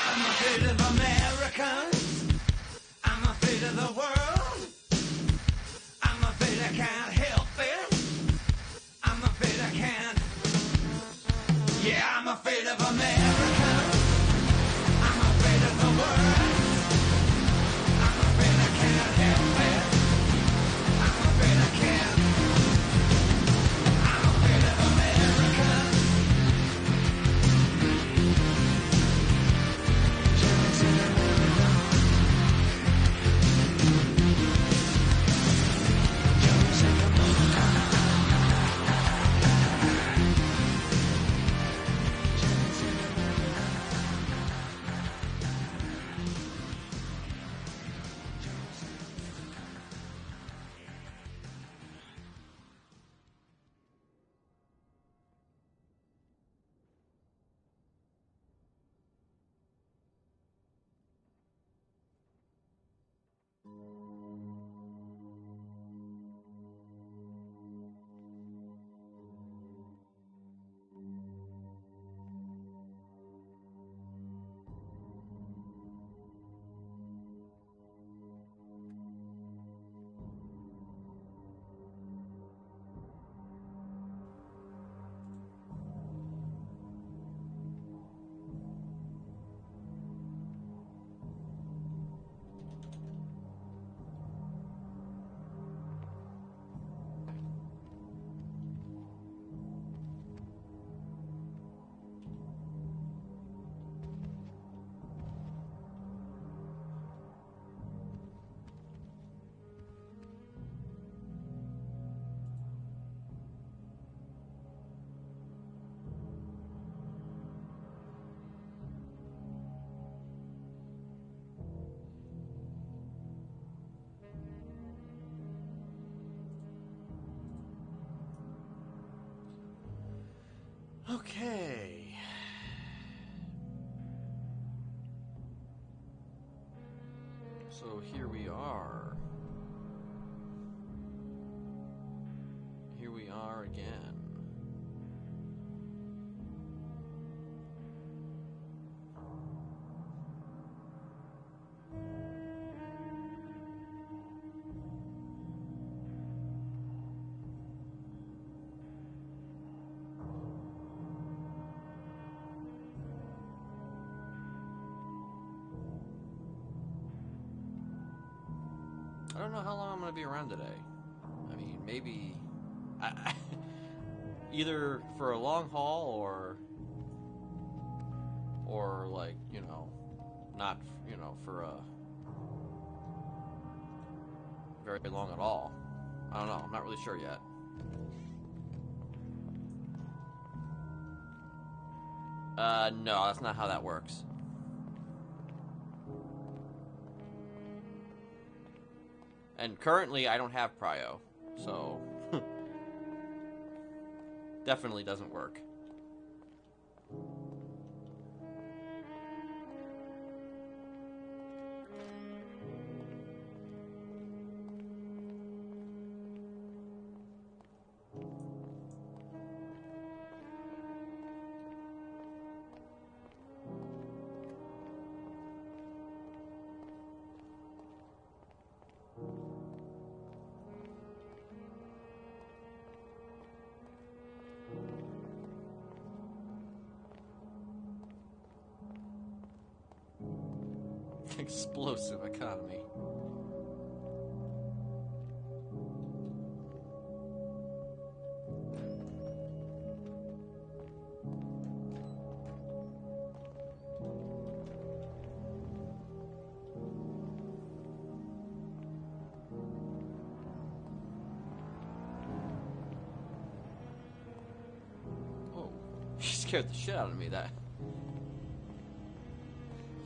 I'm afraid of Americans. I'm afraid of the world. I'm afraid I can't help it. I'm afraid I can't. Yeah, I'm afraid of Americans. I'm afraid of the world. I'm afraid I can't help it. I'm afraid I can't. I'm afraid of Americans. Okay. So here we are. Here we are again. I don't know how long I'm going to be around today. I mean, maybe either for a long haul or like, you know, not, you know, for a very long at all. I don't know. I'm not really sure yet. No, that's not how that works. And currently, I don't have prio, so definitely doesn't work. Explosive economy. Oh, she scared the shit out of me, that.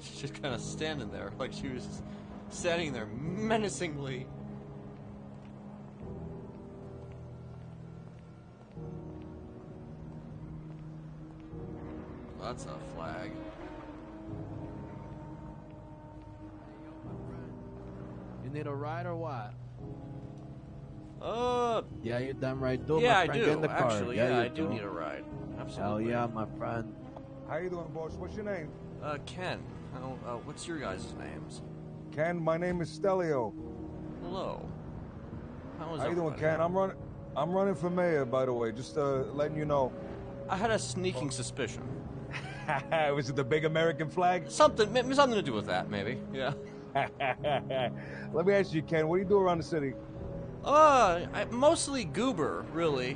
She's just kind of standing there, like she was just standing there menacingly. That's a flag. You need a ride or what? Yeah, you damn right do. Yeah, my I friend. do. Get in the car. Actually, yeah, I do need a ride. absolutely. Hell yeah, my friend. How you doing, boss? What's your name? Ken. What's your guys' names? Ken, my name is Stelio. Hello. How you doing, Ken? I'm running for mayor, by the way. Just letting you know. I had a sneaking suspicion. Was it the big American flag? Something to do with that, maybe. Yeah. Let me ask you, Ken. What do you do around the city? Mostly goober, really.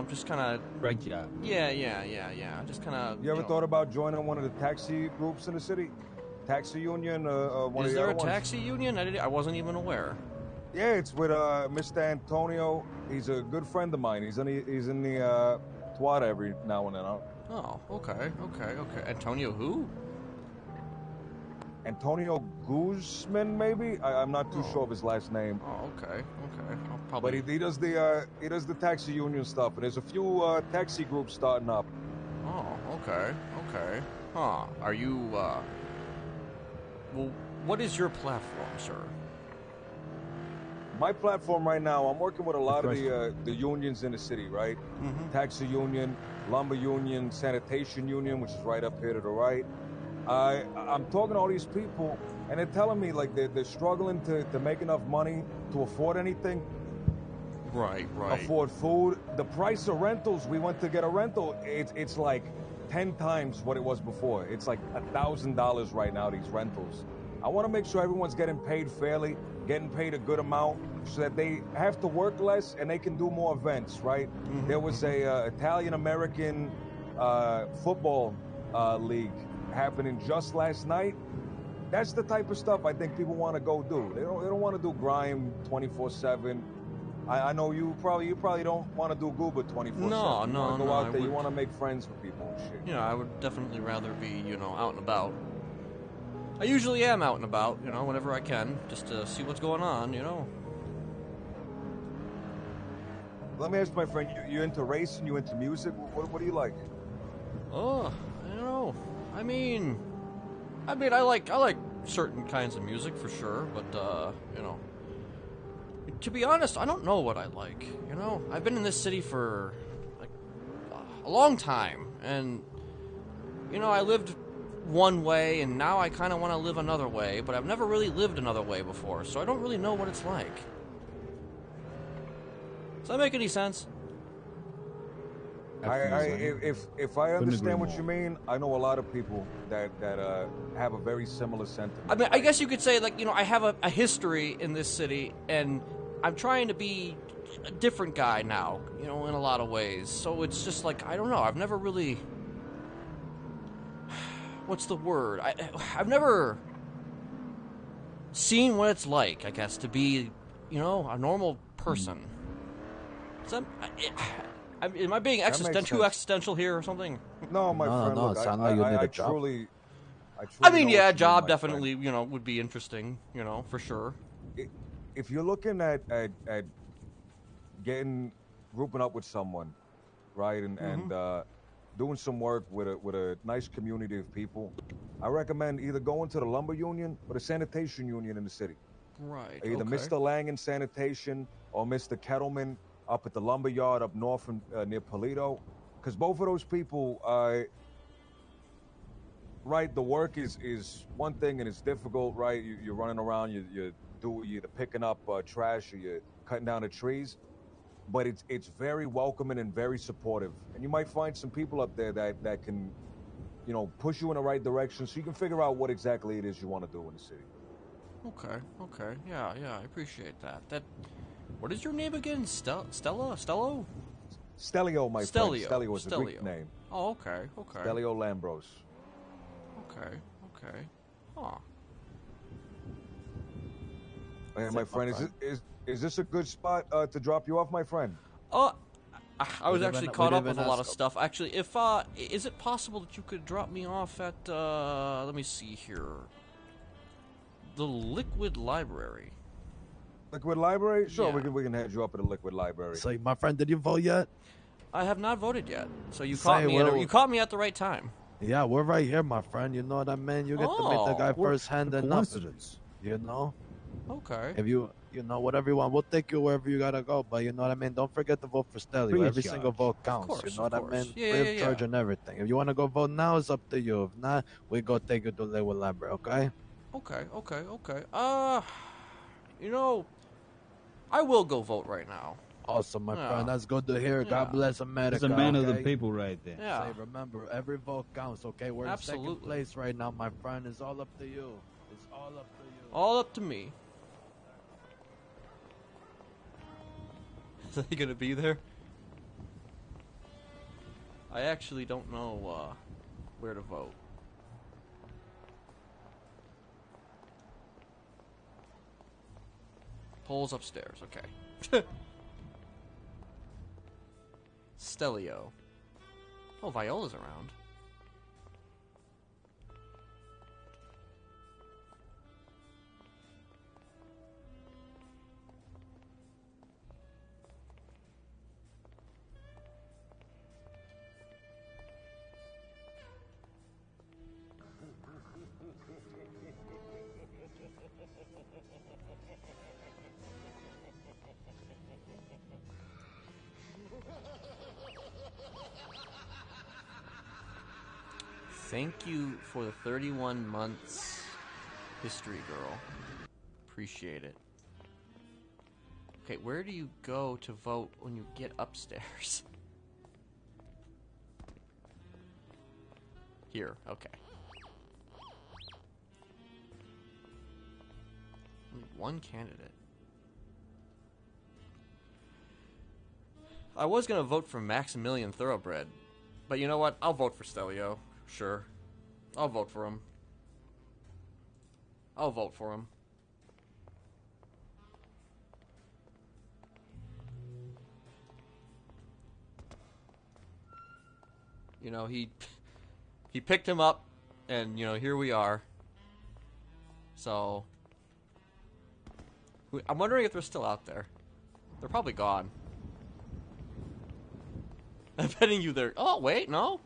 Just kind of. Right, yeah. Yeah. Just kind of. You ever thought about joining one of the taxi groups in the city? Taxi union? One of the Is there other a ones? taxi union? I wasn't even aware. Yeah, it's with Mr. Antonio. He's a good friend of mine. He's in the twat every now and then. Oh, okay. Antonio who? Antonio Guzman, maybe? I'm not too sure of his last name. Oh, okay. I'll probably... But he does the taxi union stuff, and there's a few taxi groups starting up. Oh, okay. Huh. Are you, well, what is your platform, sir? My platform right now, I'm working with a lot of the unions in the city, right? Mm-hmm. Taxi union, lumber union, sanitation union, which is right up here to the right. I'm talking to all these people, and they're telling me like they're struggling to make enough money to afford anything. Right. Afford food. The price of rentals, we went to get a rental, it's like 10 times what it was before. It's like $1,000 right now, these rentals. I want to make sure everyone's getting paid fairly, getting paid a good amount, so that they have to work less and they can do more events, right? Mm-hmm. There was a Italian-American football league happening just last night. That's the type of stuff I think people want to go do. They don't want to do grime 24/7. I know you probably don't want to do Goober 24/7. No, you want to go out there. You would... want to make friends with people and shit. I would definitely rather be, out and about. I usually am out and about, whenever I can, just to see what's going on, Let me ask my friend, you into racing? You into music? What do you like? Oh, I don't know. I mean, I like certain kinds of music for sure, but to be honest, I don't know what I like. I've been in this city for like a long time, and I lived one way, and now I kind of want to live another way, but I've never really lived another way before, so I don't really know what it's like. Does that make any sense? If I understand what you mean, I know a lot of people that have a very similar sentiment. I mean, I guess you could say, like, I have a history in this city, and I'm trying to be a different guy now, in a lot of ways. So it's just like, I don't know, I've never really... What's the word? I've never seen what it's like, I guess, to be, a normal person. Am I being too existential here or something? No, my friend. No, look, it sounds like you need a job. I mean, yeah, a job definitely, would be interesting, for sure. If you're looking at grouping up with someone, right, and doing some work with a nice community of people, I recommend either going to the lumber union or the sanitation union in the city. Right. Either okay. Mr. Langen Sanitation or Mr. Kettleman up at the lumber yard up north near Polito, because both of those people, right, the work is one thing and it's difficult, right? You're running around, you're either picking up trash or you're cutting down the trees, but it's very welcoming and very supportive. And you might find some people up there that can, push you in the right direction so you can figure out what exactly it is you want to do in the city. Okay. Yeah, I appreciate that. What is your name again? Stello, my friend. Stelio is a Greek name. Oh, okay. Stelio Lambros. Okay. Huh. Hey, my friend, is this a good spot to drop you off, my friend? I was actually caught up with a lot of stuff. Actually, if is it possible that you could drop me off at let me see here, the Liquid Library? Liquid Library? Sure, Yeah. we can head you up at the Liquid Library. So, my friend, did you vote yet? I have not voted yet, so you caught me at the right time. Yeah, we're right here, my friend. You know what I mean? You get to meet the guy firsthand enough. Coincidence. Okay. If you know, whatever you want, we'll take you wherever you gotta go. But you know what I mean? Don't forget to vote for Stelio. Free of Every single charge. vote counts. course, You know of what I course. mean? Yeah, Free yeah, of charge yeah. and everything. If you want to go vote now, it's up to you. If not, we go take you to Lakewood Library, okay? Okay. You know, I will go vote right now. Awesome, my Yeah. friend. That's good to hear. Yeah. God bless America. He's a man of the okay? people right there. Yeah. Say, remember, every vote counts, okay? We're in second Absolutely. place right now, my friend. It's all up to you. It's all up to you. All up to me. Is he gonna be there? I actually don't know where to vote. Polls upstairs, okay. Stelio. Oh, Viola's around. Thank you for the 31 months, history girl. Appreciate it. Okay, where do you go to vote when you get upstairs? Here, okay. Only one candidate. I was gonna vote for Maximilian Thoroughbred, but you know what? I'll vote for Stelio. Sure. I'll vote for him. I'll vote for him. You know, he picked him up, and, you know, here we are. So, I'm wondering if they're still out there. They're probably gone. I'm betting you they're... Oh, wait, no?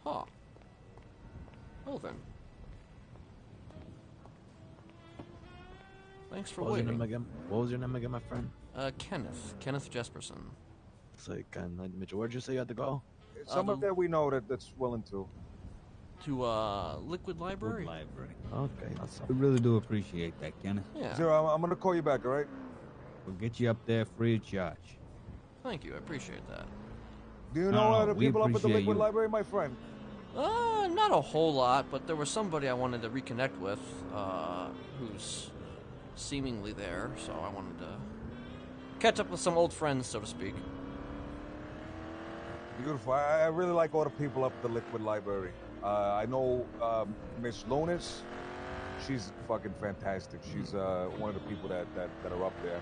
Huh. Well then. Thanks for What was your waiting. name again? What was your name again, my friend? Kenneth. Kenneth Jesperson. So you can, Mitchell, where'd you say you had to go? Someone that we know that's willing to. To, Liquid Library? Good library. Okay, awesome. We really do appreciate that, Kenneth. Yeah. Zero, I'm gonna call you back, all right? We'll get you up there free of charge. Thank you, I appreciate that. Do you know No, the we people up at the appreciate Liquid you. Library, my friend? Not a whole lot, but there was somebody I wanted to reconnect with, who's seemingly there, so I wanted to catch up with some old friends, so to speak. Beautiful. I really like all the people up at the Liquid Library. I know Miss Lunas. She's fucking fantastic. She's one of the people that are up there.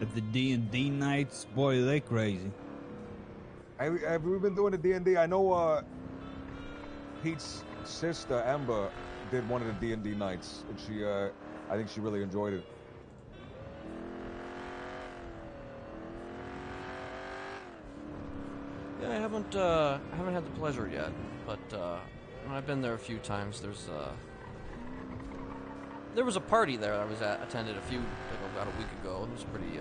At the D&D nights, boy, they crazy. Have we been doing the D&D? I know Pete's sister Amber did one of the D&D nights, and she I think she really enjoyed it. Yeah, I haven't had the pleasure yet, but I've been there a few times. There was a party there I was attended about a week ago. It was pretty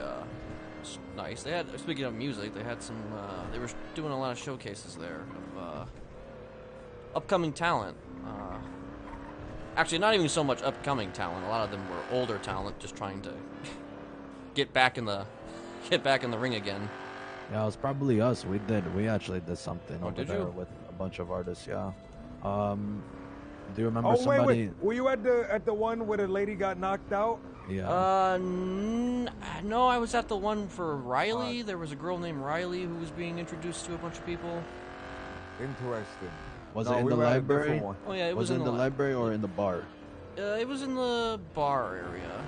nice. They had, speaking of music, they had some. They were doing a lot of showcases there of upcoming talent. Actually, not even so much upcoming talent. A lot of them were older talent, just trying to get back in the ring again. Yeah, it was probably us. We actually did something Oh, over did there you? with a bunch of artists. Yeah. Do you remember Oh somebody? wait, were you at the one where the lady got knocked out? Yeah. No, I was at the one for Riley. There was a girl named Riley who was being introduced to a bunch of people. Interesting. Was No, it in we the were at a different library? one. Oh yeah, it Was it in the li- library or in the bar? It was in the bar area.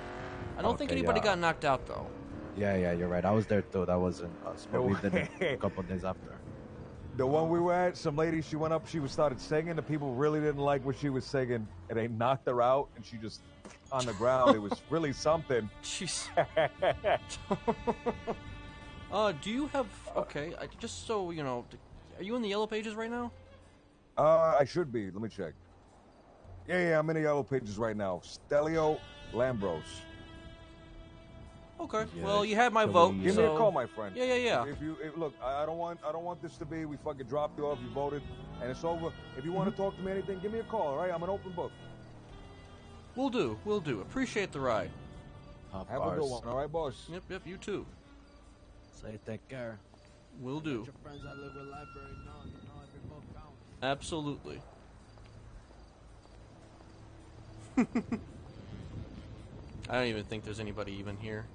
I don't think Okay, anybody yeah. got knocked out though. Yeah, you're right. I was there too. That wasn't us, but we did it a couple of days after. The one we were at, some lady, she went up, she started singing. The people really didn't like what she was singing, and they knocked her out, and she just on the ground. It was really something. Jeez. Do you have... Okay, just so, you know... Are you in the Yellow Pages right now? I should be. Let me check. Yeah, I'm in the Yellow Pages right now. Stelio Lambros. Okay. Yeah, Well, you had my so vote. we, Give so... me a call, my friend. Yeah. If you look, I don't want this to be we fucking dropped you off, you voted, and it's over. If you want to talk to me anything, give me a call. All right, I'm an open book. Will do. Appreciate the ride. Have a good one. All right, boss. Yep, you too. Say take care. Will do. Let your friends that live with library know, every vote counts. Absolutely. I don't even think there's anybody even here.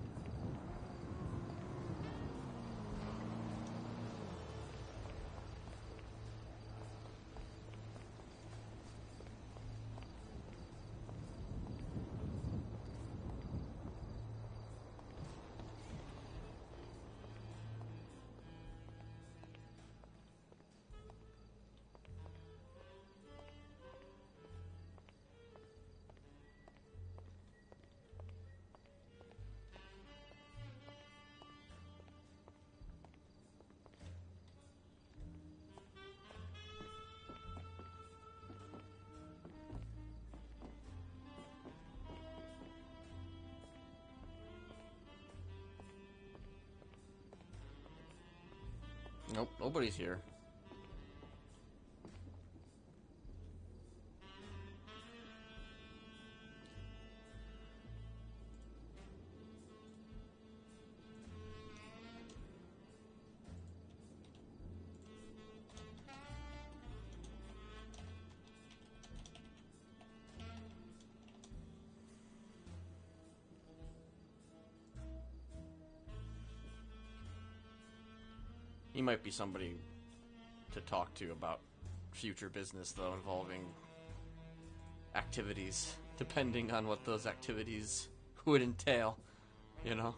Nope, nobody's here. He might be somebody to talk to about future business, though, involving activities, depending on what those activities would entail, you know?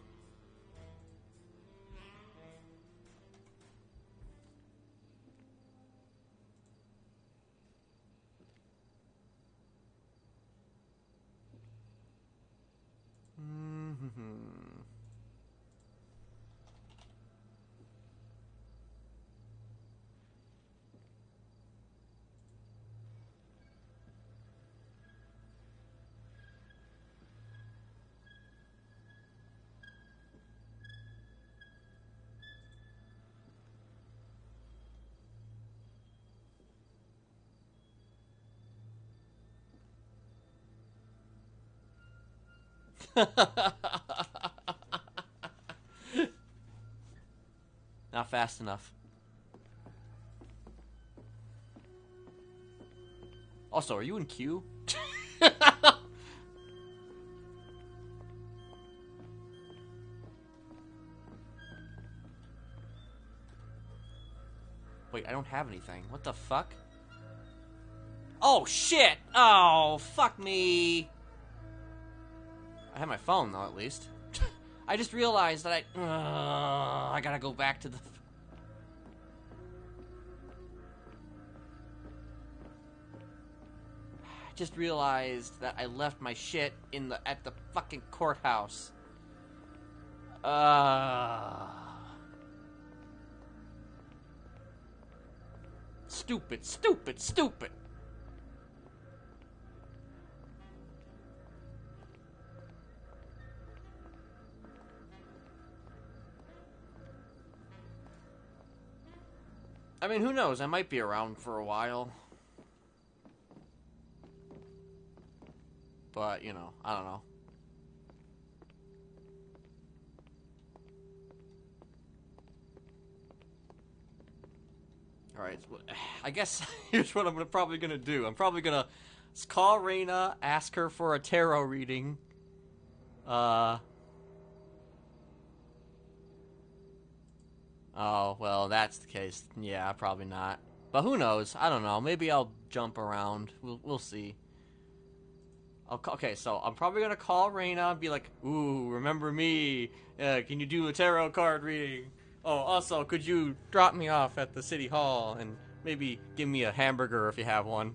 Not fast enough. Also, are you in queue? Wait, I don't have anything. What the fuck? Oh, shit! Oh, fuck me! I have my phone, though, at least. I just realized that I gotta go back to the... I just realized that I left my shit at the fucking courthouse. Stupid. I mean, who knows? I might be around for a while. But, you know, I don't know. Alright, I guess here's what I'm probably gonna do. I'm probably gonna call Reyna, ask her for a tarot reading. Oh, well, that's the case. Yeah, probably not. But who knows? I don't know. Maybe I'll jump around. We'll see. Okay, so I'm probably gonna call Reyna and be like, "Ooh, remember me? Can you do a tarot card reading? Oh, also, could you drop me off at the city hall and maybe give me a hamburger if you have one?"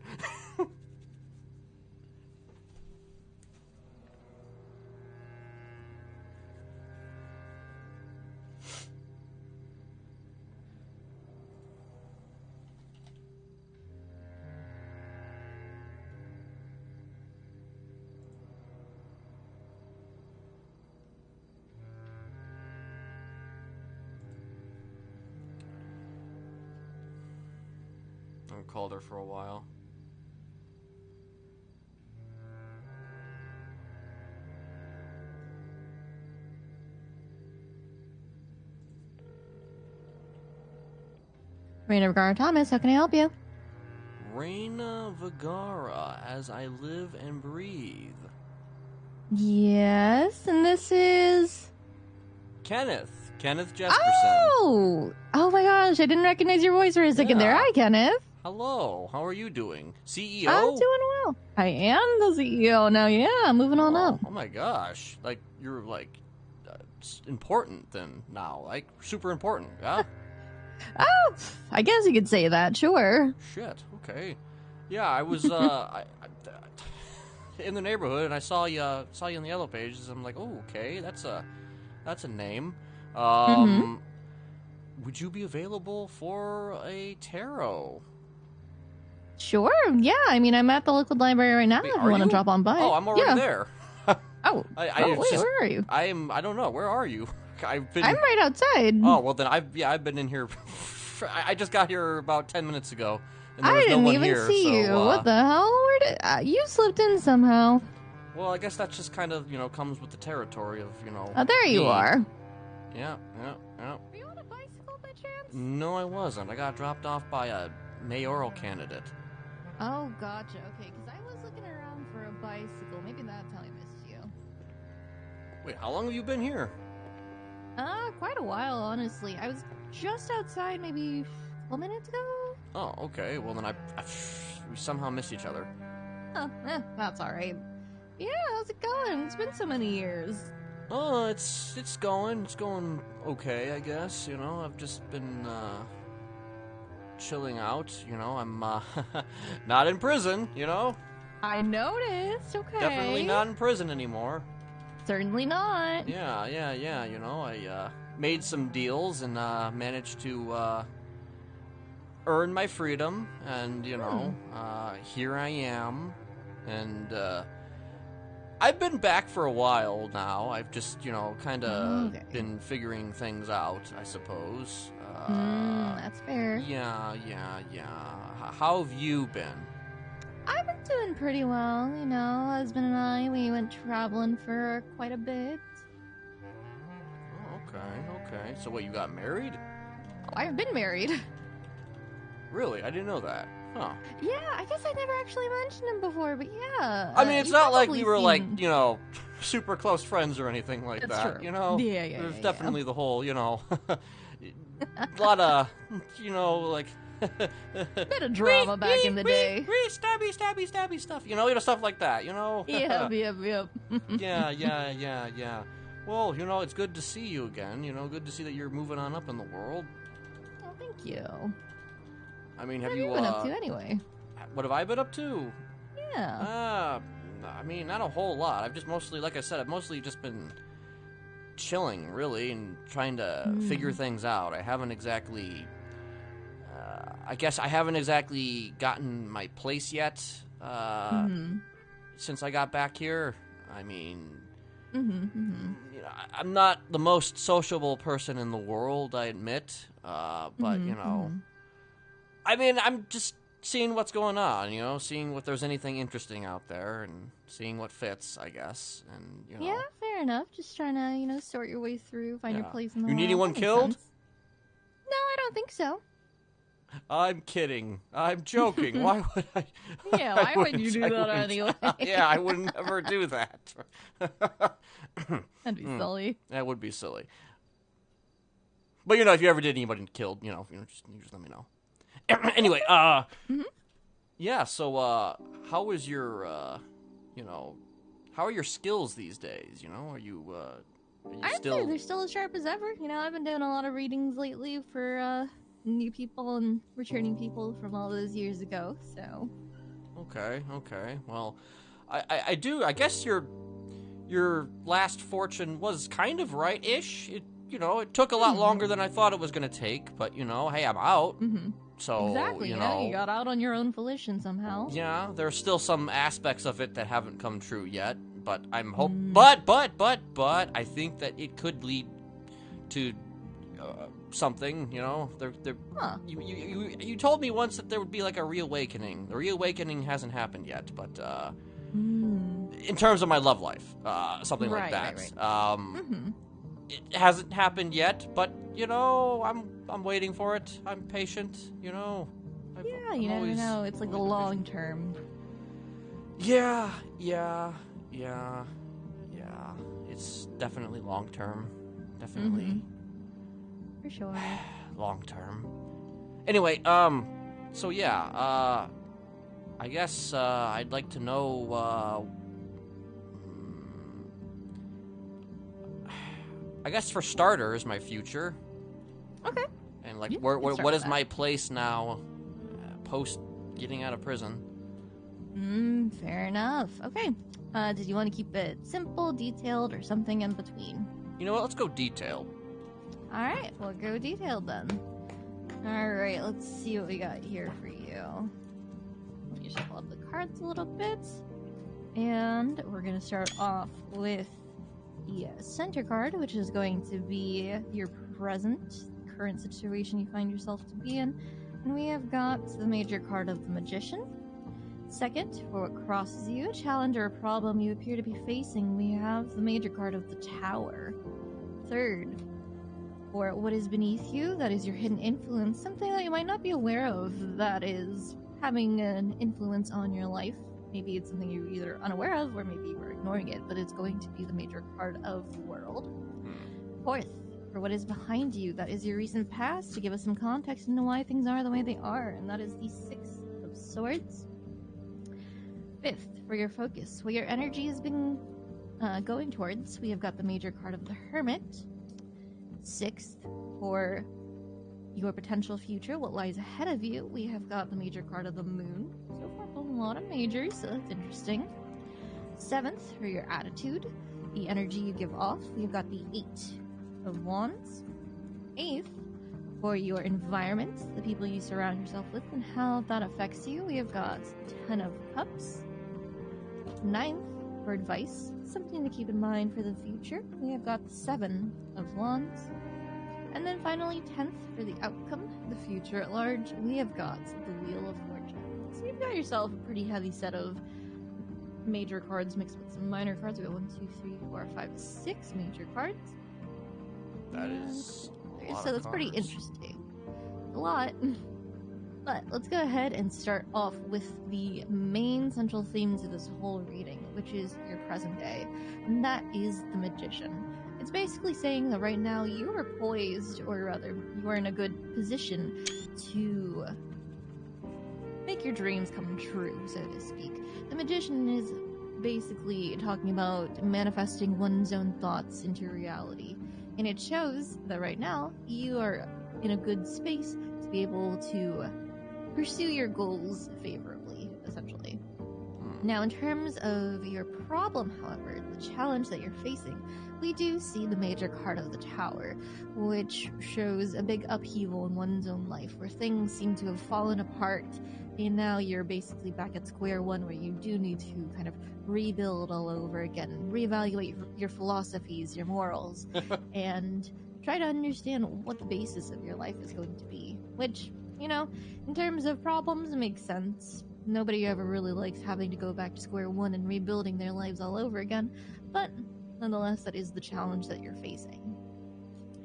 I called her for a while. Raina Vergara Thomas, how can I help you? Reina Vergara, as I live and breathe. Yes, and this is... Kenneth Jesperson. Oh my gosh, I didn't recognize your voice for a second there. Yeah. Hi, Kenneth. Hello, how are you doing? CEO? I'm doing well. I am the CEO now, yeah, moving on up. Oh my gosh, like, you're like, important then now, like, super important, yeah? Oh, I guess you could say that, sure. Shit, okay. Yeah, I was, in the neighborhood, and I saw you in the yellow pages. I'm like, oh, okay, that's a name. Would you be available for a tarot? Sure, yeah, I mean, I'm at the local library right now Wait, if you are want to you? drop on by. Oh, I'm already yeah. there. Oh, wait, where are you? I don't know. Where are you? I'm right outside. Oh, well then, I've been in here. I just got here about 10 minutes ago. And there was I didn't no one even here, see so, you. What the hell? Where did you slipped in somehow? Well, I guess that just kind of, comes with the territory of, Oh, there you me. are. Yeah. Are you on a bicycle by chance? No, I wasn't. I got dropped off by a mayoral candidate. Oh, gotcha. Okay, because I was looking around for a bicycle. Maybe that's how I missed you. Wait, how long have you been here? Quite a while, honestly. I was just outside maybe a couple minutes ago. Oh, okay. Well, then we somehow missed each other. Oh, that's alright. Yeah, how's it going? It's been so many years. Oh, it's going okay, I guess. I've just been chilling out. I'm not in prison. I noticed, okay. Definitely not in prison anymore. Certainly not. Yeah. I made some deals and managed to earn my freedom, and here I am, and I've been back for a while now. I've just kind of been figuring things out, I suppose. That's fair. Yeah. How have you been? I've been doing pretty well, husband and I, we went traveling for quite a bit. Oh, okay. So what, you got married? Oh, I've been married. Really? I didn't know that. Huh. Yeah, I guess I never actually mentioned him before, but yeah. I mean, it's you've not like probably we were seen- like, super close friends or anything like That's that, true. Yeah. There's yeah. definitely the whole, a lot of, like... Bit of drama back in the day. Stabby stuff, stuff like that, Yep. Yeah. Well, it's good to see you again, good to see that you're moving on up in the world. Well, thank you. I mean, What have have you, you been up to anyway? What have I been up to? Yeah. I mean, not a whole lot. I've just mostly, like I said, I've mostly just been chilling, really, and trying to figure things out. I haven't exactly... I guess I haven't exactly gotten my place yet since I got back here. I mean, I'm not the most sociable person in the world, I admit, but, I mean, I'm just seeing what's going on, seeing if there's anything interesting out there and seeing what fits, I guess, and, Yeah, fair enough. Just trying to, sort your way through, find your place in the You world. need anyone That makes killed? sense. No, I don't think so. I'm kidding. I'm joking. Why would I? Yeah, why would you do I that wouldn't. anyway? Yeah, I would never do that. That'd be silly. That would be silly. But if you ever did anybody killed, just let me know. Anyway, yeah. So, how is your, how are your skills these days? Are you I'd say they're still as sharp as ever. I've been doing a lot of readings lately for new people and returning people from all those years ago. So. Okay. Well, I guess your last fortune was kind of right-ish. It took a lot longer than I thought it was going to take, but hey, I'm out. So Exactly. You got out on your own volition somehow. Yeah, there's still some aspects of it that haven't come true yet, but I'm but I think that it could lead to something. You know, Huh. You told me once that there would be like a reawakening. The reawakening hasn't happened yet, but in terms of my love life, something like that. Right. It hasn't happened yet, but you know, I'm waiting for it. I'm patient. You know. Yeah, you never know. It's like the long term. Yeah. It's definitely long term. Definitely. For sure. Long term. Anyway, so yeah, I guess I'd like to know. I guess for starters, my future. Okay. And like, Yeah, what is my place now, post getting out of prison? Fair enough. Okay. Did you want to keep it simple, detailed, or something in between? You know what? Let's go detailed. Alright, we'll go detailed then. Alright, let's see what we got here for you. Let me shuffle up the cards a little bit. And we're going to start off with the center card, which is going to be your present, current situation you find yourself to be in. And we have got the major card of the Magician. Second, for what crosses you, a challenge or a problem you appear to be facing, we have the major card of the Tower. Third, for what is beneath you, that is your hidden influence, something that you might not be aware of that is having an influence on your life. Maybe it's something you're either unaware of or maybe you're ignoring it, but it's going to be the major card of the world. Fourth, for what is behind you, that is your recent past, to give us some context into why things are the way they are, and that is the Six of Swords. Fifth, for your focus, what your energy has been going towards, we have got the major card of the Hermit. Sixth, for your potential future, what lies ahead of you, we have got the major card of the Moon. So far, a lot of majors, so that's interesting. Seventh, for your attitude, the energy you give off, we've got the Eight of Wands. Eighth, for your environment, the people you surround yourself with, and how that affects you, we have got Ten of Cups. Ninth, for advice, something to keep in mind for the future, we have got the Seven of Wands. And then finally, 10th, for the outcome, the future at large, we have got the Wheel of Fortune. So you've got yourself a pretty heavy set of major cards mixed with some minor cards. We got 1, 2, 3, 4, 5, 6 major cards. That is a lot so of that's pretty cards. interesting. A lot. But let's go ahead and start off with the main central theme to this whole reading, which is your present day, and that is the Magician. It's basically saying that right now you are poised, or rather, you are in a good position to make your dreams come true, so to speak. The Magician is basically talking about manifesting one's own thoughts into reality, and it shows that right now you are in a good space to be able to pursue your goals favorably, essentially. Now, in terms of your problem, however, the challenge that you're facing, we do see the major card of the Tower, which shows a big upheaval in one's own life, where things seem to have fallen apart, and now you're basically back at square one, where you do need to kind of rebuild all over again, reevaluate your philosophies, your morals, and try to understand what the basis of your life is going to be, which, you know, in terms of problems, it makes sense. Nobody ever really likes having to go back to square one and rebuilding their lives all over again, but nonetheless, that is the challenge that you're facing.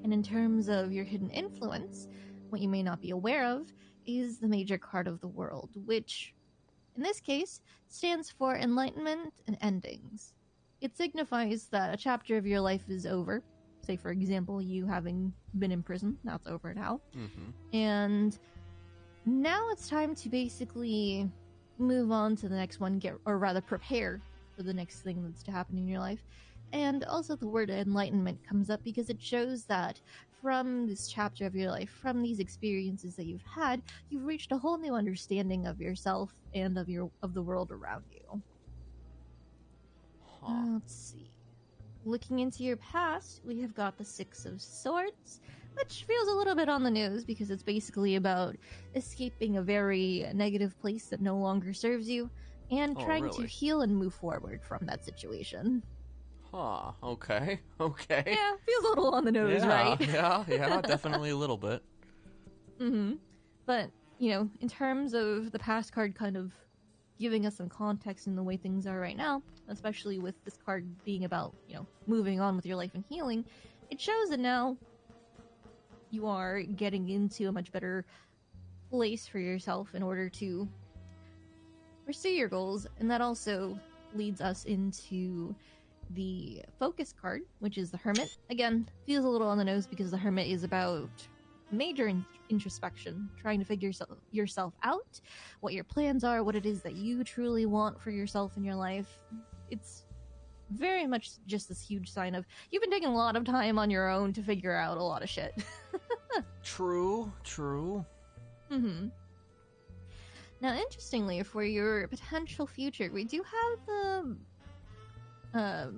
And in terms of your hidden influence, what you may not be aware of is the major card of the world, which, in this case, stands for enlightenment and endings. It signifies that a chapter of your life is over. Say, for example, you having been in prison, that's over now. And now it's time to basically move on to the next one, or rather prepare for the next thing that's to happen in your life. And also the word enlightenment comes up because it shows that from this chapter of your life, from these experiences that you've had, you've reached a whole new understanding of yourself and of the world around you. Let's see. Looking into your past, we have got the Six of Swords, which feels a little bit on the nose because it's basically about escaping a very negative place that no longer serves you and trying to heal and move forward from that situation. Huh. Okay. Okay. Yeah, feels a little on the nose, yeah, right? yeah, definitely a little bit. Mm-hmm. But, in terms of the past card kind of giving us some context in the way things are right now, especially with this card being about, moving on with your life and healing, it shows that now you are getting into a much better place for yourself in order to pursue your goals, and that also leads us into the focus card, which is the Hermit. Again, feels a little on the nose because the Hermit is about major introspection, trying to figure yourself out, what your plans are, what it is that you truly want for yourself in your life. It's very much just this huge sign of you've been taking a lot of time on your own to figure out a lot of shit. True. Mm-hmm. Now, interestingly, for your potential future, we do have the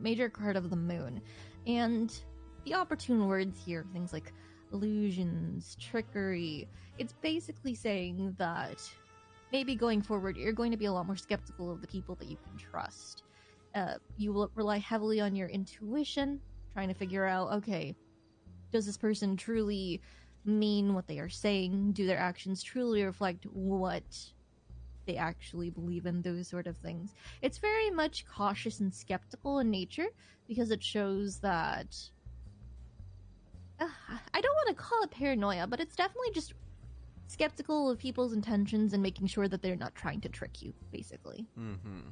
major card of the moon, and the opportune words here, things like illusions, trickery. It's basically saying that maybe going forward, you're going to be a lot more skeptical of the people that you can trust. You will rely heavily on your intuition, trying to figure out, okay, does this person truly mean what they are saying? Do their actions truly reflect what they actually believe in? Those sort of things. It's very much cautious and skeptical in nature because it shows that I don't want to call it paranoia, but it's definitely just skeptical of people's intentions and making sure that they're not trying to trick you, basically. Mm-hmm.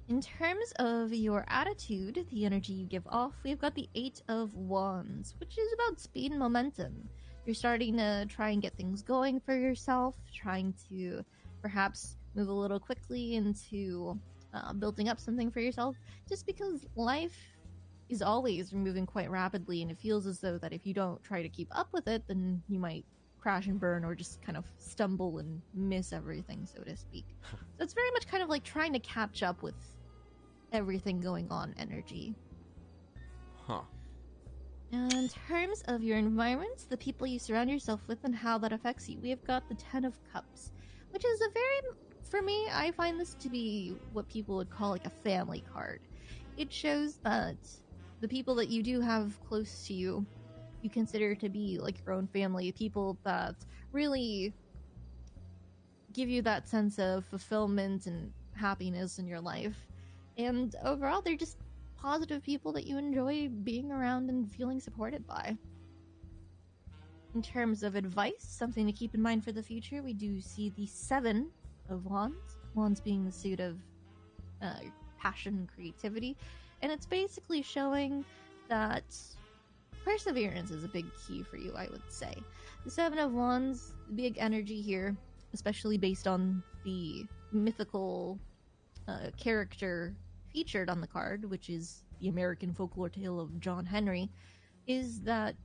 In terms of your attitude, the energy you give off, we've got the Eight of Wands, which is about speed and momentum. You're starting to try and get things going for yourself, trying to perhaps move a little quickly into building up something for yourself, just because life is always moving quite rapidly, and it feels as though that if you don't try to keep up with it, then you might crash and burn or just kind of stumble and miss everything, so to speak. So it's very much kind of like trying to catch up with everything going on energy. Huh. Now, in terms of your environments, the people you surround yourself with and how that affects you, we have got the Ten of Cups, which is for me, I find this to be what people would call like a family card. It shows that the people that you do have close to you, you consider to be like your own family, people that really give you that sense of fulfillment and happiness in your life. And overall, they're just positive people that you enjoy being around and feeling supported by. In terms of advice, something to keep in mind for the future, we do see the Seven of Wands. Wands being the suit of passion and creativity. And it's basically showing that perseverance is a big key for you, I would say. The Seven of Wands, big energy here, especially based on the mythical character featured on the card, which is the American folklore tale of John Henry, is that...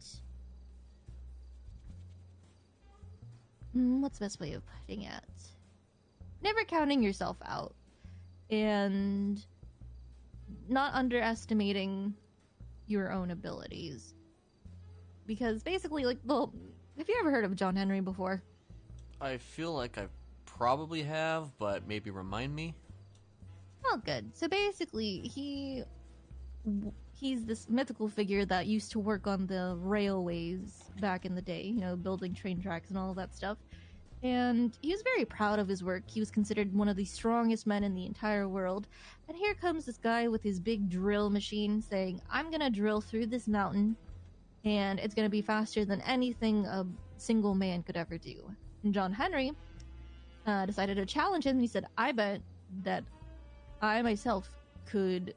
what's the best way of putting it? Never counting yourself out, and not underestimating your own abilities. Because basically, like, well, have you ever heard of John Henry before? I feel like I probably have, but maybe remind me. Oh, good. So basically, he's this mythical figure that used to work on the railways back in the day, building train tracks and all of that stuff. And he was very proud of his work. He was considered one of the strongest men in the entire world. And here comes this guy with his big drill machine saying, I'm gonna drill through this mountain, and it's gonna be faster than anything a single man could ever do. And John Henry decided to challenge him, and he said, I bet that I myself could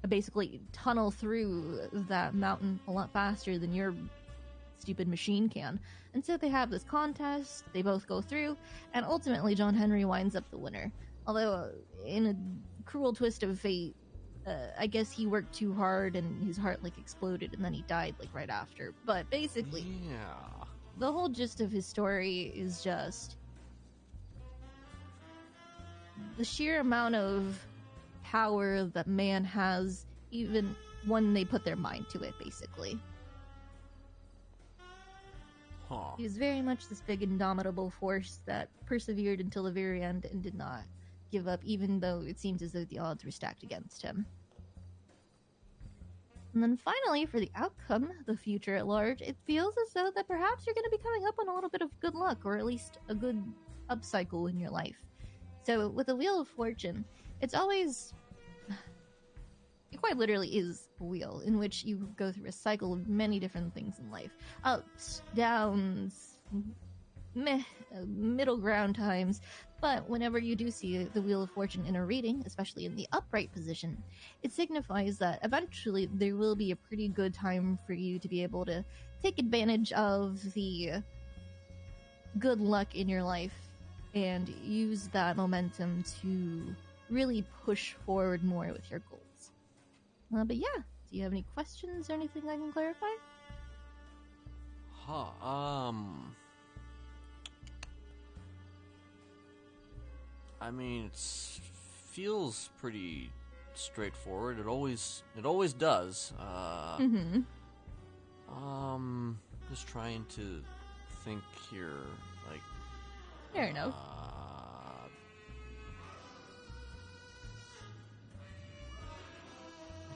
basically tunnel through that mountain a lot faster than your stupid machine can. And so they have this contest, they both go through, and ultimately John Henry winds up the winner. Although, in a cruel twist of fate, I guess he worked too hard and his heart exploded and then he died right after. But basically, Yeah. the whole gist of his story is just the sheer amount of power that man has, even when they put their mind to it, basically. Huh. He was very much this big indomitable force that persevered until the very end and did not give up, even though it seems as though the odds were stacked against him. And then finally, for the outcome, the future at large, it feels as though that perhaps you're going to be coming up on a little bit of good luck, or at least a good upcycle in your life. So with the Wheel of Fortune, it's always... It quite literally is a wheel in which you go through a cycle of many different things in life. Ups, downs, middle ground times. But whenever you do see the Wheel of Fortune in a reading, especially in the upright position, it signifies that eventually there will be a pretty good time for you to be able to take advantage of the good luck in your life and use that momentum to really push forward more with your goals. But yeah, do you have any questions or anything I can clarify? I mean, it feels pretty straightforward. It always does. Just trying to think here, like. Fair enough.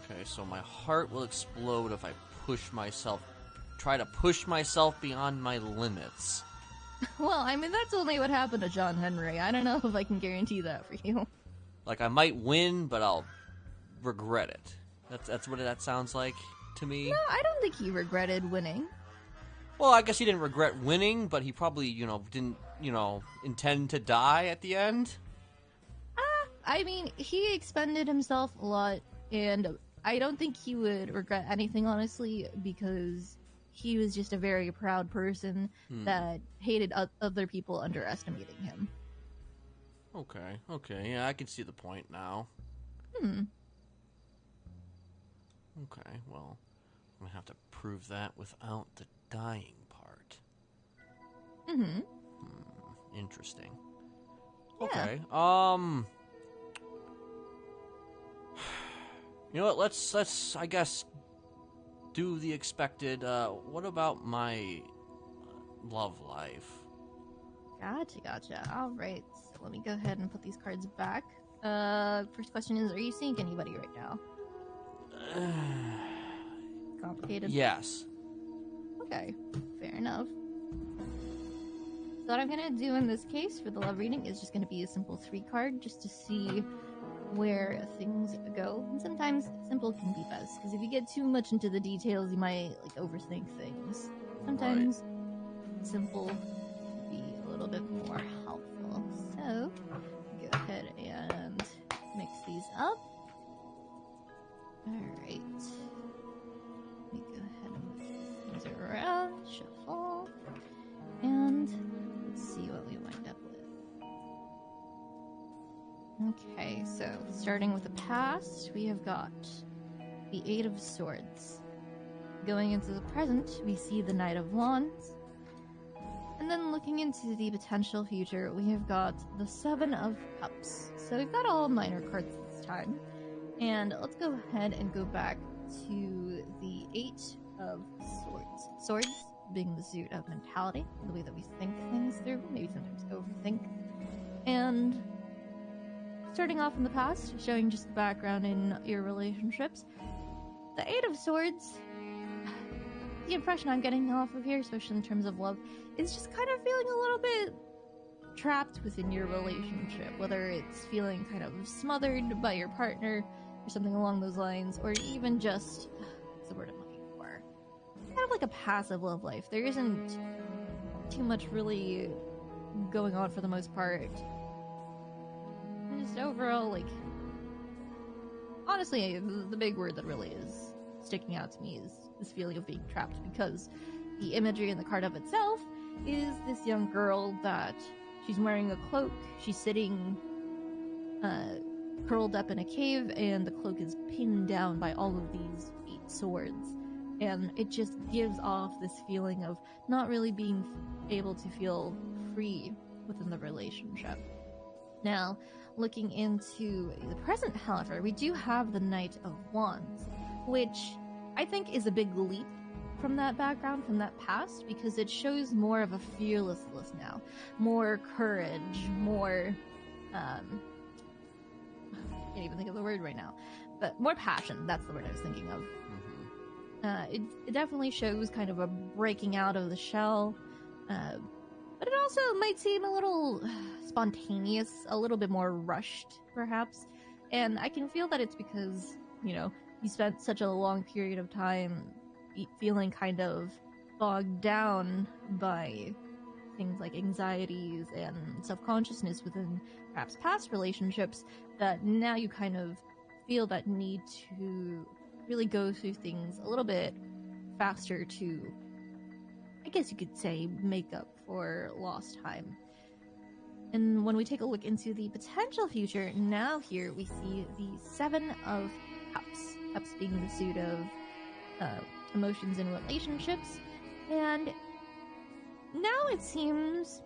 Okay, so my heart will explode if I try to push myself beyond my limits. Well, I mean, that's only what happened to John Henry. I don't know if I can guarantee that for you. Like, I might win, but I'll regret it. That's what that sounds like to me. No, I don't think he regretted winning. Well, I guess he didn't regret winning, but he probably, didn't, intend to die at the end. I mean, he expended himself a lot, and I don't think he would regret anything, honestly, because he was just a very proud person that hated other people underestimating him. Okay, yeah, I can see the point now. Okay, well, I'm gonna have to prove that without the dying part. Interesting. Yeah. Okay, you know what, let's, I guess, do the expected. What about my love life? Gotcha. Alright, so let me go ahead and put these cards back. First question is, are you seeing anybody right now? Complicated? Yes. Okay, fair enough. So what I'm gonna do in this case for the love reading is just gonna be a simple 3-card, just to see where things go. And sometimes simple can be best, because if you get too much into the details, you might overthink things. Sometimes simple can be a little bit more helpful. So go ahead and mix these up. Alright. Let me go ahead and move these things around, shuffle, and let's see what we wind up with. Okay, so starting with the past, we have got the 8 of Swords. Going into the present, we see the Knight of Wands. And then looking into the potential future, we have got the 7 of Cups. So we've got all minor cards this time. And let's go ahead and go back to the 8 of Swords. Swords being the suit of mentality, the way that we think things through, maybe sometimes overthink. And starting off in the past, showing just the background in your relationships, the 8 of Swords, the impression I'm getting off of here, especially in terms of love, is just kind of feeling a little bit trapped within your relationship, whether it's feeling kind of smothered by your partner or something along those lines, or even just, what's the word I'm looking for? Kind of like a passive love life. There isn't too much really going on for the most part. Just overall, honestly, the big word that really is sticking out to me is this feeling of being trapped, because the imagery in the card of itself is this young girl that she's wearing a cloak, she's sitting curled up in a cave, and the cloak is pinned down by all of these 8 swords, and it just gives off this feeling of not really being able to feel free within the relationship. Now, looking into the present, however, we do have the Knight of Wands, which I think is a big leap from that background, from that past, because it shows more of a fearlessness now, more courage, more I can't even think of the word right now, but more passion. That's the word I was thinking of. It definitely shows kind of a breaking out of the shell, but it also might seem a little spontaneous, a little bit more rushed, perhaps. And I can feel that it's because, you spent such a long period of time feeling kind of bogged down by things like anxieties and self-consciousness within perhaps past relationships, that now you kind of feel that need to really go through things a little bit faster to, I guess you could say, make up for lost time. And when we take a look into the potential future, now here we see the Seven of Cups. Cups being the suit of emotions and relationships. And now it seems,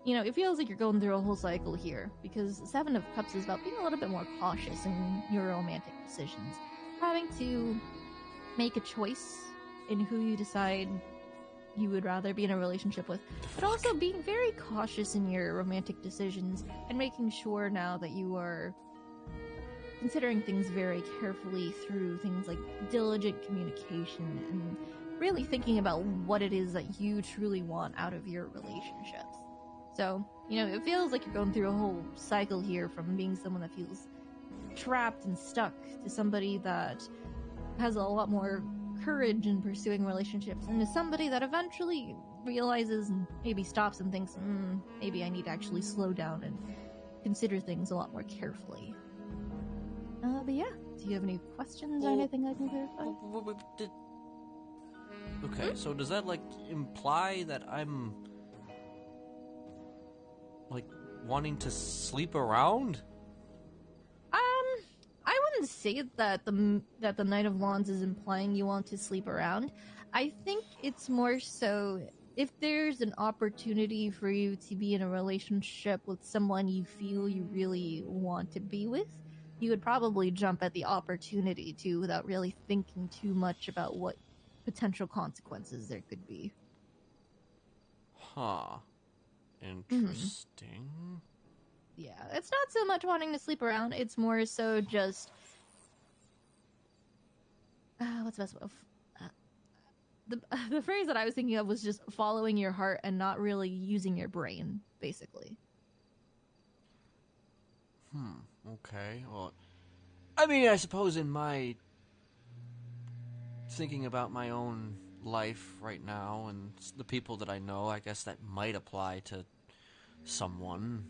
it feels like you're going through a whole cycle here, because Seven of Cups is about being a little bit more cautious in your romantic decisions. Having to make a choice in who you decide you would rather be in a relationship with, but also being very cautious in your romantic decisions and making sure now that you are considering things very carefully through things like diligent communication and really thinking about what it is that you truly want out of your relationships. So, it feels like you're going through a whole cycle here, from being someone that feels trapped and stuck to somebody that has a lot more courage in pursuing relationships, and to somebody that eventually realizes and maybe stops and thinks, maybe I need to actually slow down and consider things a lot more carefully. But yeah, do you have any questions or anything I can clarify? Okay, so does that, imply that I'm, wanting to sleep around? I wouldn't say that the Knight of Wands is implying you want to sleep around. I think it's more so if there's an opportunity for you to be in a relationship with someone you feel you really want to be with, you would probably jump at the opportunity to, without really thinking too much about what potential consequences there could be. Huh. Interesting. Yeah, it's not so much wanting to sleep around, it's more so just... what's the best way of... the phrase that I was thinking of was just following your heart and not really using your brain, basically. Okay, well... I suppose in my... thinking about my own life right now and the people that I know, I guess that might apply to someone.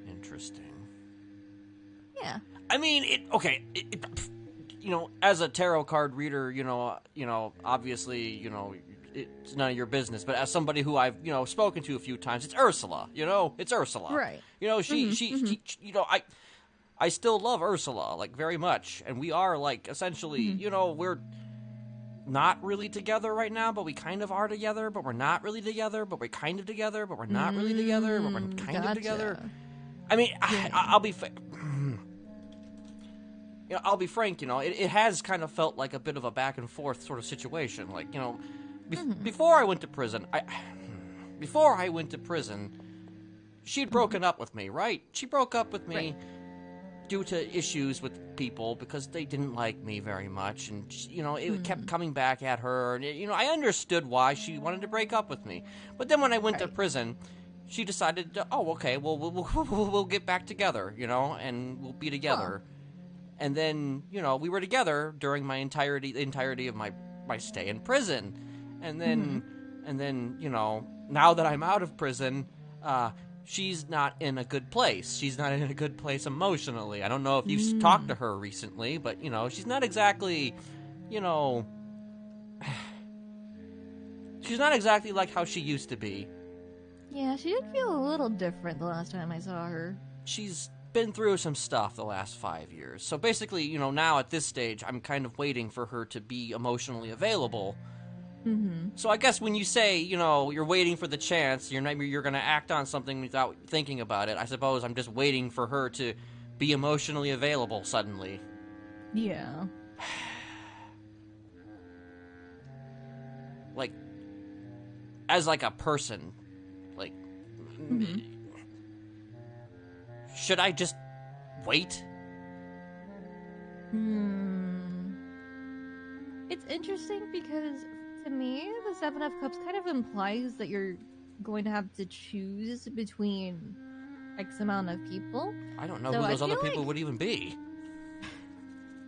Interesting. Yeah. As a tarot card reader, obviously, it's none of your business, but as somebody who I've, spoken to a few times, it's Ursula, it's Ursula. Right. She I still love Ursula, very much, and we are, essentially, we're not really together right now, but we kind of are together, but we're not really together, but we're kind of together, but we're not really together, but we're kind of together. I'll be I'll be frank, it has kind of felt like a bit of a back and forth sort of situation. Before I went to prison, she'd broken up with me, right? She broke up with me due to issues with people because they didn't like me very much, and it kept coming back at her. And I understood why she wanted to break up with me, but then when I went to prison, she decided, we'll get back together, and we'll be together. And then, we were together during the entirety of my stay in prison. And then, now that I'm out of prison, she's not in a good place. She's not in a good place emotionally. I don't know if you've talked to her recently, but, she's not exactly, she's not exactly like how she used to be. Yeah, she did feel a little different the last time I saw her. She's been through some stuff the last 5 years. So basically, now at this stage, I'm kind of waiting for her to be emotionally available. So I guess when you say, you're waiting for the chance, you're going to act on something without thinking about it, I suppose I'm just waiting for her to be emotionally available suddenly. Yeah. as like a person, like, should I just wait? It's interesting because to me, the Seven of Cups kind of implies that you're going to have to choose between X amount of people. I don't know So who I those other feel people like- would even be.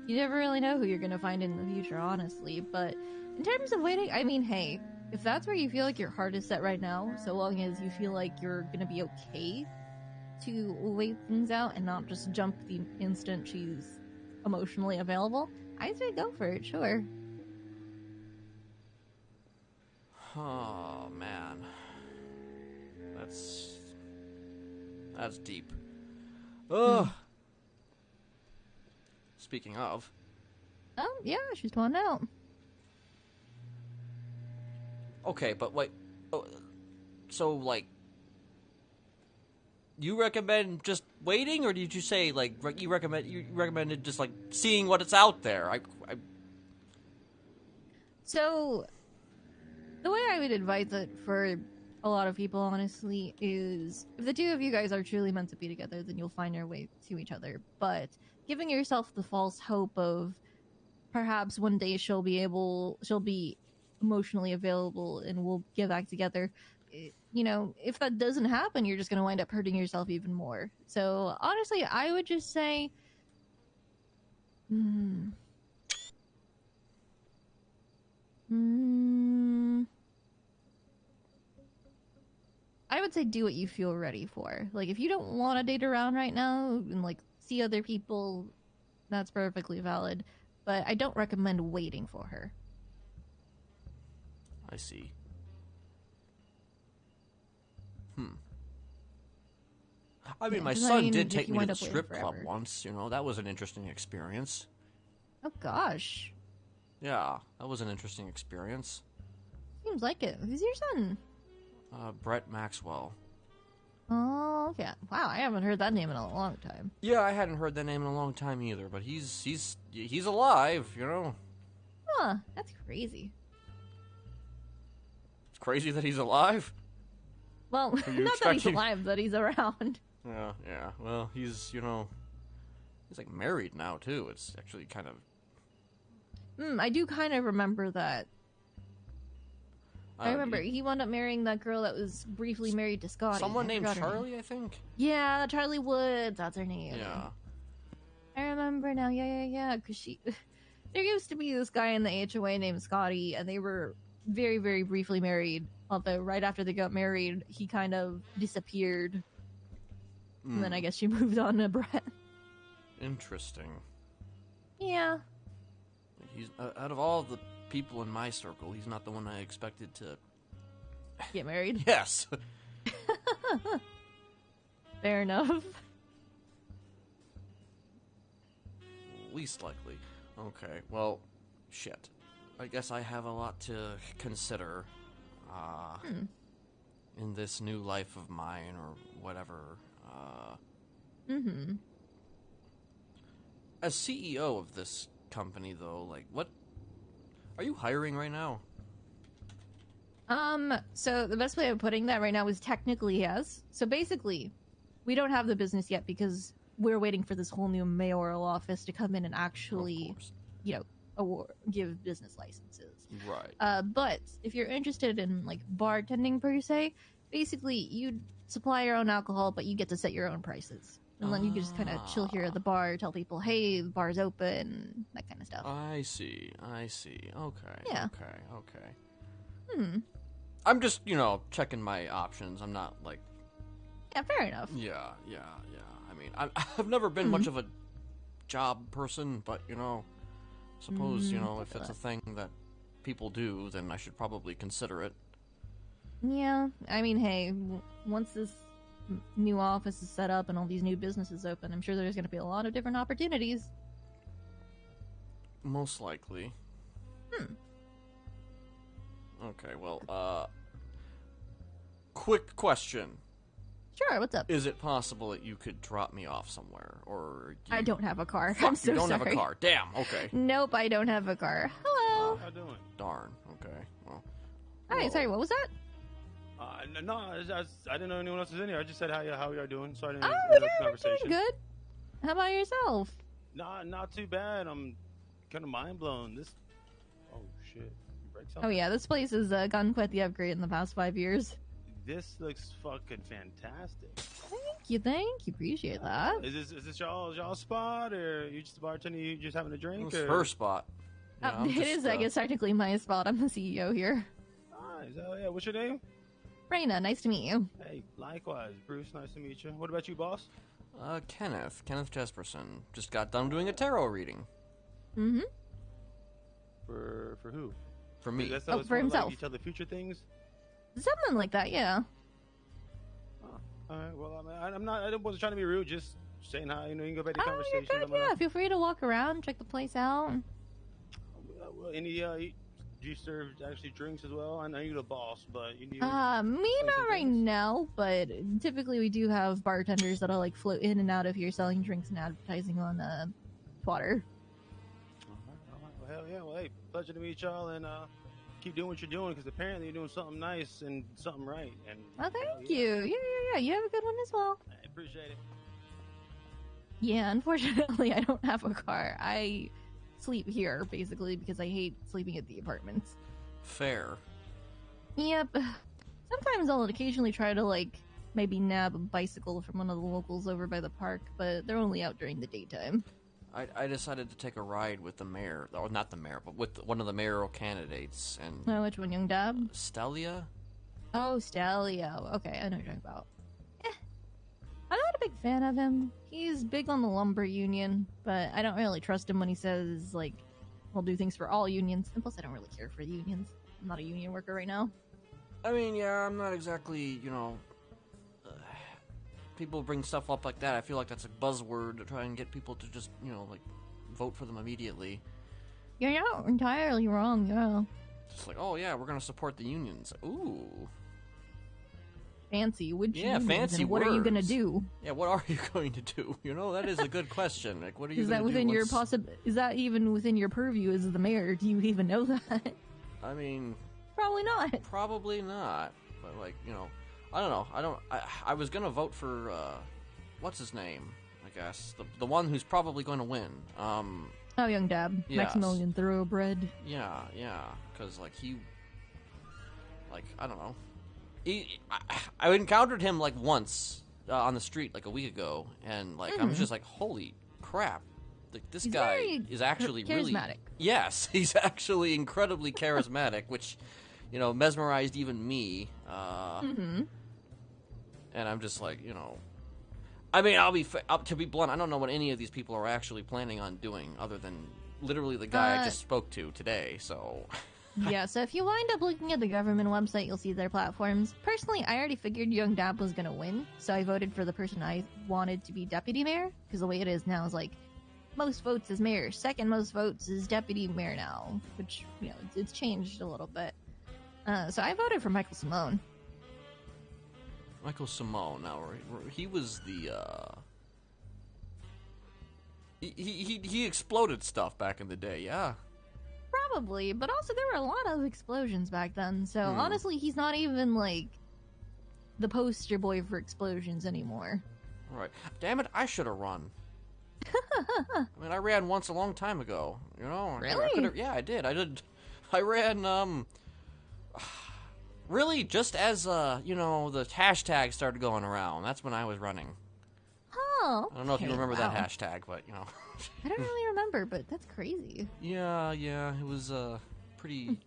You never really know who you're going to find in the future, honestly. But in terms of waiting, I mean, hey, if that's where you feel like your heart is set right now, so long as you feel like you're going to be okay to wait things out and not just jump the instant she's emotionally available, I'd say go for it, sure. Oh man, that's deep. Ugh. Speaking of, Oh, yeah, she's going out. okay, but wait, so like, you recommend just waiting, or did you say like you recommended just like seeing what it's out there? So, the way I would advise it for a lot of people, honestly, is if the two of you guys are truly meant to be together, then you'll find your way to each other. But giving yourself the false hope of perhaps one day she'll be emotionally available and we'll get back together, you know, if that doesn't happen, you're just going to wind up hurting yourself even more. So, honestly, I would just say, I would say do what you feel ready for. Like, if you don't want to date around right now and, like, see other people, that's perfectly valid. But I don't recommend waiting for her. I see. I mean, Yeah, my 'cause, son did if take you me to wind the up waiting strip club forever- once. You know, that was an interesting experience. Oh, gosh. Yeah, that was an interesting experience. Seems like it. Who's your son? Brett Maxwell. Oh, okay. Wow, I haven't heard that name in a long time. Yeah, I hadn't heard that name in a long time either, but he's alive, you know. Huh, that's crazy. It's crazy that he's alive. Well, not you that he's expecting- alive, that he's around. Yeah. Well, he's like married now too. It's actually kind of. I do kind of remember that. I remember he wound up marrying that girl that was briefly married to Scotty. Someone I named forgot her name. Charlie, I think. Yeah, Charlie Woods. That's her name. Yeah. I remember now. Yeah. Because there used to be this guy in the HOA named Scotty, and they were very, very briefly married. Although right after they got married, he kind of disappeared. And then I guess she moved on to Brett. Interesting. Yeah. He's out of all the people in my circle, he's not the one I expected to. Get married. Yes. Fair enough. Least likely. Okay. Well, shit. I guess I have a lot to consider. In this new life of mine, or whatever. As CEO of this company, though, like, what are you hiring right now? So the best way of putting that right now is technically yes. So basically, we don't have the business yet because we're waiting for this whole new mayoral office to come in and actually, Of course. give business licenses. Right. But if you're interested in like bartending per se, basically you supply your own alcohol, but you get to set your own prices. And then you can just kind of chill here at the bar, tell people, hey, the bar's open, that kind of stuff. I see. Okay. Yeah. Okay. I'm just, checking my options. I'm not like. Yeah, fair enough. Yeah. I mean, I've never been much of a job person, but suppose if it's a thing that people do, then I should probably consider it. Yeah, I mean, hey, once this new office is set up and all these new businesses open, I'm sure there's going to be a lot of different opportunities. Most likely. Okay, well, quick question. Sure, what's up? Is it possible that you could drop me off somewhere, or I don't have a car. Fuck, I'm so you don't sorry. have a car. Damn. Okay. Nope, I don't have a car. Hello. How doing? Darn. Okay. Well. Alright, sorry, what was that? No, I didn't know anyone else was in here. I just said how we are doing. Sorry, I didn't Oh, interrupt yeah, the we're doing conversation. good. How about yourself? Not too bad. I'm kind of mind blown. This. Oh shit! You break something? Oh yeah, this place has gotten quite the upgrade in the past 5 years. This looks fucking fantastic. Thank you, appreciate that. Is this y'all spot, or you just a bartender? You just having a drink? It's Or? her spot. You know, I'm It just, is, I guess, technically my spot. I'm the CEO here. Nice. Oh yeah. What's your name? Raina, nice to meet you. Hey, likewise, Bruce. Nice to meet you. What about you, boss? Kenneth Jesperson. Just got done doing a tarot reading. Mm-hmm. For who? For me. That's Oh, it's for more himself. Like you tell the future things. Something like that, yeah. All right. Well, I'm not. I wasn't trying to be rude. Just saying hi. You know, you can go back to Oh, you're conversation. good, yeah. Feel free to walk around, check the place out. Well, any do you serve actually drinks as well? I know you're the boss, but you do. Me some not right things? now, but typically we do have bartenders that'll like float in and out of here selling drinks and advertising on Twitter. All right. Well, hell yeah. Well, hey, pleasure to meet y'all, and keep doing what you're doing because apparently you're doing something nice and something right. And Oh, hell thank yeah. you. Yeah. You have a good one as well. I appreciate it. Yeah, unfortunately, I don't have a car. I sleep here basically because I hate sleeping at the apartments. Fair. Yep. Sometimes I'll occasionally try to like maybe nab a bicycle from one of the locals over by the park, but they're only out during the daytime. I decided to take a ride with the mayor, or not the mayor, but with one of the mayoral candidates, and Oh, which one, Young Dab? Stelia. Oh, Stalio. Okay, I know what you're talking about. I'm not a big fan of him. He's big on the lumber union, but I don't really trust him when he says, like, he'll do things for all unions. And plus, I don't really care for the unions. I'm not a union worker right now. I mean, yeah, I'm not exactly, people bring stuff up like that. I feel like that's a buzzword to try and get people to just, like, vote for them immediately. You're not entirely wrong, yeah. Just like, oh yeah, we're gonna support the unions. Ooh. Fancy. Which Yeah, unions, fancy and what are you gonna words. do? Yeah, what are you going to do? That is a good question. Like, what are you Is going that to do? within your once- Is that even within your purview as the mayor? Do you even know that? I mean, Probably not. probably not. But like, I don't know. I was gonna vote for what's his name? I guess the one who's probably going to win. Oh, Young Dab. Yes. Maximilian Thoroughbred. Yeah, because like I don't know. I encountered him like once on the street like a week ago, and like I was just like, holy crap! Like this He's guy very is actually really charismatic. Yes, he's actually incredibly charismatic, which mesmerized even me. And I'm just like, I mean, to be blunt, I don't know what any of these people are actually planning on doing, other than literally the guy I just spoke to today. So. Yeah, so if you wind up looking at the government website, you'll see their platforms. Personally, I already figured Young Dab was gonna win, so I voted for the person I wanted to be deputy mayor, because the way it is now is like, most votes is mayor, second most votes is deputy mayor now, which, it's changed a little bit. So I voted for Michael Simone. Michael Simone. Now he was the he exploded stuff back in the day. Yeah. Probably, but also there were a lot of explosions back then, so honestly, he's not even, like, the poster boy for explosions anymore. All right. Damn it! I should have run. I mean, I ran once a long time ago. Really? Yeah, I did. I ran. Really, just as the hashtag started going around. That's when I was running. Oh, I don't know if you okay, remember wow. that hashtag, but I don't really remember, but that's crazy. Yeah, it was pretty.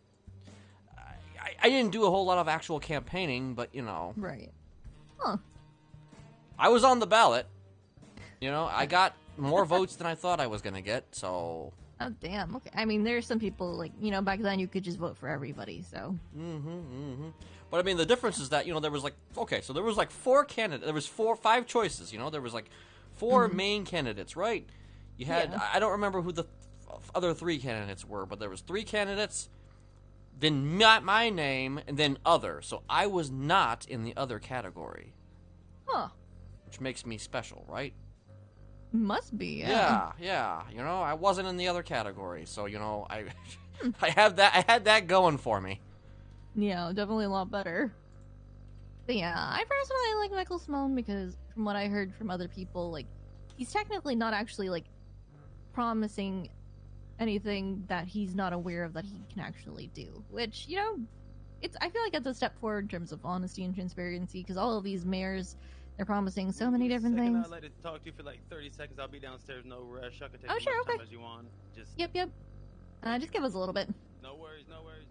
I didn't do a whole lot of actual campaigning, but Right. Huh. I was on the ballot. I got more votes than I thought I was gonna get. So. Oh, damn. Okay. I mean, there's some people, like, back then you could just vote for everybody, so. But I mean, the difference is that there was there was like four candidates. There was 5 choices. There was like 4 main candidates, right? You had Yeah. I don't remember who the other 3 candidates were, but there was 3 candidates. Then my name, and then other. So I was not in the other category, Huh. which makes me special, right? Must be, Yeah. I wasn't in the other category, so I had that going for me. Yeah, definitely a lot better. But yeah, I personally like Michael Simone because from what I heard from other people, like, he's technically not actually, like, promising anything that he's not aware of that he can actually do. Which, you know, I feel like it's a step forward in terms of honesty and transparency, because all of these mayors, they're promising so many different Second, things. I'd like to talk to you for like 30 seconds. I'll be downstairs, no rush. I can take Oh, as sure, much time okay. as you want. Just Yep. Just give us a little bit. no worries, no worries.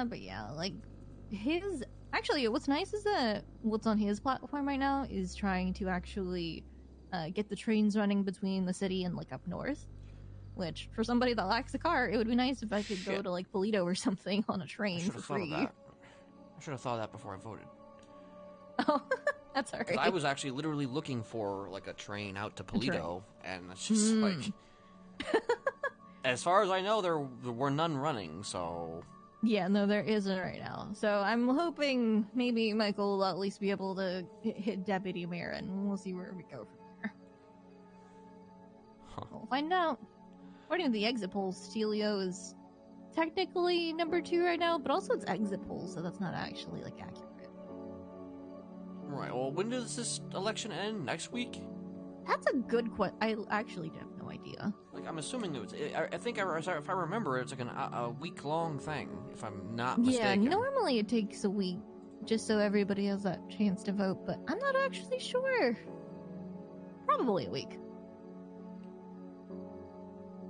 But yeah, like, his... Actually, what's nice is that what's on his platform right now is trying to actually get the trains running between the city and, like, up north. Which, for somebody that lacks a car, it would be nice if I could go to, like, Polito or something on a train for free. I should have thought of that before I voted. Oh, that's alright. 'Cause I was actually literally looking for, like, a train out to Polito, and it's just, like... As far as I know, there were none running, so... Yeah, no, there isn't right now. So I'm hoping maybe Michael will at least be able to hit Deputy Mayor, and we'll see where we go from there. Huh. We'll find out. According to the exit polls, Stelio is technically number 2 right now, but also it's exit polls, so that's not actually, like, accurate. Right, well, when does this election end? Next week? That's a good question. I actually have no idea. Like, I'm assuming it was... I think, if I remember, it's like a week-long thing, if I'm not Yeah, mistaken. normally it takes a week, just so everybody has that chance to vote, but I'm not actually sure. Probably a week.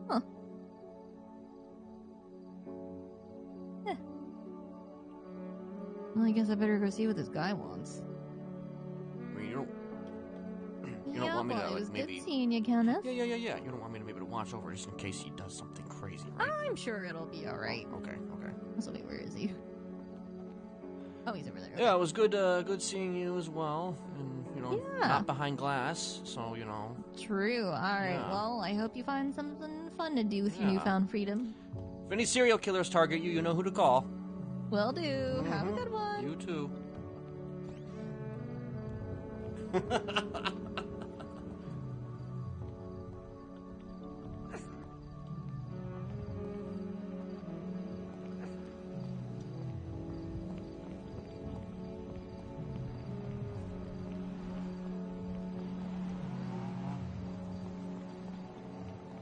Huh. Eh. Well, I guess I better go see what this guy wants. I mean, you don't want me to, it like, was maybe... good seeing you, Kenneth. Yeah. You don't want me to be able to watch over just in case he does something crazy, right? I'm sure it'll be alright. Okay. So wait, where is he? Oh, he's over there. Yeah, it was good seeing you as well. And, you know, Yeah. not behind glass, so, you know. True. Alright, Yeah. well, I hope you find something fun to do with your Yeah. newfound freedom. If any serial killers target you, you know who to call. Will do. Have a Mhm. good one. You too.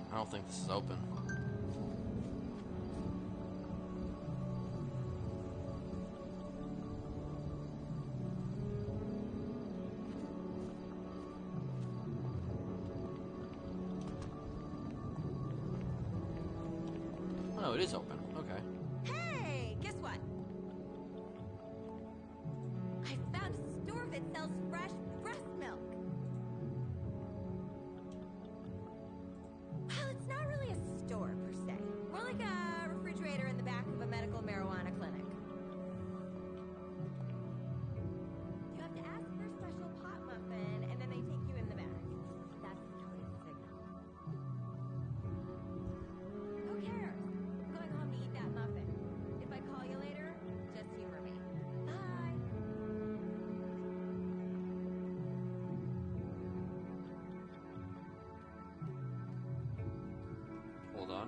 I don't think this is open. Oh, it is open. Okay. Hey, guess what? I found a store that sells fresh breast milk. Well, it's not really a store per se. More like a refrigerator in the back of a medical marijuana clinic. You have to ask for a special pot muffin, and then they take you in the back. That's Kelly's signal. Who cares? I'm going home to eat that muffin. If I call you later, just humor me. Bye. Hold on.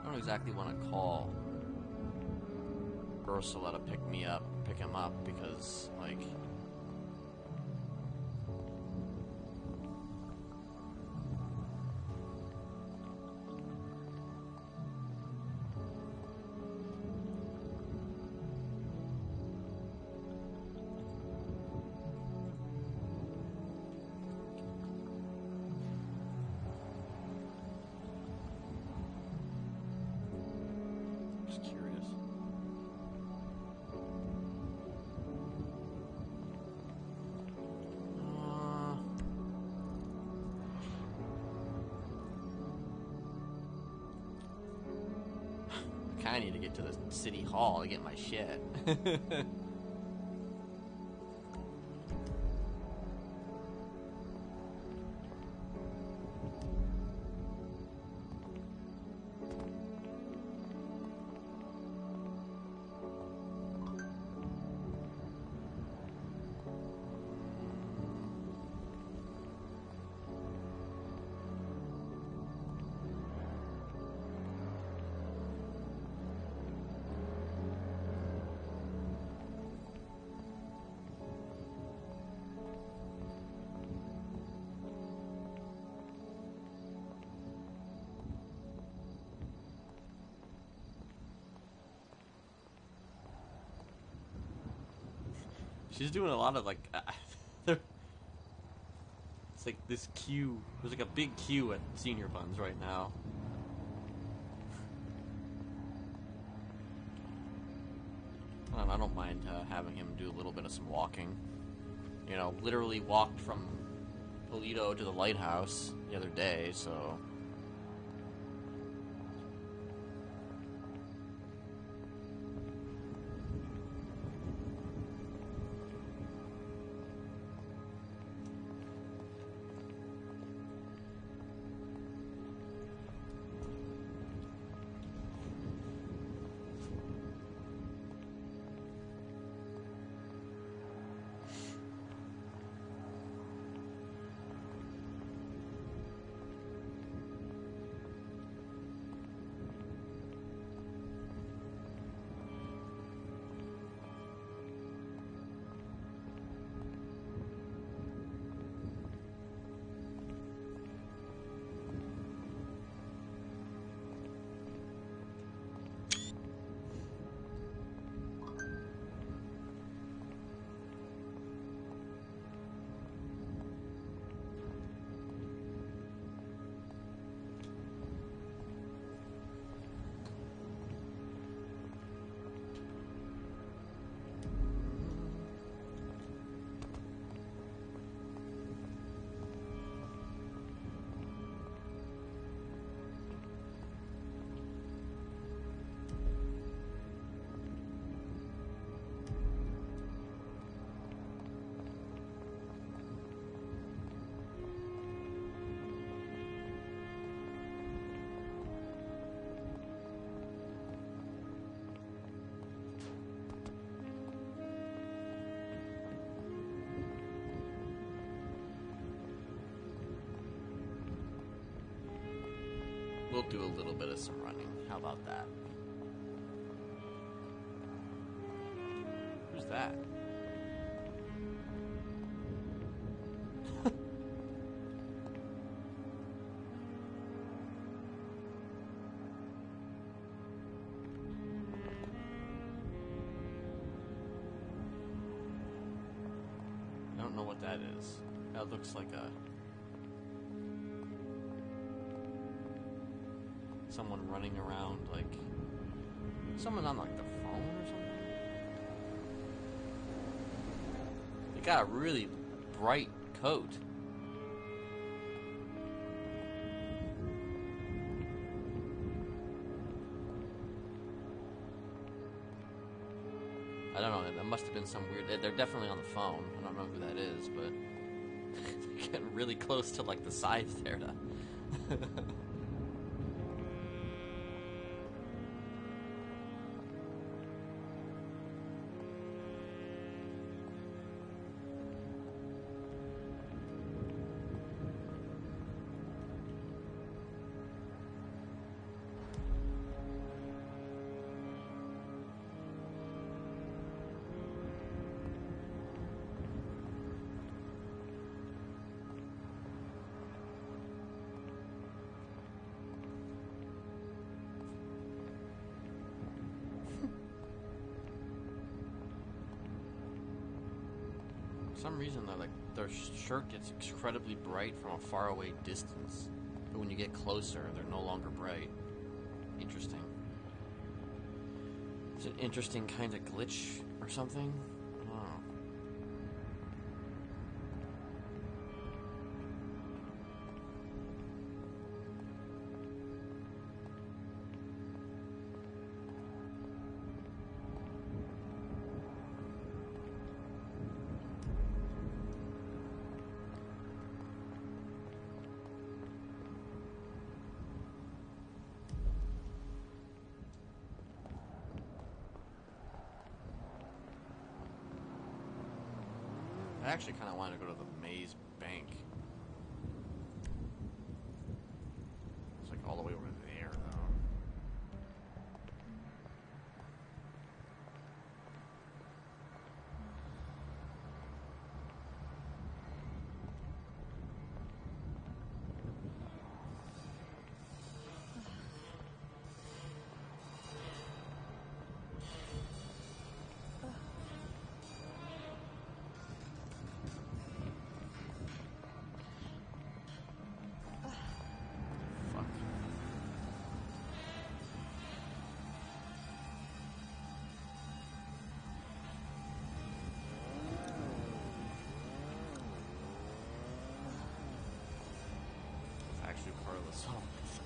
I don't exactly want to call Ursula to pick him up, because, like... Just curious. I kinda need to get to the city hall to get my shit. She's doing a lot of, like... it's like this queue. There's like a big queue at Senior Buns right now. I don't mind having him do a little bit of some walking. You know, literally walked from Polito to the lighthouse the other day, so... We'll do a little bit of some running. How about that? Who's that? I don't know what that is. That looks like a... someone running around, like... someone on, like, the phone or something? They got a really bright coat. I don't know, that must have been some weird... They're definitely on the phone. I don't know who that is, but... they're getting really close to, like, the sides there to... For some reason, their shirt gets incredibly bright from a faraway distance, but when you get closer, they're no longer bright. Interesting. It's an interesting kind of glitch or something. I don't know. I actually kind of wanted to go to the Maze Bank. It's like all the way over there, though. son of a fuck.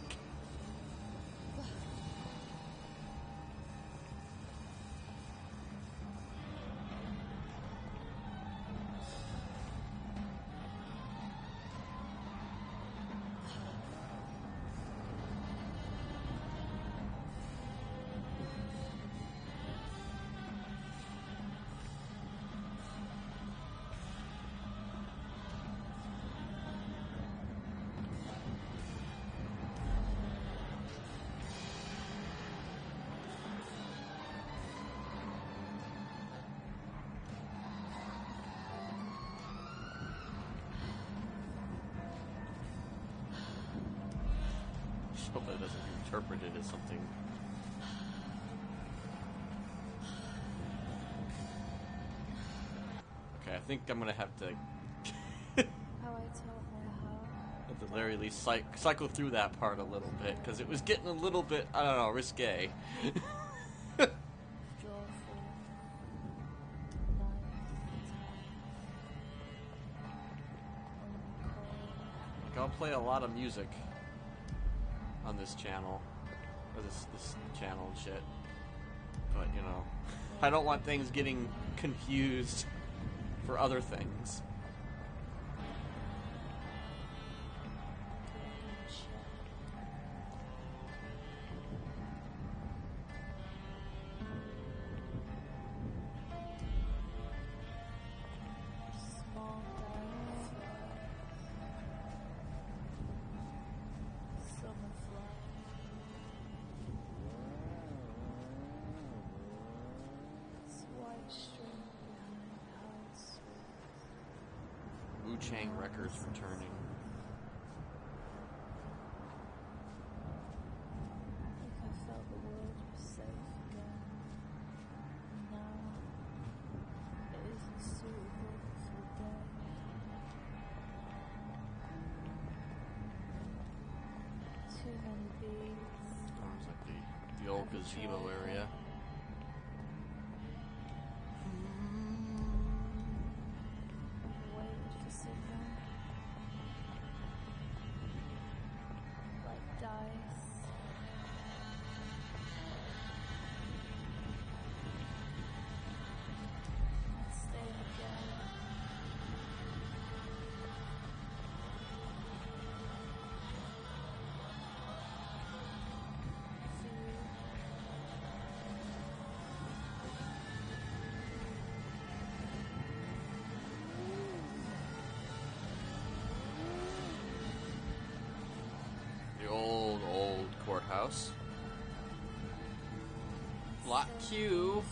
Just hope that doesn't get interpreted as something. Okay, I think I'm gonna have to, at the very least, cycle through that part a little bit, because it was getting a little bit, I don't know, risque. Like, I'll play a lot of music on this channel, or this channel and shit. But, you know, I don't want things getting confused for other things. Wu-Chang Records returning. Sounds like the old gazebo area. The old courthouse. Lot Q.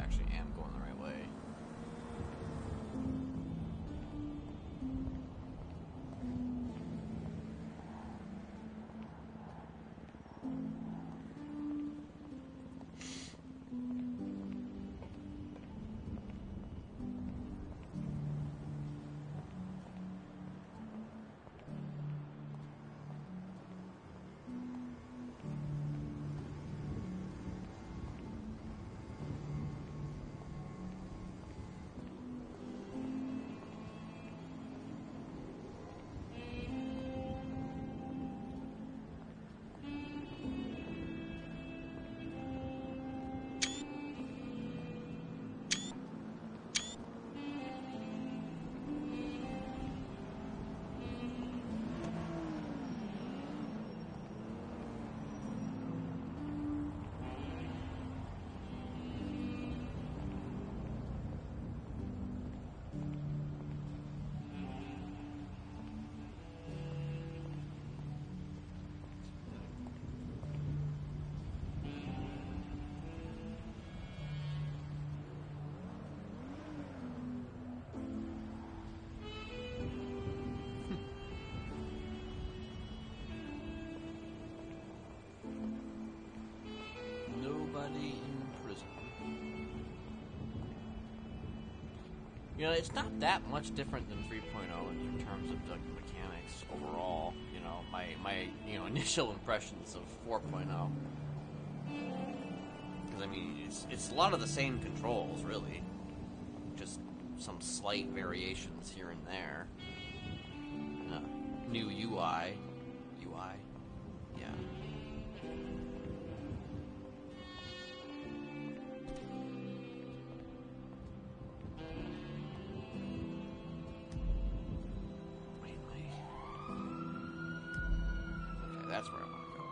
actually am going the right way. Nobody in prison. You know, it's not that much different than 3.0 in terms of the mechanics overall. You know, my initial impressions of 4.0. Because I mean, it's a lot of the same controls, really. Just some slight variations here and there. New UI. Yeah. That's where I want to go.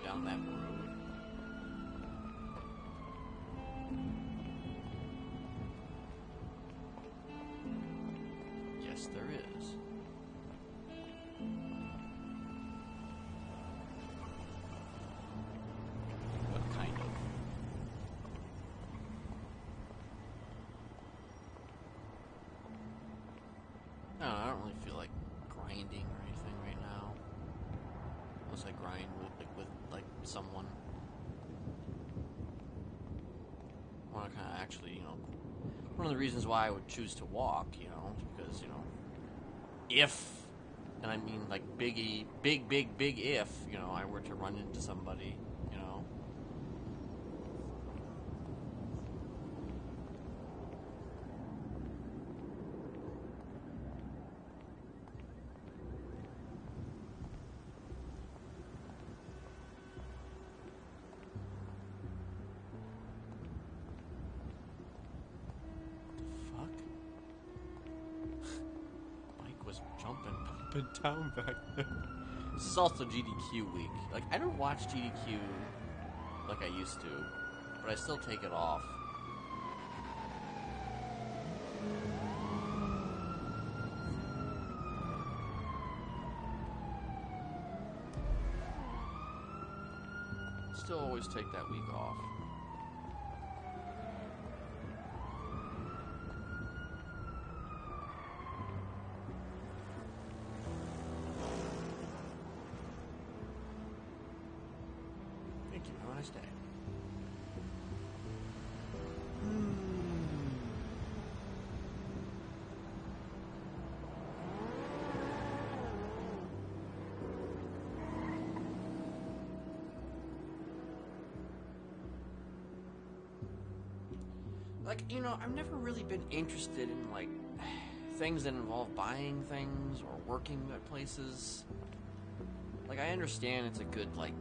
Down that road. Yes, there is. What kind of? No, I don't really feel like grinding or anything right now. Unless I grind with someone. I want to kind of actually, one of the reasons why I would choose to walk, is because, if, and I mean like big if, I were to run into somebody, jumping up and down back there. This is also GDQ week. Like, I don't watch GDQ like I used to, but I still take it off. Still always take that week off. Thank you. Have a nice day. Like, you know, I've never really been interested in, like, things that involve buying things or working at places. Like, I understand it's a good, like,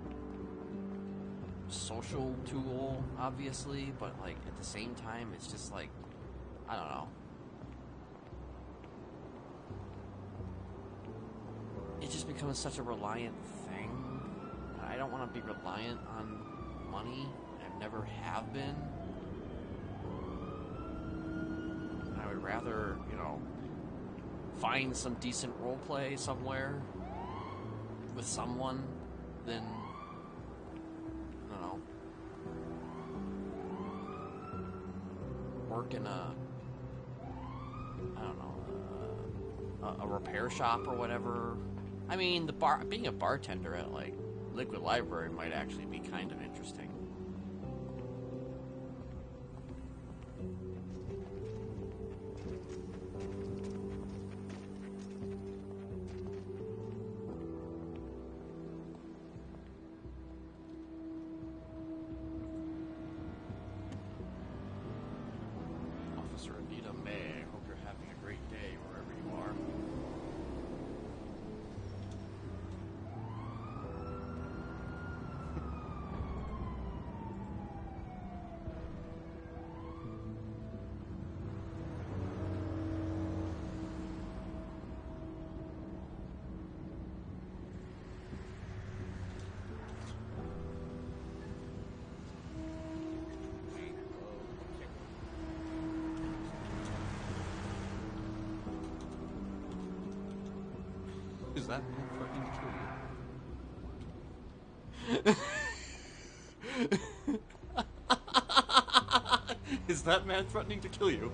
social tool, obviously, but, like, at the same time, it's just, like, I don't know. It just becomes such a reliant thing. I don't want to be reliant on money. I never have been. I would rather, you know, find some decent roleplay somewhere with someone than, I don't know, work in a repair shop or whatever. I mean, being a bartender at, like, Liquid Library might actually be kind of interesting. Officer Anita May, hope you're having a great day wherever you are. Is that man threatening to kill you? Is that man threatening to kill you?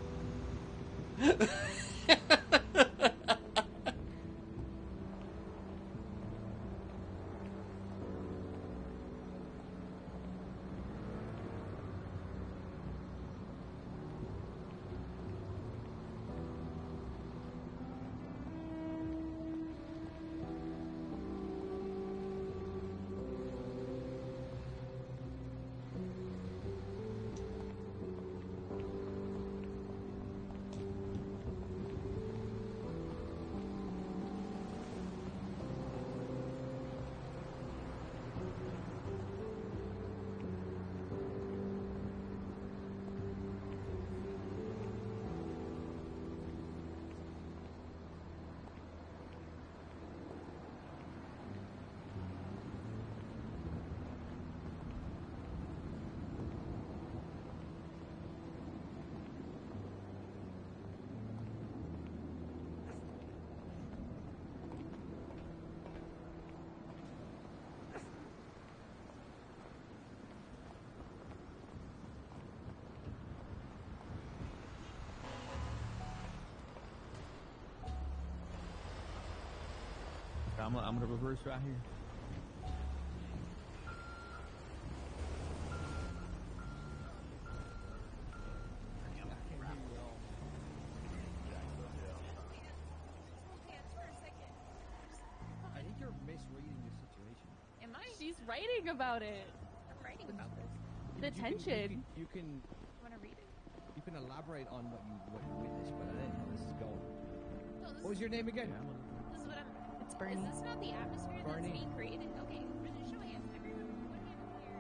I'm gonna reverse right here. I think you're misreading the situation. Am I? She's writing about it. I'm writing about this. The tension. You can Want to read it? you can elaborate on what you witnessed, but I didn't know this is going. No, this What was your name again? This is what I'm. It's Bernie. Is this not the atmosphere Bernie. that's being created? Okay, for the show, yes. Everyone, what happened here?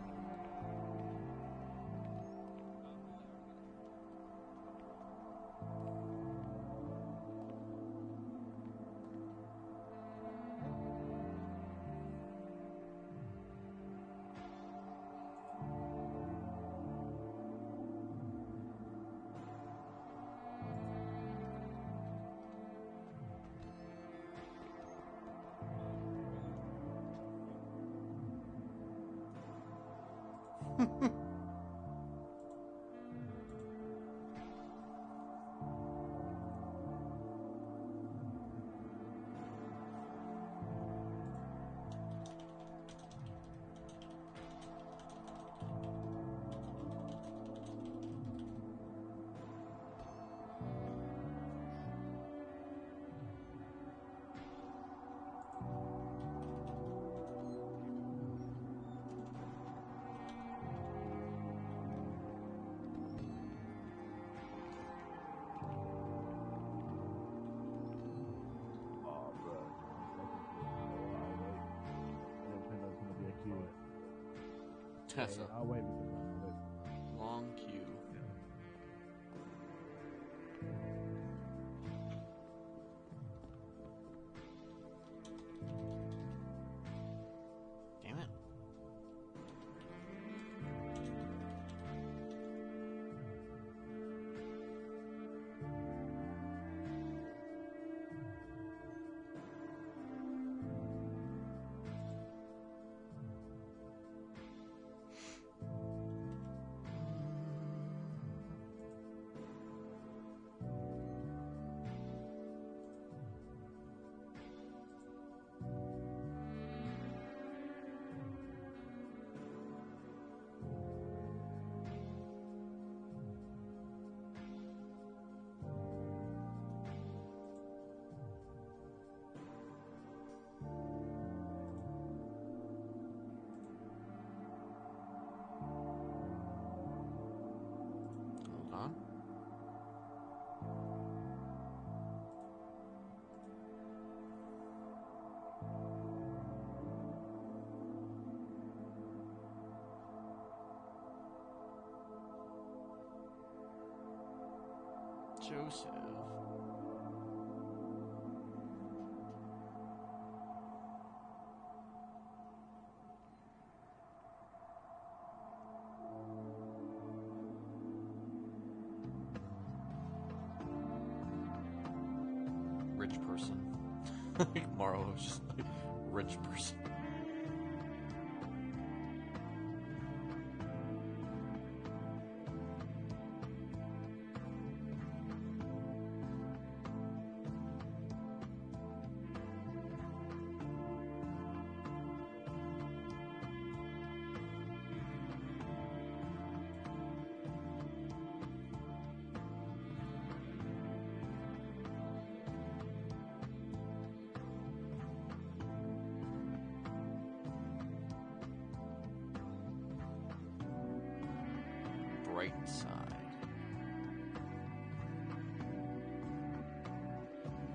Oh, bro. I didn't think that was gonna be a queue. That's Yeah, a I'll wait because I'm wait. long queue. Damn it. Hold on. Joseph. Rich person. Morrow was just like, rich person. Bright side.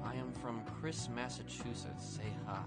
I am from Chris, Massachusetts. Say hi.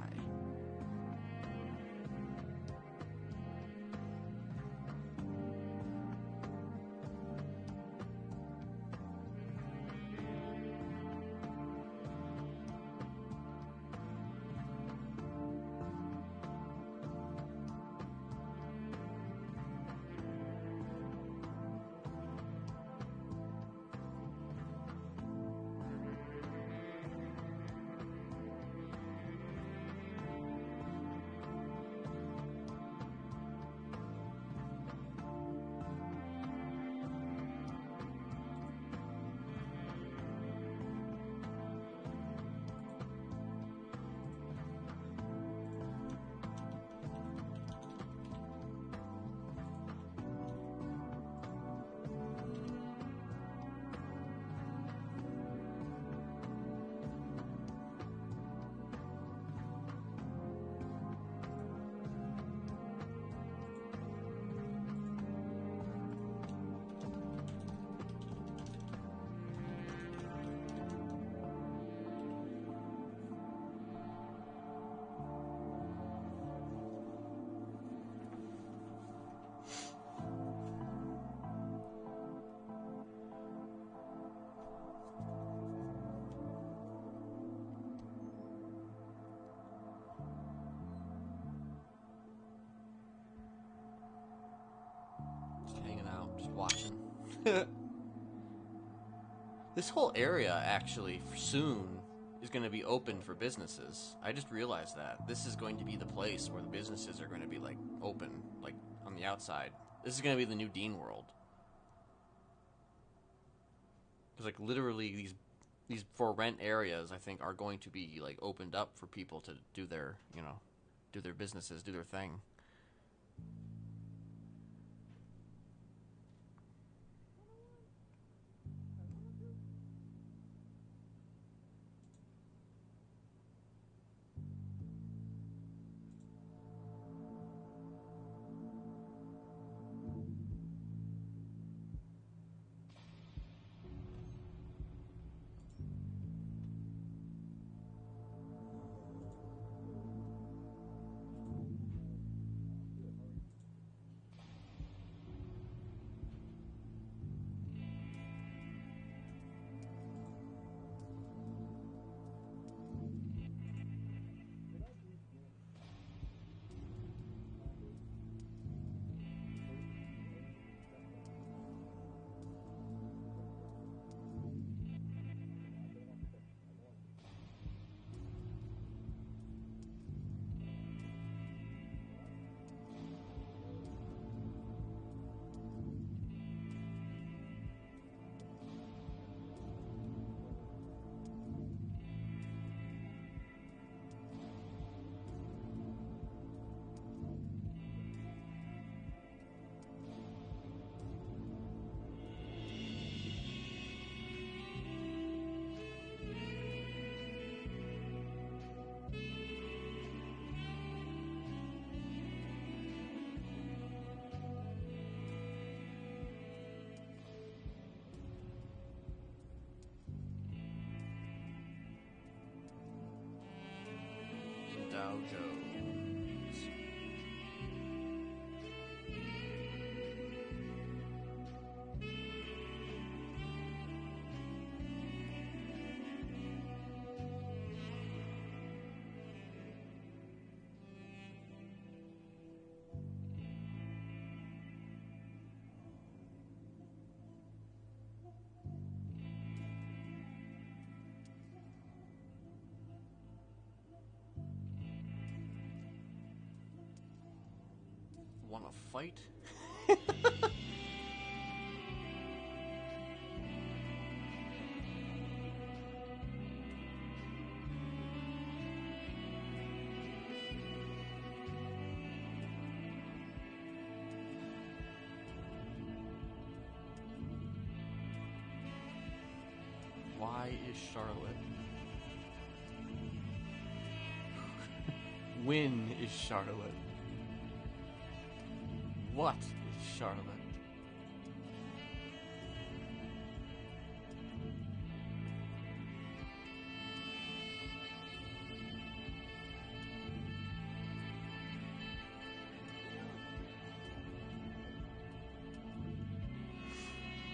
Just hanging out, just watching. This whole area, actually, soon is going to be open for businesses. I just realized that. This is going to be the place where the businesses are going to be, like, open, like, on the outside. This is gonna be the new Dean world. Because like literally these for rent areas, I think, are going to be like opened up for people to do their, you know, do their businesses, do their thing. Dow Jones. Want to fight? Why is Charlotte? When is Charlotte? What is Charlotte?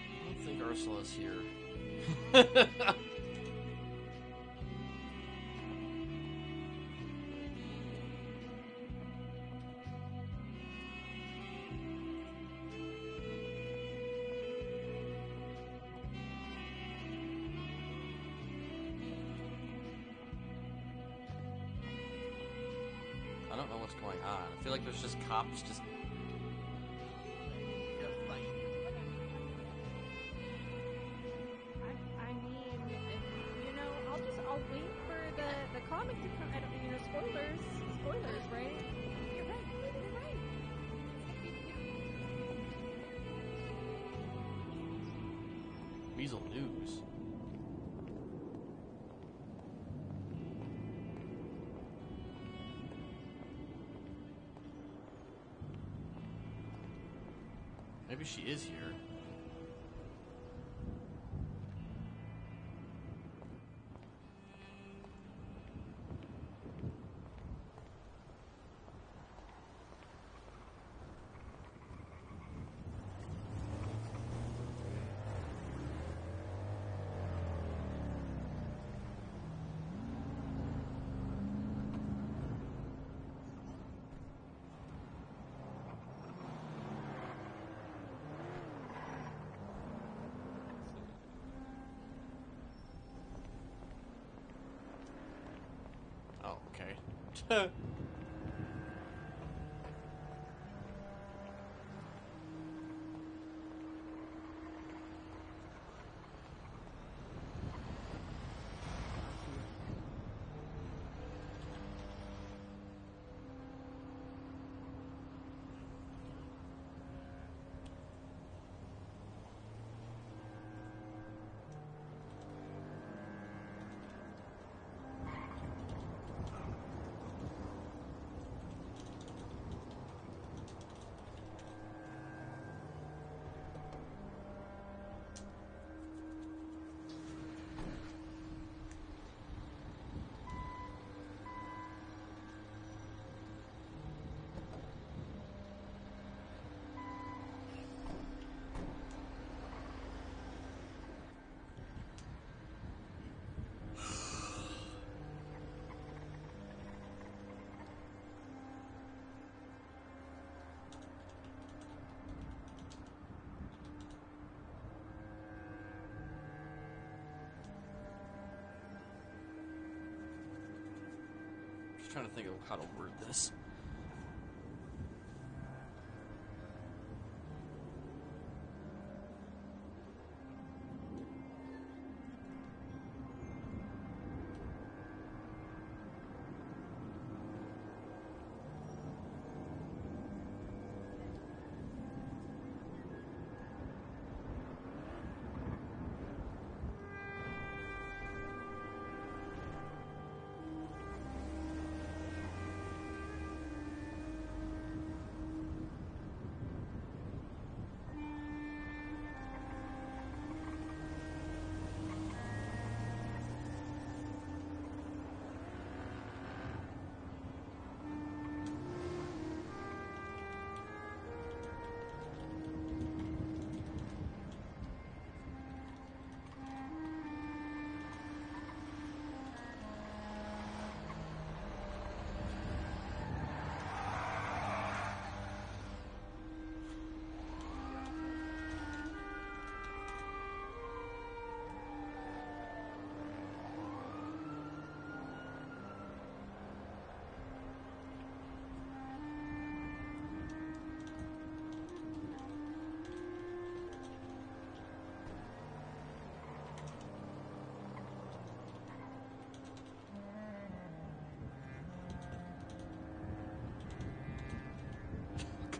I don't think Ursula's here. I don't know what's going on. I feel like there's just cops just... I mean, you know, I'll wait for the comic to come. I don't, you know, spoilers, right? You're right. Weasel News. Maybe she is here. Oh, okay. trying to think of how to word this.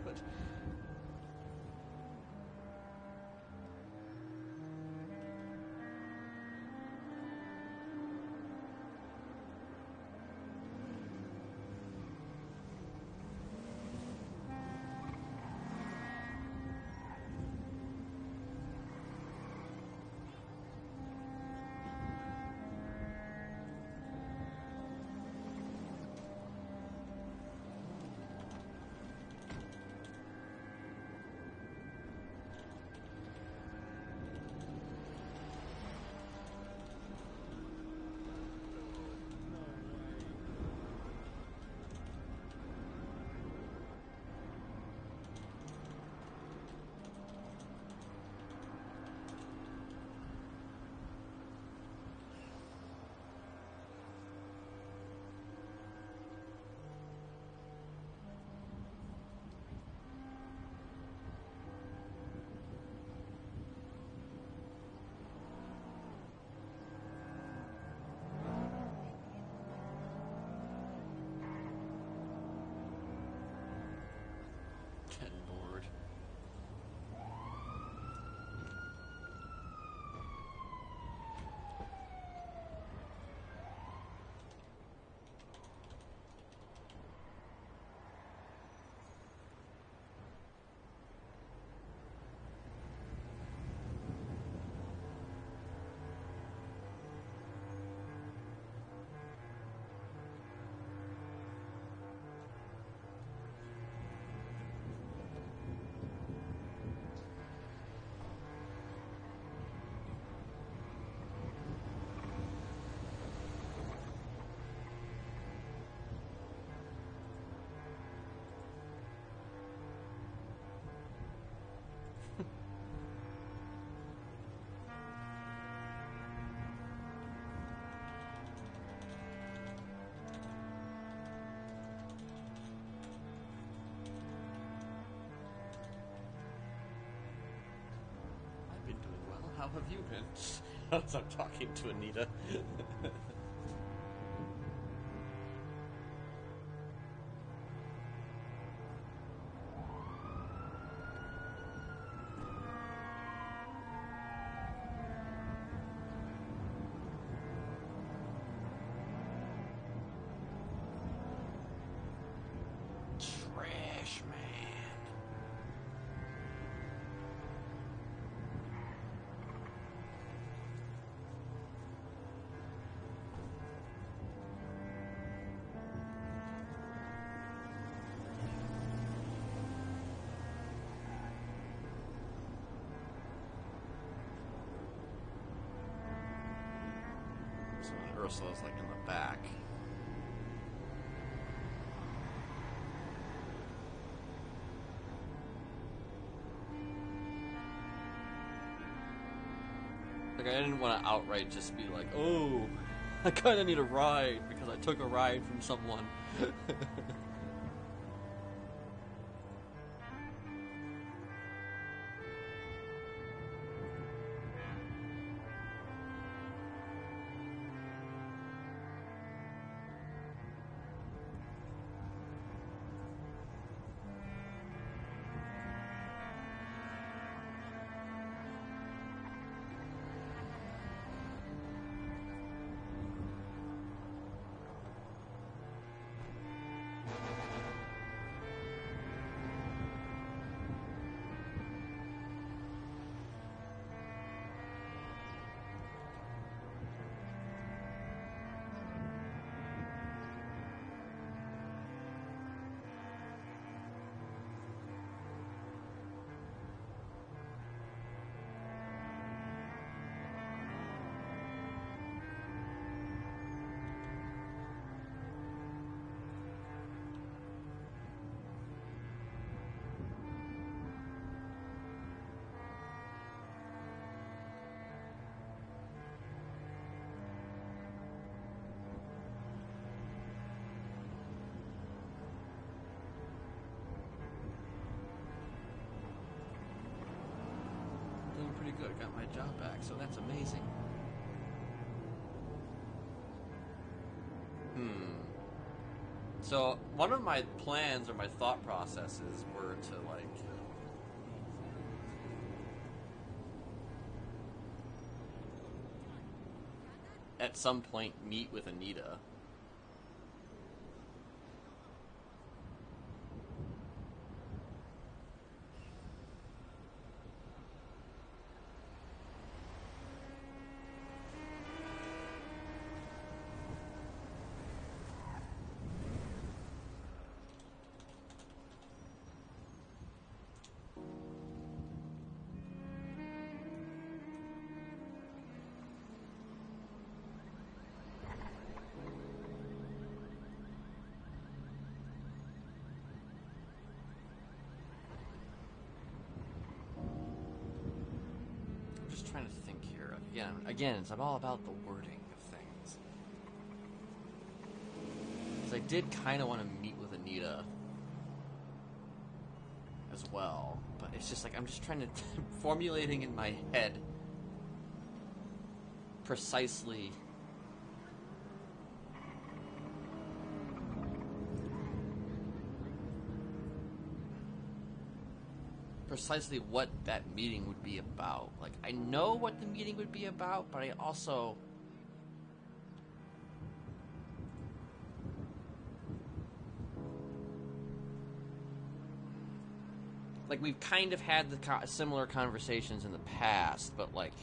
Good. Getting bored. I've been doing well. How have you been? As I'm talking to Anita. Trash man. So Ursula's like in the back. Like I didn't want to outright just be like, oh, I kind of need a ride because I took a ride from someone. Doing pretty good. I got my job back, so that's amazing. So one of my plans or my thought processes were to like at some point meet with Anita. Just trying to think here. Again, it's all about the wording of things. Because I did kind of want to meet with Anita as well, but it's just like I'm just trying to formulating in my head precisely what that meeting would be about. Like, I know what the meeting would be about, but I also like we've kind of had the similar conversations in the past, but like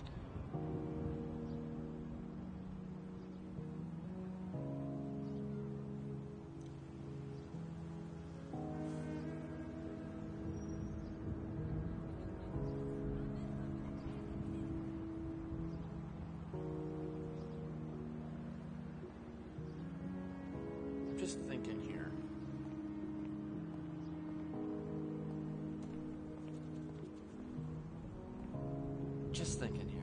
just thinking here. Just thinking here.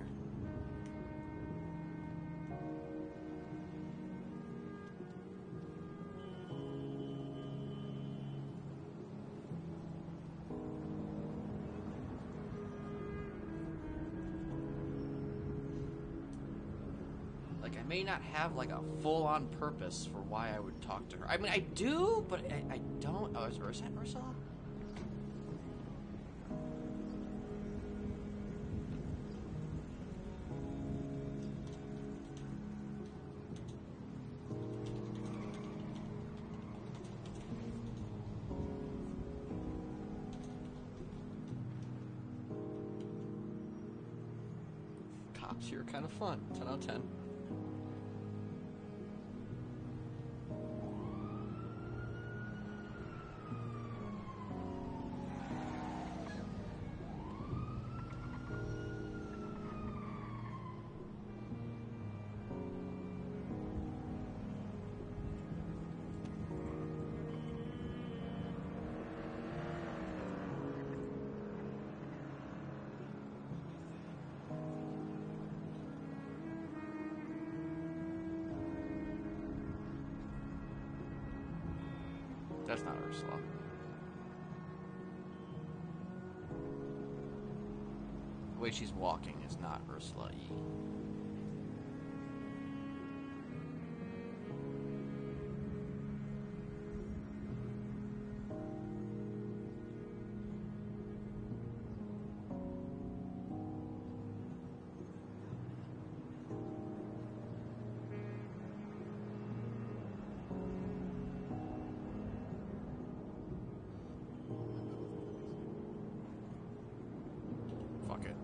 Like, I may not have, like, a full-on purpose for why I would talk to her. I mean, I do, but I don't. Oh, is that Ursula? Cops here are kind of fun. 10 out of 10. That's not Ursula. The way she's walking is not Ursula E. Fuck it.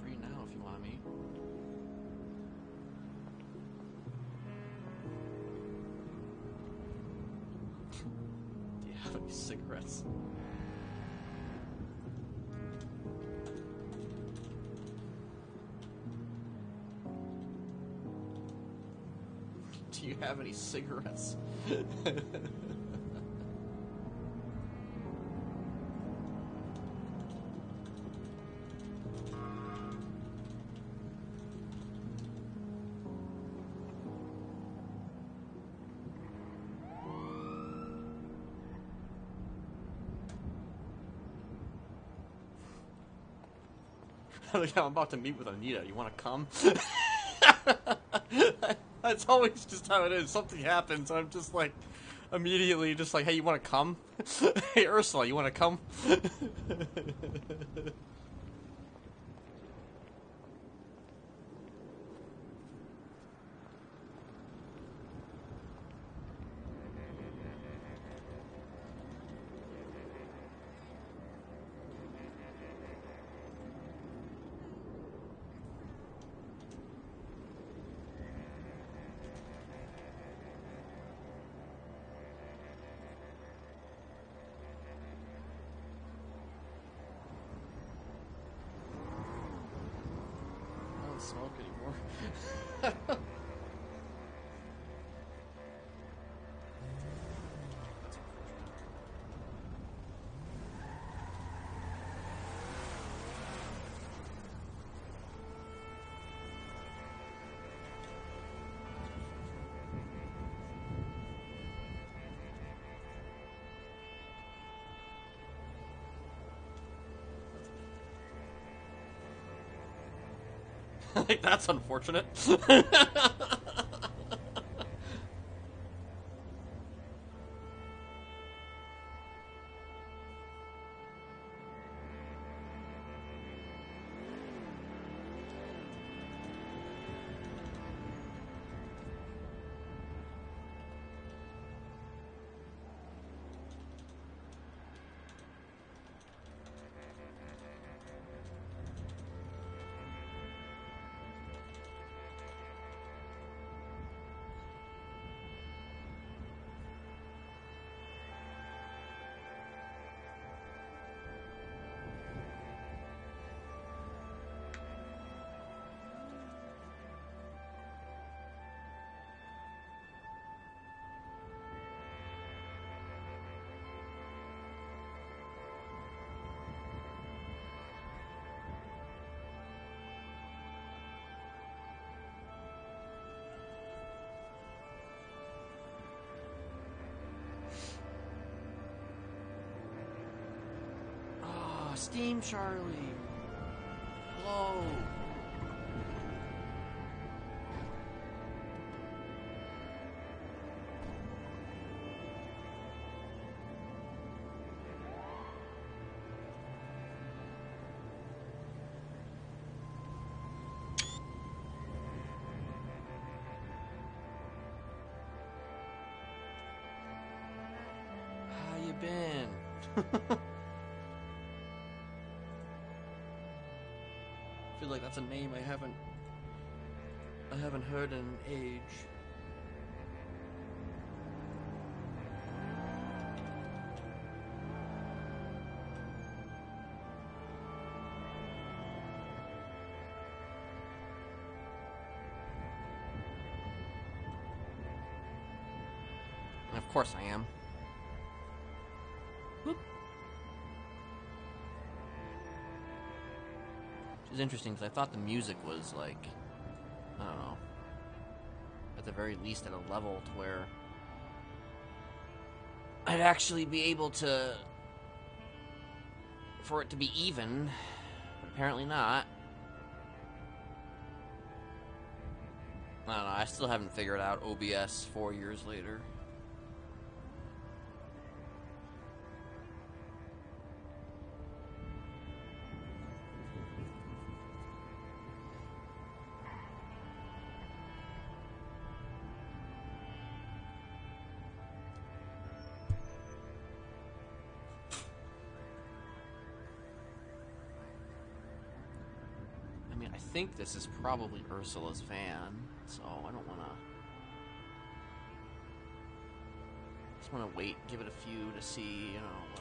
Free now if you want me. Do you have any cigarettes? Do you have any cigarettes? I'm about to meet with Anita. You want to come? That's always just how it is. Something happens, and I'm just like, immediately just like, hey, you want to come? Hey, Ursula, you want to come? I don't smoke anymore. Like, that's unfortunate. Steam Charlie. Hello. How you been? feel like that's a name I haven't heard in an age. And of course I am. Whoop. Which is interesting because I thought the music was like, I don't know, at the very least at a level to where I'd actually be able to, for it to be even, but apparently not. I don't know, I still haven't figured out OBS 4 years later. I think this is probably Ursula's van, so I don't want to... Just want to wait, give it a few to see, you know, what...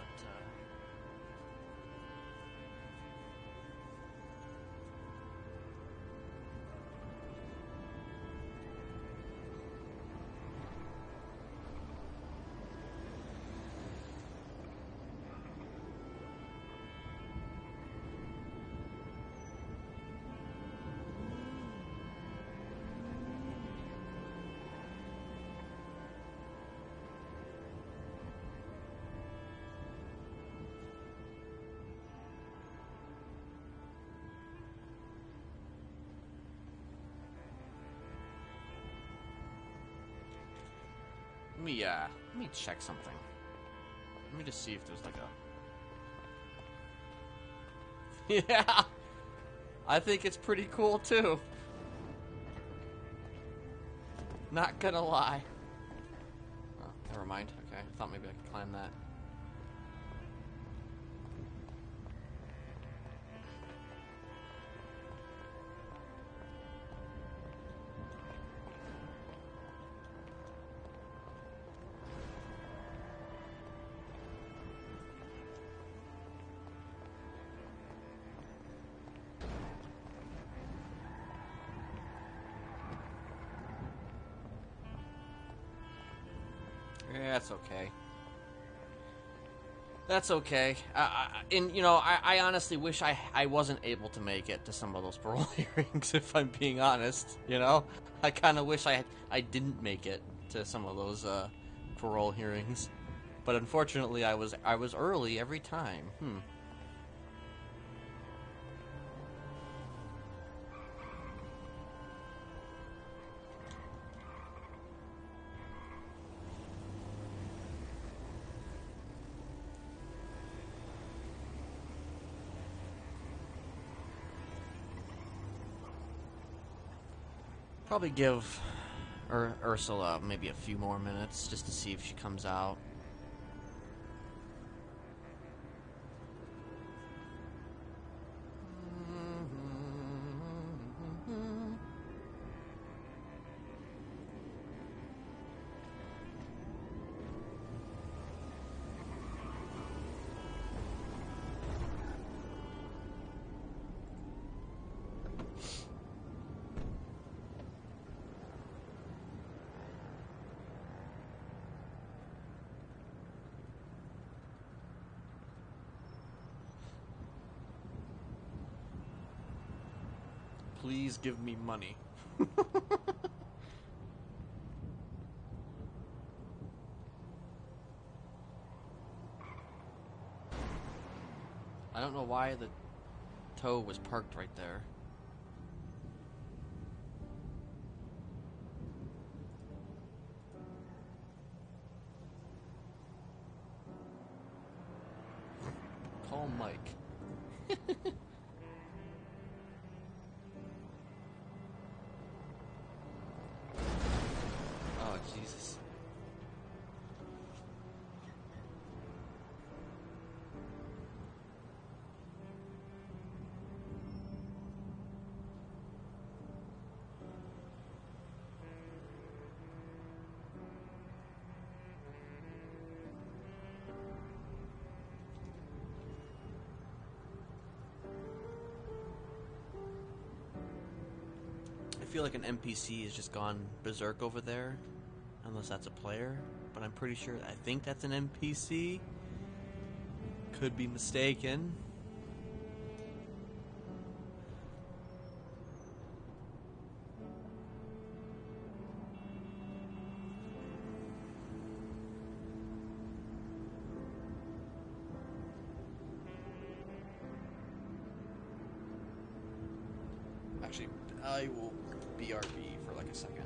Let me check something. Let me just see if there's like a... Yeah! I think it's pretty cool too. Not gonna lie. Oh, never mind. Okay, I thought maybe I could climb that. Yeah, that's okay. That's okay. And, you know, I honestly wish I wasn't able to make it to some of those parole hearings, if I'm being honest, you know? I kind of wish I didn't make it to some of those parole hearings. But unfortunately, I was early every time. Probably give Ursula maybe a few more minutes just to see if she comes out. Please give me money. I don't know why the tow was parked right there. Call Mike. Oh, Jesus. feel like an NPC has just gone berserk over there, unless that's a player. But I'm pretty sure. I think that's an NPC. Could be mistaken. Actually, I will BRB for like a second.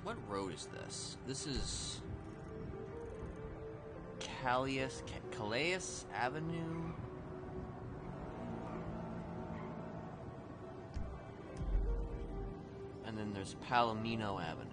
What road is this? This is Calais Avenue. And then there's Palomino Avenue.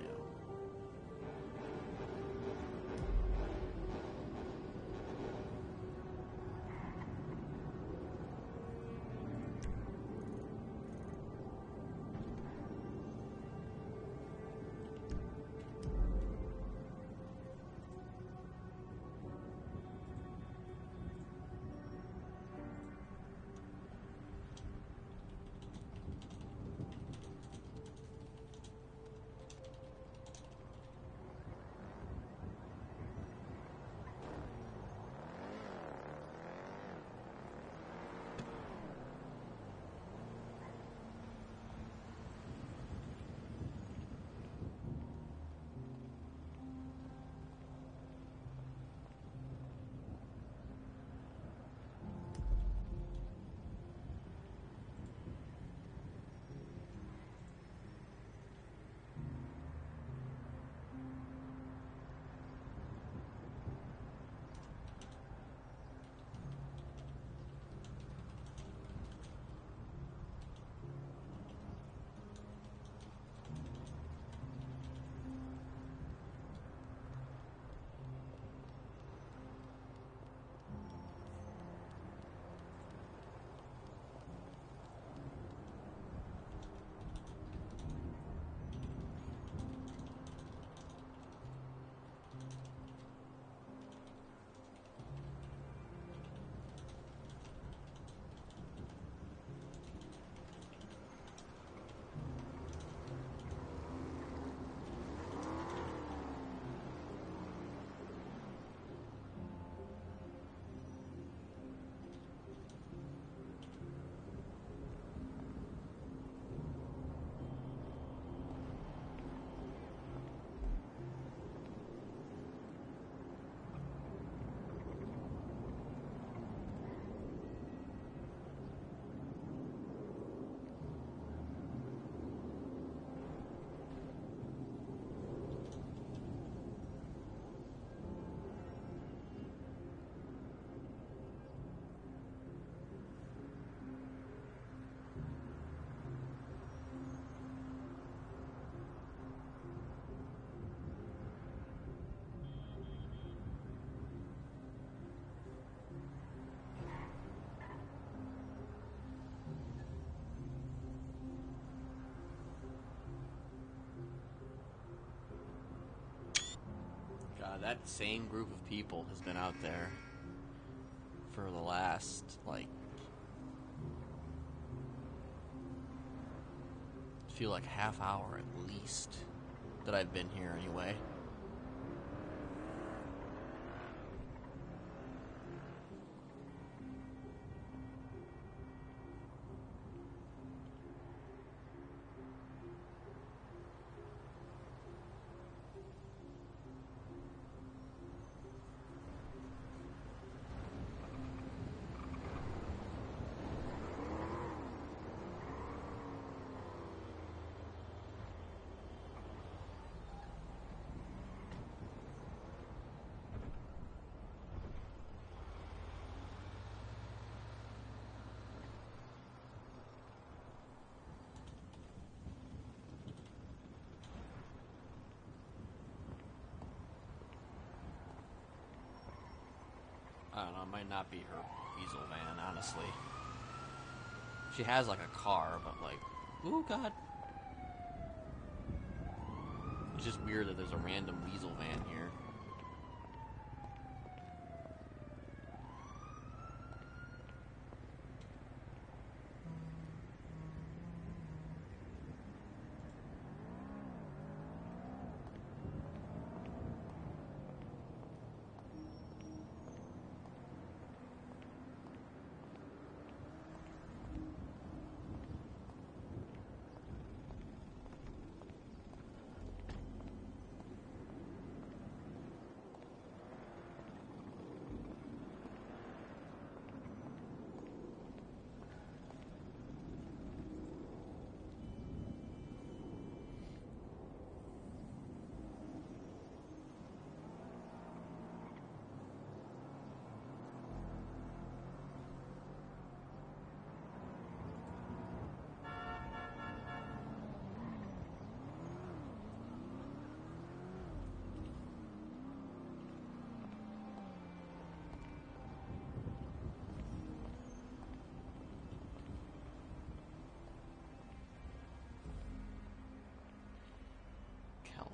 That same group of people has been out there for the last, like, feel like half hour at least that I've been here anyway. I don't know, it might not be her diesel van, honestly. She has, like, a car, but, like, ooh, God. It's just weird that there's a random diesel van here.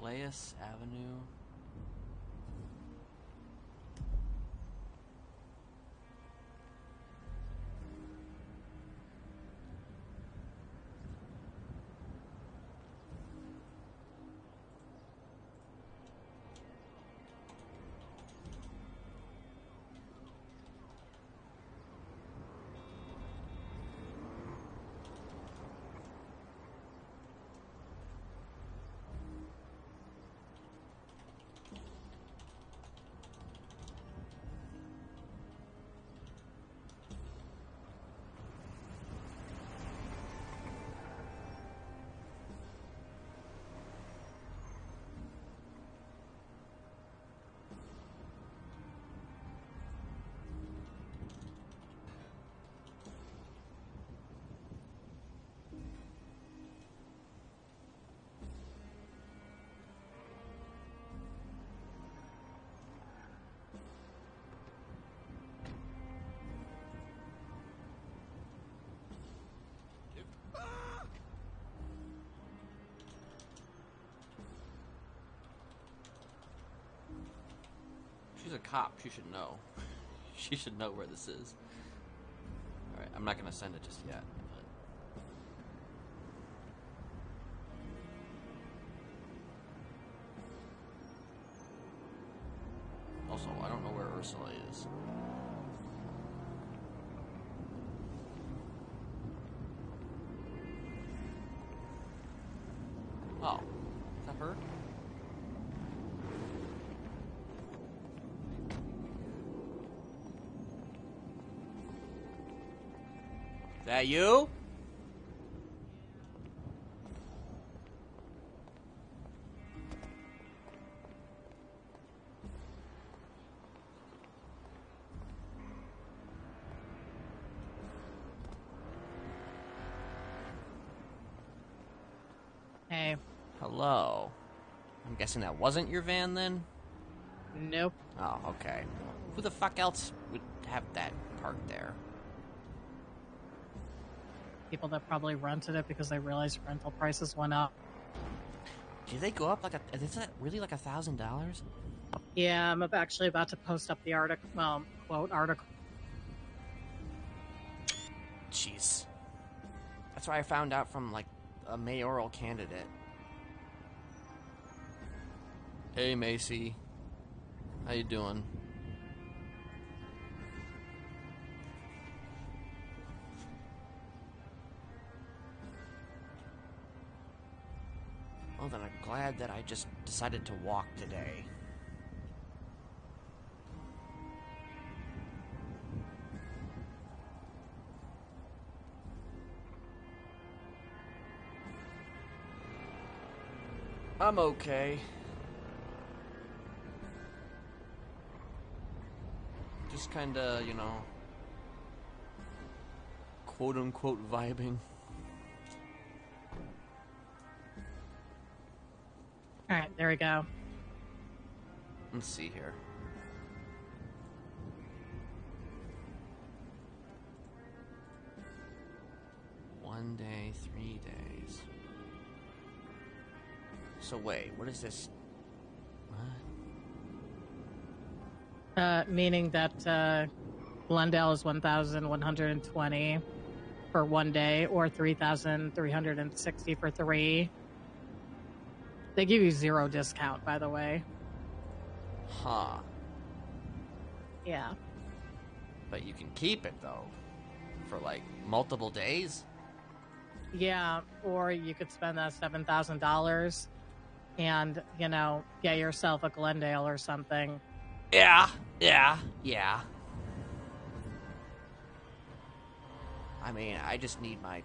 Calais Avenue. She's a cop. She should know. She should know where this is. Alright, I'm not going to send it just yet. But... Also, I don't know where Ursula is. Oh, is that her? Is that you? Hey. Hello. I'm guessing that wasn't your van then? Nope. Oh, okay. Who the fuck else would have that parked there? People that probably rented it because they realized rental prices went up. Did they go up like a... Is that really like $1,000? Yeah, I'm actually about to post up the article. Well, quote article. Jeez. That's what I found out from, like, a mayoral candidate. Hey, Macy. How you doing? Well, then I'm glad that I just decided to walk today. I'm okay. Just kinda, you know, quote-unquote vibing. Alright, there we go. Let's see here. One day, 3 days. So wait, what is this? What? Meaning that Glendale is 1,120 for 1 day, or 3,360 for 3. They give you 0 discount, by the way. Huh. Yeah. But you can keep it, though. For, like, multiple days? Yeah, or you could spend that $7,000 and, you know, get yourself a Glendale or something. Yeah. I mean, I just need my...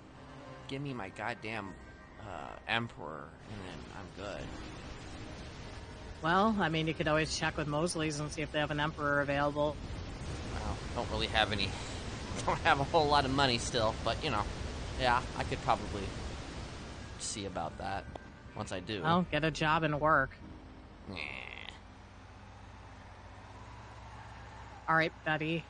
Give me my goddamn Emperor, and then I'm good. Well, I mean, you could always check with Mosley's and see if they have an Emperor available. Well, don't really have any... Don't have a whole lot of money still, but, you know. Yeah, I could probably see about that once I do. Well, get a job and work. Nah. All right, Betty.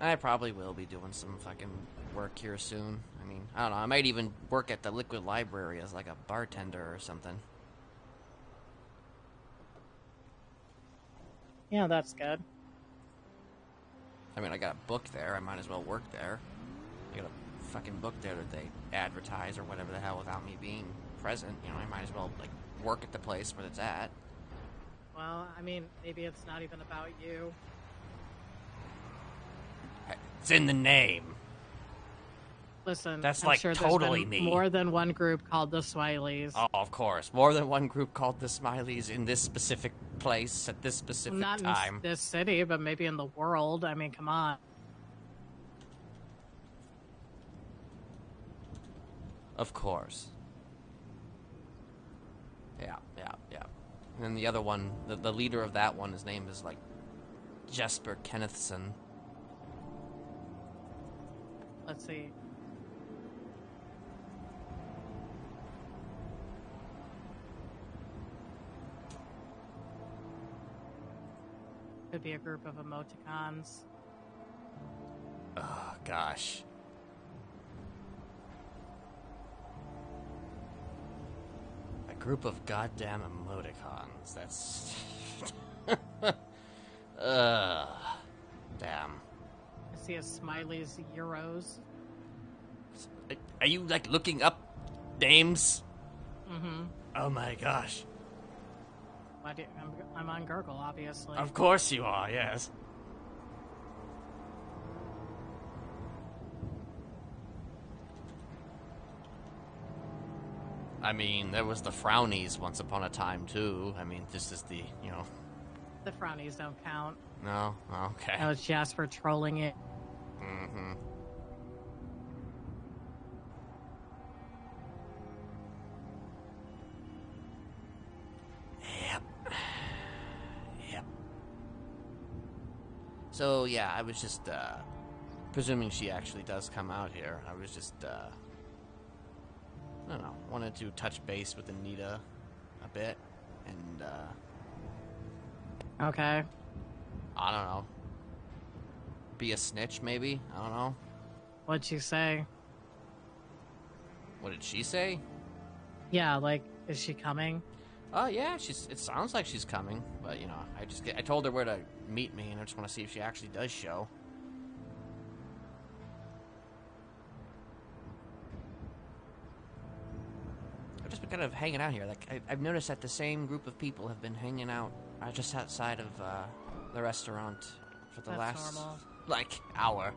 I probably will be doing some fucking work here soon. I mean, I don't know. I might even work at the Liquid Library as like a bartender or something. Yeah, that's good. I mean, I got a book there. I might as well work there. I got a fucking book there that they advertise or whatever the hell without me being present. You know, I might as well, like, work at the place where it's at. Well, I mean, maybe it's not even about you. It's in the name. Listen, That's I'm like sure totally there's been me. more than one group called the Smileys. Oh, of course. More than one group called the Smileys in this specific place at this specific Not time. in this city, but maybe in the world. I mean, come on. Of course. Yeah. And then the other one, the leader of that one, his name is like Jesperson. Let's see. Could be a group of emoticons. Oh, gosh. A group of goddamn emoticons. That's... Damn. I see a Smiley's Euros. Are you, like, looking up names? Mm-hmm. Oh my gosh. Why do I'm on Gurgle, obviously. Of course you are, yes. I mean, there was the Frownies once upon a time, too. I mean, this is the, you know... The Frownies don't count. No? Okay. That was Jasper trolling it. Mm-hmm. Yep. So, yeah, I was just, presuming she actually does come out here, I was just, I don't know, wanted to touch base with Anita a bit, and, Okay. I don't know, be a snitch, maybe? I don't know. What'd you say? What did she say? Yeah, like, is she coming? Oh yeah, it sounds like she's coming, but I told her where to meet me, and I just want to see if she actually does show. I've just been kind of hanging out here. Like I've noticed that the same group of people have been hanging out just outside of the restaurant for the last normal. hour.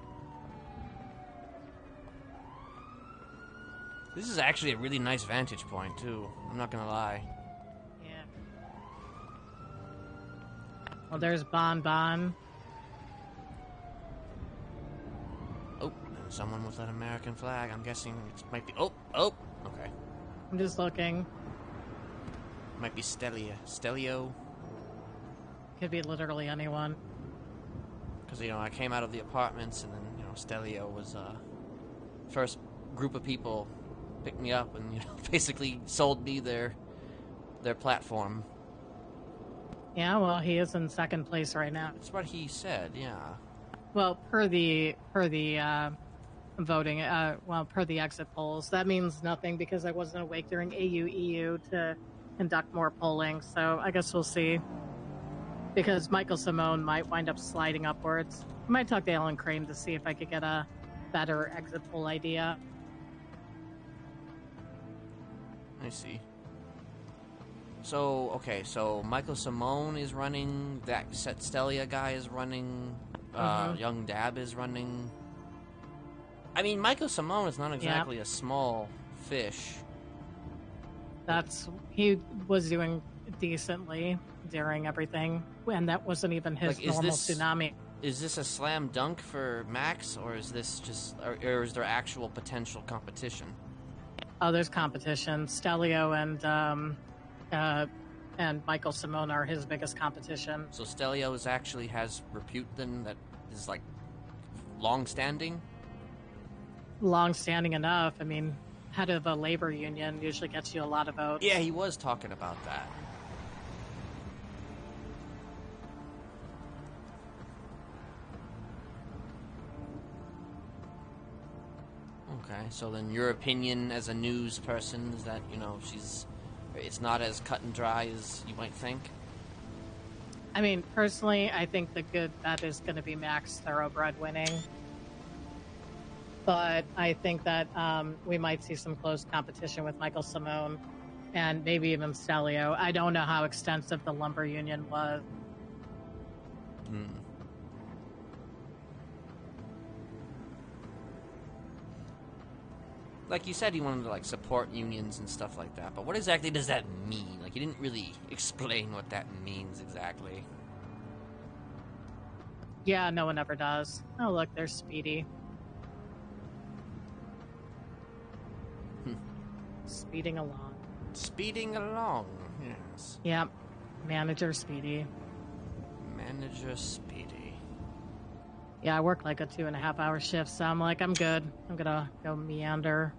This is actually a really nice vantage point too. I'm not gonna lie. Yeah. Well, there's Bon Bon. Oh, and someone with an American flag. I'm guessing it might be. Oh, okay. I'm just looking. Might be Stelio. Could be literally anyone. Because I came out of the apartments, and then Stelio was first group of people picked me up and basically sold me their platform. Yeah, well, he is in second place right now. That's what he said. Yeah. Well, per the voting, per the exit polls, that means nothing because I wasn't awake during AU/EU to conduct more polling. So I guess we'll see. Because Michael Simone might wind up sliding upwards. I might talk to Alan Crane to see if I could get a better exit poll idea. I see. So, okay, so Michael Simone is running, that Stelia guy is running, Young Dab is running. I mean, Michael Simone is not exactly a small fish. He was doing decently during everything, and that wasn't even his normal tsunami. Is this a slam dunk for Max, or is this just, or is there actual potential competition? Oh, there's competition. Stelio and Michael Simone are his biggest competition. So Stelio actually has repute then that is long-standing? Long-standing enough. I mean, head of a labor union usually gets you a lot of votes. Yeah, he was talking about that. Okay, so then your opinion as a news person is that, it's not as cut and dry as you might think? I mean, personally, I think the good bet is going to be Max Thoroughbred winning. But I think that we might see some close competition with Michael Simone and maybe even Stelio. I don't know how extensive the lumber union was. Like you said, you wanted to support unions and stuff like that, but what exactly does that mean? You didn't really explain what that means exactly. Yeah, no one ever does. Oh, look, there's Speedy. Speeding along. Speeding along, yes. Yep. Manager Speedy. Manager Speedy. Yeah, I work a 2.5-hour shift, so I'm I'm good. I'm gonna go meander.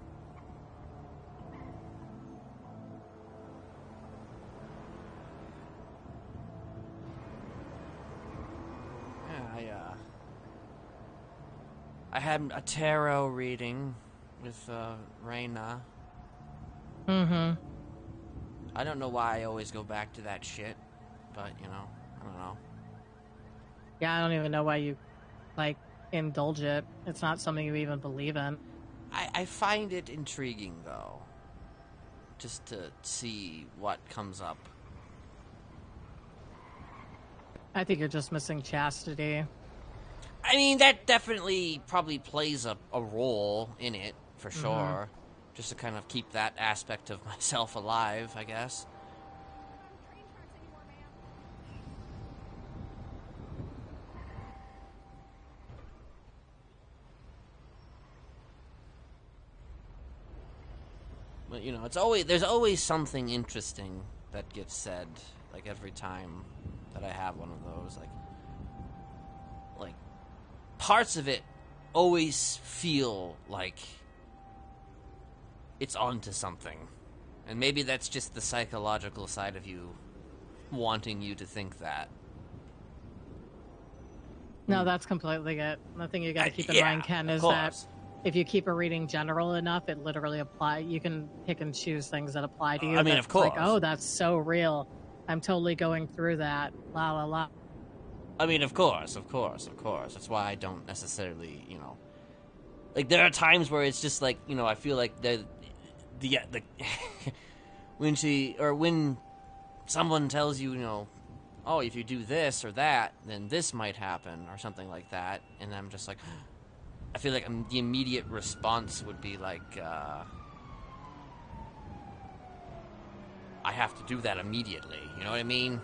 Yeah, I had a tarot reading with Reyna. I don't know why I always go back to that shit, but I don't know. Yeah, I don't even know why you indulge it. It's not something you even believe in. I find it intriguing though, just to see what comes up. I think you're just missing chastity. I mean, that definitely probably plays a role in it, for sure. Just to kind of keep that aspect of myself alive, I guess. But, there's always something interesting that gets said, every time that I have one of those. Parts of it always feel like it's onto something. And maybe that's just the psychological side of you wanting you to think that. No, that's completely it. The thing you gotta keep in mind, Ken, is that if you keep a reading general enough, it literally apply. You can pick and choose things that apply to you. I mean, of course. Like, oh, that's so real. I'm totally going through that. La la la. I mean, of course. That's why I don't necessarily, like there are times where it's just like, I feel like the when someone tells you, oh, if you do this or that, then this might happen or something like that, and I'm just like, I feel like the immediate response would be like, I have to do that immediately. You know what I mean?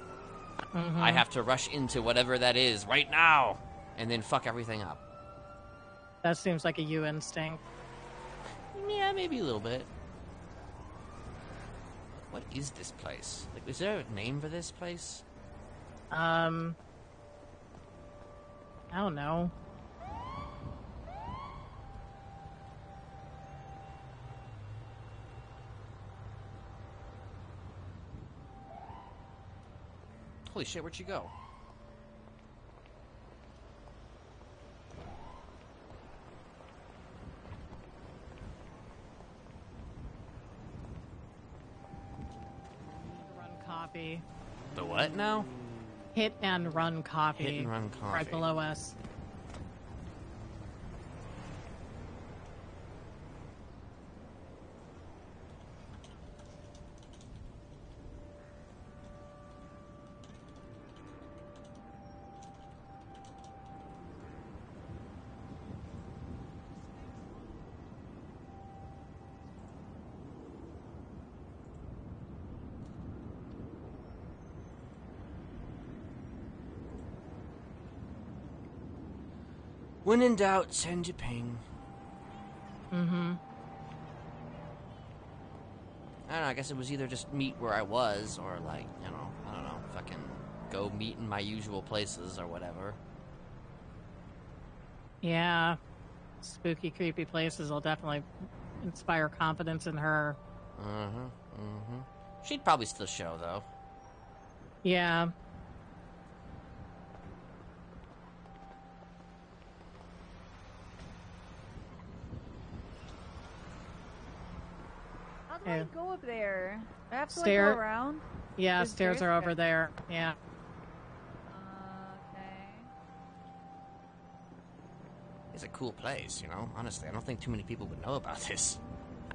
Mm-hmm. I have to rush into whatever that is right now, and then fuck everything up. That seems like a you instinct. Yeah, maybe a little bit. What is this place? Like, is there a name for this place? I don't know. Holy shit, where'd she go? Run copy. The what now? Hit and run copy. Hit and run copy. Right below us. When in doubt, send your ping. Mm-hmm. I don't know, I guess it was either just meet where I was, or like, I don't know, fucking go meet in my usual places or whatever. Yeah. Spooky, creepy places will definitely inspire confidence in her. She'd probably still show, though. Yeah. How do I go up there? I have to Stair- like, go around? Yeah, There's stairs are over there. Yeah. Okay. It's a cool place, Honestly, I don't think too many people would know about this.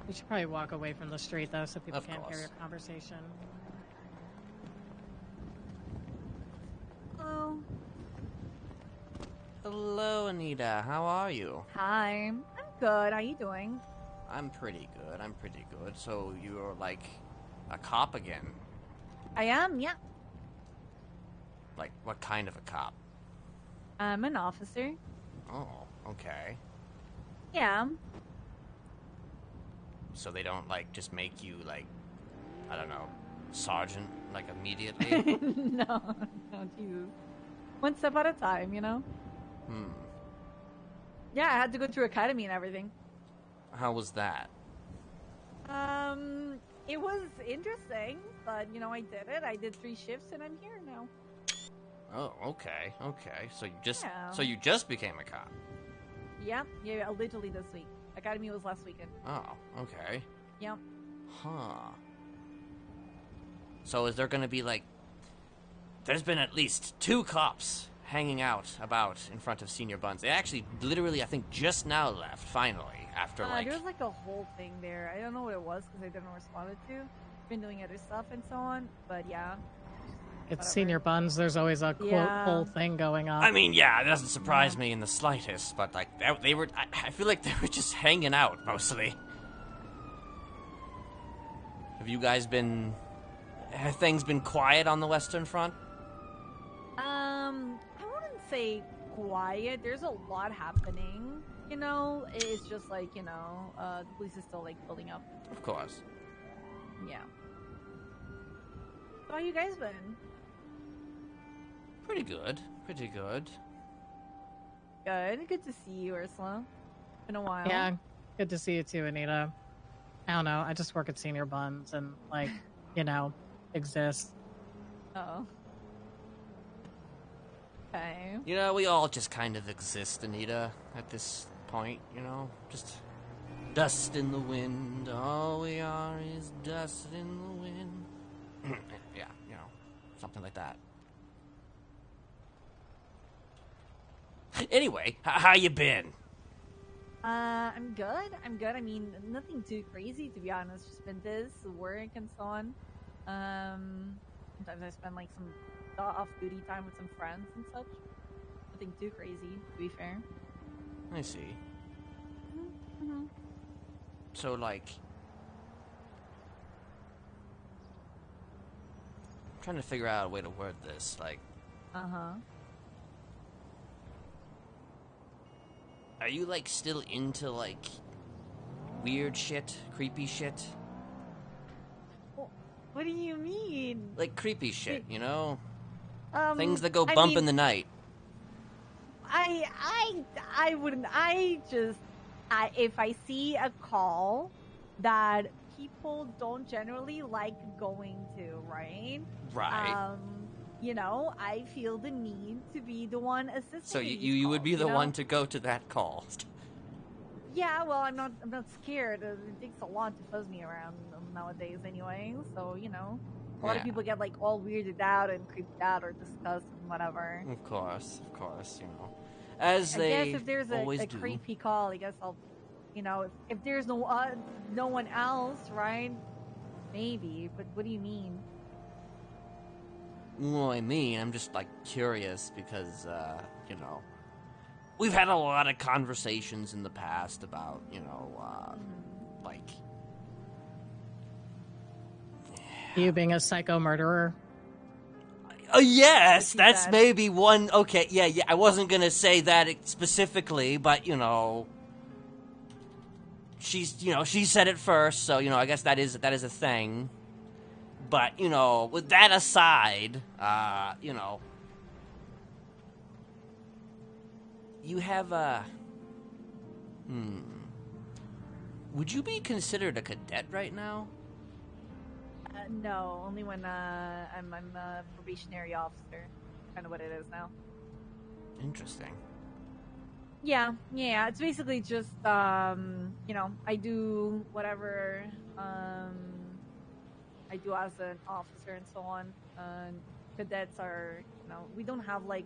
We should probably walk away from the street, though, so people Of can't hear course. your conversation. Hello. Hello, Anita. How are you? Hi. I'm good. How you doing? I'm pretty good. So you're like a cop again? I am, yeah. Like, what kind of a cop? I'm an officer. Oh, okay. Yeah. So they don't, like, just make you, like, I don't know, sergeant, like, immediately? No, Jesus. One step at a time, Yeah, I had to go through academy and everything. How was that? It was interesting, but, I did it. I did 3 shifts and I'm here now. Oh, okay. So Yeah. you just became a cop? Yeah, literally this week. Academy was last weekend. Oh, okay. Yep. Huh. So is there gonna be, like... There's been at least 2 cops hanging out about in front of Senior Buns. They actually, literally, I think, just now left, finally, after, like... There was, like, a whole thing there. I don't know what it was, because I didn't respond to. Been doing other stuff and so on, but yeah. It's Whatever. Senior Buns. There's always a quote Yeah. whole thing going on. I mean, yeah, it doesn't surprise me in the slightest, but, like, they were... I feel like they were just hanging out, mostly. Have you guys been... Have things been quiet on the Western Front? I wouldn't say quiet. There's a lot happening. It's just like, the police is still like building up. Of course. Yeah. So how you guys been? Pretty good. Good. Good to see you, Ursula. Been a while. Yeah, good to see you too, Anita. I don't know. I just work at Senior Buns and, like, exist. Oh. Okay. We all just kind of exist, Anita, at this point, you know? Just dust in the wind. All we are is dust in the wind. Yeah, you know, something like that. Anyway, how you been? I'm good. I mean, nothing too crazy, to be honest. Just been this, work, and so on. Sometimes I spend like some off-duty time with some friends and such. Nothing too crazy, to be fair. I see. Mm-hmm. So, like, I'm trying to figure out a way to word this. Like, are you, like, still into, like, weird shit, creepy shit? What do you mean? Like, creepy shit, you know? Things that go bump in the night. I wouldn't. If I see a call that people don't generally like going to, right? Right. You know, I feel the need to be the one assisting. So these you would be calls, the you know? one to go to that call. Yeah, well, I'm not scared. It takes a lot to fuzz me around nowadays, anyway. So you know, a lot of people get like all weirded out and creeped out or disgusted and whatever. Of course, you know. As I they guess if there's always a do. creepy call, I guess I'll, you know, if there's no one else, right? Maybe. But what do you mean? Well, I mean, I'm just, like, curious because, you know, we've had a lot of conversations in the past about, you know, like... You being a psycho murderer? Yes, that's maybe one... Okay, yeah, I wasn't gonna say that specifically, but, you know... She said it first, so, you know, I guess that is a thing. But, you know, with that aside, you know, you have would you be considered a cadet right now? No, only when I'm a probationary officer. Kind of what it is now. Interesting. Yeah, it's basically just you know, I do whatever I do as an officer and so on. Cadets are, you know, we don't have like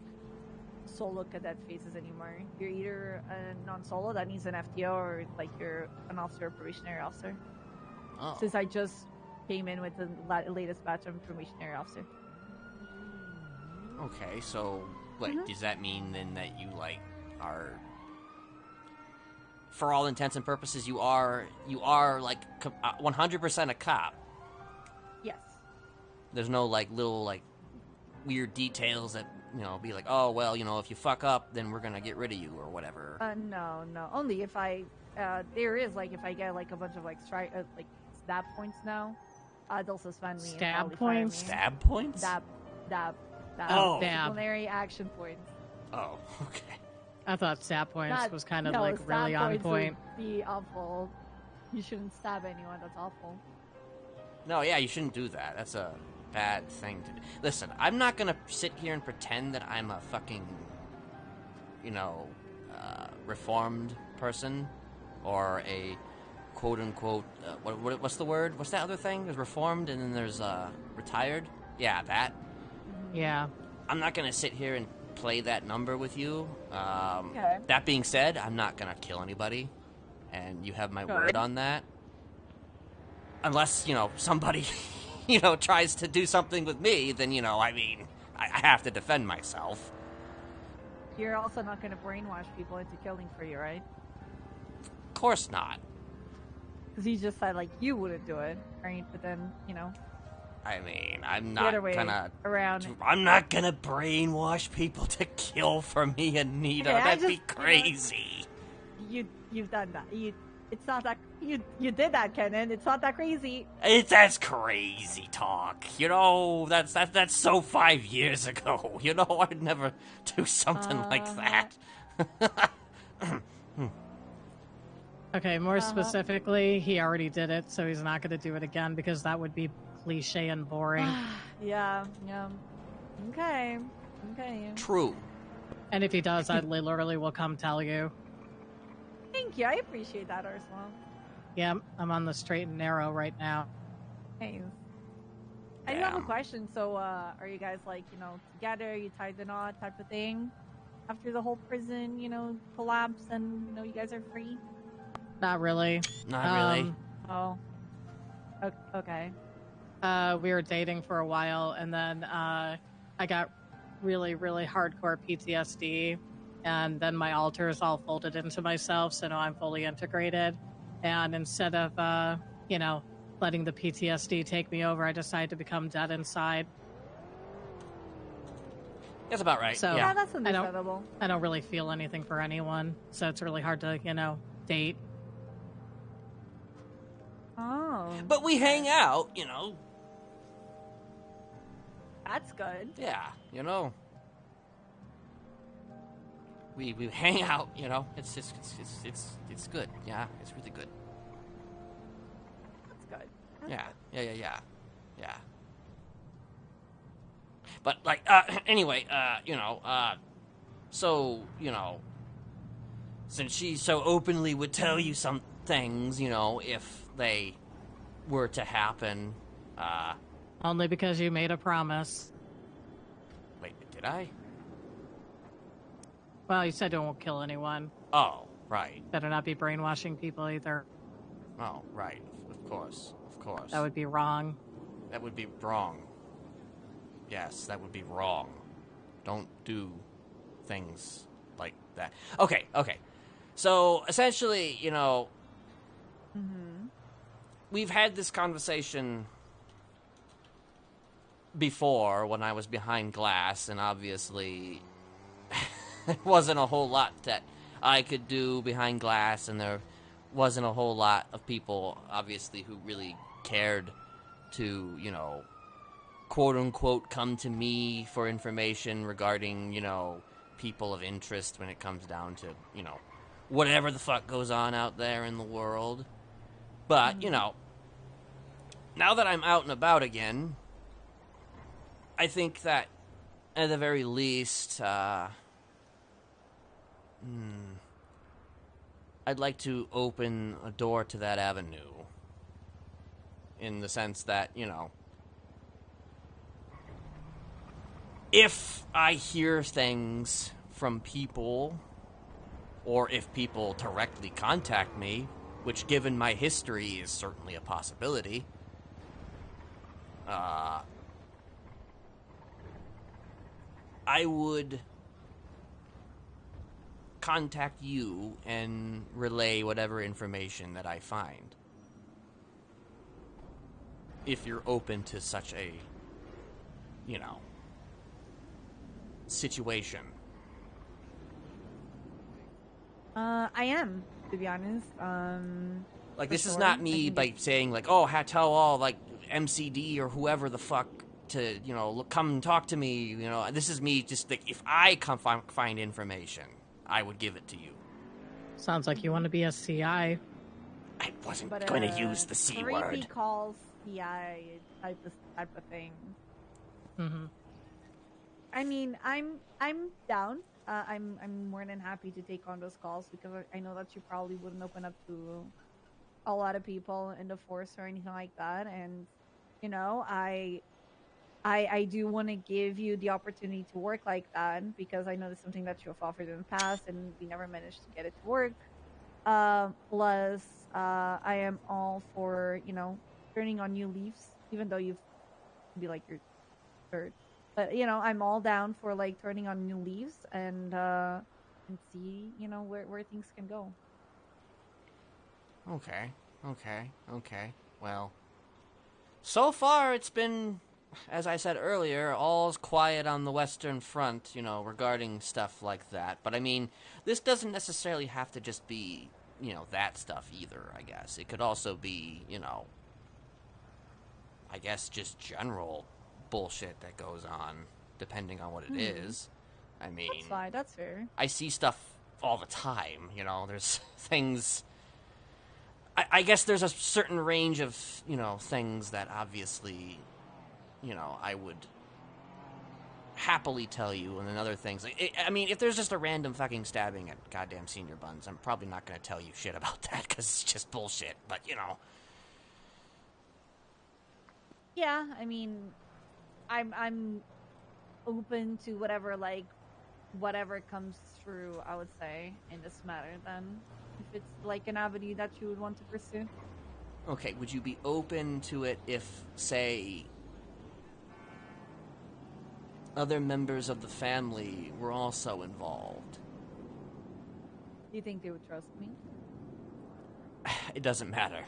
solo cadet phases anymore. You're either a non-solo, that means an FTO, or like you're an officer or probationary officer. Oh. Since I just came in with the latest batch of probationary officer. Okay, so wait, does that mean then that you like are, for all intents and purposes, you are like 100% a cop? Yes. There's no like little like weird details that, you know, be like, oh well, you know, if you fuck up, then we're gonna get rid of you or whatever. No. Only if I there is like if I get like a bunch of like like stab points now, they'll suspend me. Stab and probably fire me. points? Stab points? Stab. Oh, disciplinary action points. Oh, okay. I thought stab points was kind of no, like stab really on points point. Would be awful. You shouldn't stab anyone. That's awful. No, yeah, you shouldn't do that. That's a bad thing to do. Listen, I'm not gonna sit here and pretend that I'm a fucking, you know, reformed person or a quote-unquote, what's the word? What's that other thing? There's reformed and then there's retired? Yeah, that. Yeah. I'm not gonna sit here and play that number with you. Okay. That being said, I'm not gonna kill anybody, and you have my word on that. Unless, you know, somebody, you know, tries to do something with me, then, you know, I mean, I have to defend myself. You're also not going to brainwash people into killing for you, right? Of course not. Because you just said, like, you wouldn't do it, right? But then, you know. I mean, I'm The not other way gonna... around. I'm not gonna brainwash people to kill for me, Anita. Okay, That'd be crazy. You've done that. It's not that... You did that, Kenneth. It's not that crazy. That's crazy talk. You know, that's so 5 years ago. You know, I'd never do something like that. Okay, more specifically, he already did it, so he's not going to do it again because that would be cliche and boring. Yeah. Okay. True. And if he does, I literally will come tell you. Thank you. I appreciate that, Ursula. Yeah, I'm on the straight and narrow right now. Nice. I do have a Damn. question. So, are you guys like, together, you tied the knot type of thing? After the whole prison, collapse and, you guys are free? Not really. Not really. Oh. Okay. We were dating for a while, and then I got really, really hardcore PTSD, and then my alters all folded into myself, so now I'm fully integrated. And instead of, letting the PTSD take me over, I decided to become dead inside. That's about right. So Yeah, that's understandable. I don't really feel anything for anyone, so it's really hard to, date. Oh. But we hang out, That's good. Yeah, We hang out, it's good. Yeah, it's really good. That's good. Yeah. But like, anyway, so since she so openly would tell you some things, if they were to happen, Only because you made a promise. wait, did I? Well, you said you won't kill anyone. Oh, right. Better not be brainwashing people either. Oh, right. Of course. That would be wrong. That would be wrong. Yes, that would be wrong. Don't do things like that. Okay. So, essentially, we've had this conversation before when I was behind glass, and obviously there wasn't a whole lot that I could do behind glass, and there wasn't a whole lot of people, obviously, who really cared to, quote-unquote, come to me for information regarding, people of interest when it comes down to, whatever the fuck goes on out there in the world. But, now that I'm out and about again, I think that, at the very least, I'd like to open a door to that avenue. In the sense that, if I hear things from people, or if people directly contact me, which given my history is certainly a possibility, I would contact you and relay whatever information that I find. If you're open to such a, situation. I am, to be honest. Like, this is not me, saying, like, oh, tell all, like, MCD or whoever the fuck to, come and talk to me, This is me just, like, if I find information, I would give it to you. Sounds like you want to be a CI. I wasn't going to use the C word. Creepy calls CI type of thing. Mm-hmm. I mean, I'm down. I'm more than happy to take on those calls because I know that you probably wouldn't open up to a lot of people in the force or anything like that. And I do want to give you the opportunity to work like that because I know that's something that you have offered in the past and we never managed to get it to work. Plus, I am all for turning on new leaves, even though you've be like your third. But I'm all down for like turning on new leaves and see where things can go. Okay. Well, so far it's been, as I said earlier, all's quiet on the Western Front, regarding stuff like that. But I mean, this doesn't necessarily have to just be, that stuff either, I guess. It could also be, I guess just general bullshit that goes on, depending on what it is. I mean, that's fine. That's fair. I see stuff all the time, there's things. I guess there's a certain range of, things that obviously, I would happily tell you, and then other things. I mean, if there's just a random fucking stabbing at goddamn Senior Buns, I'm probably not going to tell you shit about that because it's just bullshit. But you know, Yeah, I mean, I'm open to whatever comes through. I would say in this matter, then if it's like an avenue that you would want to pursue. okay, would you be open to it if, say, other members of the family were also involved? Do you think they would trust me? It doesn't matter.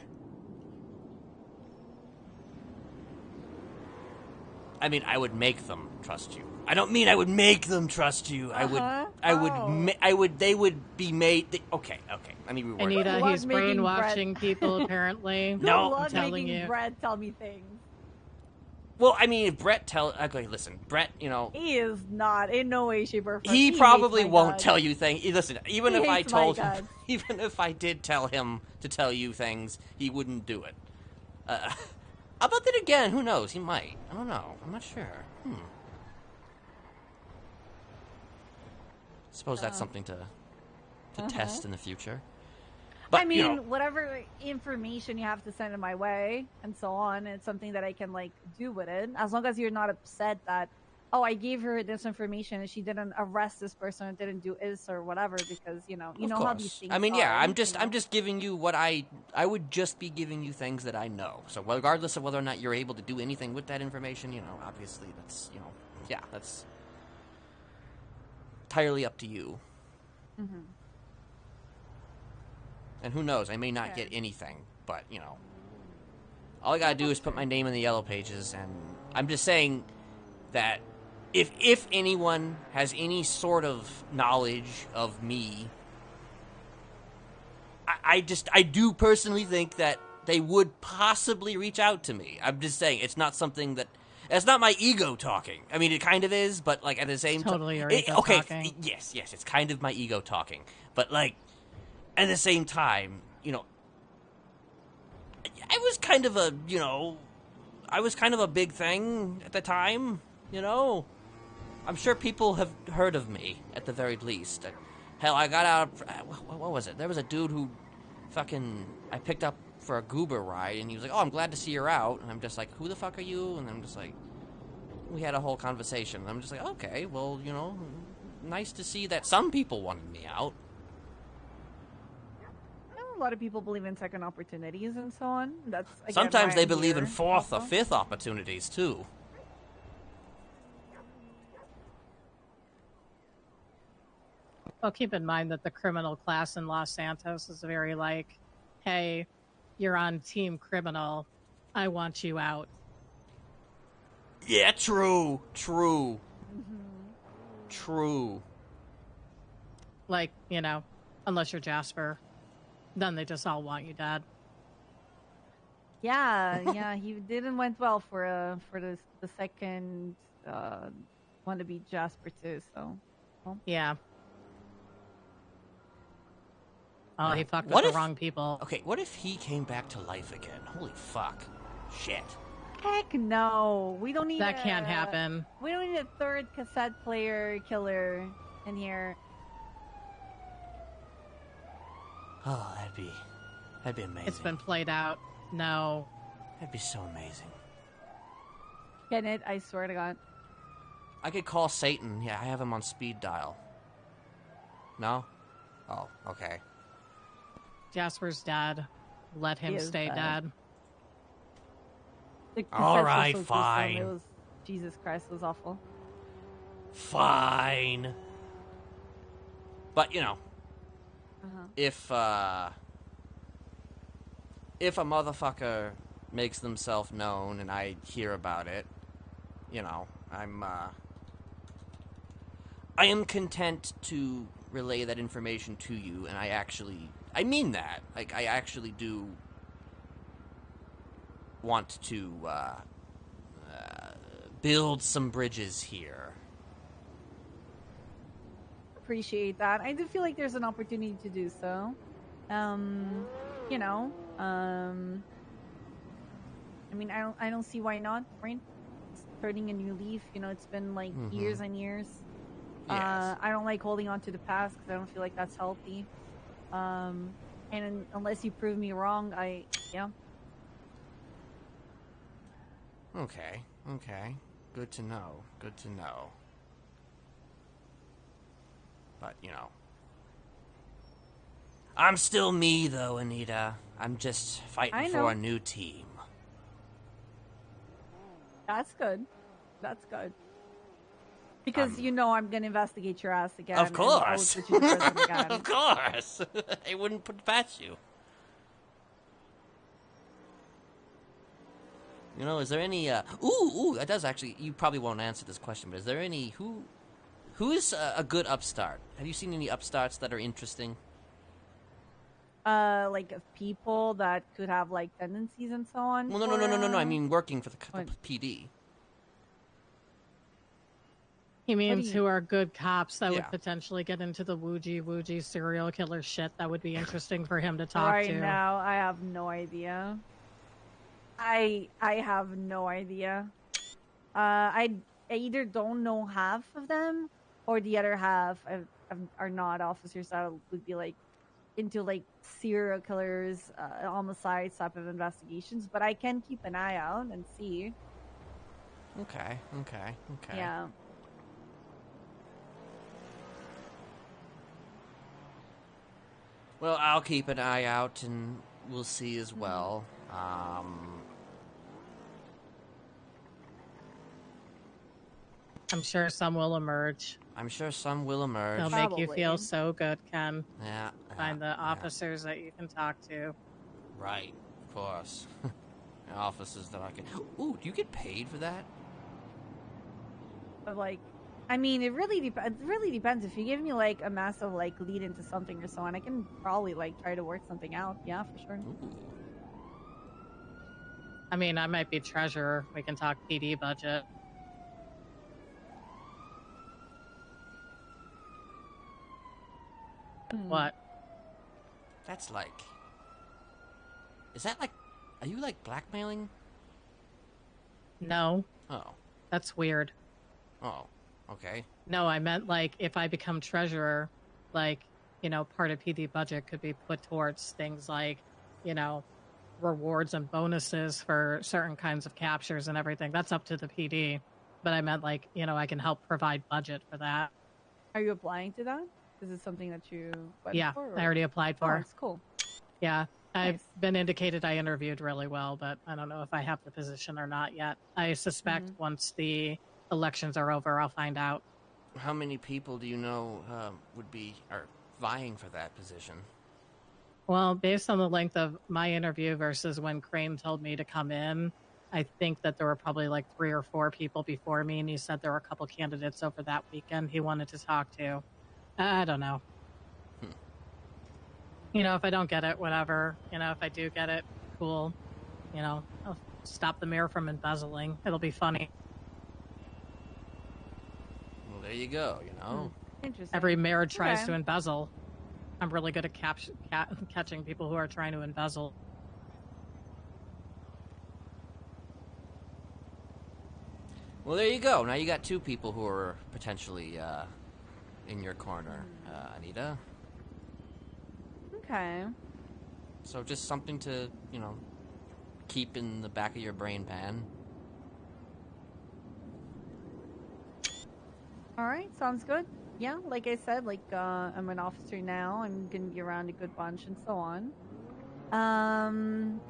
I mean, I would make them trust you. I don't mean I would make them trust you. They would be made. Okay. Let me reword that. Anita, he's brainwashing people, apparently. No, I'm telling making you. Brett tell me things. Well, I mean, if Brett okay, listen, Brett, you know, He is not in no way, shape, or form. he hates probably my won't guts. tell you things. Listen, even He if I hates my told him, guts. even if I did tell him to tell you things, he wouldn't do it. But then again, who knows? He might. I don't know. I'm not sure. Suppose that's something to test in the future. But, I mean, you know, whatever information you have to send in my way and so on, it's something that I can do with it. As long as you're not upset that, oh, I gave her this information and she didn't arrest this person and didn't do this or whatever, because you know of how these course. things I mean, yeah, are, I'm just giving you what I would just be giving you things that I know. So regardless of whether or not you're able to do anything with that information, you know, obviously that's, you know, yeah, that's entirely up to you. Mm-hmm. And who knows, I may not get anything, but, you know, all I gotta do is put my name in the yellow pages, and I'm just saying that if anyone has any sort of knowledge of me, I do personally think that they would possibly reach out to me. I'm just saying, it's not something that... It's not my ego talking. I mean, it kind of is, but, like, at the same time... Totally your ego talking. Yes, it's kind of my ego talking. But, like, at the same time, you know, I was kind of a big thing at the time, you know? I'm sure people have heard of me, at the very least. Hell, I got out... What was it? There was a dude who I picked up for a goober ride, and he was like, oh, I'm glad to see you're out. And I'm just like, who the fuck are you? And I'm just like... We had a whole conversation. And I'm just like, okay, well, you know, nice to see that some people wanted me out. A lot of people believe in second opportunities and so on. That's again, Sometimes why they I'm believe in here fourth or also. fifth opportunities, too. Well, keep in mind that the criminal class in Los Santos is very like, hey, you're on team criminal. I want you out. Yeah, true. Mm-hmm. True. Like, you know, unless you're Jasper, then they just all want you dead. Yeah, he didn't went well for the second one to be Jasper too. So, well. Yeah. Oh, he fucked What with if- the wrong people. Okay, what if he came back to life again? Holy fuck. Shit. Heck no, we don't need That can't happen. We don't need a third cassette player killer in here. Oh, that'd be amazing. It's been played out. No. That'd be so amazing. Kenneth, I swear to God. I could call Satan. Yeah, I have him on speed dial. No? Oh, okay. Jasper's dead. Let him He is stay dead. dead. The All cassettes were right, so gruesome, fine. It was, Jesus Christ, it was awful. Fine. But, you know, if a motherfucker makes themselves known and I hear about it, you know, I am content to relay that information to you, and I mean that. Like, I actually do want to build some bridges here. Appreciate that. I do feel like there's an opportunity to do so. You know, I mean, I don't see why not, right? turning a new leaf. You know, it's been like years and years. Yes. I don't like holding on to the past because I don't feel like that's healthy. And unless you prove me wrong, yeah. Okay. Good to know. But, I'm still me, though, Anita. I'm just fighting for a new team. That's good. Because I'm going to investigate your ass again. Of course. And I will put you to prison again. Of course. I wouldn't put past you. Is there any, that does actually, you probably won't answer this question, but is there any, who is a good upstart? Have you seen any upstarts that are interesting? Like of people that could have like tendencies and so on? Well, no. I mean, working for the PD. He means who are good cops that would potentially get into the woojie serial killer shit. That would be interesting for him to talk to. Right now, I have no idea. I have no idea. I either don't know half of them, or the other half are not officers that would be like into like serial killers, homicides type of investigations. But I can keep an eye out and see. Okay. Yeah. Well, I'll keep an eye out, and we'll see as well. I'm sure some will emerge. They'll make you feel so good, Ken. Yeah. Find the officers that you can talk to. Right, of course. Officers that I can... Ooh, do you get paid for that? But like, I mean, it really depends. If you give me like a massive like lead into something or so on, I can probably like try to work something out. Yeah, for sure. Ooh. I mean, I might be treasurer. We can talk PD budget. What? That's like... Is that like... Are you like blackmailing? No. Oh. That's weird. Oh. Okay. No, I meant like if I become treasurer, like, part of PD budget could be put towards things like, rewards and bonuses for certain kinds of captures and everything. That's up to the PD. But I meant like, I can help provide budget for that. Are you applying to that? Is it something that you went for? I already applied for. Oh, it's cool. Yeah. I've Nice. been indicated I interviewed really well, but I don't know if I have the position or not yet. I suspect once the elections are over, I'll find out. How many people do you know are vying for that position? Well, based on the length of my interview versus when Crane told me to come in, I think that there were probably like 3 or 4 people before me, and he said there were a couple candidates over that weekend he wanted to talk to. I don't know. If I don't get it, whatever. If I do get it, cool. I'll stop the mayor from embezzling. It'll be funny. Well, there you go, Interesting. Every mayor tries to embezzle. I'm really good at catching people who are trying to embezzle. Well, there you go. Now you got 2 people who are potentially in your corner, Anita. Okay. So just something to, keep in the back of your brain pan. All right, sounds good. Yeah, like I said, I'm an officer now. I'm gonna be around a good bunch and so on.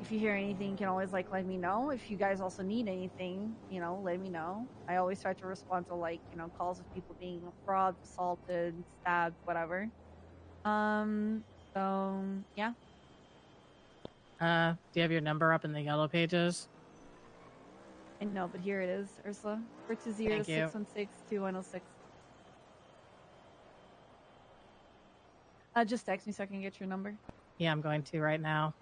If you hear anything, you can always let me know. If you guys also need anything, let me know. I always try to respond to calls of people being robbed, assaulted, stabbed, whatever. So yeah. Do you have your number up in the yellow pages? I know, but here it is, Ursula. 420-616-2106. Just text me so I can get your number. Yeah, I'm going to right now.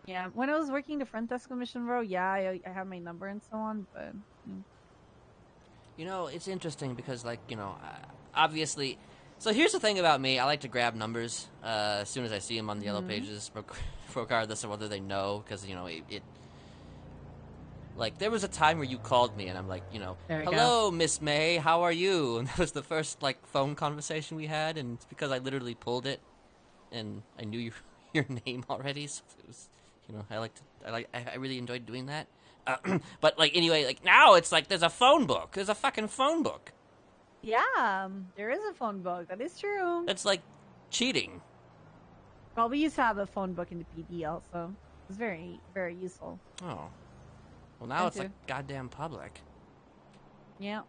Yeah, when I was working the front desk commission row, I have my number and so on, but... It's interesting because, obviously... So here's the thing about me. I like to grab numbers as soon as I see them on the yellow pages, regardless of whether they know, because, Like, there was a time where you called me, and I'm like, There you go. hello, Miss May, how are you? And that was the first, like, phone conversation we had, and it's because I literally pulled it, and I knew your name already, so it was, I really enjoyed doing that. But, like, anyway, like, now it's like there's a phone book. There's a fucking phone book. Yeah, there is a phone book. That is true. That's, like, cheating. Well, we used to have a phone book in the PD also. It was very, very useful. Oh. Well, now it's, like, goddamn public. Yeah.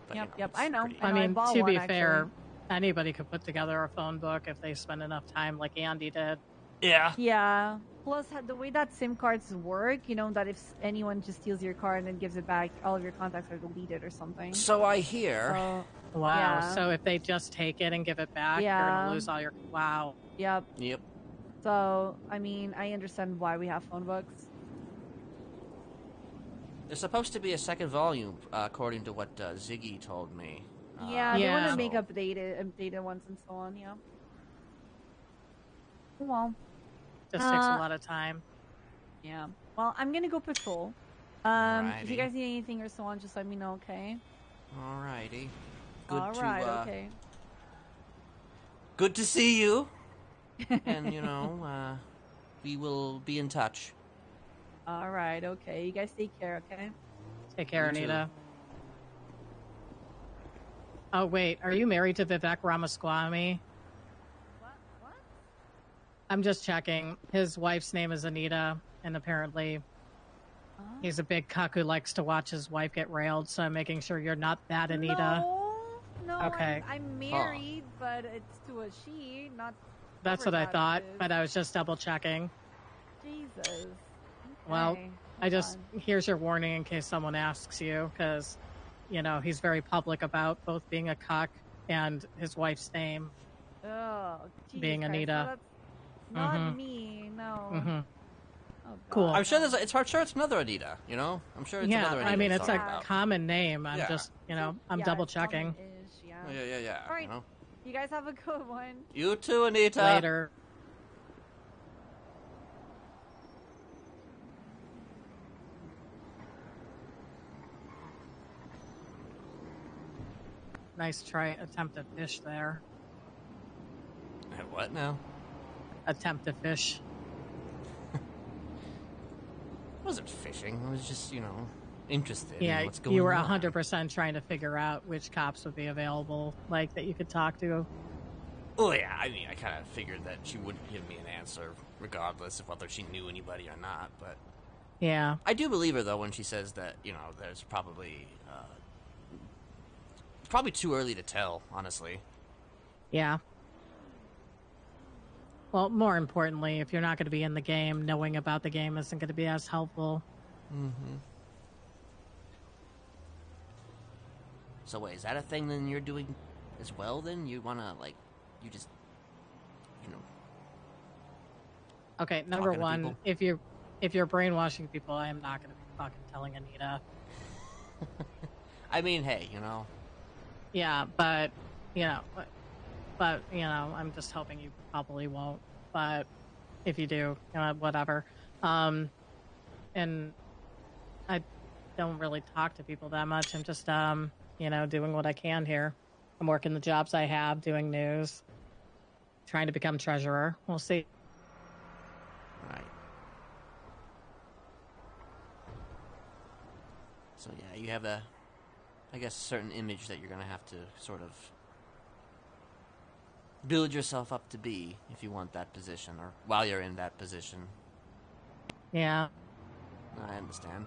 But, Yep, I know. I mean, bought to one, be fair, actually. anybody could put together a phone book if they spend enough time like Andy did. Yeah. Yeah. Plus, the way that SIM cards work, that if anyone just steals your card and then gives it back, all of your contacts are deleted or something. So I hear. Wow. Yeah. So if they just take it and give it back, you're Yeah. gonna lose all your. Wow. Yep. Yep. So, I mean, I understand why we have phone books. There's supposed to be a second volume, according to what Ziggy told me. Yeah, they want Yeah. to make updated ones and so on, yeah. Well. Just takes a lot of time. Yeah. Well, I'm gonna go patrol. If Alrighty. you guys need anything or so on, just let me know, okay? Alrighty. Alright, okay. Good to see you. And, we will be in touch. Alright, okay. You guys take care, okay? Take care, You too. Anita. Oh wait, are you married to Vivek Ramaswamy? What? I'm just checking. His wife's name is Anita, and apparently he's a big cuck who likes to watch his wife get railed, so I'm making sure you're not that Anita. No, Okay. I'm married, but it's to a she, not... That's what I that thought, is. but I was just double checking. Jesus. Well, Okay, I hold just... on. Here's your warning in case someone asks you, because, he's very public about both being a cuck and his wife's name. Oh, Jesus being Christ, Anita. so that's not Mhm. me, no. Mm-hmm. Oh, Cool. God. I'm sure it's another Anita, I'm sure it's Yeah, another Anita. I mean, he's it's a talking about. common name. I'm Yeah. just, I'm Yeah, double it's checking. common-ish, yeah. Oh, yeah. All right. You guys have a good one. You too, Anita. Later. Nice try. Attempt to fish there. What now? Attempt to fish. I wasn't fishing. I was just, interested Yeah, in what's going you were on. 100% trying to figure out which cops would be available, like, that you could talk to. Oh, yeah. I mean, I kind of figured that she wouldn't give me an answer, regardless of whether she knew anybody or not. But Yeah. I do believe her, though, when she says that, there's probably too early to tell, honestly. Yeah. Well, more importantly, if you're not going to be in the game, knowing about the game isn't going to be as helpful. Mm-hmm. So wait, is that a thing then you're doing as well, then? You want to, you just, Okay, number Talking to one, people? if you're brainwashing people, I am not going to be fucking telling Anita. I mean, hey, Yeah, but I'm just hoping you probably won't. But if you do, whatever. And I don't really talk to people that much. I'm just, doing what I can here. I'm working the jobs I have, doing news, trying to become treasurer. We'll see. Right. So yeah, you have a certain image that you're gonna have to sort of build yourself up to be if you want that position, or while you're in that position. Yeah. I understand.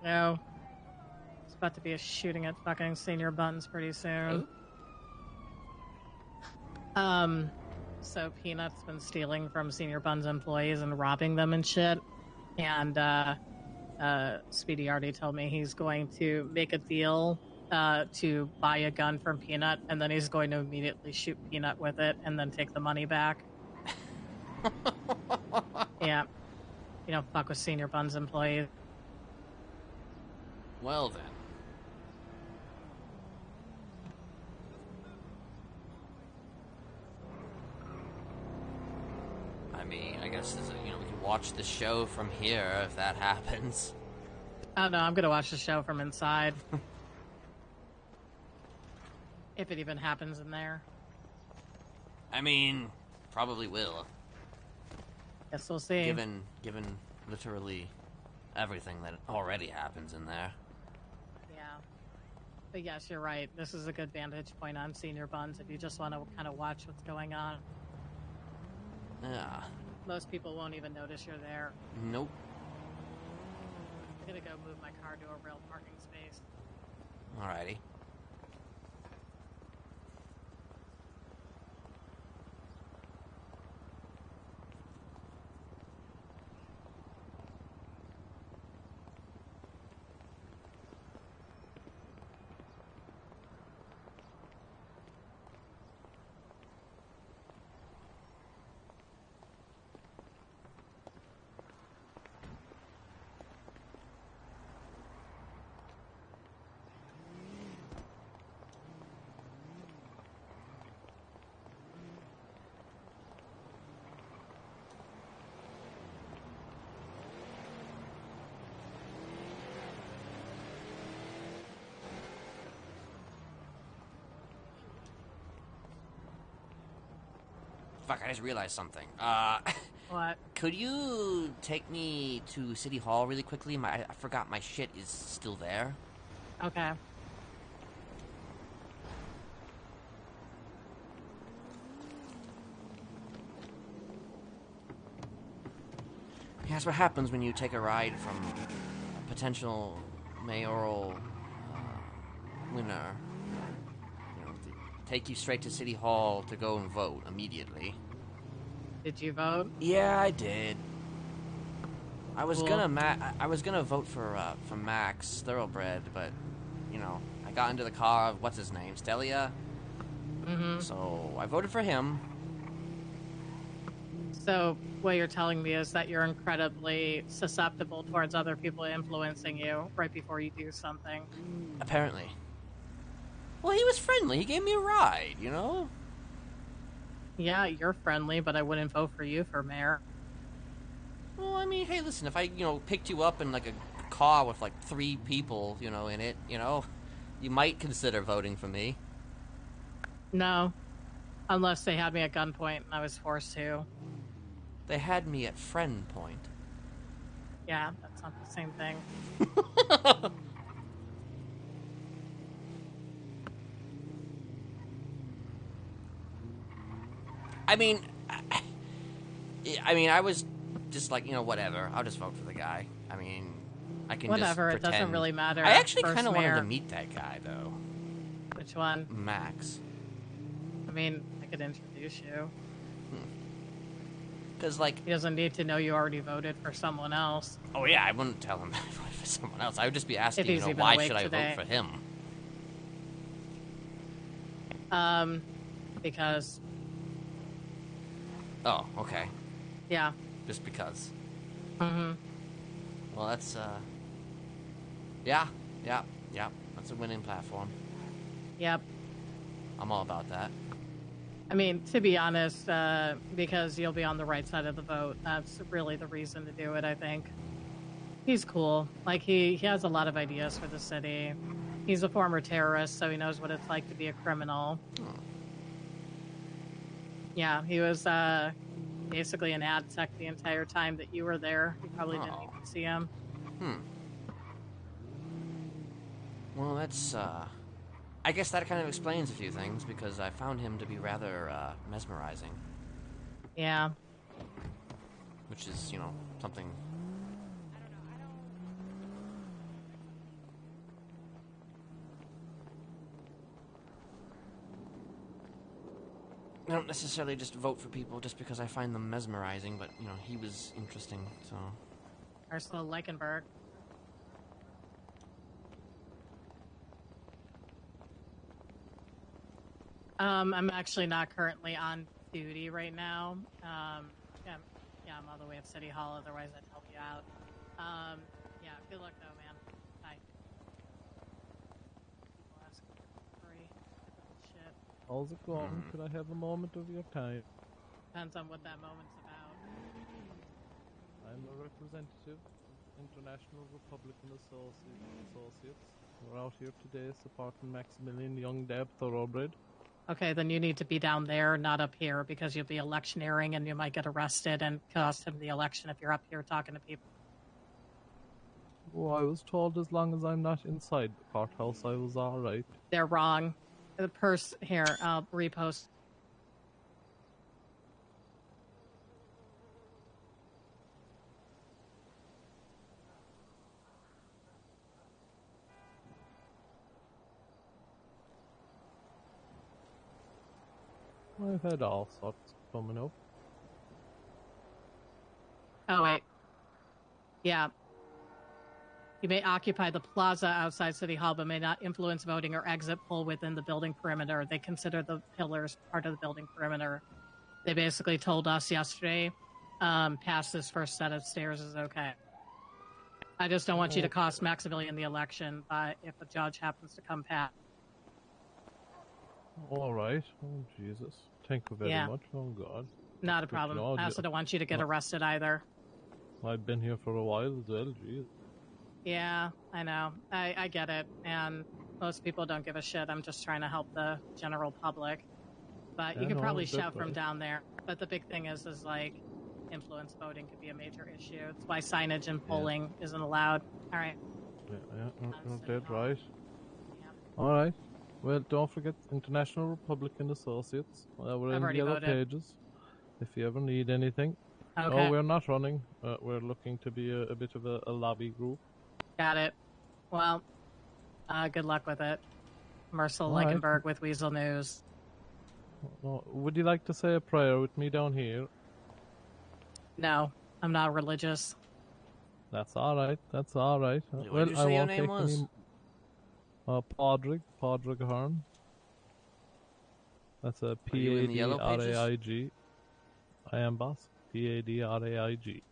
No. It's about to be a shooting at fucking senior buttons pretty soon. So Peanut's been stealing from Senior Buns employees and robbing them and shit. And Speedy already told me he's going to make a deal to buy a gun from Peanut, and then he's going to immediately shoot Peanut with it and then take the money back. Yeah. You don't fuck with Senior Buns employees. Well then. I mean, I guess we can watch the show from here if that happens. Oh no, I'm gonna watch the show from inside. If it even happens in there. I mean, probably will. Guess we'll see. Given literally everything that already happens in there. Yeah. But yes, you're right. This is a good vantage point on Senior Buns if you just want to kind of watch what's going on. Yeah. Most people won't even notice you're there. Nope. I'm gonna go move my car to a real parking space. Alrighty. Fuck, I just realized something. What? Could you take me to City Hall really quickly? I forgot my shit is still there. Okay. Yeah, that's what happens when you take a ride from a potential mayoral winner. You know, take you straight to City Hall to go and vote immediately. Did you vote? Yeah, I did. I was Cool. gonna vote for Max Thoroughbred, but you know, I got into the car of what's his name, Stelia. Mm-hmm. So I voted for him. So what you're telling me is that you're incredibly susceptible towards other people influencing you right before you do something. Apparently. Well, he was friendly. He gave me a ride, you know? Yeah, you're friendly, but I wouldn't vote for you for mayor. Well, I mean, hey, listen, if I, picked you up in, like, a car with, like, 3 people, in it, you might consider voting for me. No. Unless they had me at gunpoint and I was forced to. They had me at friend point. Yeah, that's not the same thing. I was just like, whatever. I'll just vote for the guy. I mean, I can Whatever, just it doesn't really matter. I actually First kind of wanted mayor. to meet that guy, though. Which one? Max. I mean, I could introduce you. Because, like... He doesn't need to know you already voted for someone else. Oh, yeah, I wouldn't tell him I voted for someone else. I would just be asking, If he's even why awake should I today. vote for him? Because... Oh, okay. Yeah. Just because. Mm-hmm. Well, that's, Yeah. That's a winning platform. Yep. I'm all about that. I mean, to be honest, because you'll be on the right side of the vote, that's really the reason to do it, I think. He's cool. Like, he has a lot of ideas for the city. He's a former terrorist, so he knows what it's like to be a criminal. Oh. Yeah, he was basically an ad tech the entire time that you were there. You probably didn't even see him. Well, that's, I guess that kind of explains a few things, because I found him to be rather, mesmerizing. Yeah. Which is, something... I don't necessarily just vote for people just because I find them mesmerizing, but, he was interesting, so... Ursula Leichenberg. I'm actually not currently on duty right now. Yeah, I'm on the way to City Hall, otherwise I'd help you out. Yeah, good luck though, man. Bye. People asking for free. Shit. How's it going? Could I have a moment of your time? Depends on what that moment's about. representative of International Republican Associates. We're out here today supporting Maximilian Young Dab Thoroughbred. Okay, then you need to be down there, not up here, because you'll be electioneering and you might get arrested and cost him the election if you're up here talking to people. Oh, I was told as long as I'm not inside the courthouse, I was all right. They're wrong. The purse here, I'll repost. I've had all sorts coming up. Oh, wait. Yeah. You may occupy the plaza outside City Hall, but may not influence voting or exit poll within the building perimeter. They consider the pillars part of the building perimeter. They basically told us yesterday, past this first set of stairs is okay. I just don't want you to cost Maximilian the election, but if a judge happens to come past. All right. Oh, Jesus. Thank you very much. Oh, God. Not a problem. I also don't want you to get arrested either. I've been here for a while as well, jeez. Yeah, I know. I get it. And most people don't give a shit. I'm just trying to help the general public. But you can probably shout from down there. But the big thing is like, influence voting could be a major issue. It's why signage and polling isn't allowed. All right. Yeah, you're dead right. All right. Well, don't forget International Republican Associates. We're in the yellow pages. If you ever need anything. Okay. Oh, we're not running. We're looking to be a bit of a lobby group. Got it. Well, good luck with it. Marcel All right. Leichenberg with Weasel News. Would you like to say a prayer with me down here? No, I'm not religious. That's all right. That's all right. What did you say your name was? Podrick Hearn. That's a P-A-D-R-A-I-G. I am boss. P-A-D-R-A-I-G.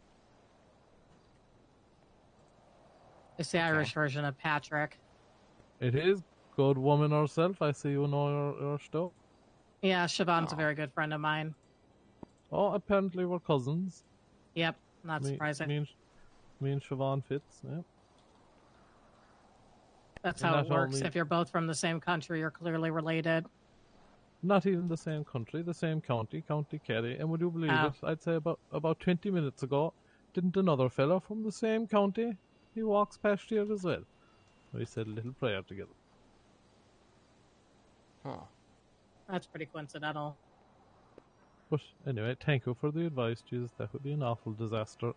It's the Irish version of Patrick. It is. Good woman herself. I see you know your stuff. Yeah, Siobhan's a very good friend of mine. Oh, apparently we're cousins. Yep, not surprising. Me and Siobhan fits, yeah. That's how it works. If you're both from the same country, you're clearly related. Not even the same country, the same county, County Kerry. And would you believe it? I'd say about 20 minutes ago, didn't another fellow from the same county, he walks past here as well. We said a little prayer together. Huh. That's pretty coincidental. But anyway, thank you for the advice, Jesus. That would be an awful disaster.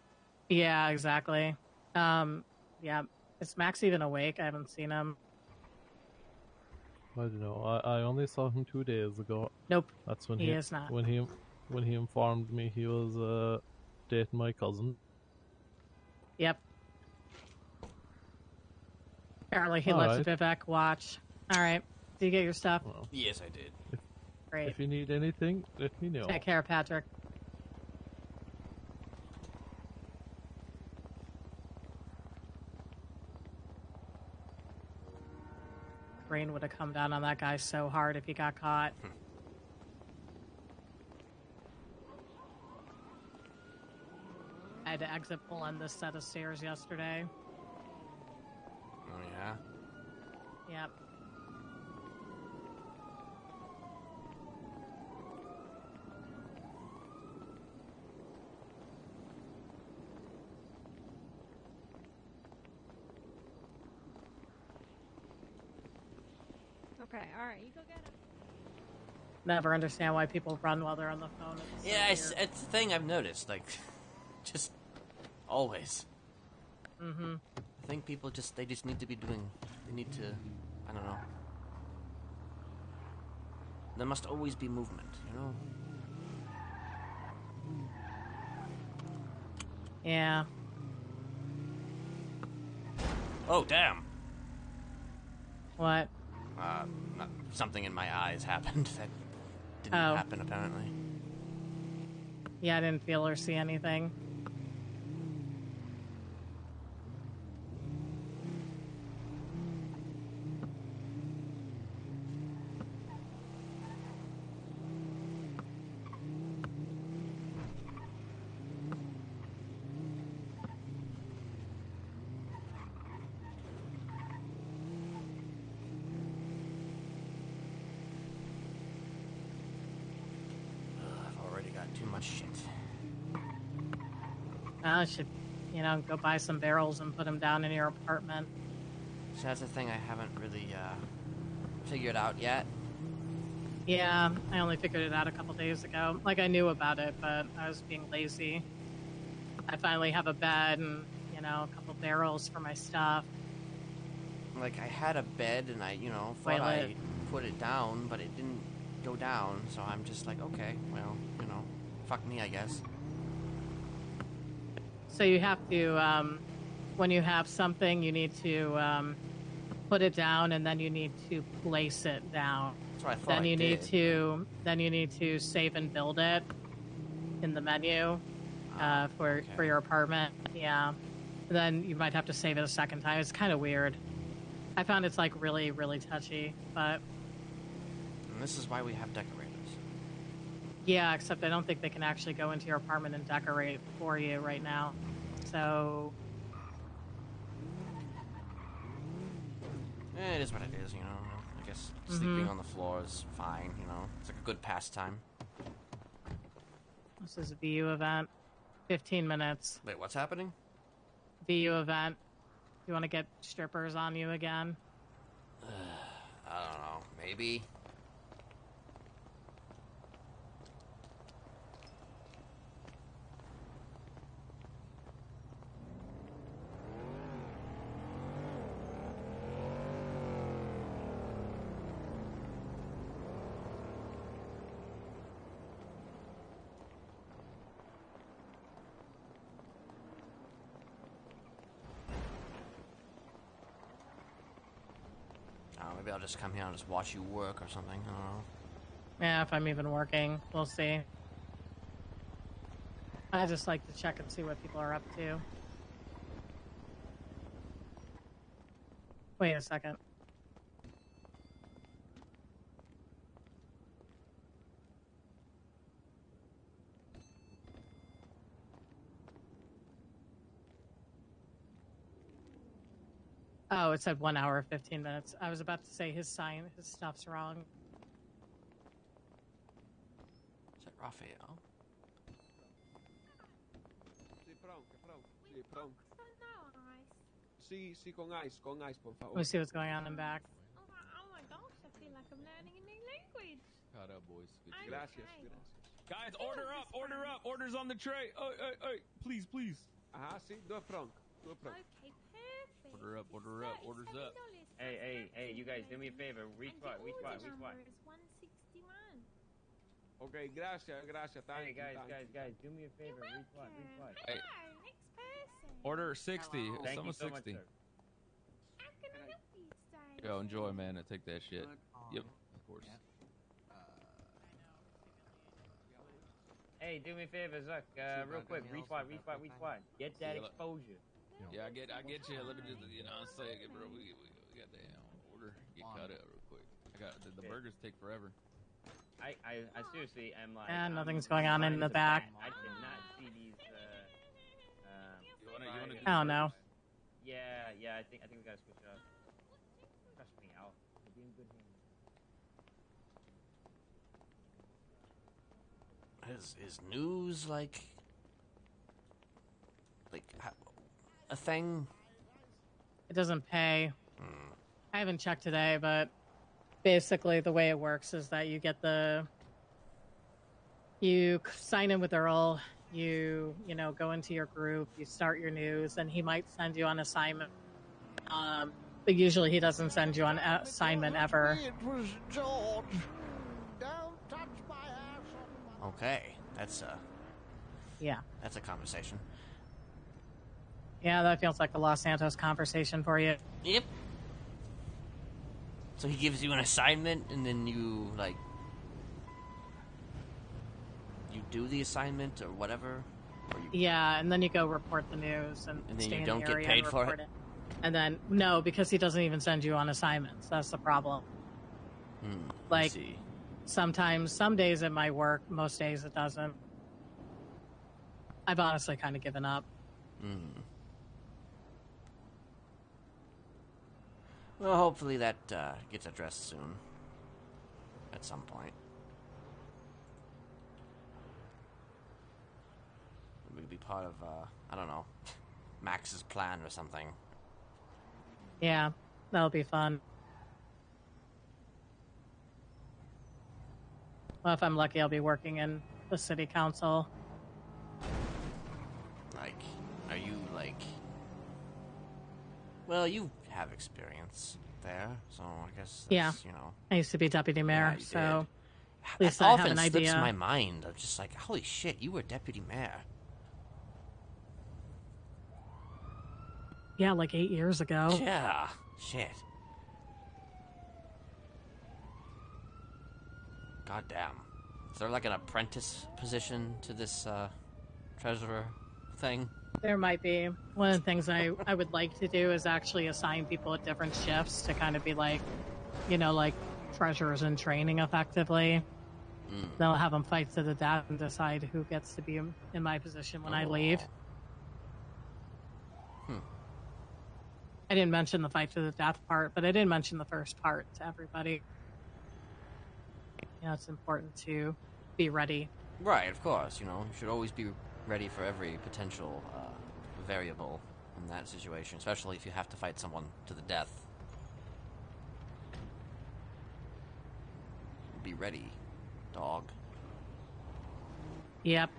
Yeah, exactly. Yeah. Is Max even awake? I haven't seen him. I don't know. I only saw him 2 days ago. Nope. That's when he is not. When he informed me he was dating my cousin. Yep. Apparently he left Vivek watch. All right. Did you get your stuff? Well, yes, I did. Great. If you need anything, let me know. Take care, Patrick. Rain would have come down on that guy so hard if he got caught. I had to exit pull on this set of stairs yesterday. Oh, yeah? Yep. Okay, alright, you go get him. Never understand why people run while they're on the phone. Yeah, it's a thing I've noticed. Like, just always. Mm-hmm. I think people they just need to be doing. They need to. I don't know. There must always be movement, you know. Yeah. Oh, damn. What? Something in my eyes happened that didn't happen, apparently. Yeah, I didn't feel or see anything. I should, go buy some barrels and put them down in your apartment. So that's a thing I haven't really figured out yet. Yeah, I only figured it out a couple days ago. Like, I knew about it, but I was being lazy. I finally have a bed and, a couple barrels for my stuff. Like, I had a bed and I, thought I put it down, but it didn't go down. So I'm just like, okay, well, fuck me, I guess. So you have to, when you have something, you need to put it down, and then you need to place it down. That's what I thought. Then you need to save and build it in the menu for your apartment. Yeah. Then you might have to save it a second time. It's kind of weird. I found it's like really, really touchy, but. And this is why we have decorators. Yeah, except I don't think they can actually go into your apartment and decorate for you right now. So. It is what it is, I guess sleeping on the floor is fine, It's like a good pastime. This is a VU event. 15 minutes. Wait, what's happening? VU event. You want to get strippers on you again? I don't know. Maybe. Maybe I'll just come here and just watch you work or something. I don't know. Yeah, if I'm even working. We'll see. I just like to check and see what people are up to. Wait a second. Oh, it said 1 hour, 15 minutes. I was about to say his stuff's wrong. Is that Raphael? Sì, pronto. Sì, pronto. Sì, con ice, por favor. Let me see what's going on in back. Oh my gosh, I feel like I'm learning a new language. Caught up, boys. Gracias. Guys, order up. Orders on the tray. Hey, please. Ajá, sí, dos franc. Okay, perfect. Order up. Orders up. Hey, you guys, do me a favor. Retweet. Number is 161. Okay, gracias. Hey, guys, do me a favor. Retweet. Hey. Next person. Order 60. Thank Someone you so 60. much, sir. How can I help you today? Yo, enjoy, man. I take that shit. Yep, of course. Hey, do me a favor, Zuck. Real quick, retweet. Get that exposure. Yeah, I get you. Let me just, say it, bro. We got the order. Get cut up real quick. I got the burgers take forever. I seriously am like. Nothing's going on in the back. I did not see these. You wanna do I don't know. Yeah. I think we gotta switch it up. Trust me, I'll be in good hands. Is news like a thing? It doesn't pay. I haven't checked today, but basically the way it works is that you sign in with Earl, you go into your group, you start your news, and he might send you on assignment. But usually he doesn't send you on assignment ever. It was George. Don't touch my ass. Okay, that's a conversation. Yeah, that feels like a Los Santos conversation for you. Yep. So he gives you an assignment, and then you do the assignment or whatever. Yeah, and then you go report the news and then stay you in don't the get area paid and for report it? And then no, because he doesn't even send you on assignments. That's the problem. I see. Sometimes, some days it might work. Most days it doesn't. I've honestly kind of given up. Well, hopefully that gets addressed soon. At some point. We'd be part of, I don't know, Max's plan or something. Yeah, that'll be fun. Well, if I'm lucky, I'll be working in the city council. Like, are you, like... Well, you have experience there, so I guess that's, Yeah. you know... I used to be deputy mayor, you so did. at least That I have often an slips idea. my mind. I'm just like, holy shit, you were deputy mayor. Yeah, like 8 years ago. Yeah, shit. God damn. Is there like an apprentice position to this treasurer thing? There might be. One of the things I would like to do is actually assign people at different shifts to kind of be like, you know, like treasurers in training effectively. They'll have them fight to the death and decide who gets to be in my position when I leave. I didn't mention the fight to the death part, but I did mention the first part to everybody. You know, it's important to be ready. Right, of course. You know, you should always be ready for every potential variable in that situation, especially if you have to fight someone to the death. Be ready, dog. Yep,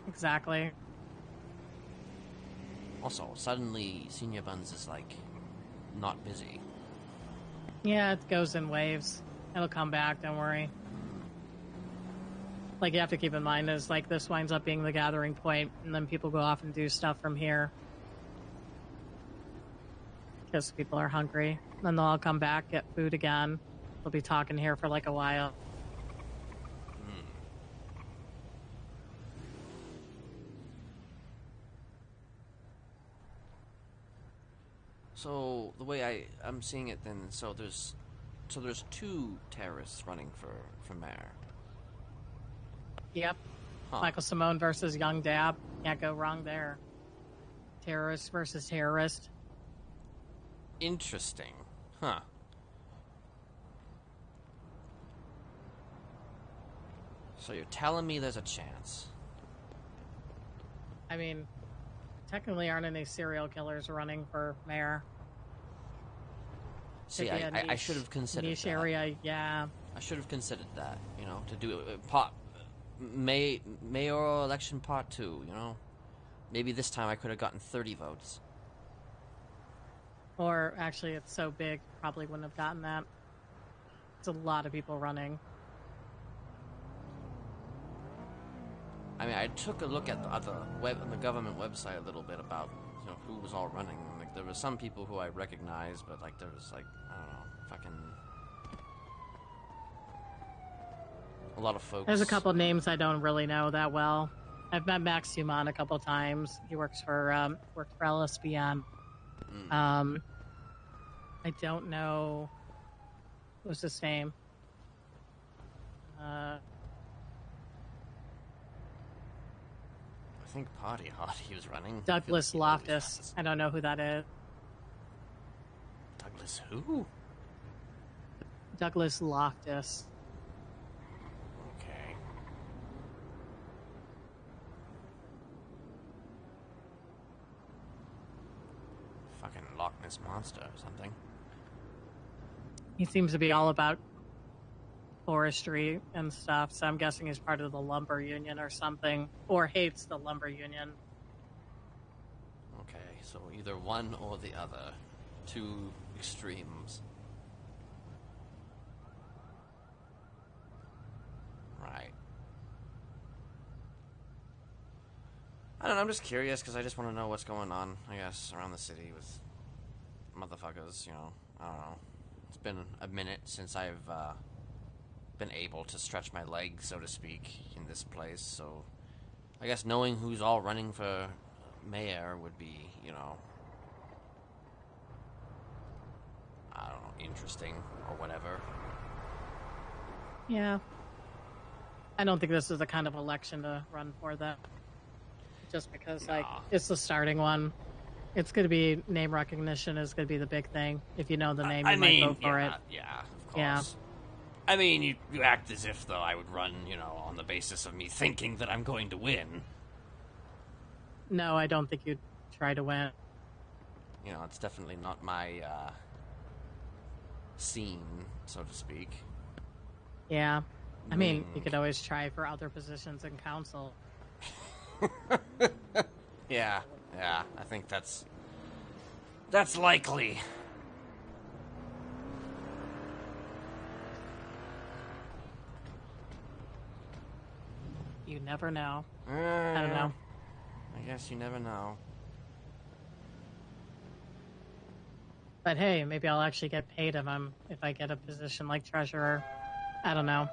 exactly. Also, suddenly Senior Buns is like not busy. Yeah, it goes in waves. It'll come back, don't worry. Like, you have to keep in mind is, like, this winds up being the gathering point, and then people go off and do stuff from here. Because people are hungry. Then they'll all come back, get food again. They'll be talking here for, like, a while. So, the way I'm seeing it then, so there's two terrorists running for mayor. Yep. Huh. Michael Simone versus Young Dab. Can't go wrong there. Terrorist versus terrorist. Interesting. Huh. So you're telling me there's a chance? I mean, technically aren't any serial killers running for mayor. See, Could be a I should have considered niche that. area, yeah. I should have considered that, you know, to do mayoral election part 2, you know? Maybe this time I could have gotten 30 votes. Or actually, it's so big, probably wouldn't have gotten that. It's a lot of people running. I mean, I took a look at the government website a little bit about, you know, who was all running. Like, there were some people who I recognized, but like there was like, I don't know, fucking a lot of folks. There's a couple names I don't really know that well. I've met Max Human a couple times. He works for LSBN. I don't know what's his name. I think Party Hardy was running. Douglas Loftus. I don't know who that is. Douglas who? Douglas Loftus. Okay. Fucking Loch Ness Monster or something. He seems to be all about forestry and stuff, so I'm guessing he's part of the lumber union or something, or hates the lumber union. Okay, so either one or the other. Two extremes. Right. I don't know, I'm just curious because I just want to know what's going on, I guess, around the city with motherfuckers, you know. I don't know. It's been a minute since I've been able to stretch my legs, so to speak, in this place, so I guess knowing who's all running for mayor would be, you know, I don't know, interesting or whatever. Yeah. I don't think this is the kind of election to run for that. Just because, like, it's the starting one. It's going to be name recognition is going to be the big thing. If you know the name, you might vote for it. Yeah, of course. Yeah. I mean, you act as if, though, I would run, you know, on the basis of me thinking that I'm going to win. No, I don't think you'd try to win. You know, it's definitely not my scene, so to speak. Yeah. I mean, you could always try for other positions in council. Yeah, I think that's likely. You never know. I I don't know. I guess you never know. But hey, maybe I'll actually get paid if I get a position like treasurer. I don't know.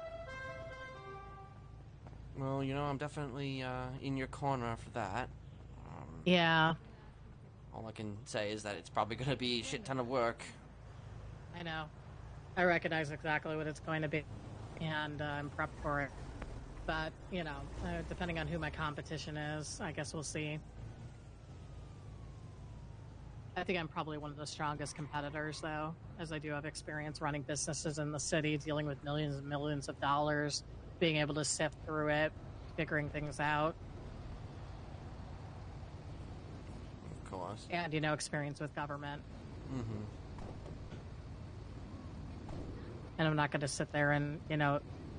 Well, you know, I'm definitely in your corner for that. Yeah, All I can say is that it's probably going to be a shit ton of work. I know. I recognize exactly what it's going to be, and I'm prepped for it. But, you know, depending on who my competition is, I guess we'll see. I think I'm probably one of the strongest competitors, though, as I do have experience running businesses in the city, dealing with millions and millions of dollars, being able to sift through it, figuring things out. Of course. And, you know, experience with government. Mm-hmm. And I'm not going to sit there and, you know,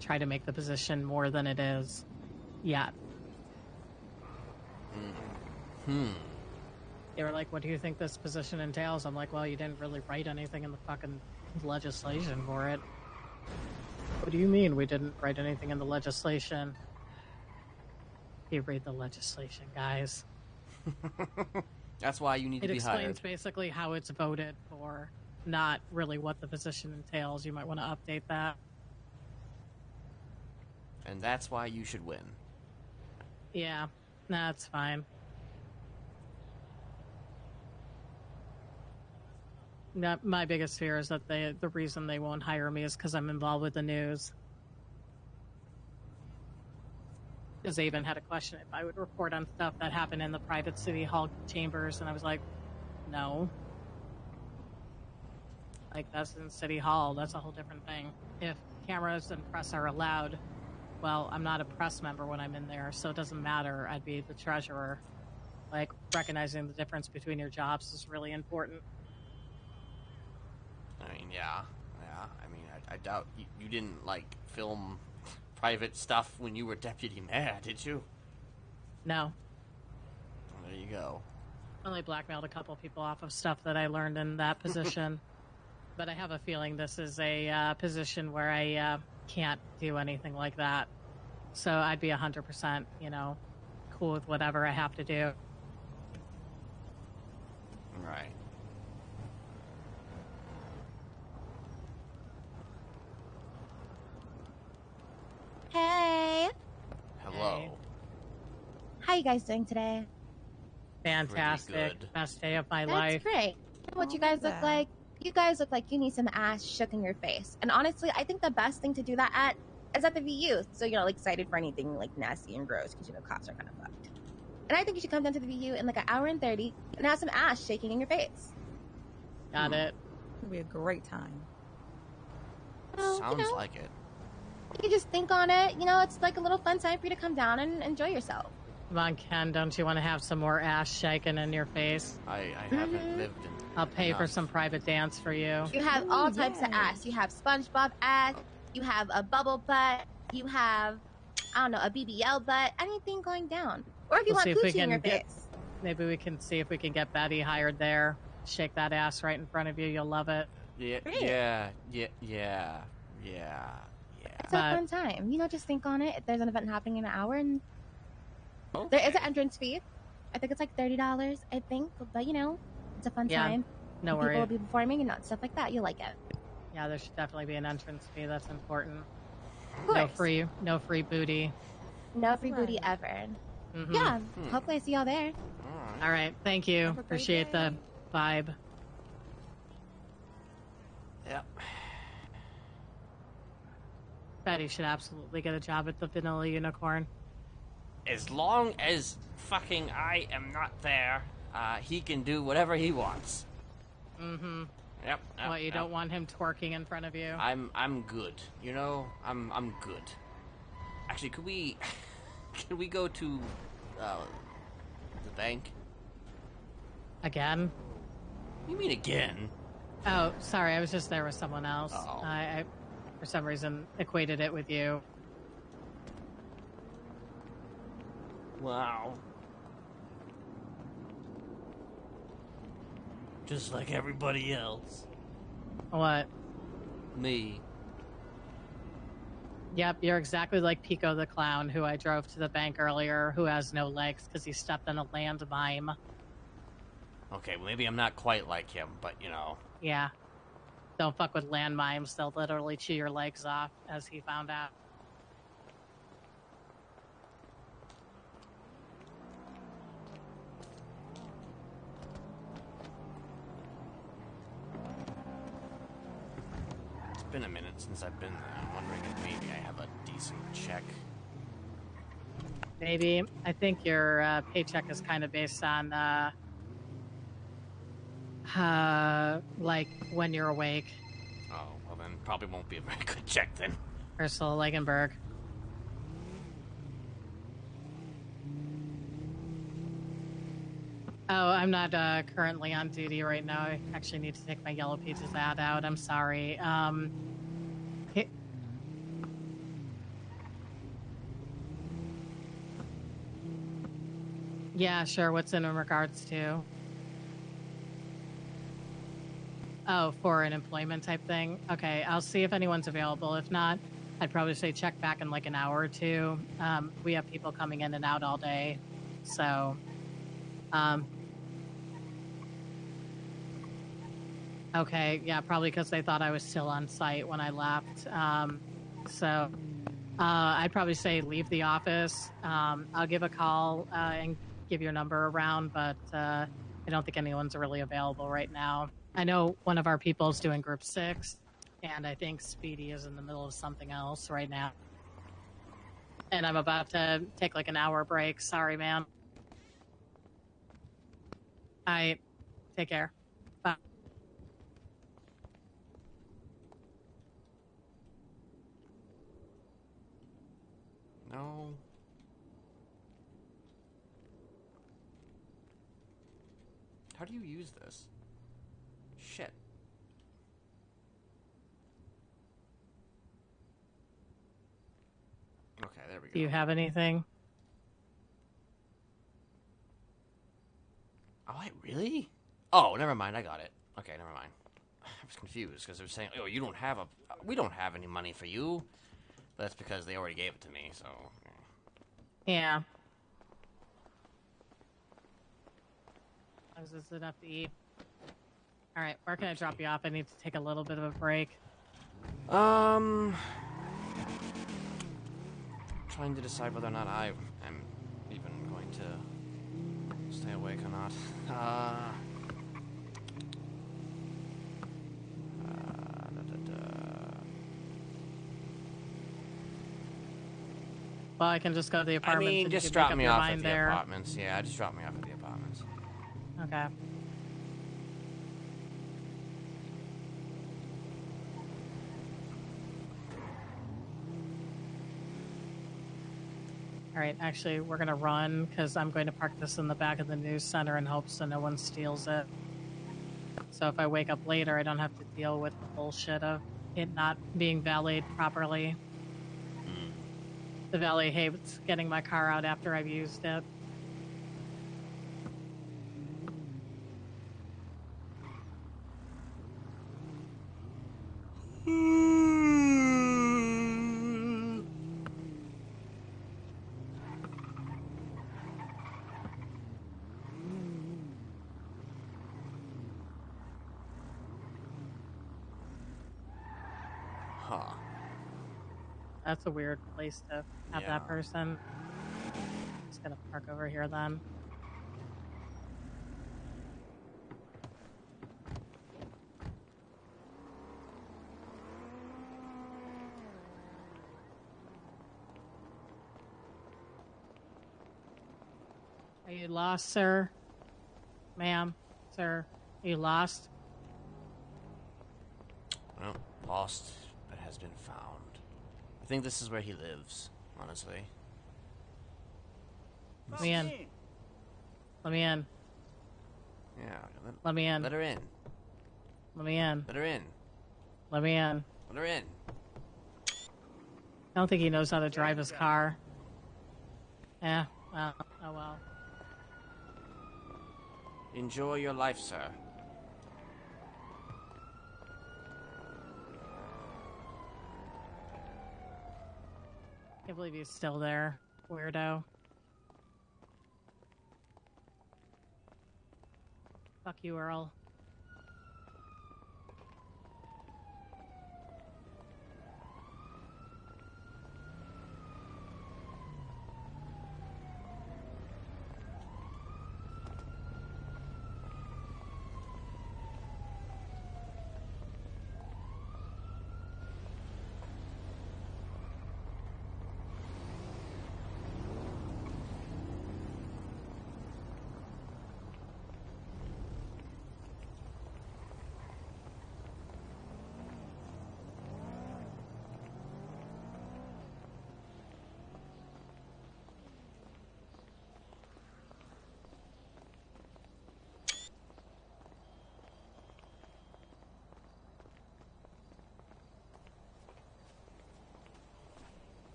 try to make the position more than it is yet. They were like, what do you think this position entails? I'm like, well, you didn't really write anything in the fucking legislation for it. What do you mean we didn't write anything in the legislation? You read the legislation, guys. That's why you need to It be hired. explains basically how it's voted for, not really what the position entails. You might want to update that. And that's why you should win. Yeah, that's fine. My biggest fear is that the reason they won't hire me is because I'm involved with the news. Because they even had a question if I would report on stuff that happened in the private city hall chambers, and I was like, no. Like, that's in city hall. That's a whole different thing. If cameras and press are allowed, well, I'm not a press member when I'm in there, so it doesn't matter. I'd be the treasurer. Like, recognizing the difference between your jobs is really important. I mean, yeah. I mean, I doubt you didn't, like, film private stuff when you were deputy mayor, did you? No. Well, there you go. Only blackmailed a couple people off of stuff that I learned in that position. But I have a feeling this is a position where I can't do anything like that. So I'd be 100%, you know, cool with whatever I have to do. Right. Hey, Hello. Hey. how you guys doing today? Fantastic. good. Best day of my That's life. great. What you guys look like? You guys look like you need some ass shook in your face. And honestly, I think the best thing to do that at is at the VU. So you're not excited for anything like nasty and gross because you know cops are kind of fucked. And I think you should come down to the VU in like an hour and 30 and have some ass shaking in your face. Got it. It'll be a great time. Well, Sounds you know, like it. you can just think on it. You know, it's like a little fun time for you to come down and enjoy yourself. Come on, Ken, don't you want to have some more ass shaking in your face? I haven't lived in. I'll pay for enough. some private dance for you. You have all types of ass. You have SpongeBob ass. You have a bubble butt. You have, I don't know, a BBL butt. Anything going down. Or if you We'll see want if we coochie in your can get- face. Maybe we can see if we can get Betty hired there. Shake that ass right in front of you. You'll love it. Yeah. Great. Yeah. It's a fun time. You know, just think on it. If there's an event happening in an hour, and there is an entrance fee. I think it's like $30, I think. But, you know, it's a fun Yeah, time. no People worry. will be performing and stuff like that. You like it. Yeah, there should definitely be an entrance fee. That's important. Of No course. no free booty. No free booty ever. Mhm. Yeah. Hopefully I see y'all there. All right. Thank you. Have a great Appreciate the day. vibe. Yep. Betty should absolutely get a job at the Vanilla Unicorn. As long as fucking I am not there, he can do whatever he wants. Mm-hmm. Yep. What, you don't want him twerking in front of you? I'm good. You know, I'm good. Actually, could we go to The bank? Again? What do you mean again? Oh, sorry, I was just there with someone else. Oh. I for some reason, equated it with you. Wow. Just like everybody else. What? Me. Yep, you're exactly like Pico the Clown, who I drove to the bank earlier, who has no legs because he stepped on a land mime. Okay, well, maybe I'm not quite like him, but you know. Yeah. Don't fuck with land mimes. They'll literally chew your legs off, as he found out. It's been a minute since I've been there. I'm wondering if maybe I have a decent check. Maybe. I think your paycheck is kind of based on, like, when you're awake. Oh, well then probably won't be a very good check then. Ursula Legenberg. Oh, I'm not currently on duty right now. I actually need to take my Yellow Pages ad out. I'm sorry. Yeah, sure. What's in regards to? Oh, for an employment type thing? Okay, I'll see if anyone's available. If not, I'd probably say check back in like an hour or two. We have people coming in and out all day. So, okay, yeah, probably because they thought I was still on site when I left. I'd probably say leave the office. I'll give a call and give your number around, but I don't think anyone's really available right now. I know one of our people is doing group 6, and I think Speedy is in the middle of something else right now. And I'm about to take like an hour break. Sorry, man. All right, take care. Bye. No. How do you use this? Shit. Okay, there we go. Do you have anything? Oh, I really? Oh, never mind. I got it. Okay, never mind. I was confused because they were saying, "Oh, you don't have a. We don't have any money for you." But that's because they already gave it to me. So. Yeah. Is this enough to eat? All right, where can I drop you off? I need to take a little bit of a break. Trying to decide whether or not I am even going to stay awake or not. Well, I can just go to the I apartments. mean, and just you can drop make up me your off mind at the there. apartments. Yeah, just drop me off at the apartments. Okay. All right, actually, we're going to run because I'm going to park this in the back of the news center in hopes that no one steals it. So if I wake up later, I don't have to deal with the bullshit of it not being valeted properly. The valet hates getting my car out after I've used it. Huh. That's a weird place to have Yeah. that person. Just gonna park over here then. Are you lost, sir? Ma'am? Sir? Are you lost? Well, lost, but has been found. I think this is where he lives, honestly. Man. Let me in. Yeah. Let me in. Let her in. Let me in. Let her in. Let me in. Let her in. I don't think he knows how to drive his car. Yeah, well, oh well. Enjoy your life, sir. Can't believe he's still there, weirdo. Fuck you, Earl.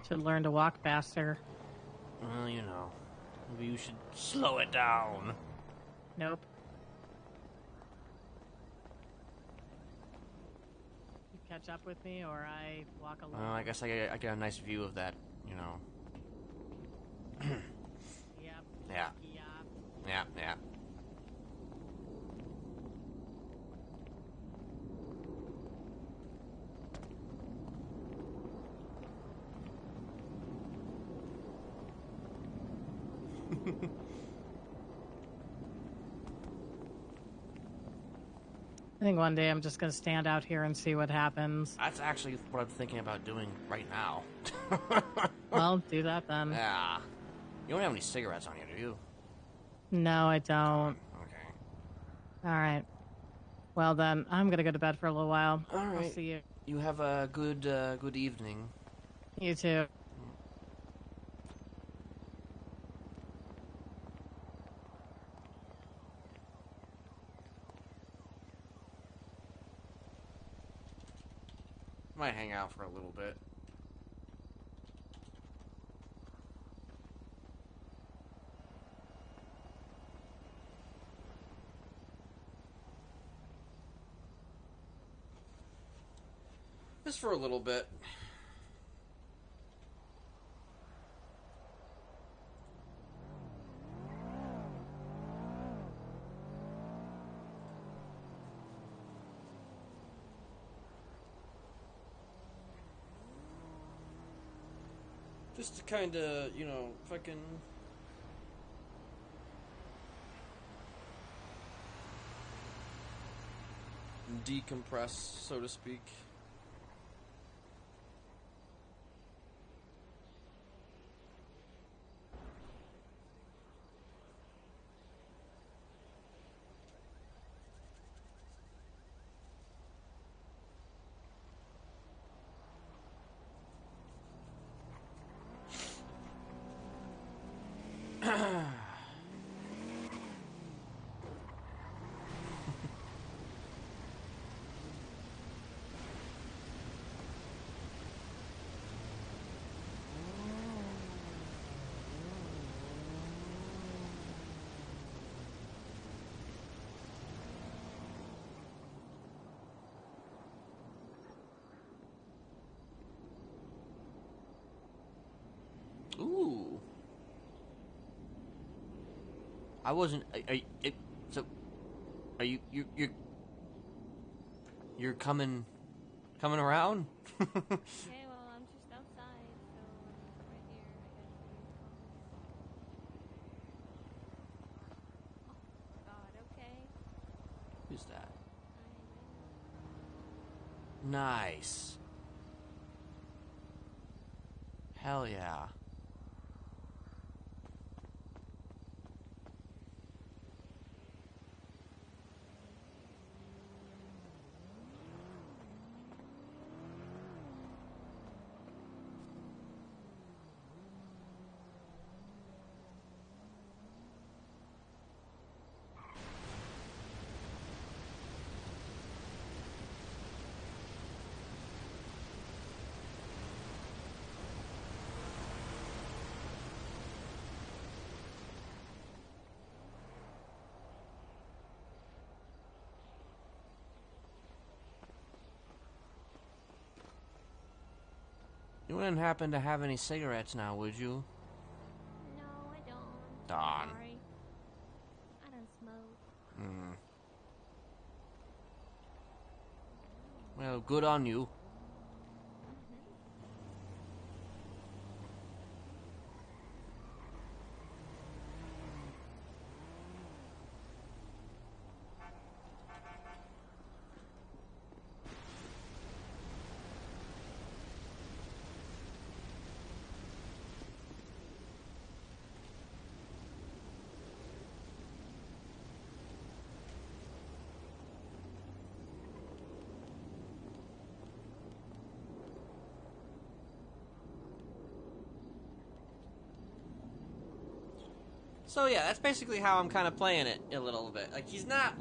Should learn to walk faster. Well, you know, maybe you should slow it down. Nope. You catch up with me, or I walk along. Well, I guess I get a nice view of that, you know. Yep. Yeah. Yep. Yeah, yeah. I think one day I'm just gonna stand out here and see what happens. That's actually what I'm thinking about doing right now. Well, do that then. Yeah. You don't have any cigarettes on you, do you? No, I don't. Okay. Alright. Well then, I'm gonna go to bed for a little while. Alright. I'll see you. You have a good evening. You too. Might hang out for a little bit. Just for a little bit. Just to kind of, you know, fucking... decompress, so to speak. Ooh. I wasn't. So, are you're coming around? Okay, well, I'm just outside, so I'm right here. Oh, God, okay. Who's that? Nice. Hell yeah. You wouldn't happen to have any cigarettes now, would you? No, I don't. Darn. Sorry. I don't smoke. Hmm. Well, good on you. So yeah, that's basically how I'm kind of playing it a little bit. Like he's not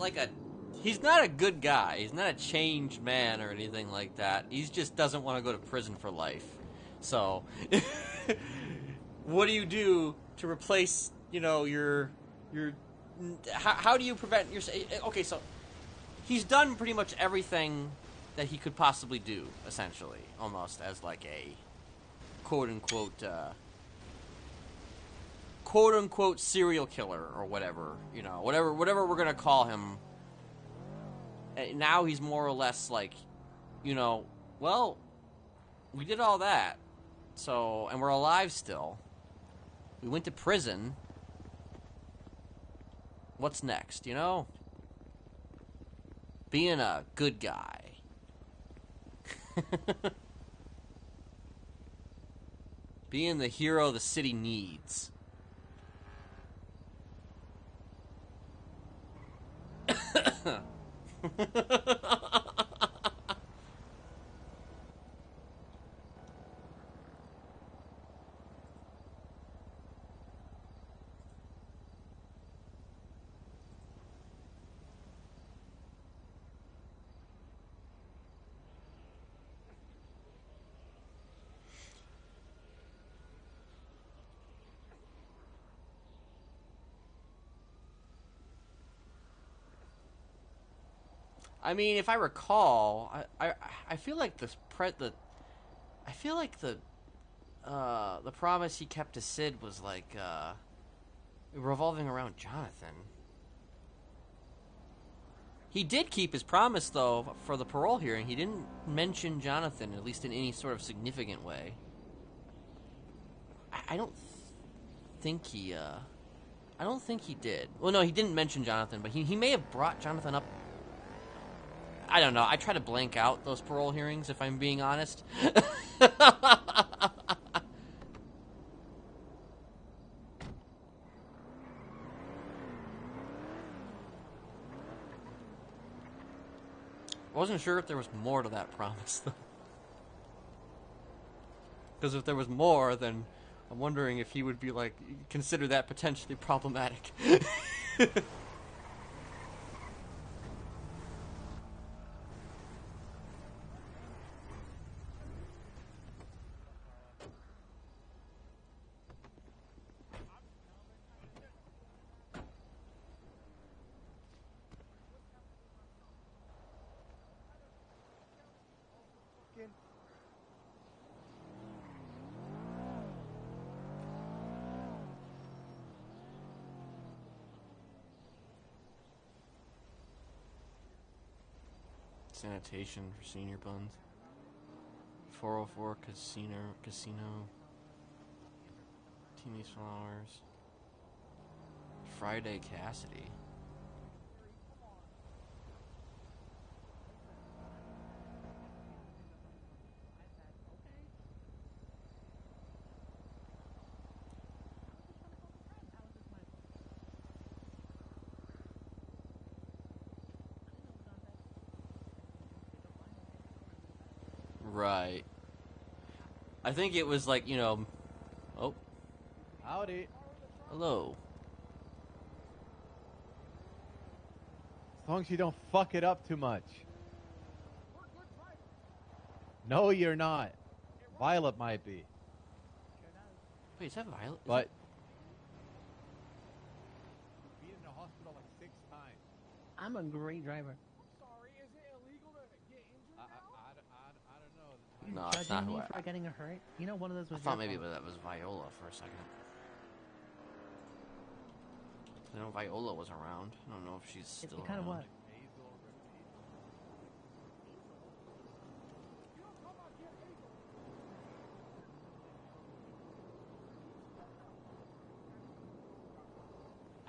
a good guy. He's not a changed man or anything like that. He just doesn't want to go to prison for life. So, what do you do to replace, your how do you prevent your? Okay, so he's done pretty much everything that he could possibly do, essentially, almost as like a quote unquote serial killer or whatever, whatever we're gonna call him. Now he's more or less like, well, we did all that, so, and we're alive still. We went to prison. What's next, Being a good guy. Being the hero the city needs. I mean, if I recall, I feel like the promise he kept to Sid was like revolving around Jonathan. He did keep his promise though for the parole hearing. He didn't mention Jonathan, at least in any sort of significant way. I don't think he did. Well, no, he didn't mention Jonathan, but he may have brought Jonathan up. I don't know. I try to blank out those parole hearings, if I'm being honest. I wasn't sure if there was more to that promise, though. Because if there was more, then I'm wondering if he would be like, consider that potentially problematic. Sanitation for senior buns. 404 casino. Teenage flowers. Friday Cassidy. Right. I think it was like, oh. Howdy. Hello. As long as you don't fuck it up too much. No, you're not. Violet might be. Wait, is that Violet? But been in the hospital like 6 times. I'm a great driver. I don't know. No, that's not who me I... for getting hurt? You know, one of those I was. thought your maybe fault. that was Viola for a second. I know Viola was around. I don't know if she's still It kind of around. was.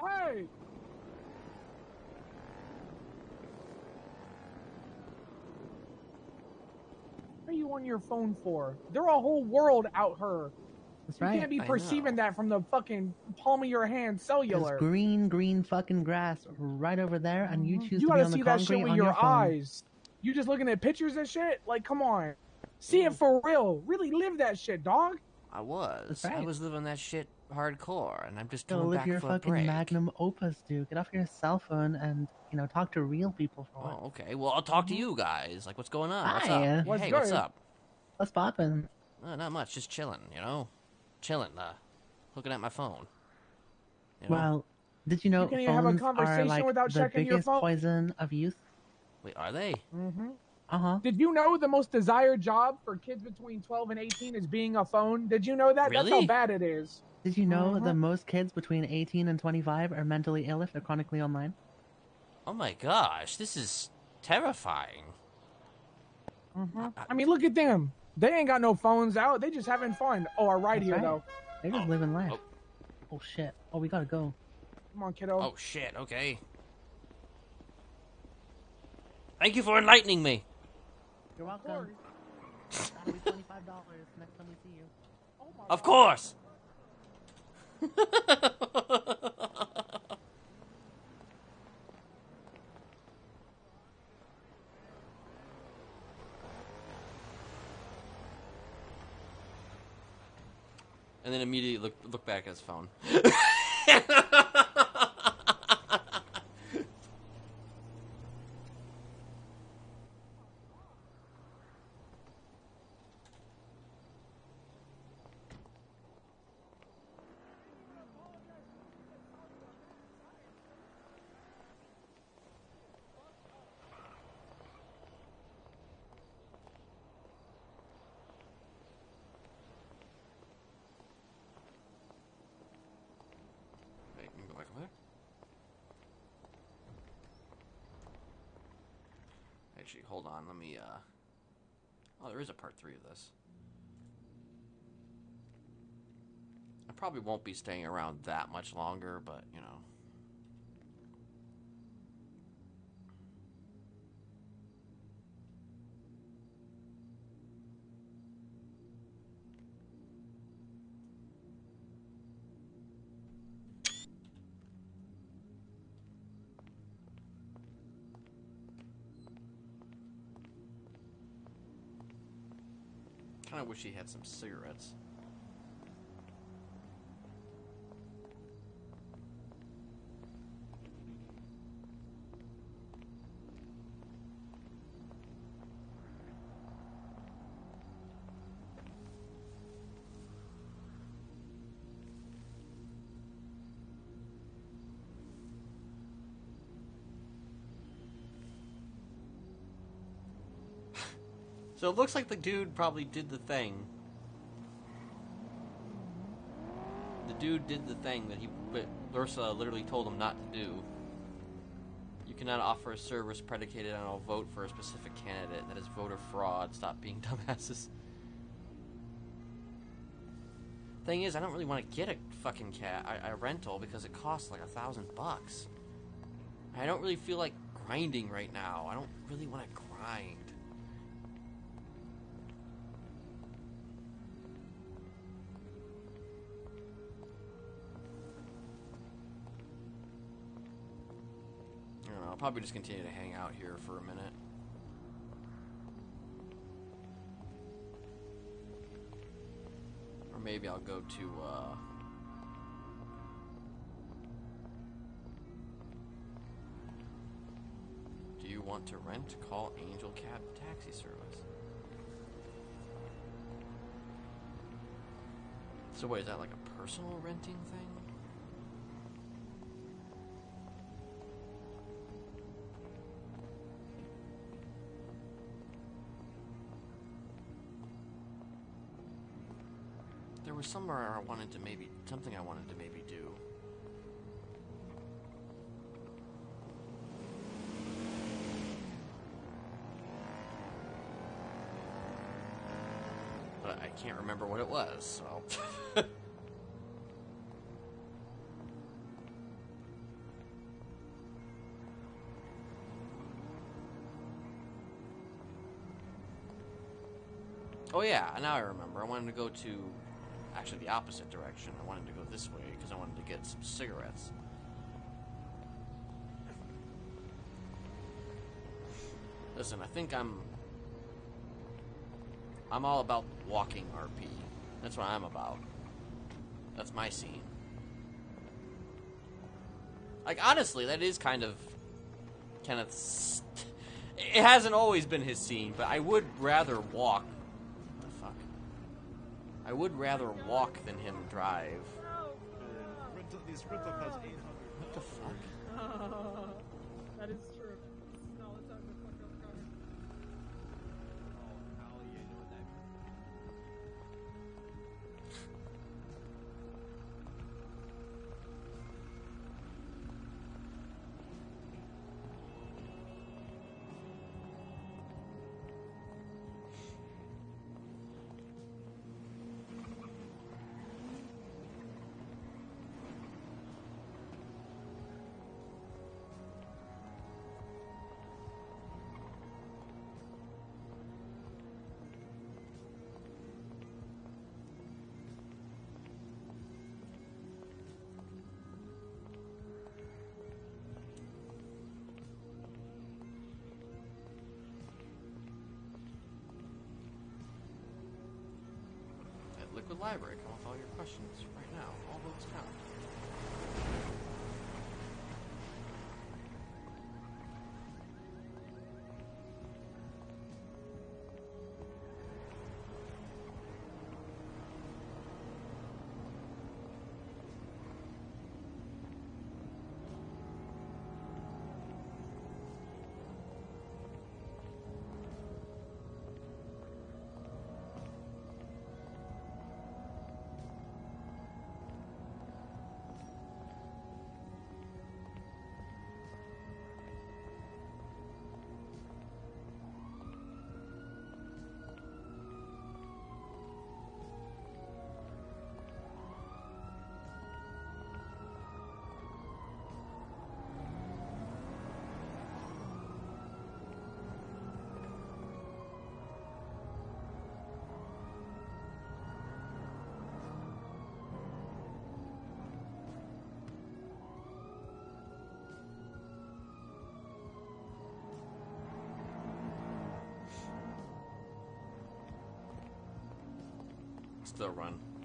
Hey! What are you on your phone for? There are a whole world out here. That's You right. can't be I perceiving that from the fucking palm of your hand There's cellular. green fucking grass right over there, and you choose You to be gotta on the see that shit concrete with on your your phone. eyes. You just looking at pictures and shit? Like, come on. See it for real. Really live that shit, dog. I was. That's right. I was living that shit hardcore, and I'm just Go going live back your for a fucking break. magnum opus, dude. Get off your cell phone and, talk to real people for once. Oh, okay. Well, I'll talk to you guys. Like, what's going on? What's Hi. up? Hey, what's up? What's poppin'? Not much. Just chilling, Chilling, looking at my phone. You know? Well, did you know You can't even have a phones conversation are like without the checking your biggest phone? poison of youth? Wait, are they? Mm-hmm. Uh-huh. Did you know the most desired job for kids between 12 and 18 is being a phone? Did you know that? That's how Really? bad it is. Did you know that most kids between 18 and 25 are mentally ill if they're chronically online? Oh my gosh, this is terrifying. I mean, look at them. They ain't got no phones out. They just having fun. Oh, are right That's here, right. though. They're just living life. Oh, shit. Oh, we gotta go. Come on, kiddo. Oh shit, okay. Thank you for enlightening me. You're welcome. That'll be $25 next time we see you. Of course. And then immediately look back at his phone. Wait, can you go back over there? Actually, hold on. Let me, Oh, there is a part 3 of this. I probably won't be staying around that much longer, but, kind of wish he had some cigarettes. So it looks like the dude probably did the thing. The dude did the thing that Lursa literally told him not to do. You cannot offer a service predicated on a vote for a specific candidate. That is voter fraud. Stop being dumbasses. Thing is, I don't really want to get a fucking a rental because it costs like $1,000. I don't really feel like grinding right now. I don't really want to grind. I don't know, I'll probably just continue to hang out here for a minute. Or maybe I'll go to, do you want to rent? Call Angel Cab Taxi Service. So wait, is that like a personal renting thing? There was somewhere I wanted to maybe something I wanted to maybe do. But I can't remember what it was, so. Oh yeah, now I remember. I wanted to go to, actually the opposite direction. I wanted to go this way because I wanted to get some cigarettes. Listen, I think I'm all about walking RP. That's what I'm about. That's my scene. Like, honestly, that is kind of Kenneth's... It hasn't always been his scene, but I would rather walk. What the fuck? I would rather walk than him drive. These rental cars 800. What the fuck? That is true. No, let's not go fuck up car. Oh, hell yeah, you know what that means. At Liquid Library, come with all your questions right now. All votes count.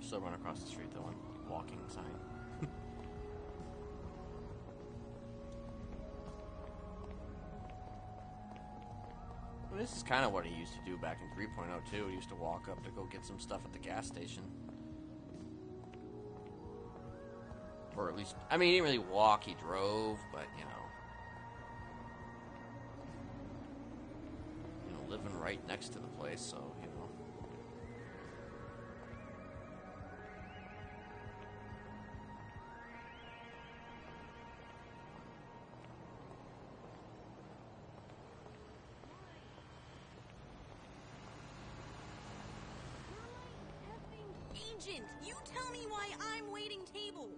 Still run across the street though, on walking sign. Well, this is kind of what he used to do back in 3.0 too. He used to walk up to go get some stuff at the gas station. Or at least, I mean, he didn't really walk, he drove, but, you know, living right next to the place, so, you know. Agent, you tell me why I'm waiting tables.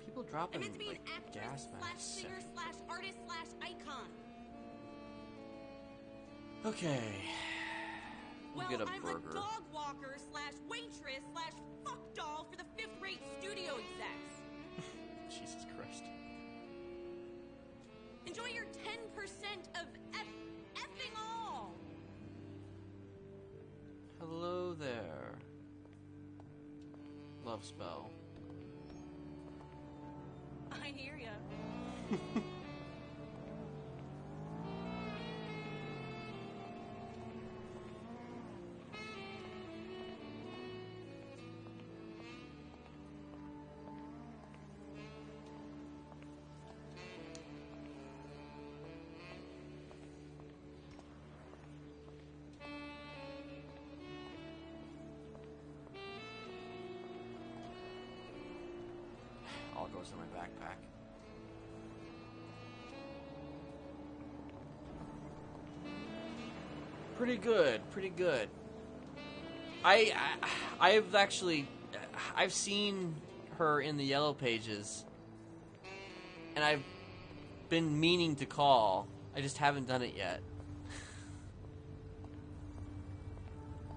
People dropping, I meant to be like, an actress gas slash masks. singer slash artist slash icon. Okay. We'll Well, get a I'm burger. a dog walker slash waitress slash fuck doll for the fifth-rate studio execs. Jesus Christ. Enjoy your 10% of effing all. Hello there. Love spell. I hear ya. goes in my backpack. Pretty good, pretty good. I've actually, I've seen her in the Yellow Pages, and I've been meaning to call. I just haven't done it yet.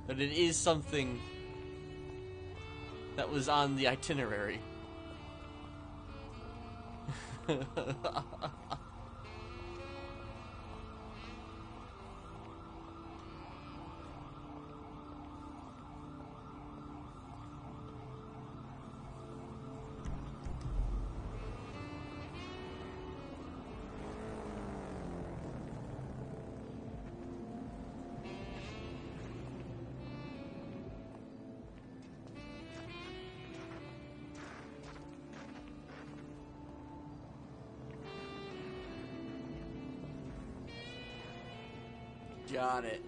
But it is something that was on the itinerary. Got it.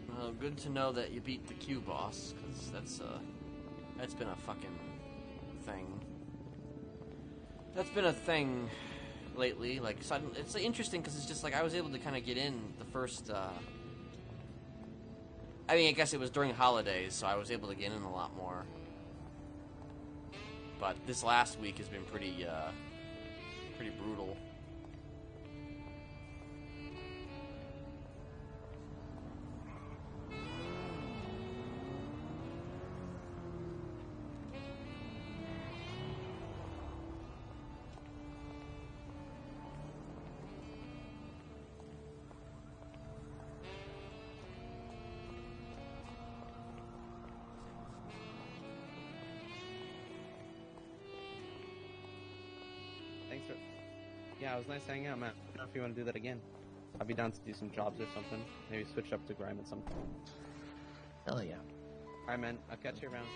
Well, good to know that you beat the Q boss, because that's been a fucking thing. That's been a thing lately. Like, it's interesting because it's just like I was able to kind of get in the first. I mean, I guess it was during holidays, so I was able to get in a lot more. But this last week has been pretty brutal. Thanks for... Yeah, it was nice hanging out, man. I don't know if you want to do that again. I'll be down to do some jobs or something. Maybe switch up to grime at some point. Hell yeah. Alright, man. I'll catch you around.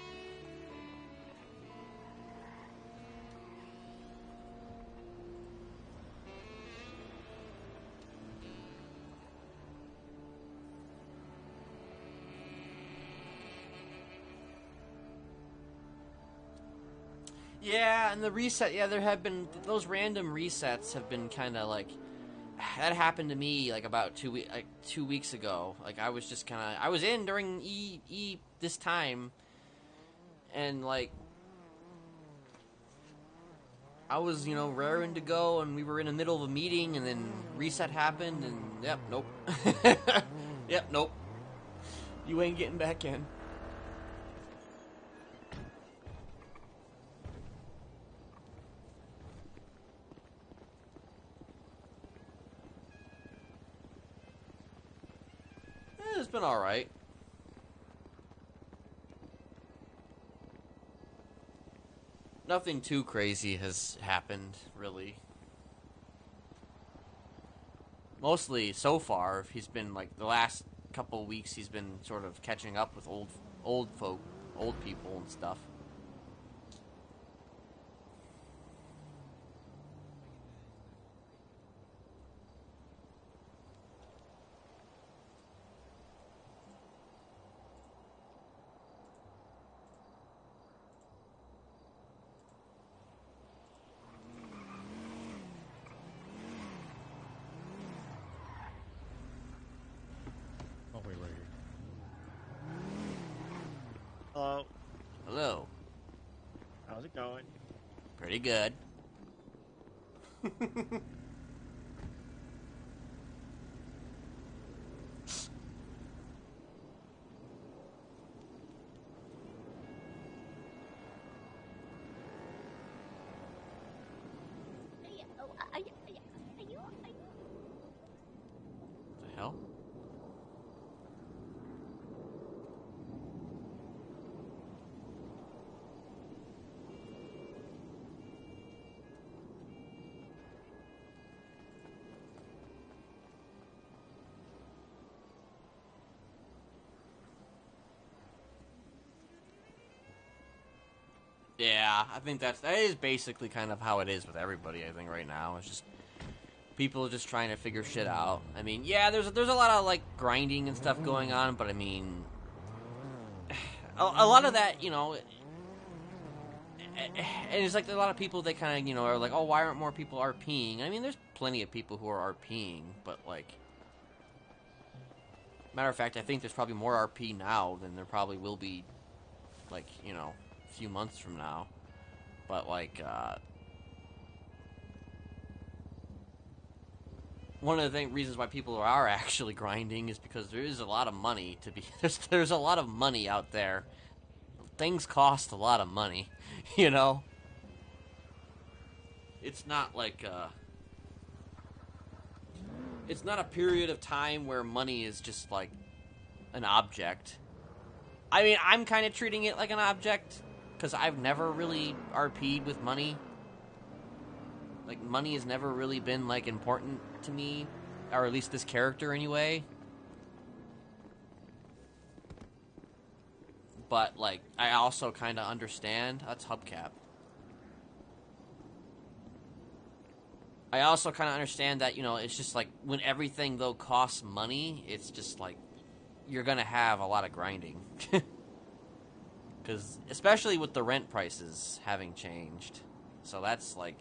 Yeah, and the reset, yeah, there have been, those random resets have been kind of like, that happened to me like about 2 weeks ago. Like I was just kind of, I was in during E this time, and like, I was, raring to go, and we were in the middle of a meeting, and then reset happened, and yep, nope. Yep, nope. You ain't getting back in. It's been alright. Nothing too crazy has happened, really. Mostly, so far, he's been, like, the last couple of weeks, he's been sort of catching up with old people and stuff. Oh, wait, right here. Hello. Hello. How's it going? Pretty good. The hell? Yeah, I think that is basically kind of how it is with everybody, I think, right now. It's just People are just trying to figure shit out. I mean, yeah, there's a lot of like grinding and stuff going on, but I mean, a lot of that, you know, and it's like a lot of people they kind of, you know, are like, oh, why aren't more people RPing? I mean, there's plenty of people who are RPing, but like, matter of fact, I think there's probably more RP now than there probably will be, like, you know, a few months from now. But like, one of the reasons why people are actually grinding is because there is a lot of money to be. There's a lot of money out there. Things cost a lot of money, you know. It's not like it's not a period of time where money is just like an object. I mean, I'm kind of treating it like an object because I've never really RP'd with money. Like, money has never really been, like, important to me. Or at least this character, anyway. But, like, I also kind of understand. That's hubcap. I also kind of understand that, you know, it's just, like, when everything, though, costs money, it's just, like, you're going to have a lot of grinding. Because, especially with the rent prices having changed. So that's, like,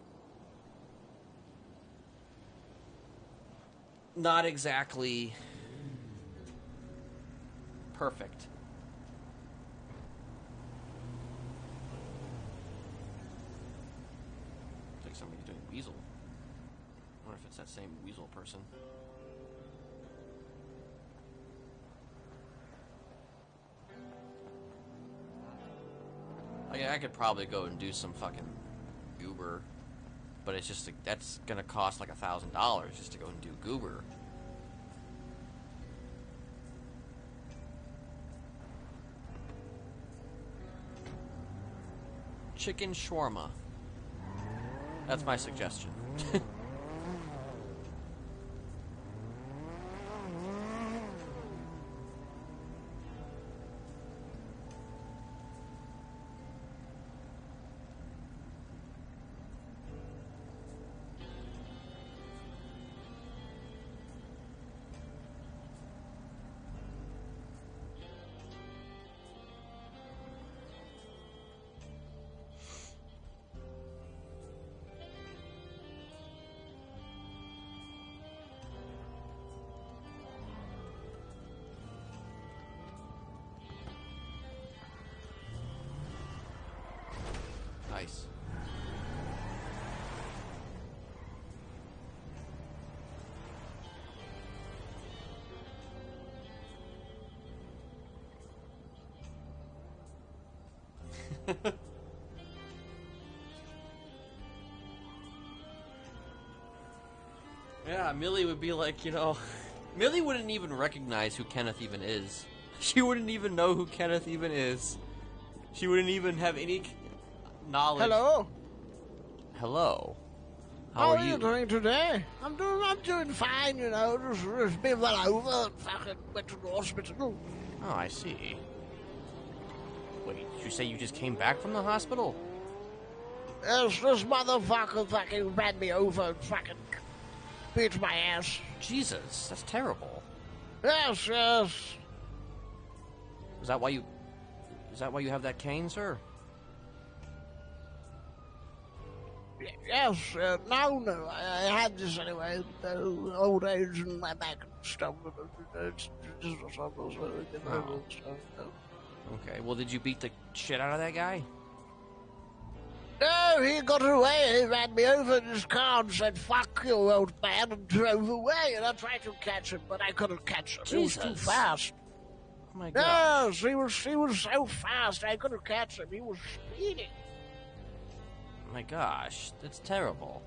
not exactly perfect. Looks like somebody's doing Weasel. I wonder if it's that same Weasel person. I could probably go and do some fucking Uber. But it's just, that's gonna cost like $1,000 just to go and do Goober. Chicken shawarma. That's my suggestion. Nice. Yeah, Millie would be like, you know, Millie wouldn't even recognize who Kenneth even is. She wouldn't even know who Kenneth even is. She wouldn't even have any knowledge. Hello. Hello. How are you doing today? I'm doing fine, you know. Just been well over and fucking went to the hospital. Oh, I see. Wait, did you say you just came back from the hospital? Yes, this motherfucker fucking ran me over and fucking beat my ass. Jesus, that's terrible. Yes, yes. Is that why you have that cane, sir? Yes, no, I had this anyway. Old age and my back and stuff. Okay, well, did you beat the shit out of that guy? No, he got away. He ran me over in his car and said, "Fuck you, old man," and drove away. And I tried to catch him, but I couldn't catch him. Jesus. He was too fast. Oh my God. Yes, he was so fast. I couldn't catch him. He was speeding. Oh my gosh, that's terrible.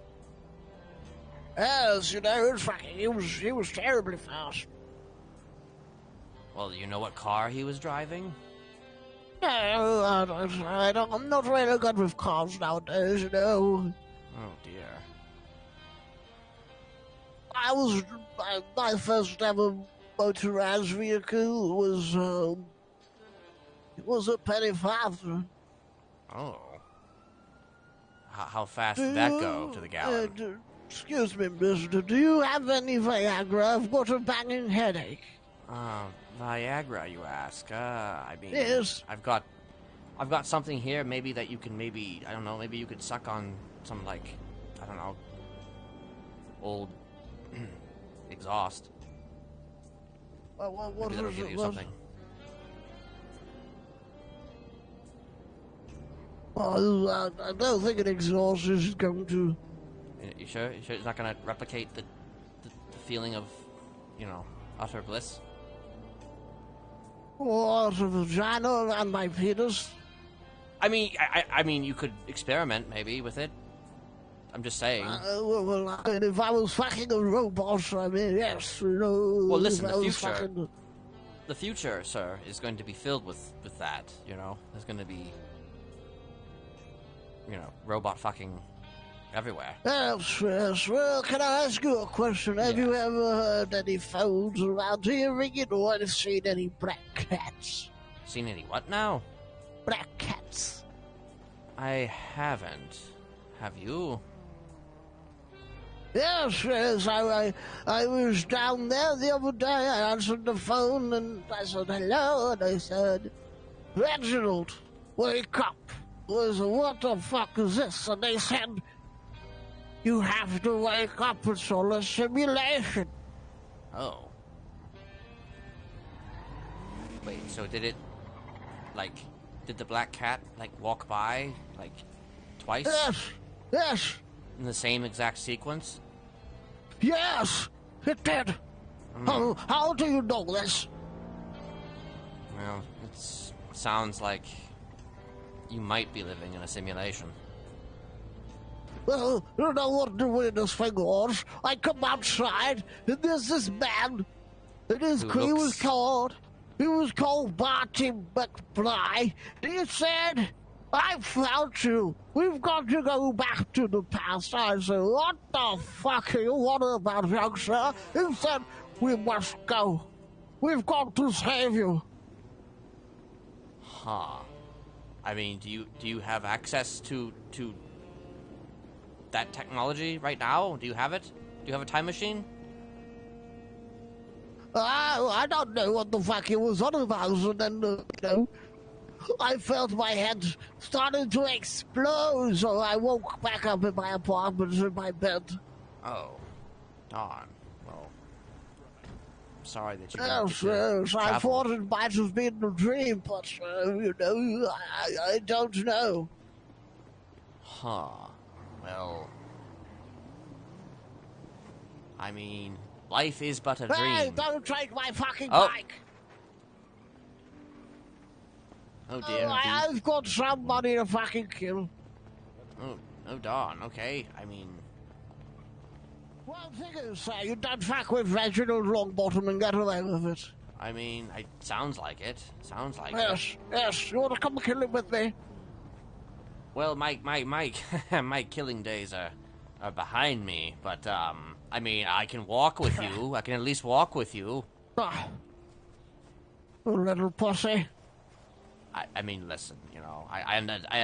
Yes, you know, he was terribly fast. Well, do you know what car he was driving? No, I'm not really good with cars nowadays, you know. Oh dear. My first ever motorized vehicle was a Penny Farthing. Oh. How fast did that go to the gallon? Excuse me, mister, do you have any Viagra? I've got a banging headache. Viagra, you ask? I mean, Yes. I've got something here. Maybe that you can I don't know. Maybe you could suck on some I don't know, old exhaust. What Maybe that'll give you something. Well, I don't think an exhaust is going to. You sure? You sure it's not going to replicate the feeling of, utter bliss? What, a vagina and my penis? I mean, you could experiment maybe with it. I'm just saying. Well, I mean, if I was fucking a robot, I mean, yes, Well, listen, if I was fucking... the future, sir, is going to be filled with that. There's going to be, robot fucking everywhere. Yes. Well, can I ask you a question? Have you ever heard any phones around here ringing, or have seen any black cats? Seen any what now? Black cats. I haven't. Have you? Yes, I was down there the other day. I answered the phone and I said hello, and they said, Reginald, wake up. I said, what the fuck is this? And they said, you have to wake up, it's all a simulation. Oh. Wait, so did the black cat, walk by, twice? Yes. In the same exact sequence? Yes, it did. How do you know this? Well, it sounds like you might be living in a simulation. Well, you know what the weirdest thing was? I come outside, and there's this man, and he was called Barty McFly, and he said, I found you. We've got to go back to the past. I said, what the fuck are you on about, youngster? He said, we must go. We've got to save you. Huh. I mean, do you have access to that technology right now? Do you have it? Do you have a time machine? I don't know what the fuck he was on about, and then, I felt my head started to explode, so I woke back up in my apartment in my bed. Oh, darn. Well, I'm sorry that you Yes, I thought it might have been a dream, but, I don't know. Huh. Well, I mean, life is but a dream. Hey, don't take my fucking bike! Oh dear. I've got somebody to fucking kill. Oh darn, okay. I mean... Well, thing is, you don't fuck with Reginald Longbottom and get away with it. I mean, it sounds like it. Sounds like it. Yes, you want to come kill him with me? Well, my killing days are behind me, but, I mean, I can walk with you. I can at least walk with you. Little pussy. I mean, listen, I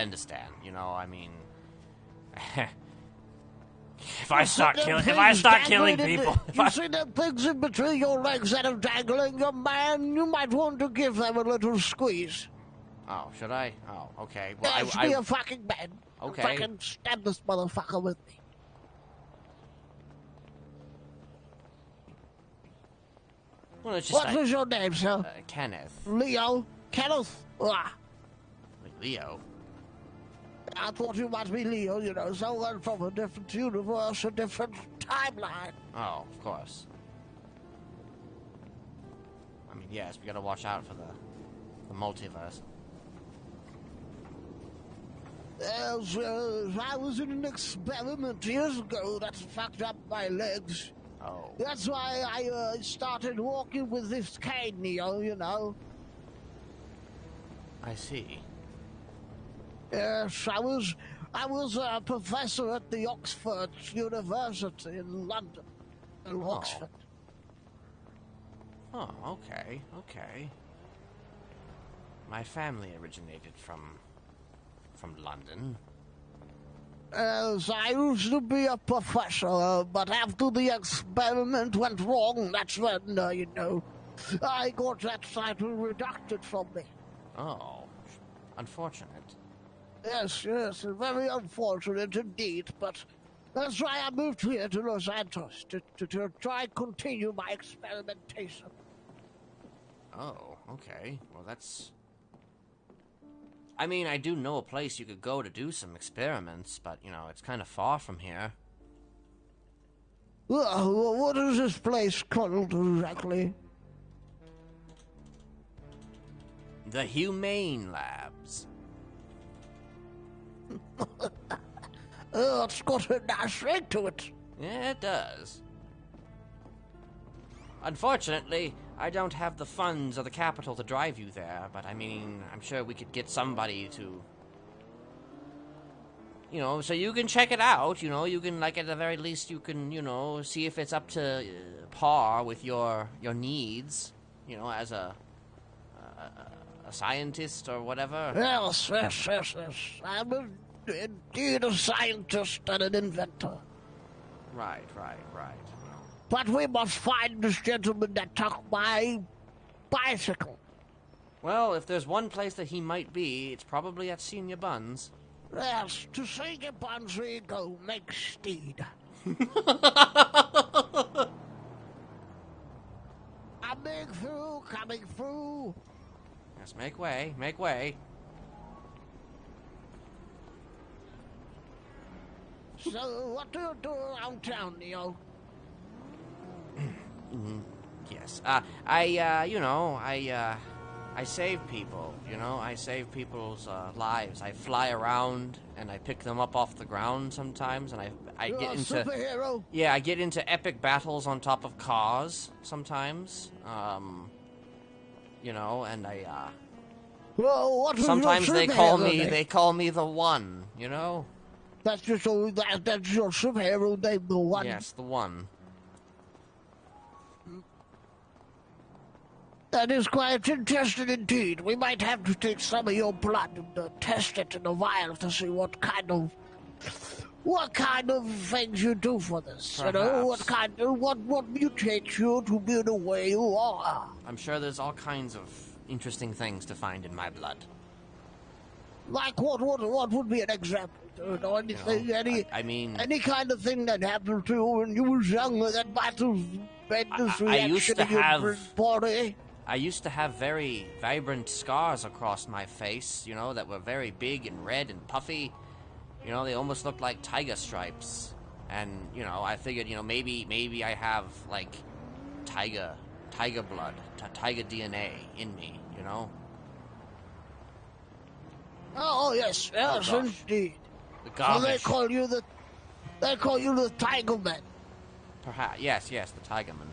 understand, I mean, if I start killing people, you see them things in between your legs that are dangling, young man? You might want to give them a little squeeze. Oh, should I? Oh, okay. Well, yes, be a fucking man. Okay. Fucking stab this motherfucker with me. Well, it's just what is your name, sir? Kenneth. Leo? Kenneth? Leo? I thought you might be Leo, someone from a different universe, a different timeline. Oh, of course. I mean, yes, we gotta watch out for the multiverse. I was in an experiment years ago that fucked up my legs. Oh. That's why I started walking with this cane, Neo, I see. Yes, I was a professor at the Oxford University in London, Oxford. Oh, okay. My family originated from London. As I used to be a professor, but after the experiment went wrong, that's when, I got that title reducted from me. Oh, unfortunate. Yes, very unfortunate indeed, but that's why I moved here to Los Santos, to try and continue my experimentation. Oh, okay. Well, that's... I mean, I do know a place you could go to do some experiments, but, it's kind of far from here. Well, what is this place called exactly? The Humane Labs. It's got a nice ring to it. Yeah, it does. Unfortunately, I don't have the funds or the capital to drive you there, but I mean, I'm sure we could get somebody to... so you can check it out, you can, like, at the very least, you can, see if it's up to par with your needs, as a scientist or whatever. Yes. I'm indeed a scientist and an inventor. Right. But we must find this gentleman that took my bicycle. Well, if there's one place that he might be, it's probably at Senior Buns. Yes, to Senior Buns we go, make steed. Coming through. Yes, make way. So, what do you do around town, Neo? Yes. I save people, I save people's lives. I fly around and I pick them up off the ground sometimes, and I You're get a into... superhero? Yeah, I get into epic battles on top of cars sometimes. And I, Well, what was sometimes your they superhero call me the One, That's just that's your superhero name, the One. Yes, the One. That is quite interesting indeed. We might have to take some of your blood and test it in a vial to see what kind of things you do for this. Perhaps. What mutates you to be the way you are. I'm sure there's all kinds of interesting things to find in my blood. Like what would be an example? Anything, any kind of thing that happened to you when you was younger that might have made this reaction in your body. I used to have very vibrant scars across my face, that were very big and red and puffy. They almost looked like tiger stripes. And, I figured, maybe I have, like, tiger blood, tiger DNA in me, Oh, yes, indeed. The So garbage. they call you the Tiger Man. Perhaps, yes, the tiger man.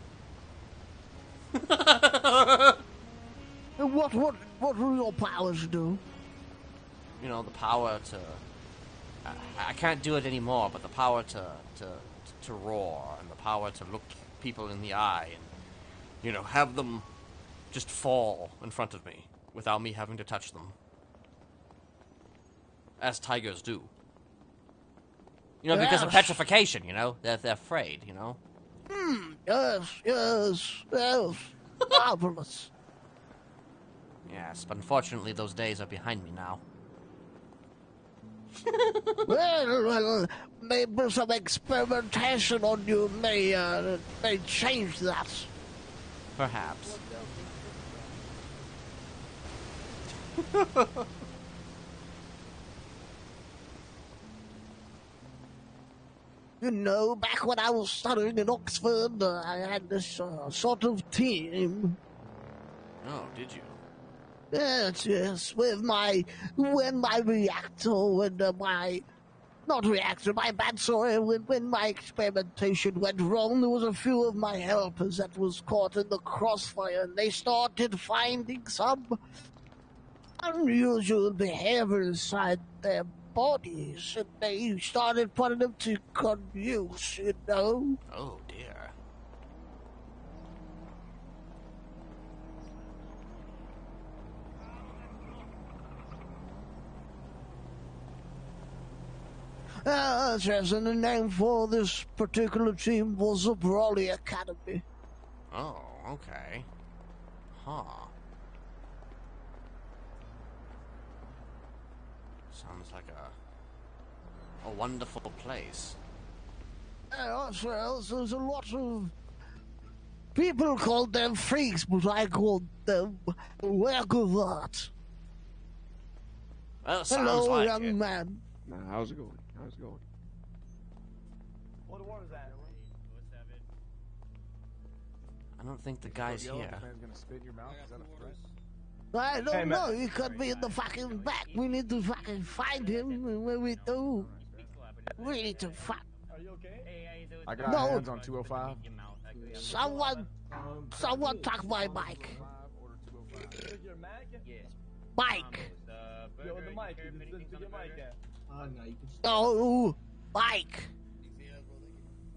And what will your powers do? The power to... I can't do it anymore, but the power to roar, and the power to look people in the eye, and, have them just fall in front of me without me having to touch them. As tigers do. Because of Yes. petrification, they're afraid, Yes. Marvelous. Yes, but unfortunately those days are behind me now. Well, maybe some experimentation on you may change that. Perhaps. Back when I was studying in Oxford, I had this sort of team. Oh, did you? Yes, when my experimentation went wrong, there was a few of my helpers that was caught in the crossfire, and they started finding some unusual behavior inside their bodies, and they started putting them to good use, Oh, dear. Yes, and the name for this particular team was the Brawley Academy. Oh, okay. Huh. Sounds like a wonderful place. Yes, there's a lot of people call them freaks, but I call them work of art. Well, sounds Hello, like young it. man. Nah, how's it going? How's it going? What was that? I don't think the guy's here. Gonna spit in your mouth? Is that a threat? I don't Hey, know. man. He could be in the fucking back. We need to fucking find him. And when we do, we need to find. Are you okay? I got No. hands on 205. Someone took my mic. Took your Mac? Yes. Mike. Yo, the mic. Did your mic at? Oh, Mike.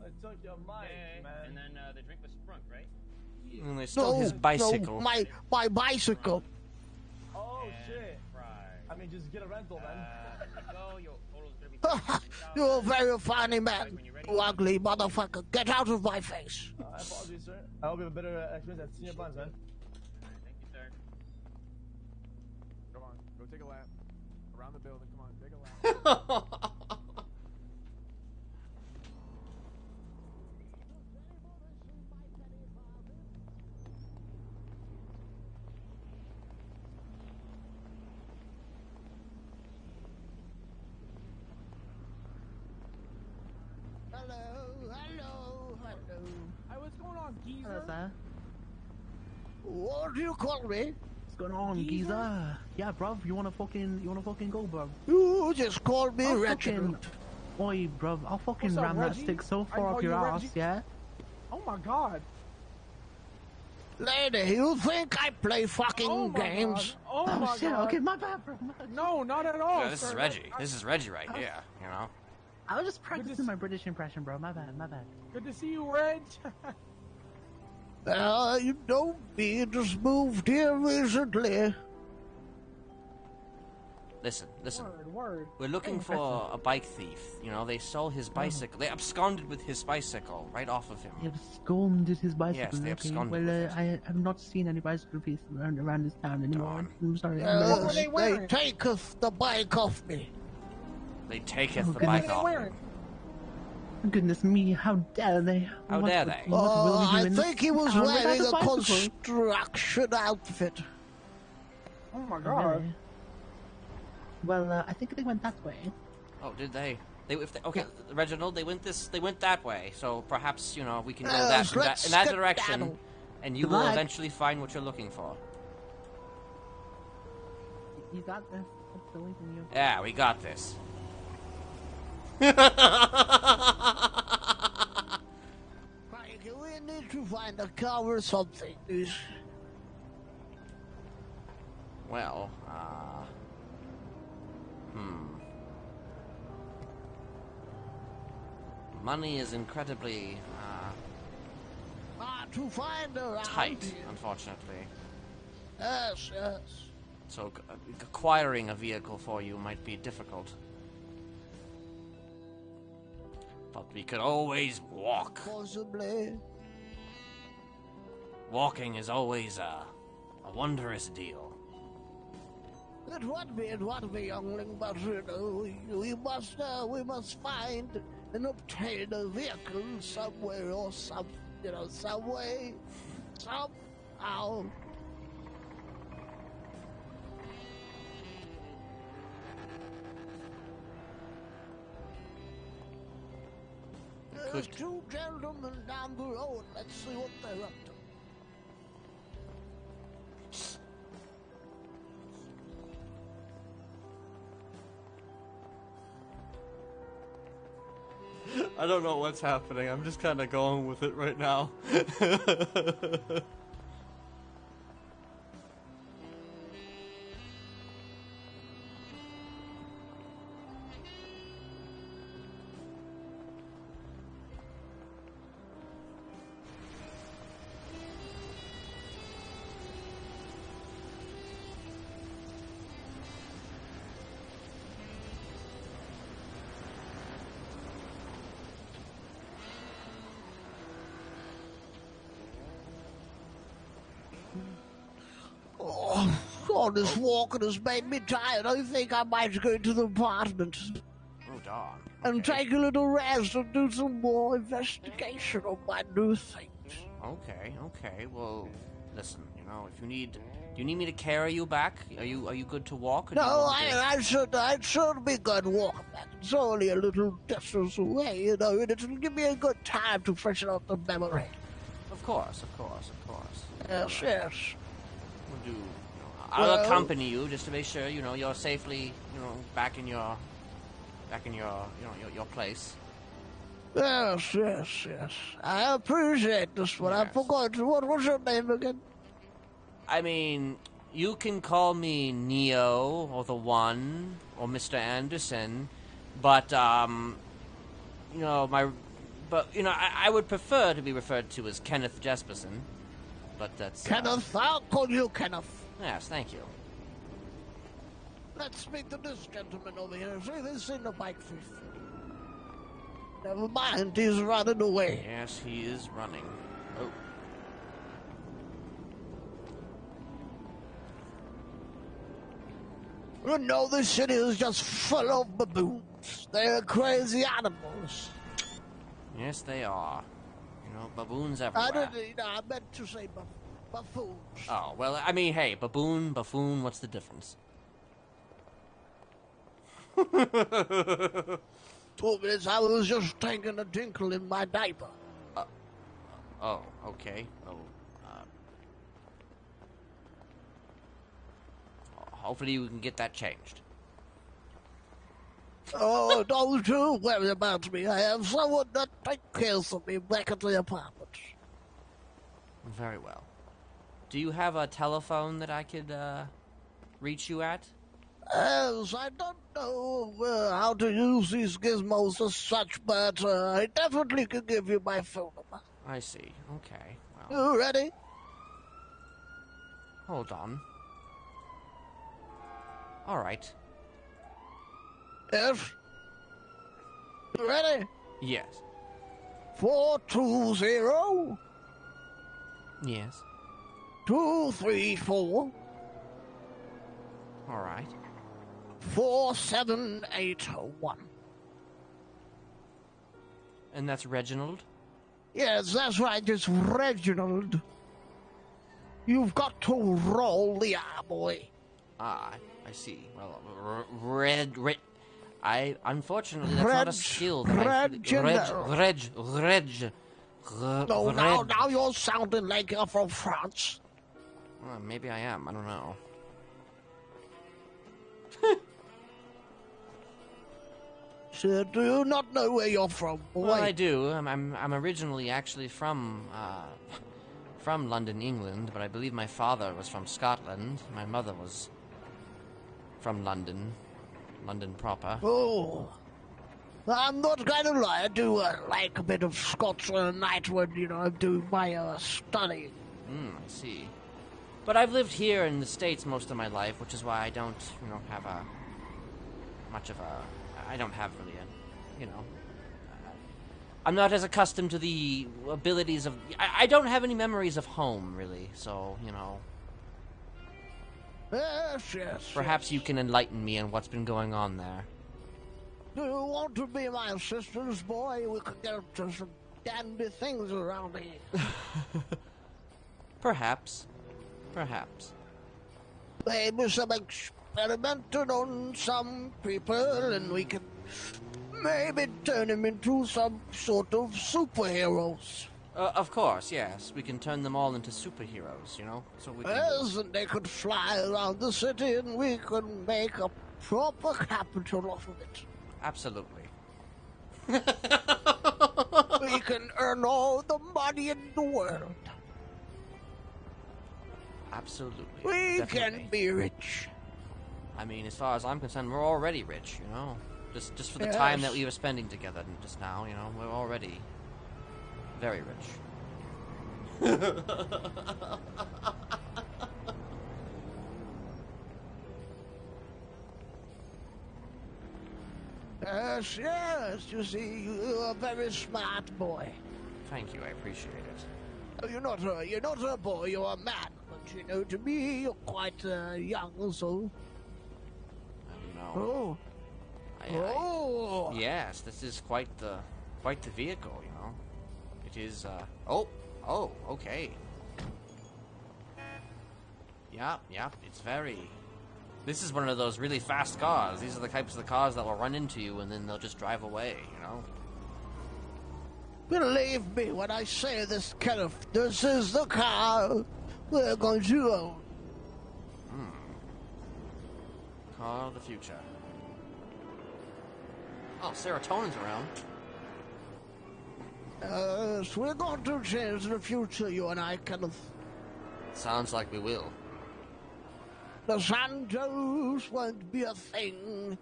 I took your mic, man. And then the drink was sprunk, right? And they stole his bicycle. No, my bicycle. Oh, shit. I mean, just get a rental, man. Go, your total's gonna be You're a very funny man. You ugly motherfucker. Get out of my face. I apologize, sir. I hope you have a better experience at Senior Buns, man. Thank you, sir. Come on, go take a lap. Around the building, come on, take a lap. Hello. Hey, what's going on, geezer? Hello, sir. What do you call me? What's going on, Geezer? geezer? Yeah, bruv, you wanna fucking go, bruv? You just called me I'll Reginald. fucking- Oi, bruv, I'll fucking What's up, ram that Reggie? stick so I far call up your you ass, Reggie? yeah? Oh my god. Lady, you think I play fucking Oh my games? god. Oh my shit, god. okay, my bad, bro. No, not at all. Yeah, this is sir. Reggie. This is Reggie right here. You know. I was just practicing my British impression, bro. My bad, my bad. Good to see you, Reg. You know me, just moved here recently. Listen. Word. We're looking for a bike thief. You know, they stole his bicycle. They absconded with his bicycle right off of him. They absconded his bicycle. Yes, they okay. absconded Well, with it. I have not seen any bicycle thieves around this town anymore. I'm sorry. Yes, they they wearing? taketh the bike off me. They taketh Oh, the goodness. bike off him. Goodness me, how dare they? How dare they? What will we do I in think he was town without wearing a bicycle? construction outfit. Oh my Oh, god. really? Well, I think they went that way. Oh, did they? Okay, Reginald, they went that way. So perhaps we can go Yes, in let's that get direction, down. and you Good will luck. eventually find what you're looking for. You got this. That's the link in you. Yeah, we got this. Like, we need to find a car or something. Well, money is incredibly To find around. tight, unfortunately. Yes. So acquiring a vehicle for you might be difficult. But we could always walk. Possibly. Walking is always a wondrous deal. It would be, youngling, but we must find and obtain a vehicle somewhere or some way, somehow. There's two gentlemen down the road. Let's see what they're up to. I don't know what's happening. I'm just kind of going with it right now. on this walk, and has made me tired. I think I might go to the apartment Oh, darn. and take a little rest and do some more investigation on my new things. Okay. Well, listen, if you need... Do you need me to carry you back? Are you good to walk? Or do you No, want to- I'd sure be good walking back. It's only a little distance away, and it'll give me a good time to freshen up the memory. Of course. Yes. We'll do... I'll accompany you just to make sure, you're safely, back in your place. Yes. I appreciate this one. I forgot. What was your name again? I mean, you can call me Neo, or the One, or Mr. Anderson, but, I would prefer to be referred to as Kenneth Jesperson, but that's... Kenneth, I'll call you Kenneth. Yes, thank you. Let's speak to this gentleman over here. See, this ain't a bike thief. Never mind, he's running away. Yes, he is running. Oh. You know, this city is just full of baboons. They're crazy animals. Yes, they are. Baboons everywhere. I meant to say buffoons. Oh, well, I mean, hey, baboon, buffoon, what's the difference? 2 minutes, I was just taking a tinkle in my diaper. Oh, okay. Hopefully we can get that changed. Oh, don't you worry about me. I have someone that takes care of me back at the apartment. Very well. Do you have a telephone that I could reach you at? Yes, I don't know how to use these gizmos as such, but I definitely can give you my phone number. I see. Okay. Well, You ready? hold on. All right. Yes. You ready? Yes. 420 Yes. 234 All right. 4781. And that's Reginald? Yes, that's right. It's Reginald. You've got to roll the R, boy. Ah, I see. Well, unfortunately, that's not a skill that Now you're sounding like you're from France. Well, maybe I am. I don't know. So, do you not know where you're from, boy? Well, I do. I'm originally actually from London, England, but I believe my father was from Scotland. My mother was from London proper. Oh, I'm not gonna lie. I do like a bit of Scots on a night when I do my study. I see. But I've lived here in the States most of my life, which is why I don't, have I don't have really I'm not as accustomed to the abilities of... I don't have any memories of home, really, so, Yes. Perhaps you can enlighten me on what's been going on there. Do you want to be my sister's boy? We could get up to some dandy things around here. Perhaps. Maybe some experimenting on some people, and we can maybe turn them into some sort of superheroes. Of course, yes. We can turn them all into superheroes, So we can... Yes, and they could fly around the city, and we could make a proper capital off of it. Absolutely. We can earn all the money in the world. Absolutely. We Definitely. can be rich. I mean, as far as I'm concerned, we're already rich, Just for the time that we were spending together just now, we're already very rich. Yes, you see, you're a very smart boy. Thank you, I appreciate it. You're not a boy, you're a man. But You know, to me, you're quite young, so. No. Oh. Yes, this is quite the vehicle, you know. It is. Oh, okay. Yep. It's very. This is one of those really fast cars. These are the types of the cars that will run into you and then they'll just drive away, you know. Believe me when I say this, Kenneth. This is the car we're going to own. Car of the future. Oh, serotonin's around. So we're going to change the future, you and I, Kenneth. Sounds like we will. The Santos won't be a thing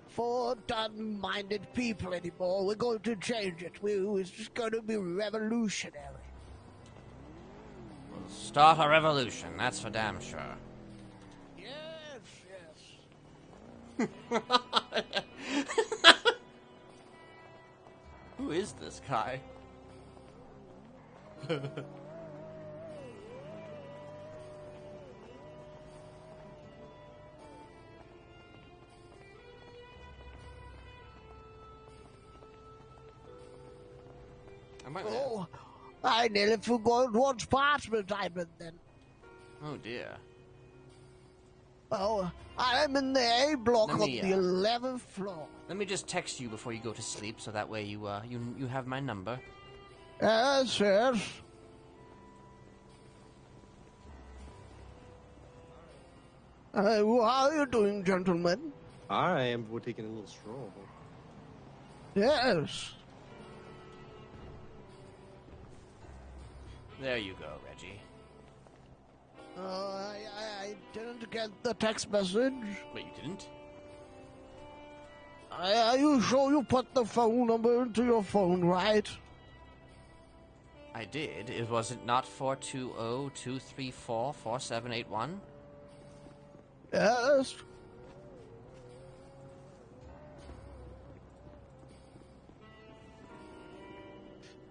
for done-minded people anymore. We're going to change it. It's just going to be revolutionary. We'll start a revolution, that's for damn sure. Yes. Who is this guy? Oh, I nearly forgot what apartment I'm in then. Oh dear. Oh, I'm in the A block on the 11th floor. Let me just text you before you go to sleep, so that way you have my number. Yes. How are you doing, gentlemen? I am taking a little stroll. Yes. There you go, Reggie. I didn't get the text message. Wait, you didn't? Are you sure you put the phone number into your phone, right? I did. Was it not 420-234-4781? Yes.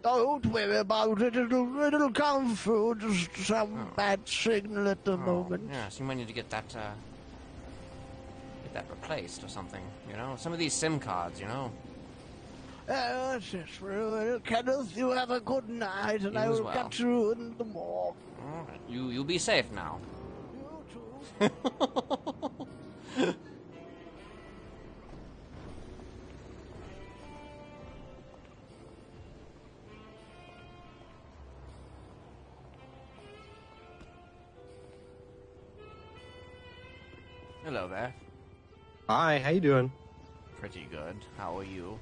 Don't worry about it. It'll come through. Just some bad signal at the moment. Yes, you might need to get that replaced or something. You know, some of these SIM cards. You know. Yes, well, Kenneth, you have a good night, and You I as will well. catch you in the morning. All right. You'll be safe now. You too. Hello there. Hi, how you doing? Pretty good. How are you?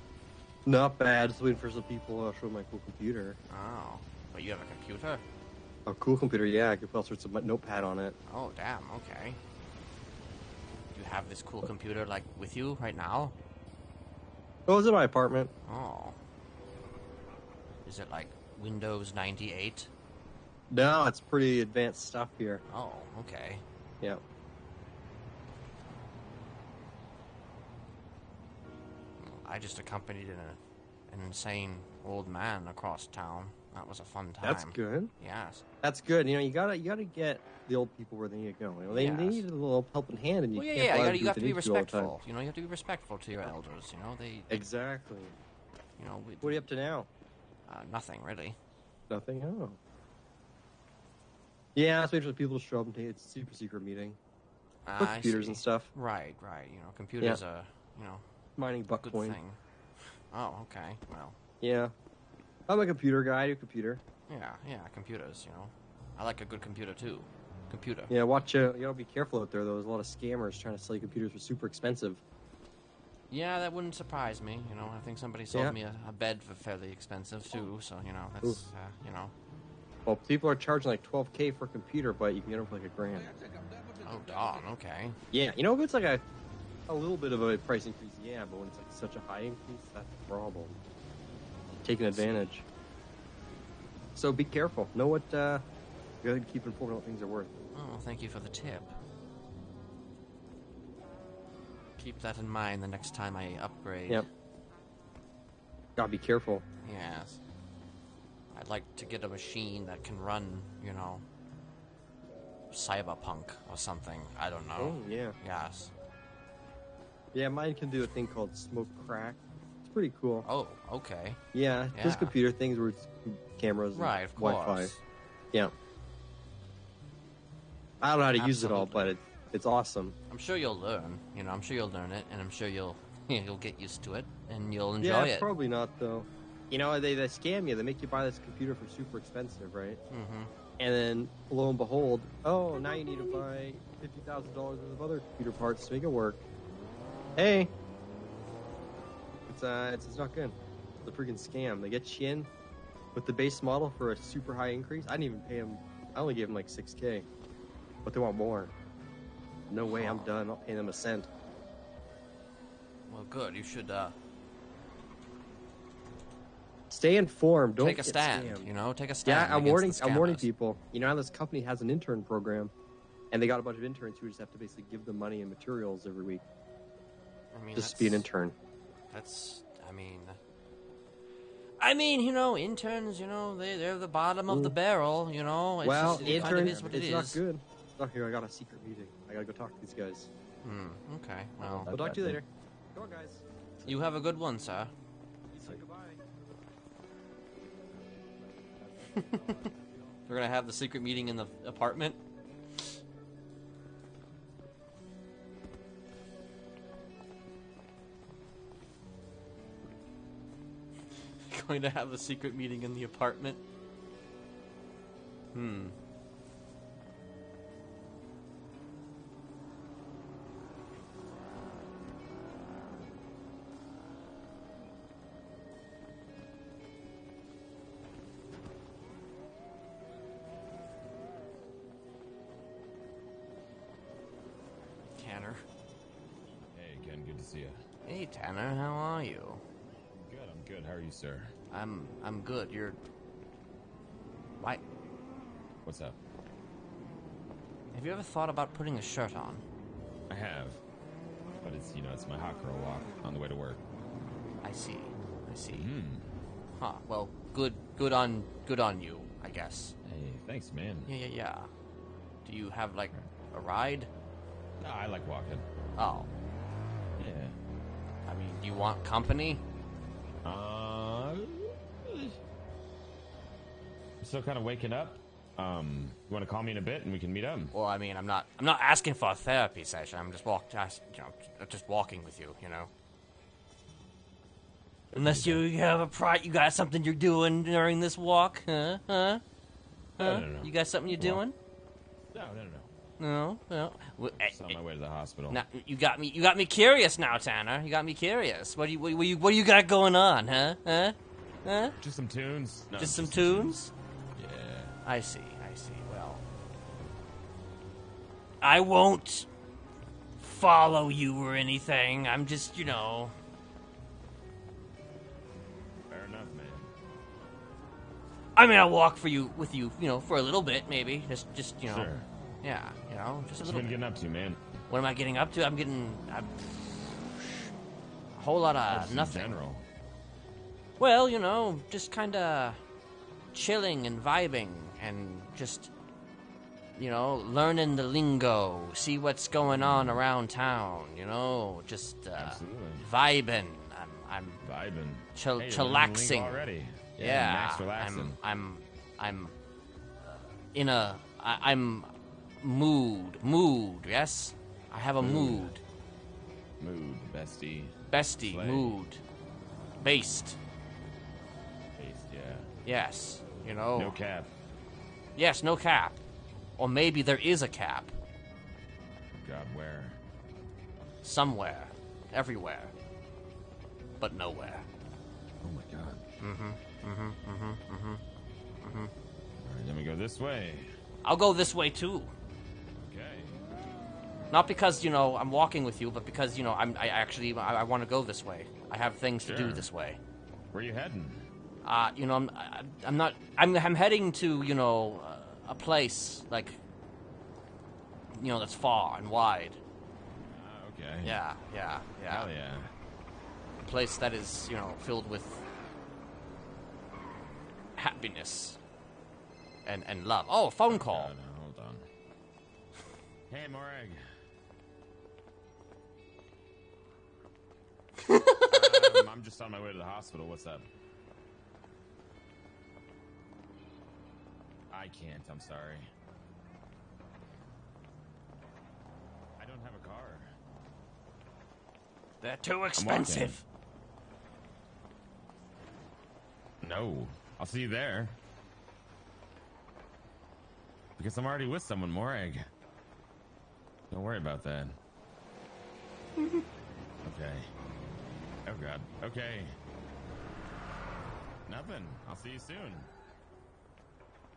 Not bad. Just waiting for some people to show my cool computer. Oh, but you have a computer? A cool computer, yeah. I can put all sorts of notepad on it. Oh, damn. Okay. You have this cool computer like with you right now? Oh, it's in my apartment. Oh. Is it like Windows 98? No, it's pretty advanced stuff here. Oh, okay. Yeah. I just accompanied an insane old man across town. That was a fun time. That's good. Yes. That's good. You know, you gotta get the old people where they need to go. You know, they need a little helping hand, and you Well, can't. yeah. You have have to be all the time. respectful. You know, you have to be respectful to your elders. You know, they. Exactly. You know. What are you up to now? Nothing really. Nothing. Oh. Yeah, I was waiting for the people to show up and take it's a super secret meeting. With I computers see. and stuff. Right. You know, computers are mining good Bitcoin. thing. Oh, okay. Well. Yeah. I'm a computer guy. I do computer. Yeah. Computers. You know, I like a good computer too. Computer. Yeah, watch out. You gotta be careful out there, though. There's a lot of scammers trying to sell you computers for super expensive. Yeah, that wouldn't surprise me. You know, I think somebody sold me a bed for fairly expensive too. So you know, that's you know. Well, people are charging like $12K for a computer, but you can get them for like $1,000. Oh, darn. Okay. Yeah, you know, if it's like a little bit of a price increase, yeah, but when it's like such a high increase, that's the problem. Taking advantage. So be careful. Know what. Go ahead and keep informed on what things are worth. Oh, thank you for the tip. Keep that in mind the next time I upgrade. Yep. Gotta be careful. Yes. I'd like to get a machine that can run, you know, cyberpunk or something. I don't know. Oh, yeah. Yes. Yeah, mine can do a thing called smoke crack. It's pretty cool. Oh, okay. Yeah, Yeah. just computer things where it's cameras and Right, of Wi-Fi. course. Yeah. I don't know how to use it all, Absolutely. but it's awesome. I'm sure you'll learn. You know, I'm sure you'll learn it, and I'm sure you'll you'll get used to it, and you'll enjoy Yeah, it. probably not though. You know, they scam you. They make you buy this computer for super expensive, right? Mm-hmm. And then, lo and behold, oh, now you need to buy $50,000 worth of other computer parts to make it work. Hey, it's not good. It's a freaking scam. They get you in with the base model for a super high increase. I didn't even pay them. I only gave them like $6K, but they want more. No way, I'm done. I'll pay them a cent. Well, good. You should Stay informed. Don't take a get stand. scammed. You know, take a stand. Yeah, I'm against warning. the I'm warning scammers. people. You know how this company has an intern program, and they got a bunch of interns who just have to basically give them money and materials every week. I mean, Just to be an that's- intern. That's. I mean, you know, interns. You know, they're the bottom of the barrel. You know. It's Well, just, it kind of intern, is what it's it not is. good. Look here, I got a secret meeting. I gotta go talk to these guys. Okay. Well, I'll talk to you later. Come on, guys. You have a good one, sir. Say goodbye. We're gonna have the secret meeting in the apartment. Going to have a secret meeting in the apartment. Tanner. Hey, Ken, good to see you. Hey, Tanner, how are you? Good, I'm good. How are you, sir? I'm good. You're. Why? What's up? Have you ever thought about putting a shirt on? I have. But it's, it's my hot girl walk on the way to work. I see. Huh. Well, good on you, I guess. Hey, thanks, man. Yeah. Do you have like a ride? No, I like walking. Oh. Yeah. I mean, do you want company? I'm still kind of waking up. You want to call me in a bit and we can meet up? Well, I mean, I'm not asking for a therapy session. I'm just just walking with you, you know. Unless you have you got something you're doing during this walk, huh? No. You got something you're doing? No. No. Well, Just on my way to the hospital. now, you got me curious now, Tanner. You got me curious. What do you got going on, huh? Just some tunes. No, Just some tunes? Yeah. I see. Well, I won't follow you or anything. I'm just, Fair enough, man. I mean, I'll walk with you, for a little bit, maybe. Just, Sure. Yeah, just a What you little been bit. getting up to, man? What am I getting up to? I'm a whole lot of Just in nothing. general. Well, just kind of chilling and vibing and just, learning the lingo, see what's going on around town, just Absolutely. vibing. I'm Vibing. Hey, you're learning the chillaxing lingo already. Yeah, Max relaxing. I'm in a I'm mood. Yes, I have a mood. Mood, bestie. Bestie, Slay. mood, based. Based, yeah. Yes, No cap. Yes, no cap, or maybe there is a cap God, where? somewhere, everywhere, but nowhere. Oh my God. Mm-hmm. All right, then we go this way. I'll go this way too. Okay. Not because I'm walking with you, but because I want to go this way. I have things to do Sure. this way. Where you heading? I'm heading to a place like that's far and wide. Okay. Yeah. Hell yeah. A place that is filled with happiness and love. Oh, a phone call. No, hold on. Hey, Morag. I'm just on my way to the hospital. What's up? I can't. I'm sorry. I don't have a car. They're too expensive. No. I'll see you there. Because I'm already with someone, Morag. Don't worry about that. Okay. Oh, God. Okay. Nothing. I'll see you soon.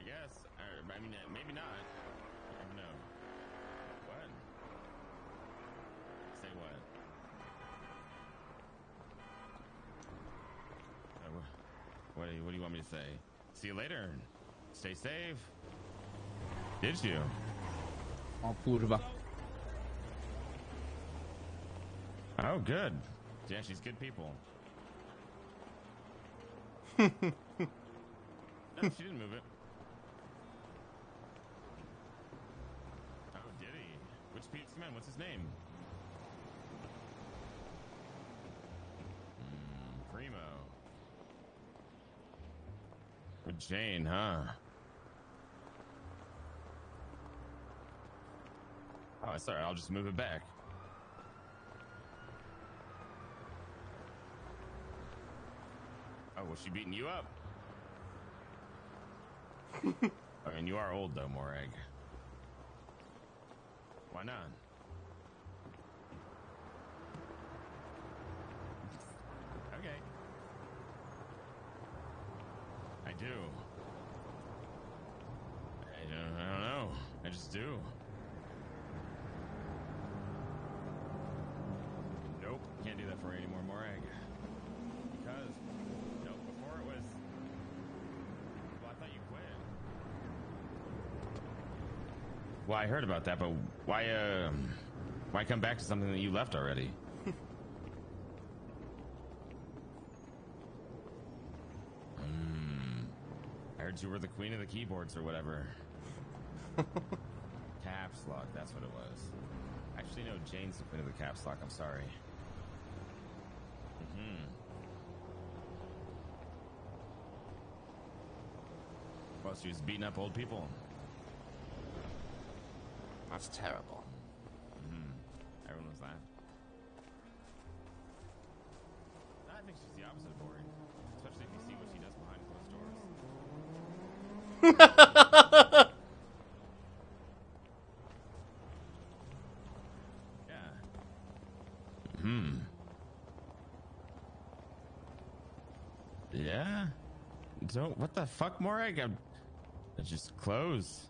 I guess. I mean, maybe not. You never know. What? Say what? What do you want me to say? See you later. Stay safe. Did you? Oh, kurwa. Oh, good. Yeah, she's good people. No, she didn't move it. Oh, did he? Which policeman? What's his name? Primo. With Jane, huh? Oh, sorry. I'll just move it back. Oh, was she beating you up? I mean, you are old, though, Morag. Why not? Okay. I do. I don't know. I just do. Nope. Can't do that for you anymore, Morag. Because... Nope, before it was... Well, I thought you quit. Well, I heard about that, but why come back to something that you left already? I heard you were the queen of the keyboards or whatever. Caps lock, that's what it was. Actually, no, Jane's the queen of the caps lock, I'm sorry. Well, she was beating up old people. That's terrible. Everyone was that. I think she's the opposite of boring. Especially if you see what she does behind closed doors. Yeah. Yeah? Don't... What the fuck, Morag? Just close.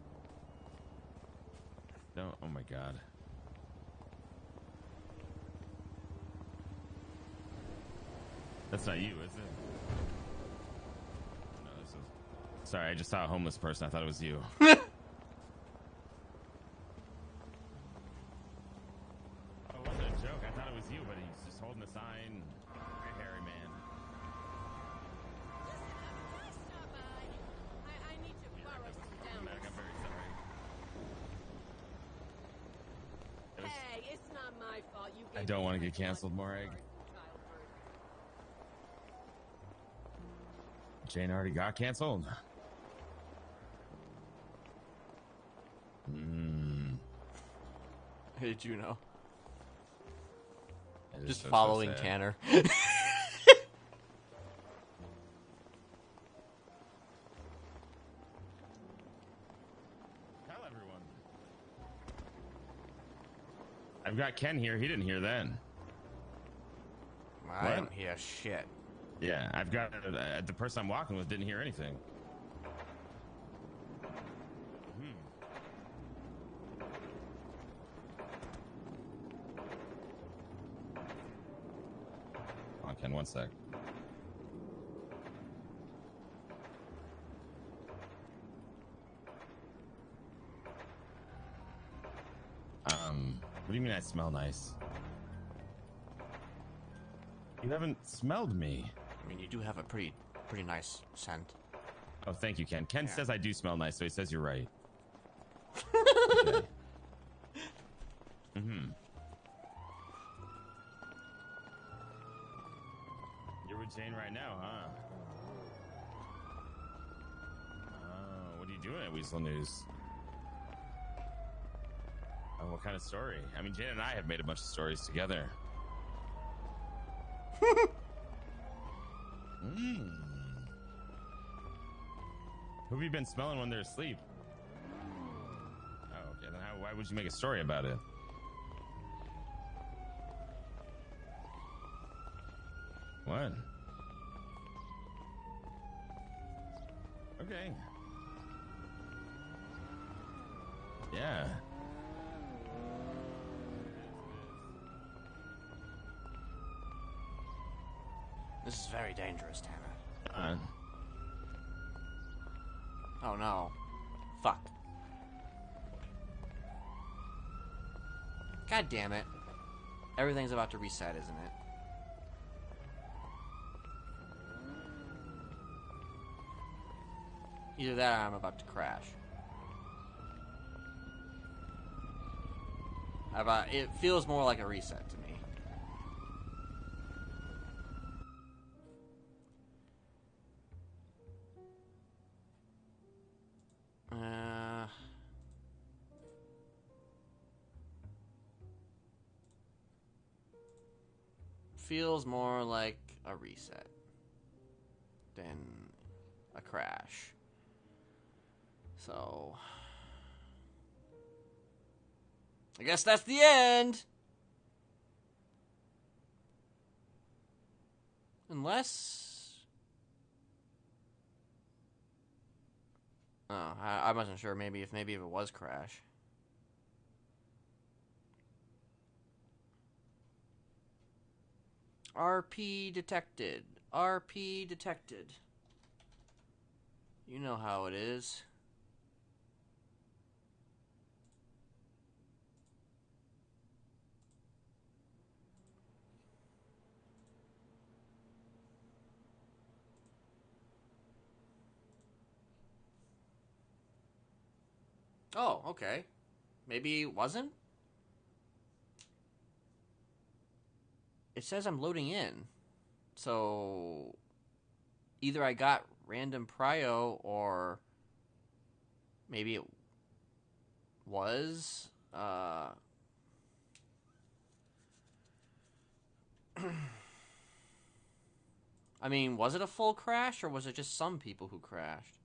Don't... Oh my god. That's not you, is it? No, this is... Sorry, I just saw a homeless person. I thought it was you. Oh, it wasn't a joke. I thought it was you, but he's just holding a sign. Hey, hairy man. I need to borrow some down. I'm very sorry. Hey, it's not my fault. You I don't want to get canceled, Morag. Jane already got canceled. How did you know? Just so following sad. Tanner. Tell everyone. I've got Ken here. He didn't hear then. I don't hear shit. Yeah, I've got the person I'm walking with didn't hear anything. Hold on, Ken, one sec. What do you mean I smell nice? You haven't smelled me. I mean, you do have a pretty nice scent. Oh, thank you, Ken. Ken Yeah. says I do smell nice, so he says you're right. Okay. Mm-hmm. You're with Jane right now, huh? Oh, what are you doing at Weasel News? Oh, what kind of story? I mean, Jane and I have made a bunch of stories together. Who have you been smelling when they're asleep? Oh, okay. Then why would you make a story about it? What? Okay. Yeah. This is very dangerous, Tanner. Oh no. Fuck. God damn it. Everything's about to reset, isn't it? Either that or I'm about to crash. It feels more like a reset to me. Feels more like a reset than a crash. So, I guess that's the end. Unless... Oh, I wasn't sure. Maybe if it was crash. RP detected. RP detected. You know how it is. Oh, okay. Maybe it wasn't? It says I'm loading in. So either I got random prio or maybe it was I mean, was it a full crash or was it just some people who crashed?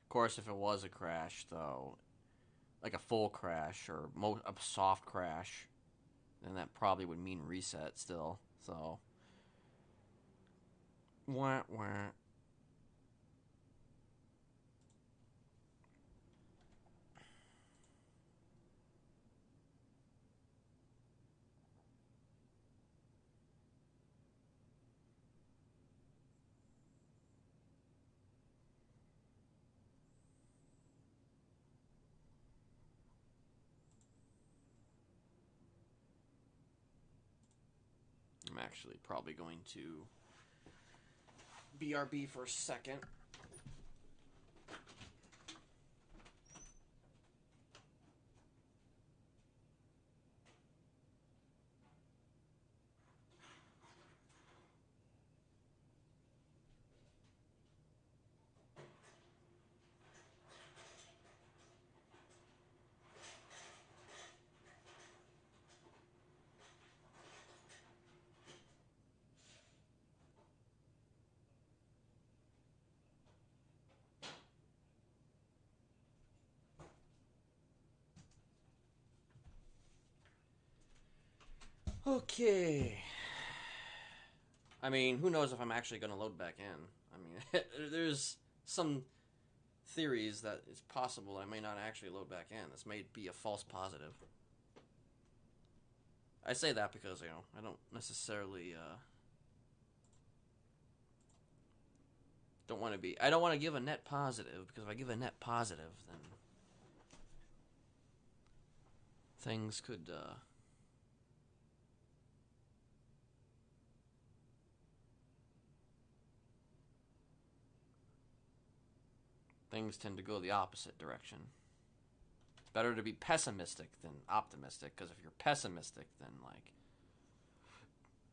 Of course, if it was a crash, though, like a full crash or a soft crash, then that probably would mean reset still. So, wah, wah. I'm actually probably going to BRB for a second. Okay. I mean, who knows if I'm actually going to load back in. I mean, there's some theories that it's possible I may not actually load back in. This may be a false positive. I say that because, you know, I don't necessarily, I don't want to give a net positive, because if I give a net positive, then things could, things tend to go the opposite direction. It's better to be pessimistic than optimistic, because if you're pessimistic, then, like,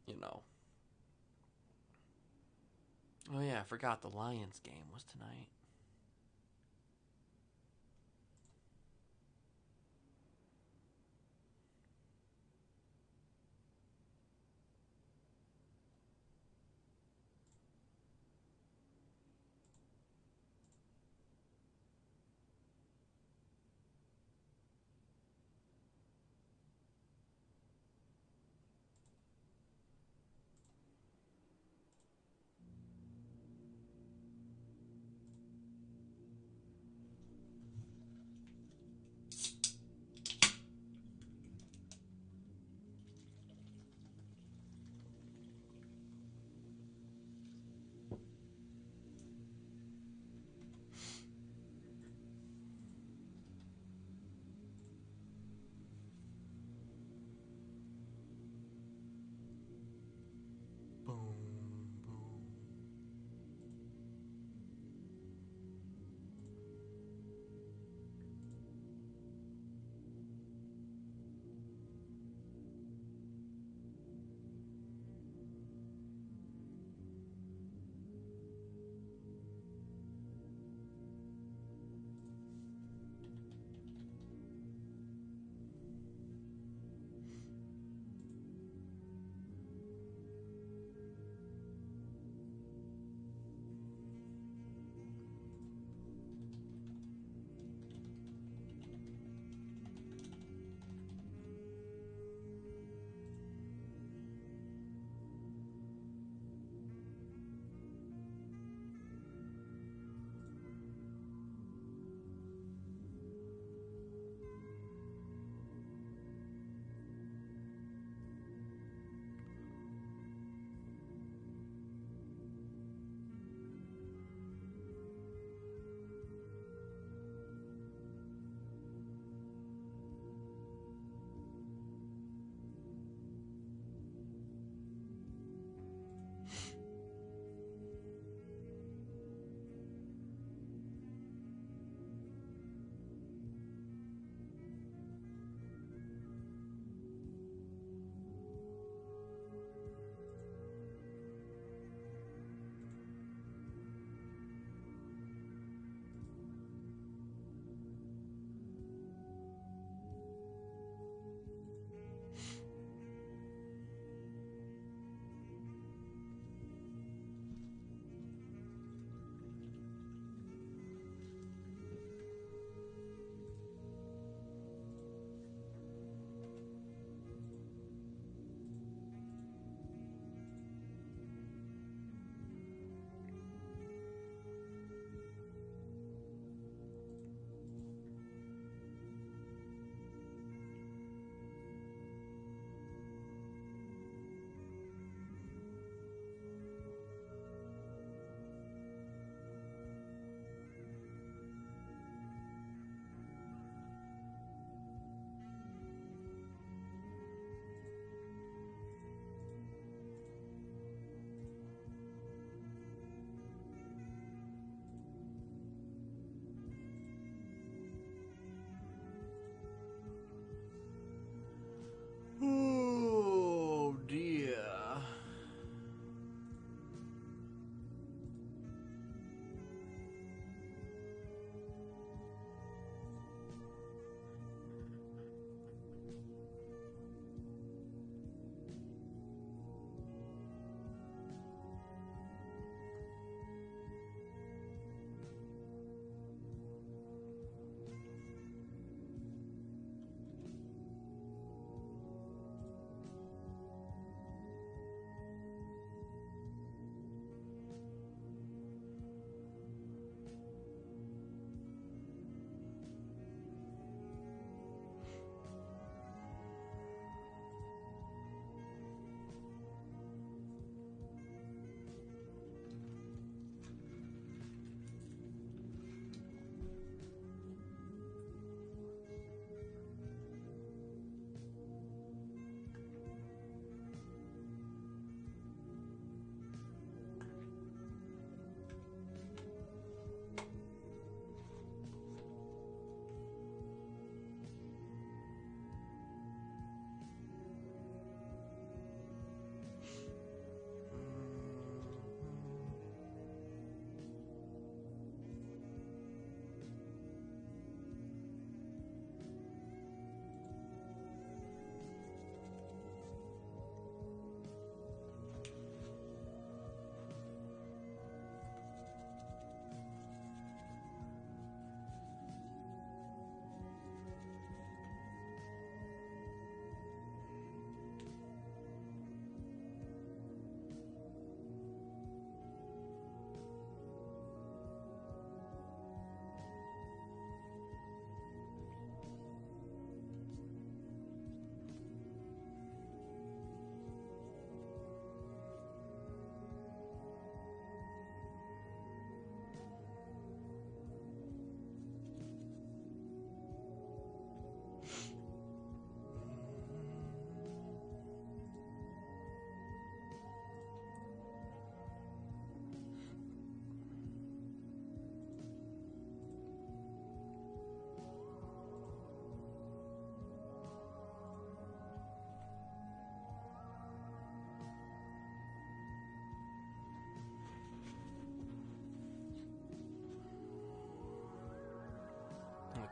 you know. Oh yeah, I forgot the Lions game was tonight.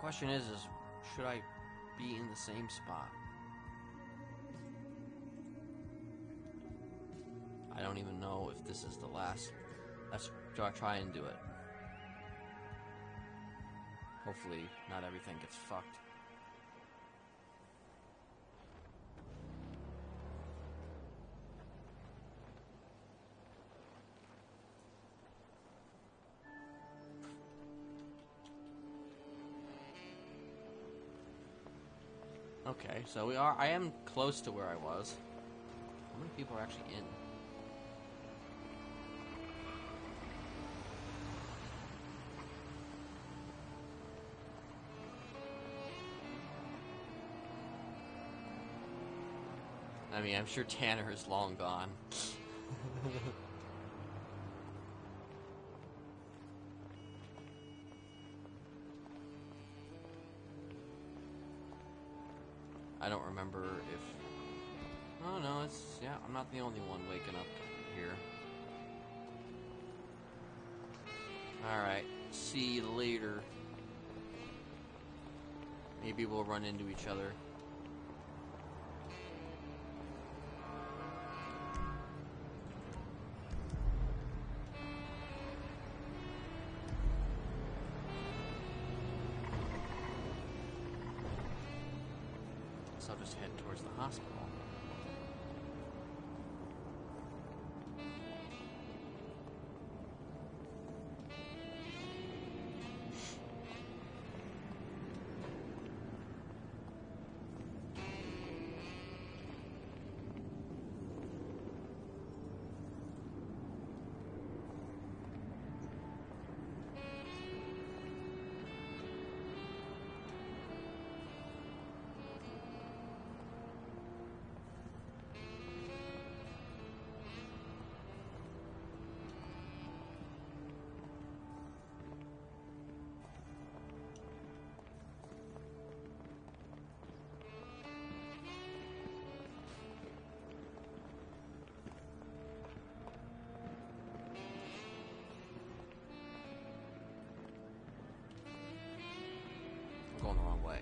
Question is should I be in the same spot? I don't even know if this is the last. Let's try and do it. Hopefully, not everything gets fucked. Okay, so I am close to where I was. How many people are actually in? I mean, I'm sure Tanner is long gone. I don't remember if... Oh no, yeah, I'm not the only one waking up here. Alright, see you later. Maybe we'll run into each other. So I'll just head towards the hospital. Going the wrong way.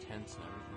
Tents and everything.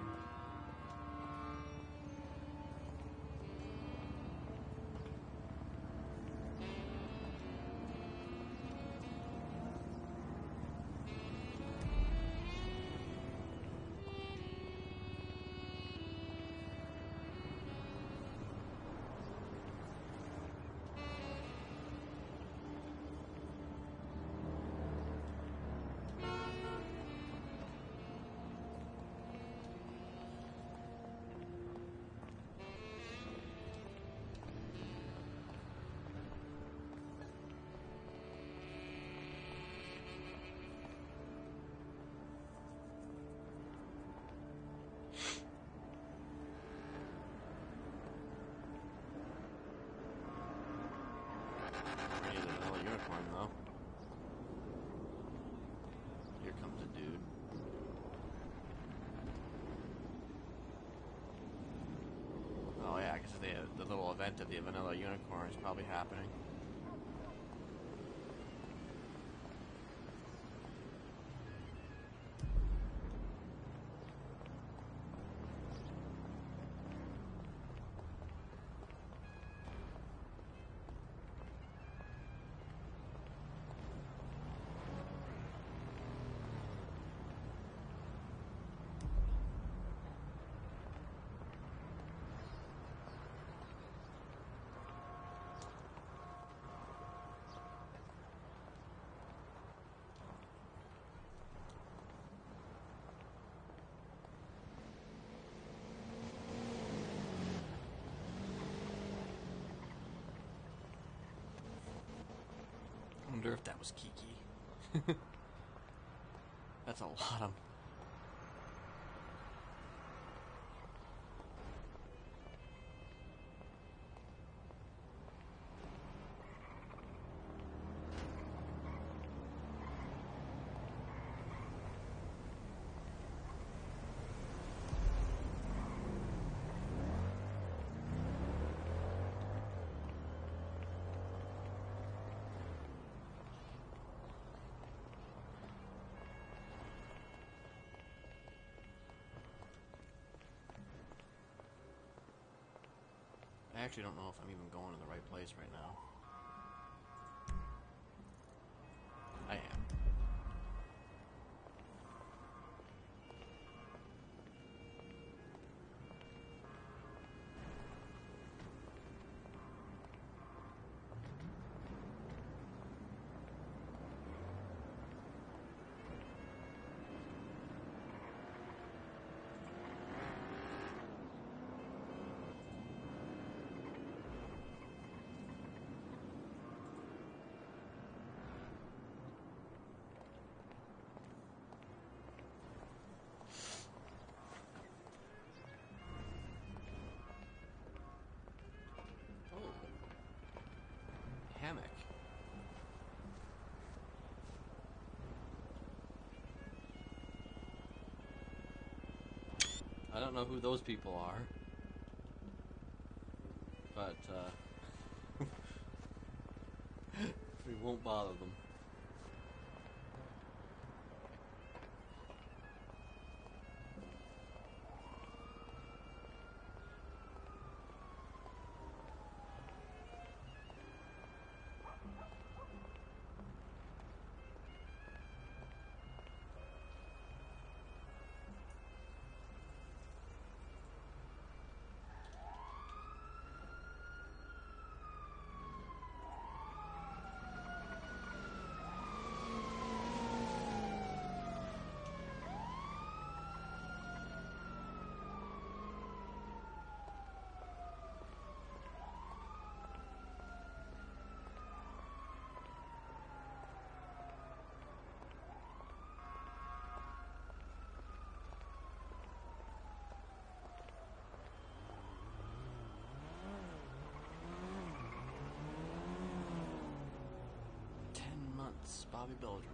Hey, there's another unicorn though. Here comes a dude. Oh yeah, I guess the little event of the vanilla unicorn is probably happening. I wonder if that was Kiki. That's a lot of... I actually don't know if I'm even going to the right place right now. I am. Hammock. I don't know who those people are, but we won't bother them. Bobby Belgium.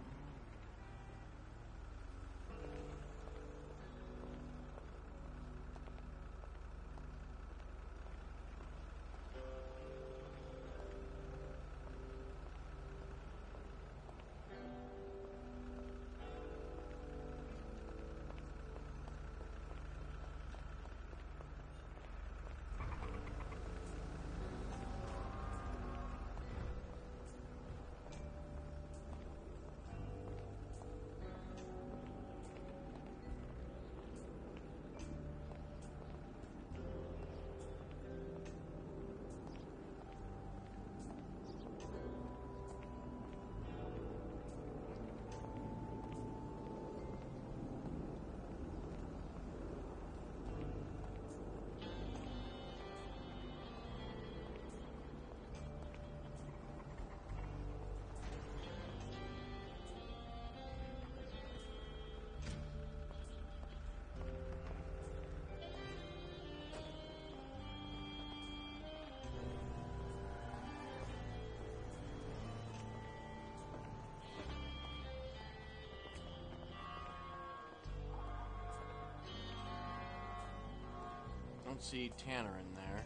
Don't see Tanner in there.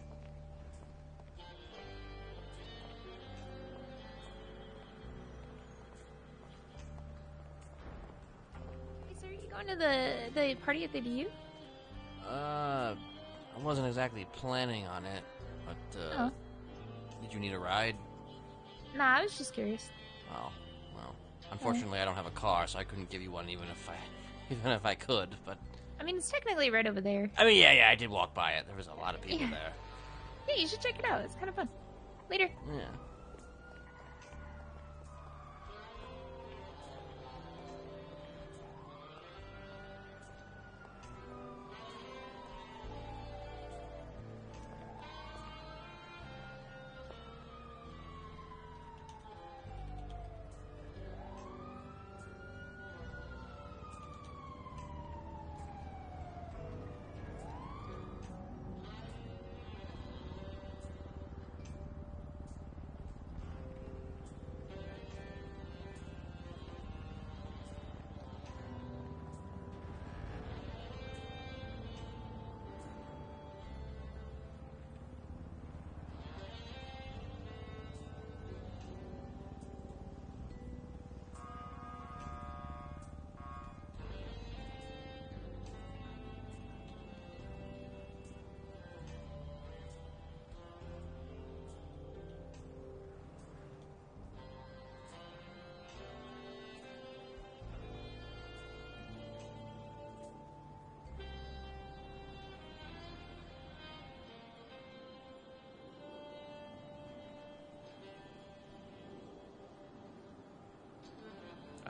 Hey, sir, are you going to the party at the BU? I wasn't exactly planning on it, but Oh. Did you need a ride? Nah, I was just curious. Oh, well, unfortunately I don't have a car, so I couldn't give you one even if I could, but I mean, it's technically right over there. I mean, yeah, I did walk by it. There was a lot of people there. Yeah, you should check it out. It's kind of fun. Later. Yeah.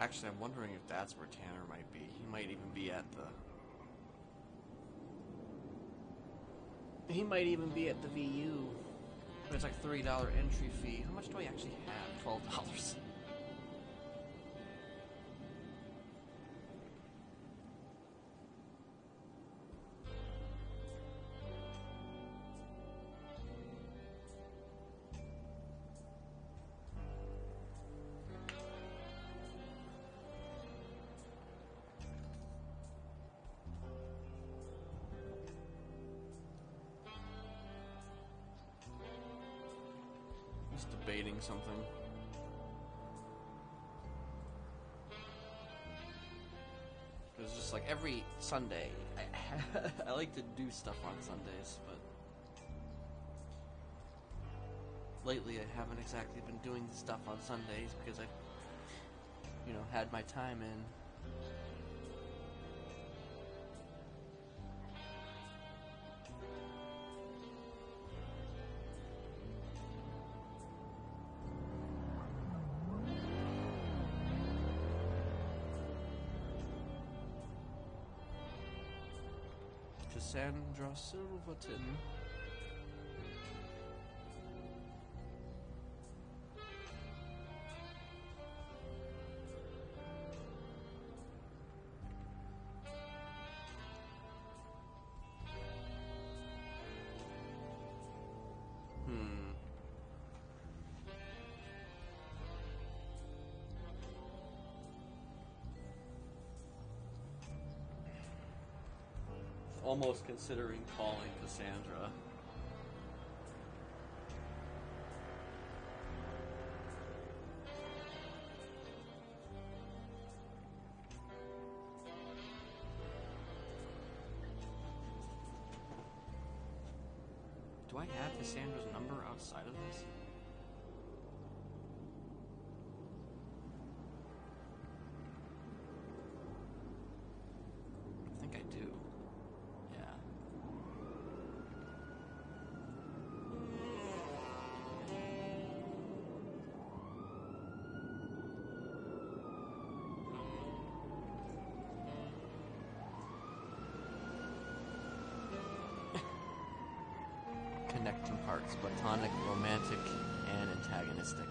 Actually, I'm wondering if that's where Tanner might be. He might even be at the... He might even be at the VU. But it's like $30 entry fee. How much do I actually have? $12. Debating something. Because just like every Sunday, I like to do stuff on Sundays, but lately I haven't exactly been doing stuff on Sundays because I, had my time in. Cassandra Silverton. Almost considering calling Cassandra. Do I have Cassandra's number outside of this? I think I do. Yeah. Connecting hearts, platonic, romantic, and antagonistic.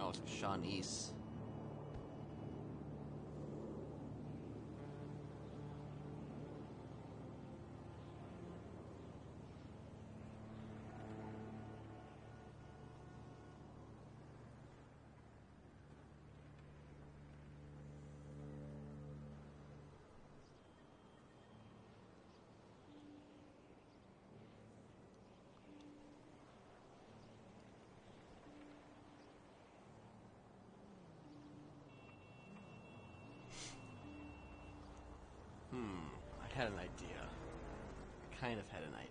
Oh, it's Shawneese. had an idea. Kind of had an idea.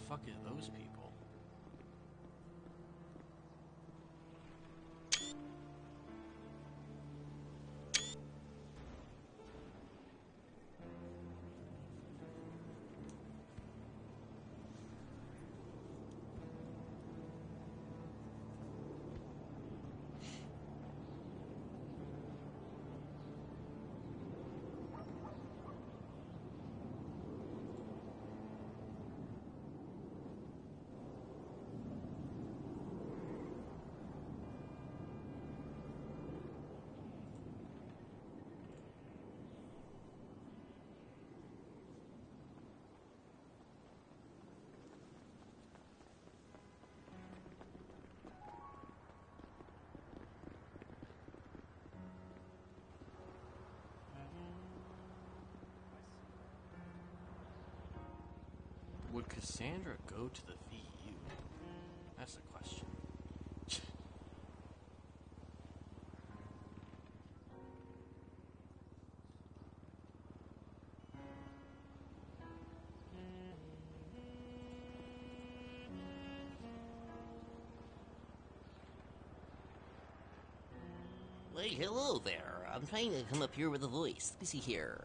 Fuck are those people? Would Cassandra go to the VU? That's the question. Hey, hello there. I'm trying to come up here with a voice. Let me see here.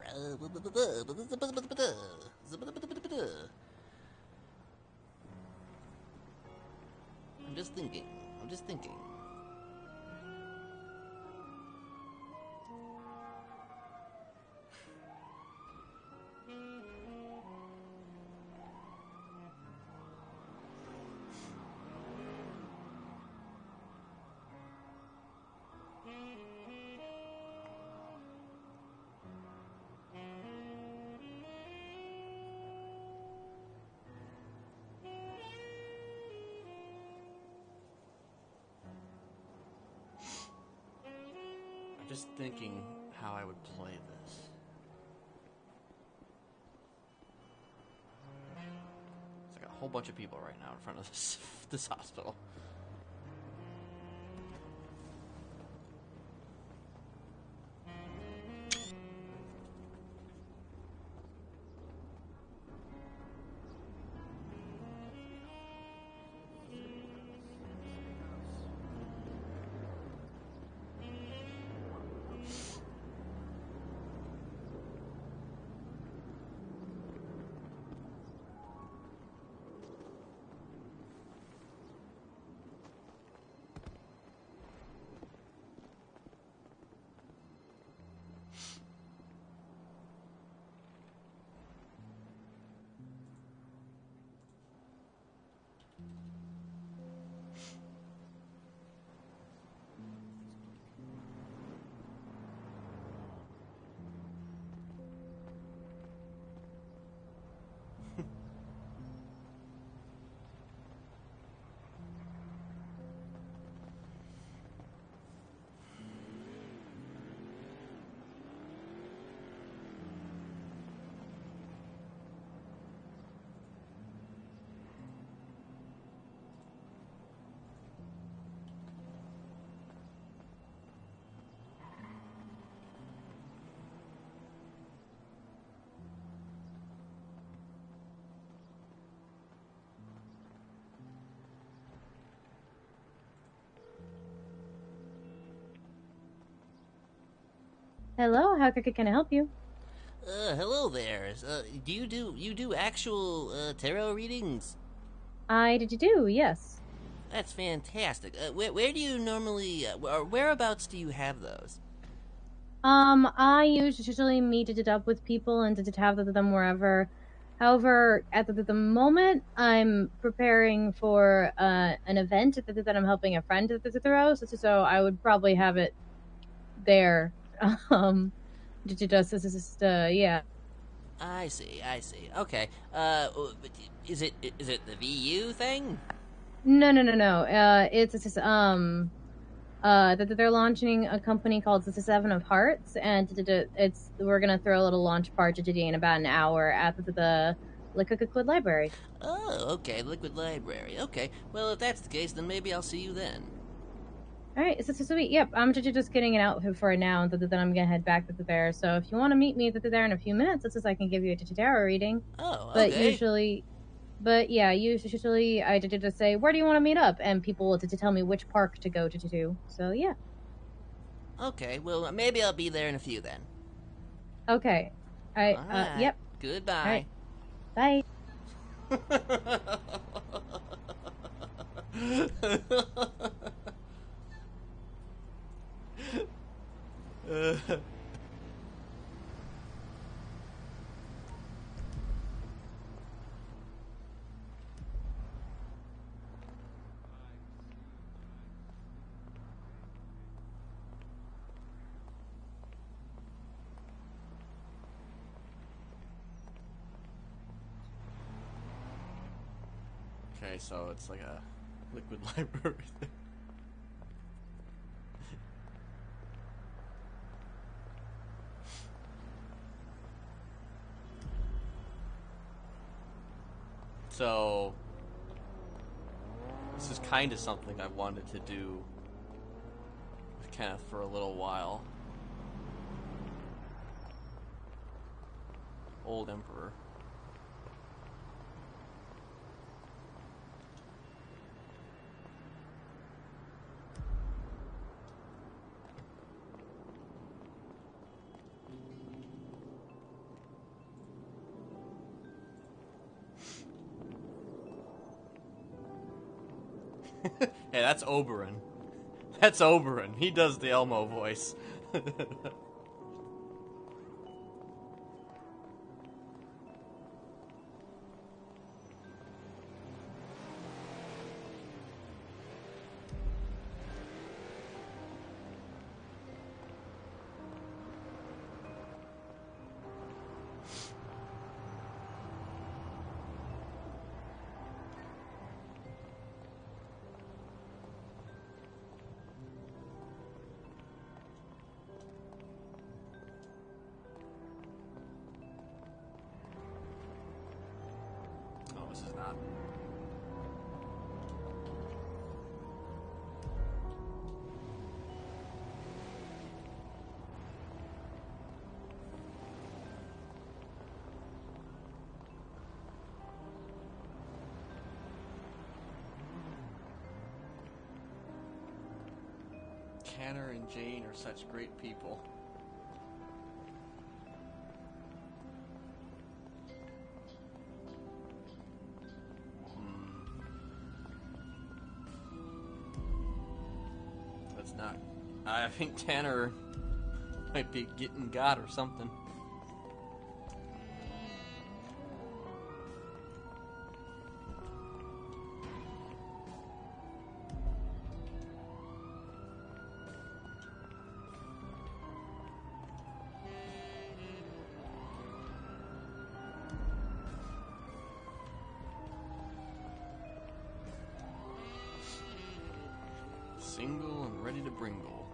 I'm just thinking. I'm just thinking how I would play this. It's like a whole bunch of people right now in front of this hospital. Hello, how can I help you? Hello there. Do you do actual tarot readings? I do, yes. That's fantastic. Where do you normally, or whereabouts do you have those? I usually meet it up with people and to have them wherever. However, at the moment, I'm preparing for an event that I'm helping a friend to throw, so I would probably have it there. just yeah. I see. Okay. Is it the VU thing? No. It's just that they're launching a company called the Seven of Hearts, and we're gonna throw a little launch party in about an hour at the Liquid Library. Oh, okay, Liquid Library. Okay. Well, if that's the case, then maybe I'll see you then. All right, so sweet. Yep, I'm just getting it out for now, and then I'm gonna head back to there. So if you want to meet me there in a few minutes, this is I can give you a tarot reading. Oh, but okay. usually I did just say, where do you want to meet up, and people will tell me which park to go to. So yeah. Okay, well maybe I'll be there in a few then. Okay. All right. Yep. Goodbye. All right. Bye. Okay, so it's like a liquid library thing. So this is kind of something I've wanted to do with Kenneth for a little while. Old Emperor. Hey, that's Oberon. That's Oberon. He does the Elmo voice. Oh, this is not. Tanner and Jane are such great people. That's not. I think Tanner might be getting got or something. Single and ready to bringle.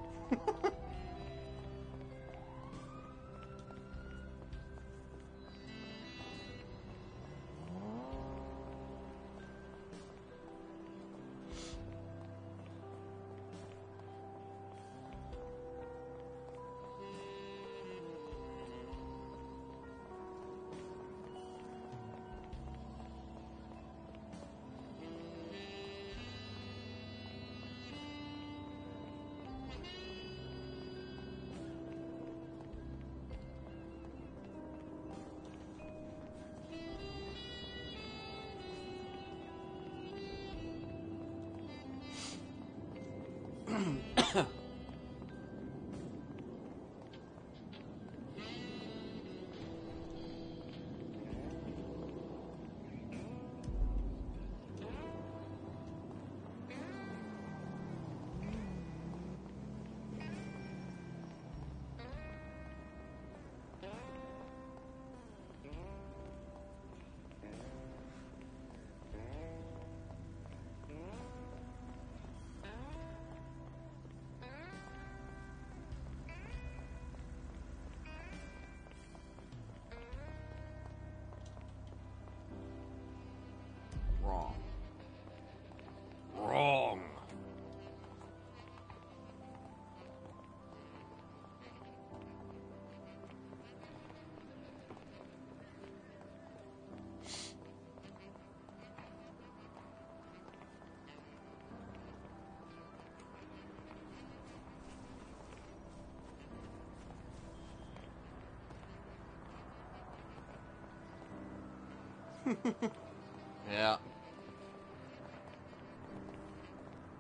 Yeah.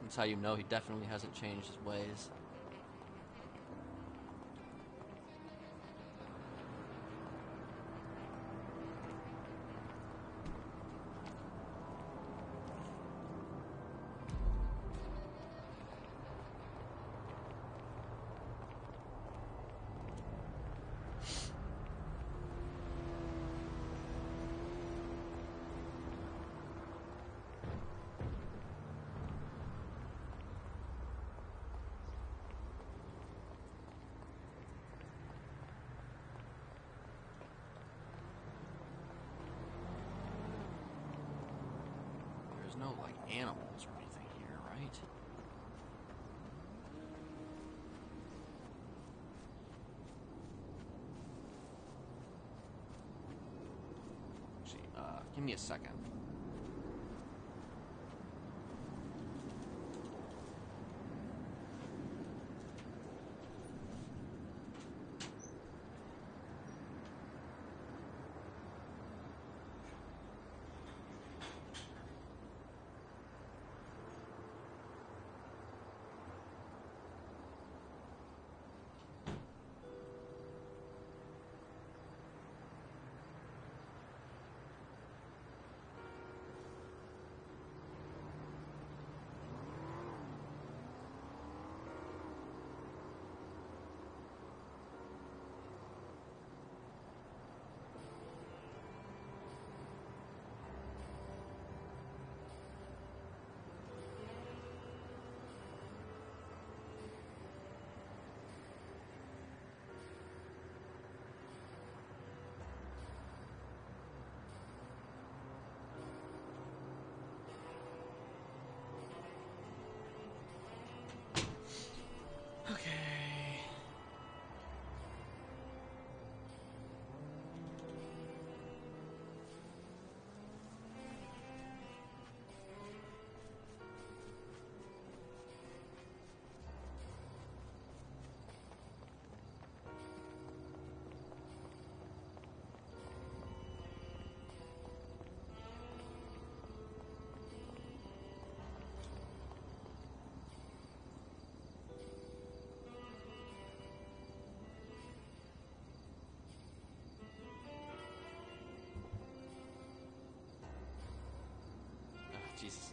That's how you know he definitely hasn't changed his ways. There's no, like, animals or anything here, right? Actually, give me a second. Okay. Jesus.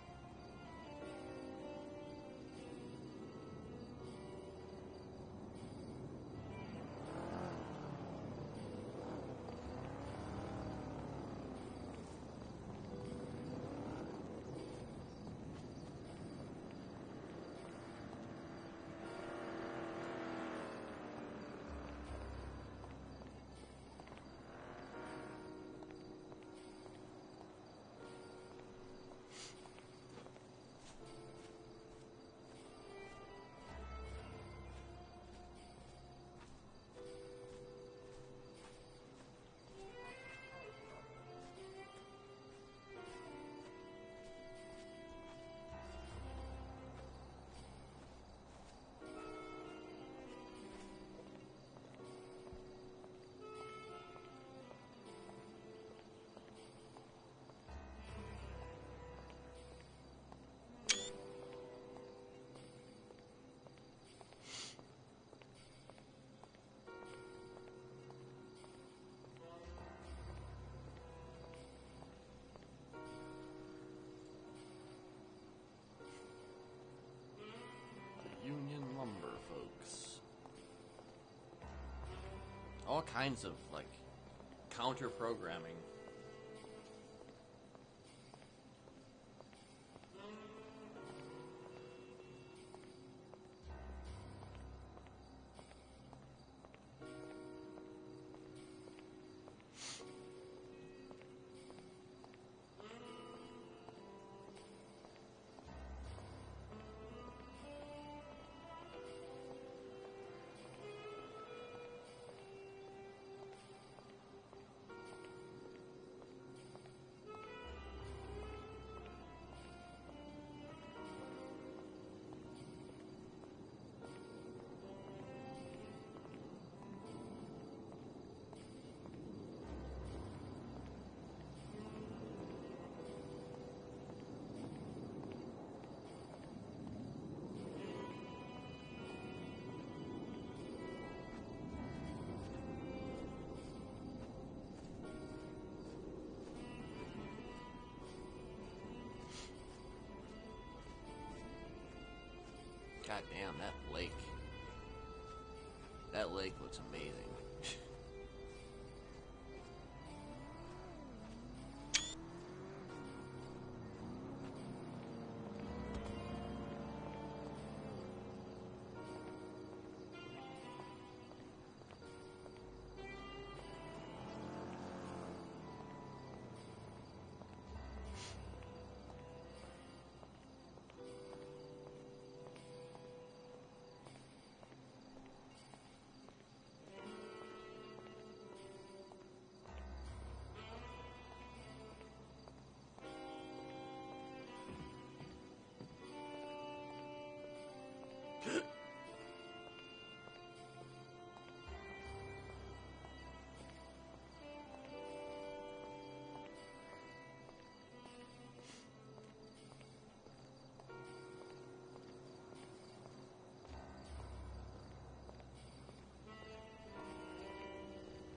Union Lumber, folks. All kinds of, like, counter programming. God damn, that lake. That lake looks amazing.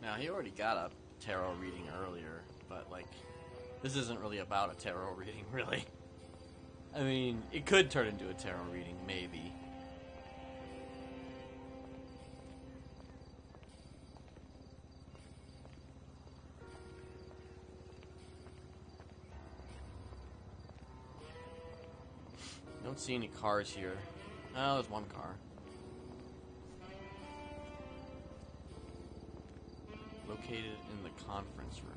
Now, he already got a tarot reading earlier, but, like, this isn't really about a tarot reading, really. I mean, it could turn into a tarot reading, maybe. Don't see any cars here. Oh, there's one car. Located in the conference room.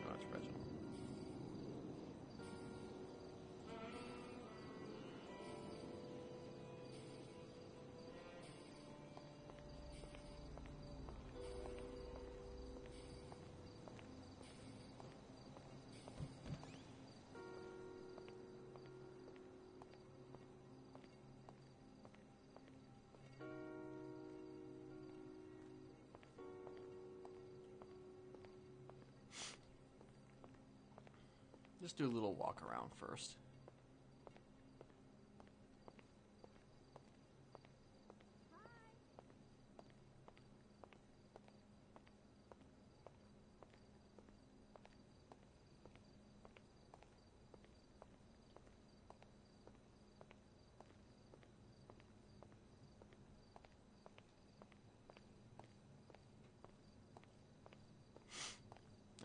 Oh, it's Reginald. Just do a little walk around first.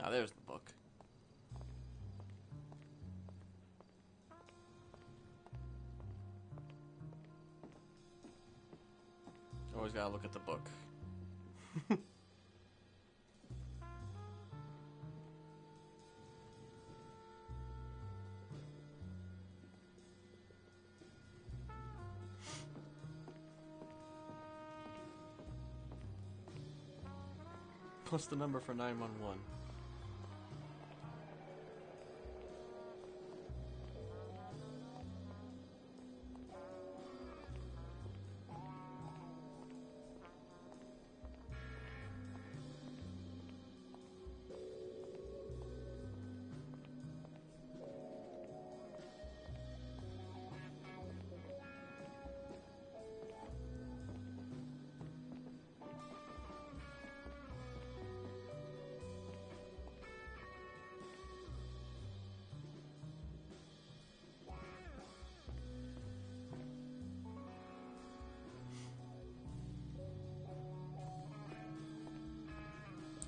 Ah, there's the book. Always gotta look at the book. What's the number for 911?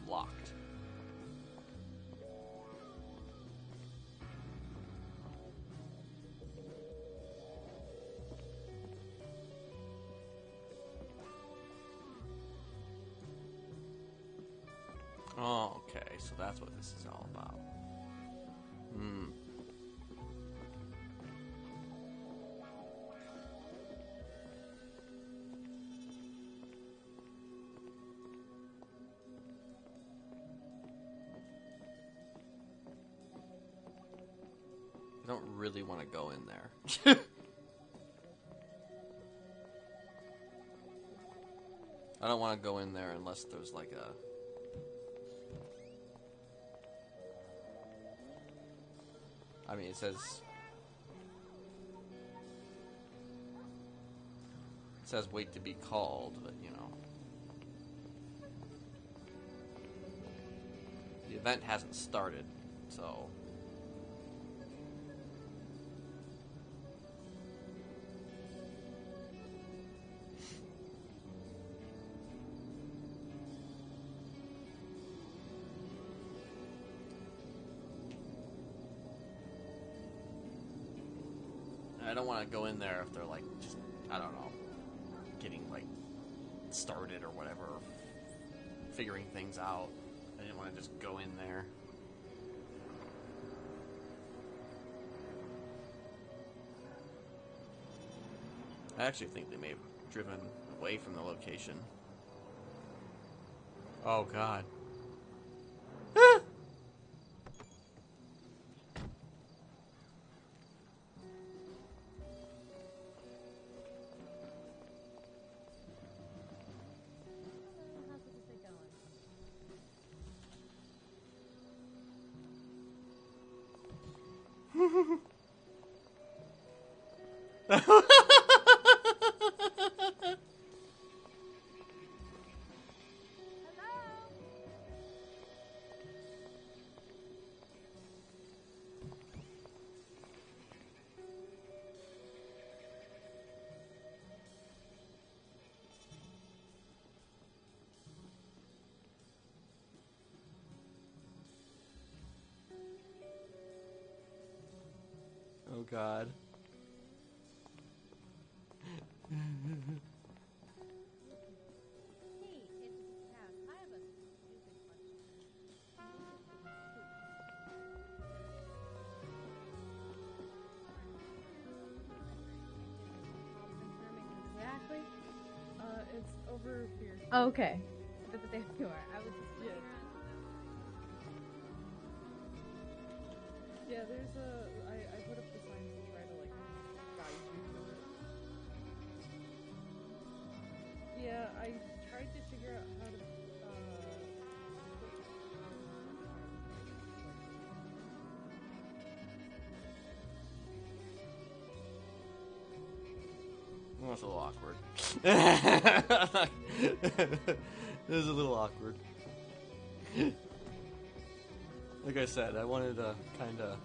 Locked. Oh, okay, so that's what this is all about. Hmm. I don't really want to go in there. I don't want to go in there unless there's like a... I mean, it says... It says wait to be called, but you know. The event hasn't started, so. I don't want to go in there if they're like, just, I don't know, getting like started or whatever, figuring things out. I didn't want to just go in there. I actually think they may have driven away from the location. Oh god. Oh god. Exactly. It's over here. Oh, okay. But there you are. I was just Yeah, there's a. I put up the signs to try to like guide you to it. Yeah, I tried to figure out how to. Well, that's a little awkward. It was a little awkward. Like I said, I wanted to kind of...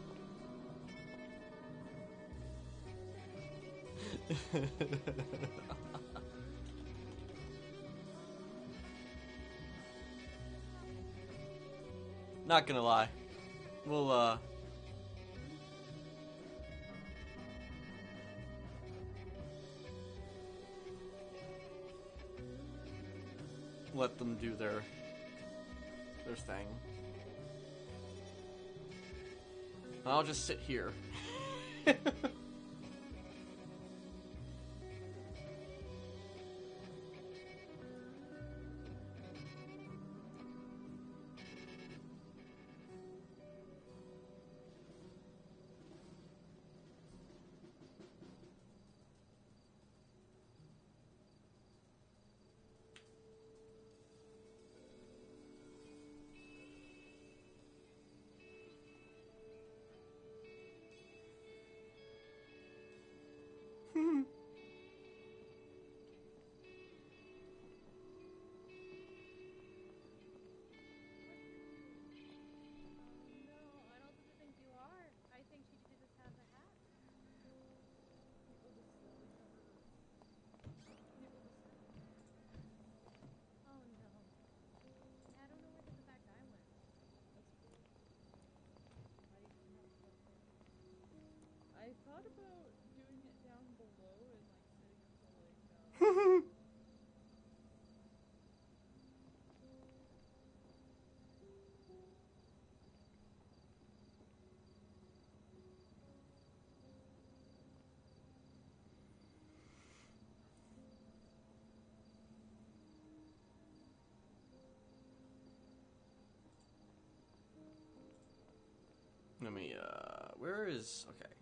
Not gonna lie. We'll, let them do their thing. I'll just sit here. I thought about doing it down below and like setting up the like. Let me, where is... Okay.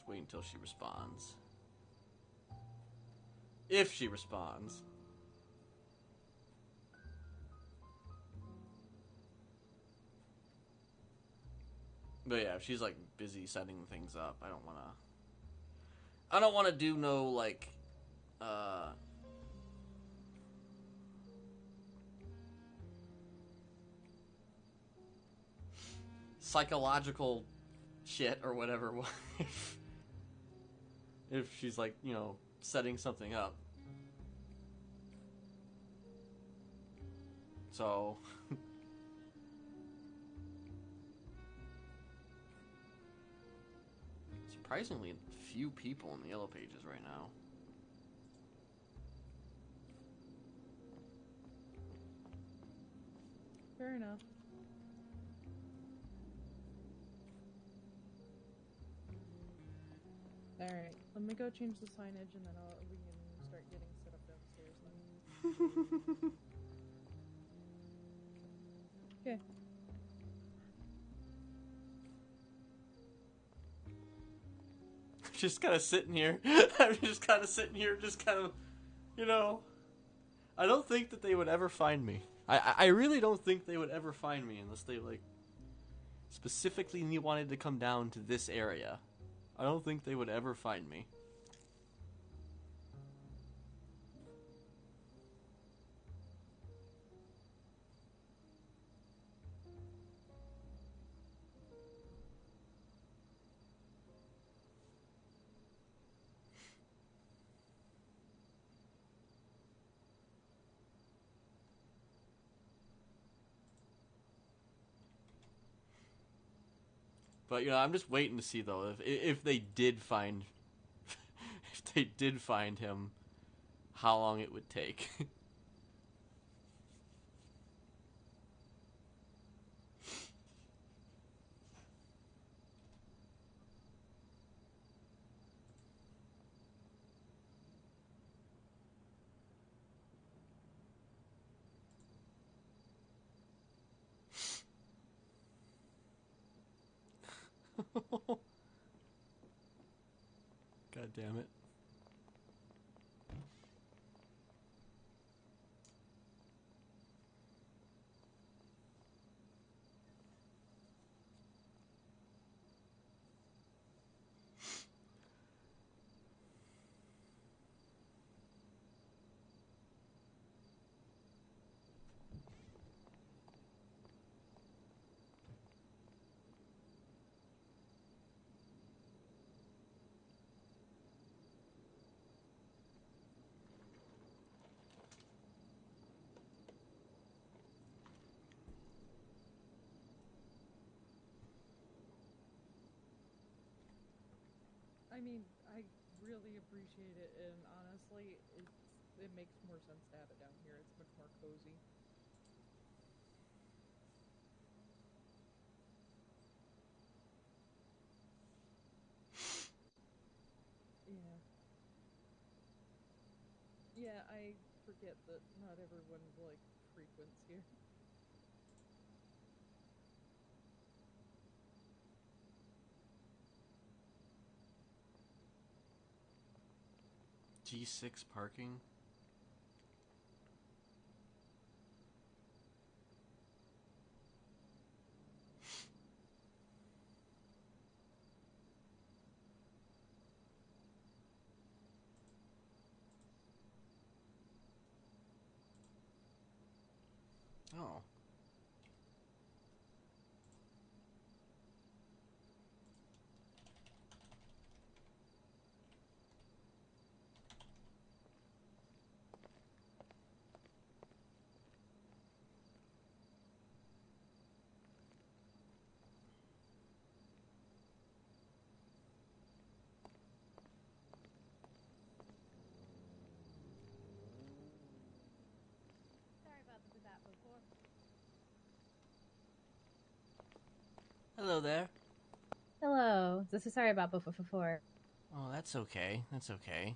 just wait until she responds. If she responds. But yeah, if she's like busy setting things up, I don't wanna do no like psychological shit or whatever if she's like, you know, setting something up. So surprisingly few people in the Yellow Pages right now. Fair enough. Alright, let me go change the signage and then we can start getting set up downstairs. Okay. Just kind of sitting here. I'm just kind of sitting here, just kind of, you know. I don't think that they would ever find me. I really don't think they would ever find me unless they, like, specifically wanted to come down to this area. I don't think they would ever find me. But, you know, I'm just waiting to see, though, if they did find if they did find him, how long it would take. God damn it. I mean, I really appreciate it, and honestly, it makes more sense to have it down here. It's much more cozy. Yeah. Yeah, I forget that not everyone, like, frequents here. G6 parking? Oh. Sorry about that before. Hello there. Hello. This is sorry about before. Oh, that's okay. That's okay.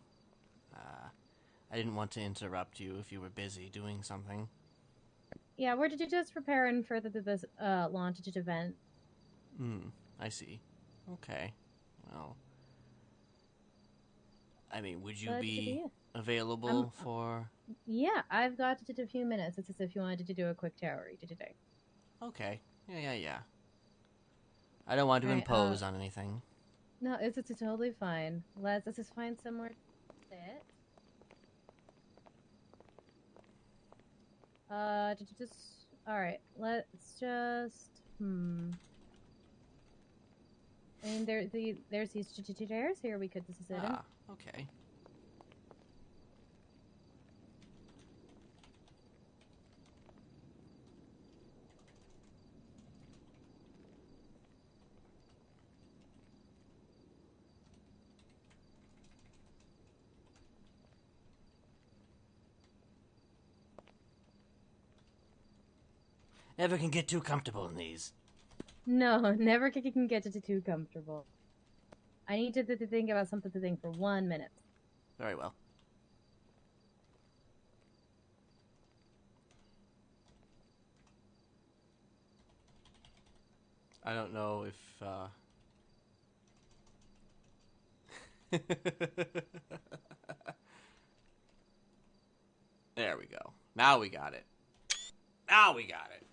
I didn't want to interrupt you if you were busy doing something. Yeah, we're just preparing for this launch event. I see. Okay. Well, I mean, would you But be yeah. available for? Yeah, I've got just a few minutes. It's as if you wanted to do a quick tarot read today. Okay. Yeah. I don't want to Alright, impose on anything. No, it's totally fine. Let's just find somewhere to sit. Alright, let's just I mean, there's these chairs here we could just sit in. Okay. Never can get too comfortable in these. No, never can get it too comfortable. I need to think about something to think for 1 minute. Very well. I don't know if, There we go. Now we got it. Now we got it.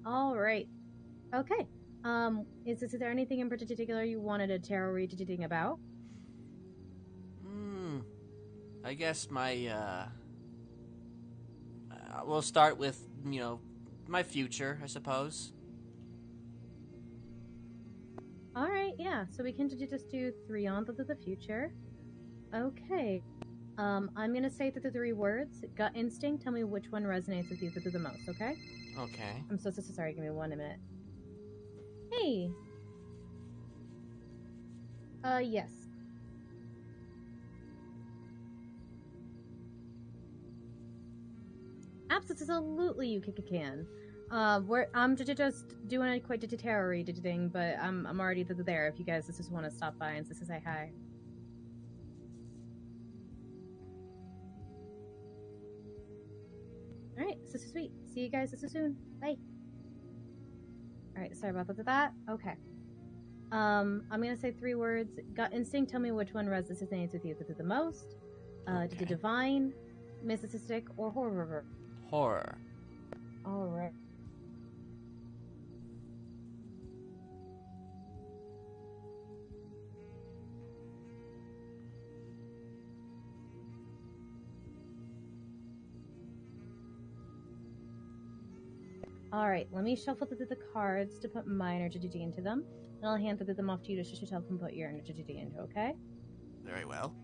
All right. Okay. Is there anything in particular you wanted a tarot read to think about? I guess we'll start with, my future, I suppose. All right, yeah. So we can just do 3 on to the future. Okay. I'm gonna say the 3 words. Gut instinct. Tell me which one resonates with you the most. Okay. Okay. I'm so sorry. Give me 1 minute. Hey. Yes. Absolutely, you can. I'm just doing a quick tarot read thing, but I'm already there. If you guys just want to stop by and just say hi. All right, this is sweet. See you guys soon. Bye. All right, sorry about that. Okay. I'm gonna say 3 words. Gut instinct. Tell me which one resonates with you the most. Okay. Divine, mysticistic, or horror. Horror. All right. All right, let me shuffle the cards to put my energy into them, and I'll hand them off to you to help them put your energy into, okay? Very well.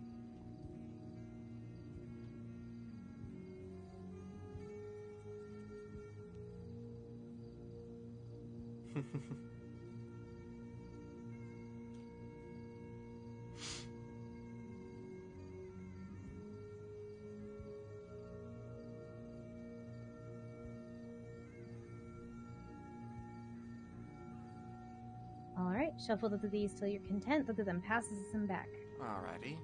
All right, shuffle these till you're content, then passes them back. Alrighty.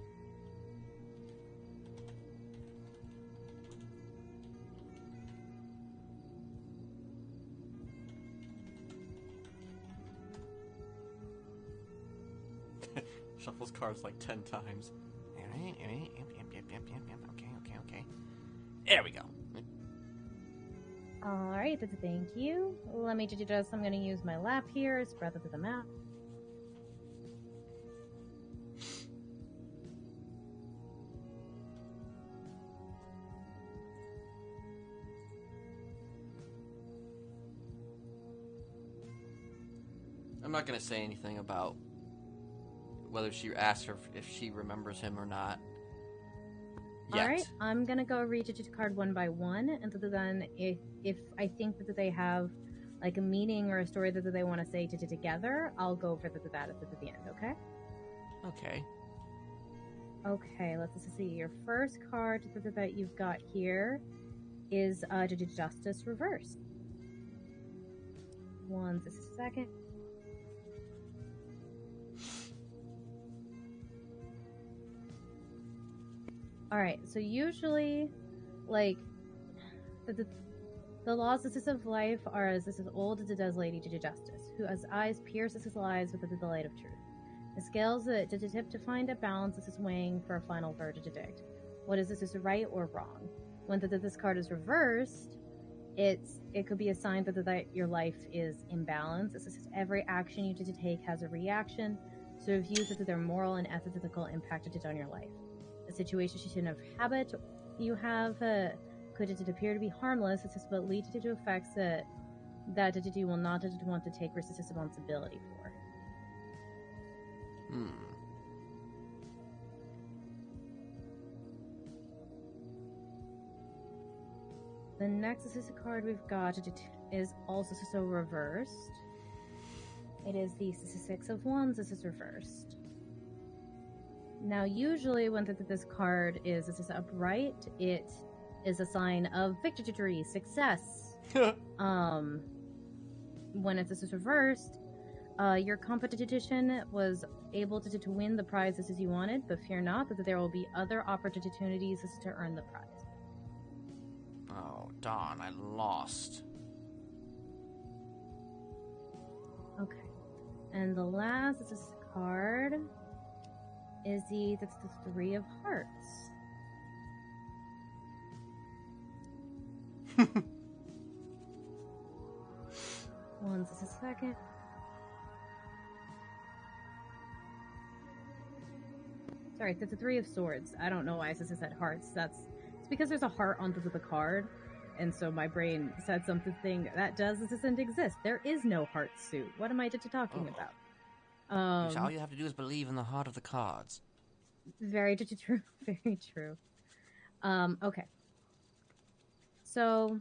Shuffles cards like 10 times. Alright. Okay. There we go. All right, thank you. Let me just, I'm going to use my lap here, spread them out. I'm not gonna say anything about whether she asks her if she remembers him or not. Yet. All right, I'm gonna go read each card one by one, and then if I think that they have like a meaning or a story that they want to say together, I'll go for that at the end. Okay. Okay. Okay. Let's see. Your first card that you've got here is Justice reversed. Just a second. Alright, so usually, like, the laws of life are as this is old as Lady Justice, who has eyes pierce his lives with the light of truth. The scales that tip to find a balance is weighing for a final verdict. What is this right or wrong? When this card is reversed, it could be a sign that your life is imbalanced. This is every action you take has a reaction, so review their moral and ethical impact on your life. A situation of habit you have could appear to be harmless, but lead to effects that you will not want to take responsibility for. The next card we've got is also so reversed. It is the Six of Wands. This is reversed. Now, usually when this card is upright, it is a sign of victory, success. When it's reversed, your competition was able to win the prizes as you wanted, but fear not that there will be other opportunities to earn the prize. Oh, darn, I lost. Okay. And the last card is the Three of Hearts. Just a second. Sorry, it's the Three of Swords. I don't know why this said hearts. It's because there's a heart on the card, and so my brain said something that doesn't exist. There is no heart suit. What am I talking about? All you have to do is believe in the heart of the cards. Very true. Very true. Okay. So,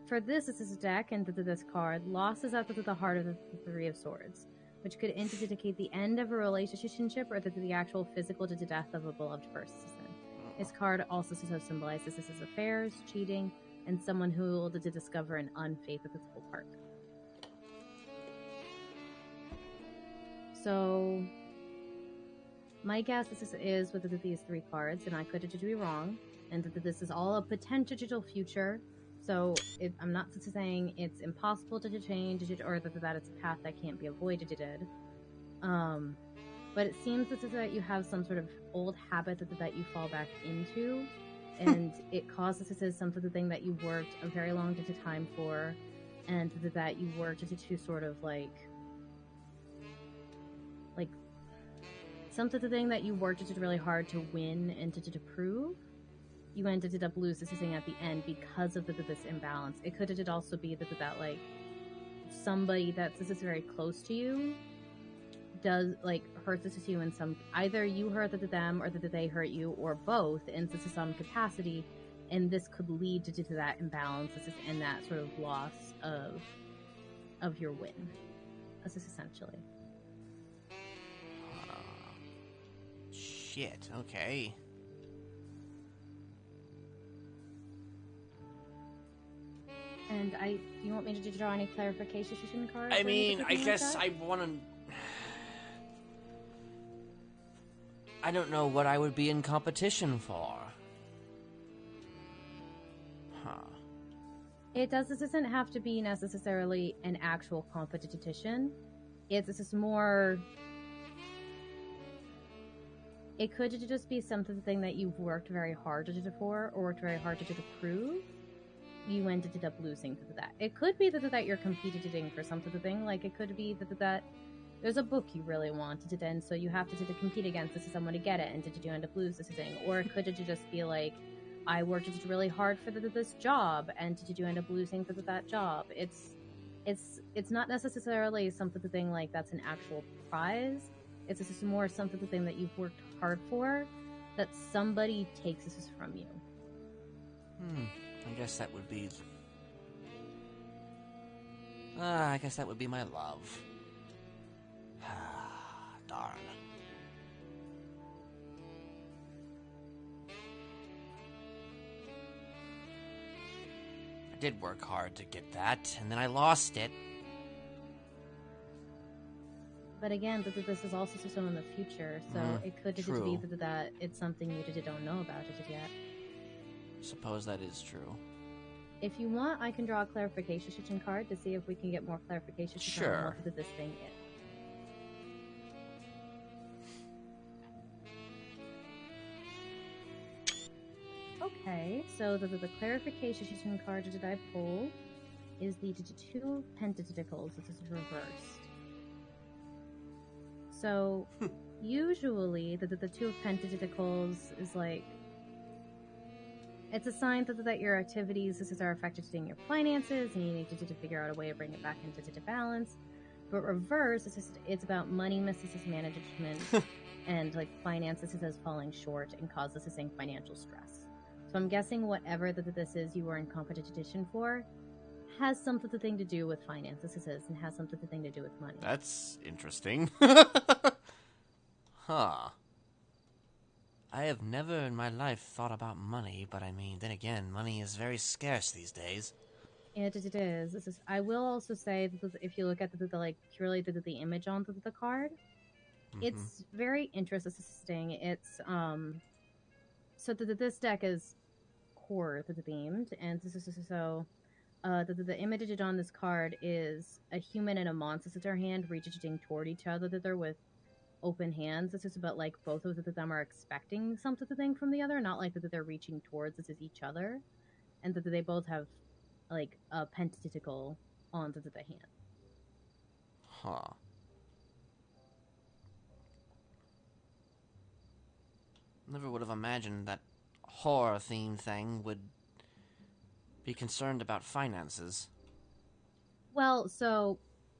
for this is a deck, and this card, loss is at the heart of the Three of Swords, which could indicate the end of a relationship or the actual physical death of a beloved person. This card also symbolizes this as affairs, cheating, and someone who will discover an unfaithful partner. So, my guess is with these three cards, and I could be wrong, and that this is all a potential future. So I'm not saying it's impossible to change, or that it's a path that can't be avoided. But it seems that you have some sort of old habit that you fall back into, and it causes something that you worked a very long time for, and that you worked to sort of like something that you worked really hard to win and to prove. You ended up losing at the end because of this imbalance. It could also be that like somebody that's very close to you does hurts you in some, either you hurt them or that they hurt you, or both in some capacity, and this could lead to that imbalance and that sort of loss of your win. This is essentially. Shit. Okay. And you want me to draw any clarification cards? I mean, I guess I want to. I don't know what I would be in competition for. It doesn't have to be necessarily an actual competition. It's just more. It could just be something that you've worked very hard for, or worked very hard to prove. You ended up losing to that. It could be that you're competing for something. Like it could be that there's a book you really wanted, and so you have to compete against someone to get it, and did you end up losing this thing? Or it could just be like, I worked really hard for this job, and did you end up losing that job? it's not necessarily something the thing like that's an actual prize. It's just more something the thing that you've worked hard for, that somebody takes this from you. I guess that would be. I guess that would be my love. Darn. I did work hard to get that, and then I lost it. But again, this is also still in the future, so it could just be true. that it's something you just don't know about it yet. Suppose that is true. If you want, I can draw a clarification card to see if we can get more clarification Sure. on what this thing is. Okay, so the clarification card that I pulled is the two pentacles. This is reversed. So usually the two of pentacles is like, it's a sign that your activities are affecting your finances, and you need to figure out a way to bring it back into balance. But reverse, it's about money management and like finances is falling short and causes financial stress. So I'm guessing whatever this is you were in competition for has something to do with finances and has something to do with money. That's interesting. Huh. I have never in my life thought about money, but I mean, then again, money is very scarce these days. It is. I will also say that if you look at the like purely the image on the card, it's very interesting. It's so this deck is horror themed, and so the image on this card is a human and a monster hand reaching toward each other with open hands. This is about like both of them are expecting something from the other, not like that they're reaching towards each other, and that they both have like a pentacle onto the hand. Huh. Never would have imagined that horror-themed thing would be concerned about finances. Well, so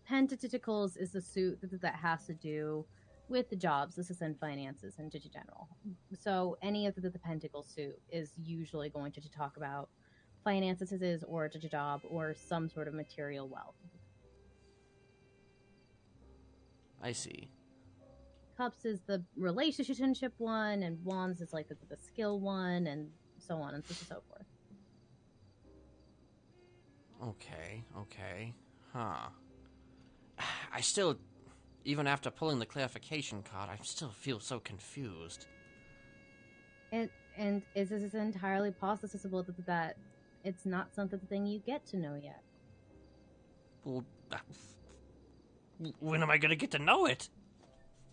Pentacles is the suit that has to do with the jobs. This is in finances in general. So any of the Pentacle suit is usually going to talk about finances or a job or some sort of material wealth. I see. Cups is the relationship one, and Wands is like the skill one, and so on and so forth. Okay. Huh. I still, even after pulling the clarification card, I still feel so confused. And is this entirely possible that it's not something you get to know yet? Well, when am I gonna get to know it?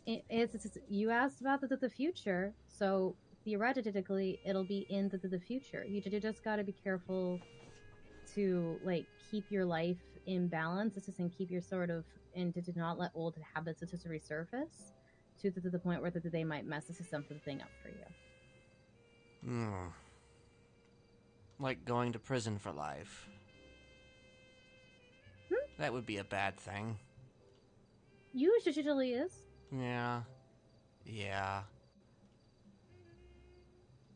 It's you asked about the future, so theoretically it'll be in the future. You just got to be careful to like keep your life in balance, and keep your sort of and to not let old habits resurface to the point where they might mess something up for you. Like going to prison for life. That would be a bad thing. Usually is. Yeah.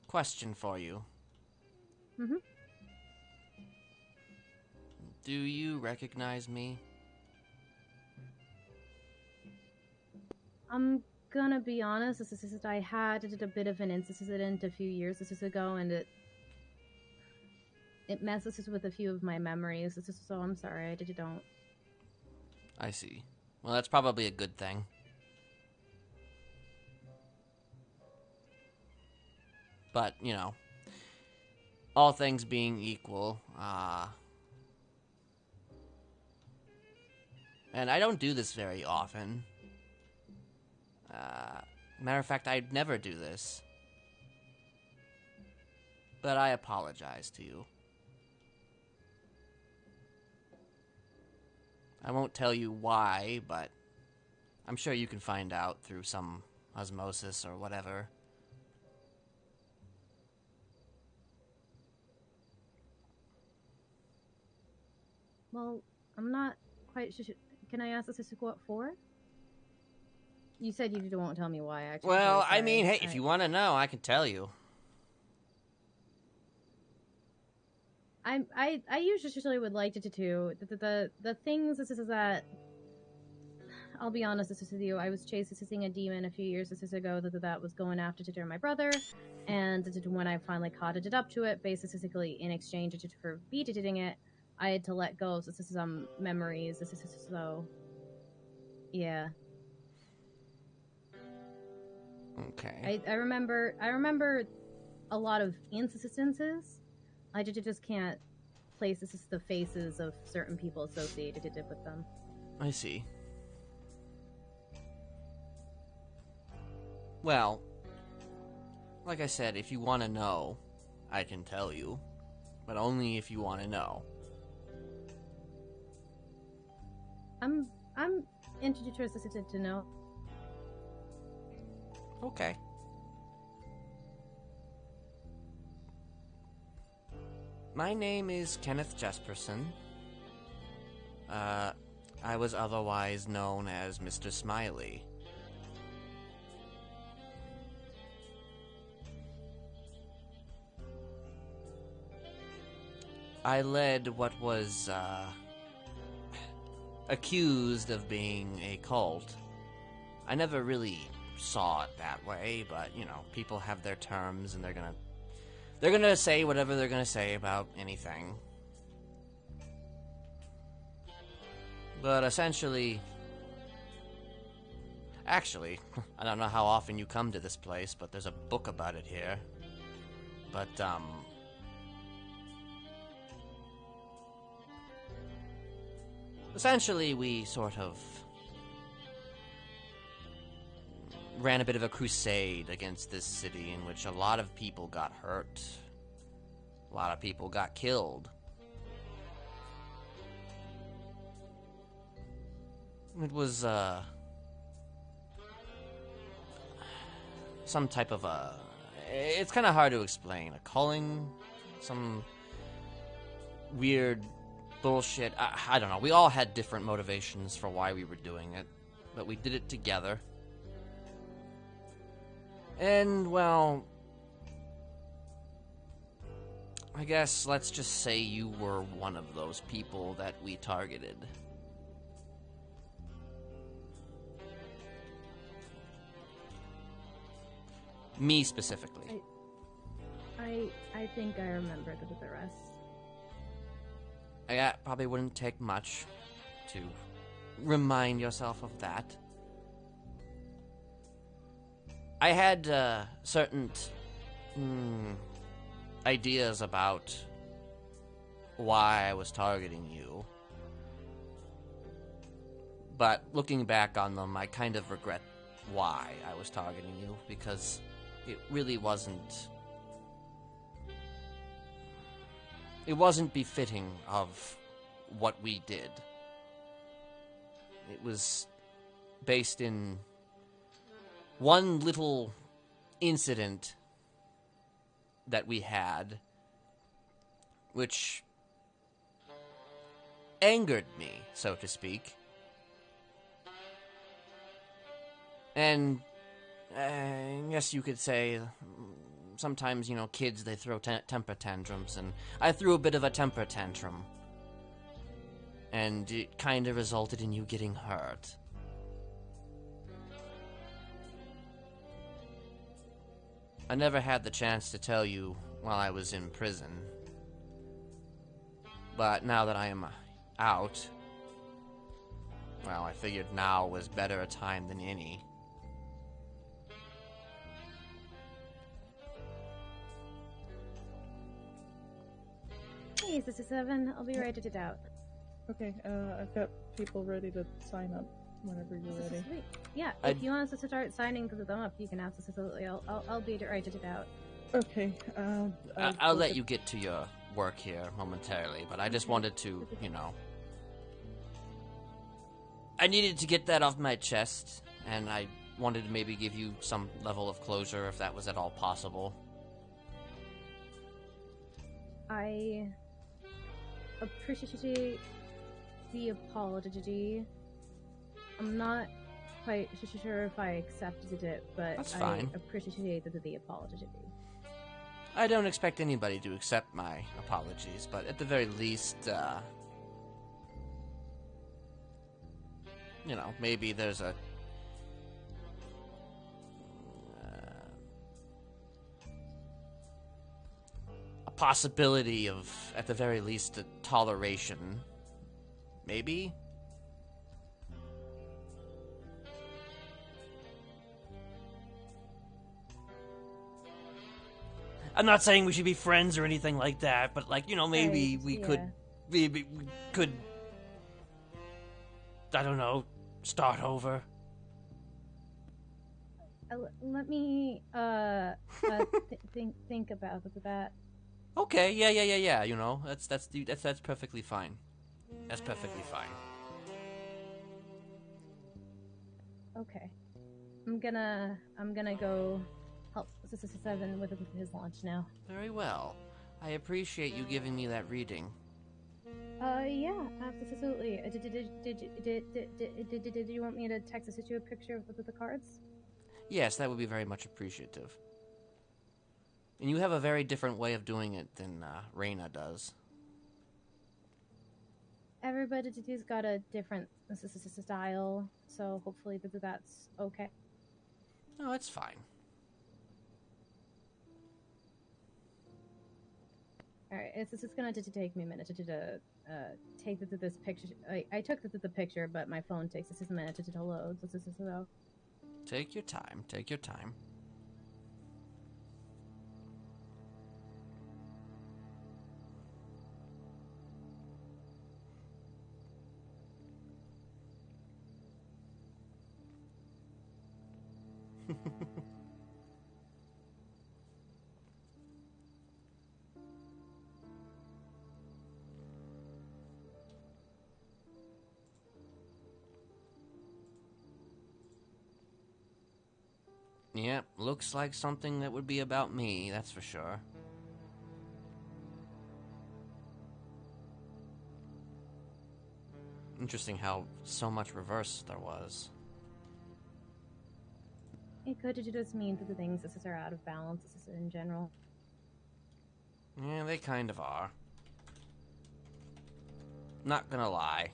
Question for you. Do you recognize me? I'm gonna be honest. I had a bit of an incident a few years ago, and it messes with a few of my memories. So I'm sorry, I don't. I see. Well, that's probably a good thing. But, you know, all things being equal, and I don't do this very often. Matter of fact, I'd never do this. But I apologize to you. I won't tell you why, but I'm sure you can find out through some osmosis or whatever. Well, I'm not quite can I ask this what for? You said you won't tell me why, actually. Well, Sorry, I mean, hey, sorry. if you want to know, I can tell you. I usually would like to the things this is that I'll be honest this is with you. I was chasing a demon a few years ago that was going after my brother, and when I finally caught it up to it, basically in exchange for beating it, I had to let go. So this is some memories. This is so yeah. Okay. I remember a lot of instances. I just can't place the faces of certain people associated with them. I see. Well, like I said, if you want to know, I can tell you. But only if you want to know. I'm interested to know. Okay. My name is Kenneth Jesperson. I was otherwise known as Mr. Smiley. I led what was, accused of being a cult. I never really saw it that way, but, you know, people have their terms, and they're gonna say whatever they're gonna say about anything. But essentially... Actually, I don't know how often you come to this place, but there's a book about it here. But, essentially, we sort of ran a bit of a crusade against this city in which a lot of people got hurt. A lot of people got killed. It was, some type of it's kind of hard to explain. A culling? Some weird bullshit. I don't know. We all had different motivations for why we were doing it, but we did it together. And, well, I guess let's just say you were one of those people that we targeted. Me specifically. I think I remember the rest. Yeah, probably wouldn't take much to remind yourself of that. I had certain ideas about why I was targeting you. But looking back on them, I kind of regret why I was targeting you, because it really wasn't... It wasn't befitting of what we did. It was based in one little incident that we had, which angered me, so to speak. And I guess you could say sometimes, you know, kids, they throw temper tantrums, and I threw a bit of a temper tantrum. And it kind of resulted in you getting hurt. I never had the chance to tell you while I was in prison. But now that I am out, well, I figured now was better a time than any. Hey, this is Evan. I'll be right at it out. Okay, I've got people ready to sign up whenever you're ready. Sweet. Yeah, if you want us to start signing them up, you can ask us. I'll be right at it out. Okay. I'll let you get to your work here momentarily, but I just wanted to, you know... I needed to get that off my chest, and I wanted to maybe give you some level of closure if that was at all possible. I appreciate the apology. I'm not quite sure if I accepted it, but That's I fine. appreciated the apology. I don't expect anybody to accept my apologies, but at the very least, you know, maybe there's a possibility of, at the very least, a toleration. Maybe? I'm not saying we should be friends or anything like that, but, like, you know, maybe we could, maybe we could, I don't know, start over. Let me think about that. Okay, yeah. You know, that's perfectly fine. That's perfectly fine. Okay, I'm gonna go help Seven with his launch now. Very well. I appreciate you giving me that reading. Yeah, absolutely. Did you want me to text you a picture of the cards? Yes, that would be very much appreciative. And you have a very different way of doing it than Reina does. Everybody's got a different style, so hopefully that's okay. No, it's fine. Alright, it's gonna take me a minute to take this picture. I took the picture, but my phone takes a minute to load. So. Take your time. Take your time. Yep, looks like something that would be about me, that's for sure. Interesting how so much reverse there was. It could just mean that the things are out of balance in general. Yeah, they kind of are. Not gonna lie.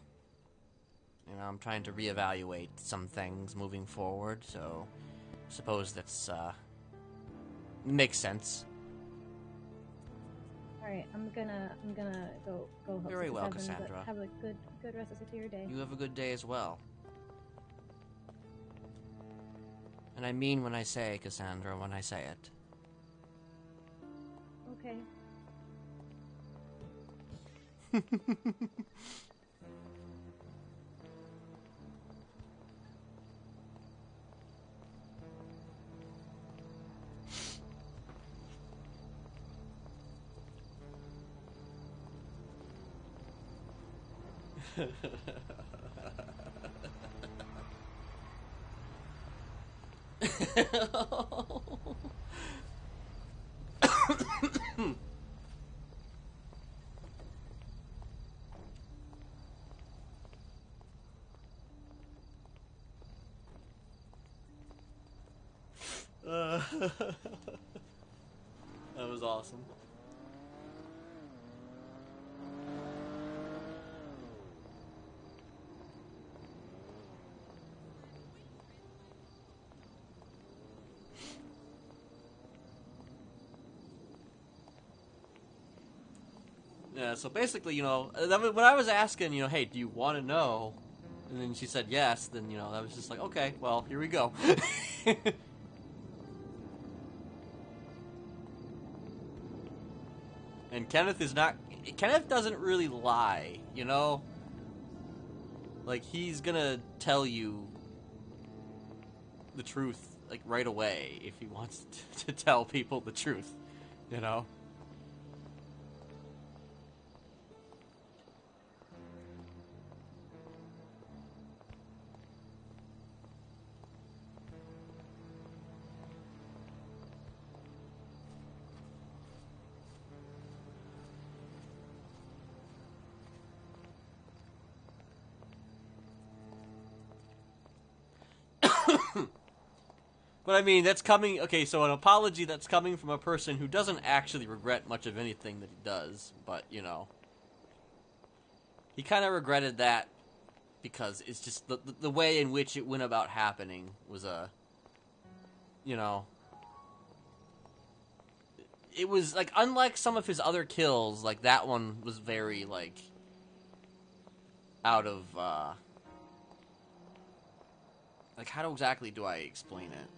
You know, I'm trying to reevaluate some things moving forward, so suppose that's makes sense. All right, I'm gonna go help. Very well, Seven, Cassandra. Have a good rest of your day. You have a good day as well. And I mean when I say Cassandra, when I say it. Okay. That was awesome. Yeah, so basically, you know, when I was asking, you know, hey, do you want to know? And then she said yes, then, you know, that was just like, okay, well, here we go. And Kenneth doesn't really lie, you know? Like, he's gonna tell you the truth, like, right away, if he wants to tell people the truth, you know? But I mean, that's coming. Okay, so an apology that's coming from a person who doesn't actually regret much of anything that he does. But you know, he kind of regretted that because it's just the way in which it went about happening was you know, it was like unlike some of his other kills. Like that one was very like out of like how exactly do I explain it?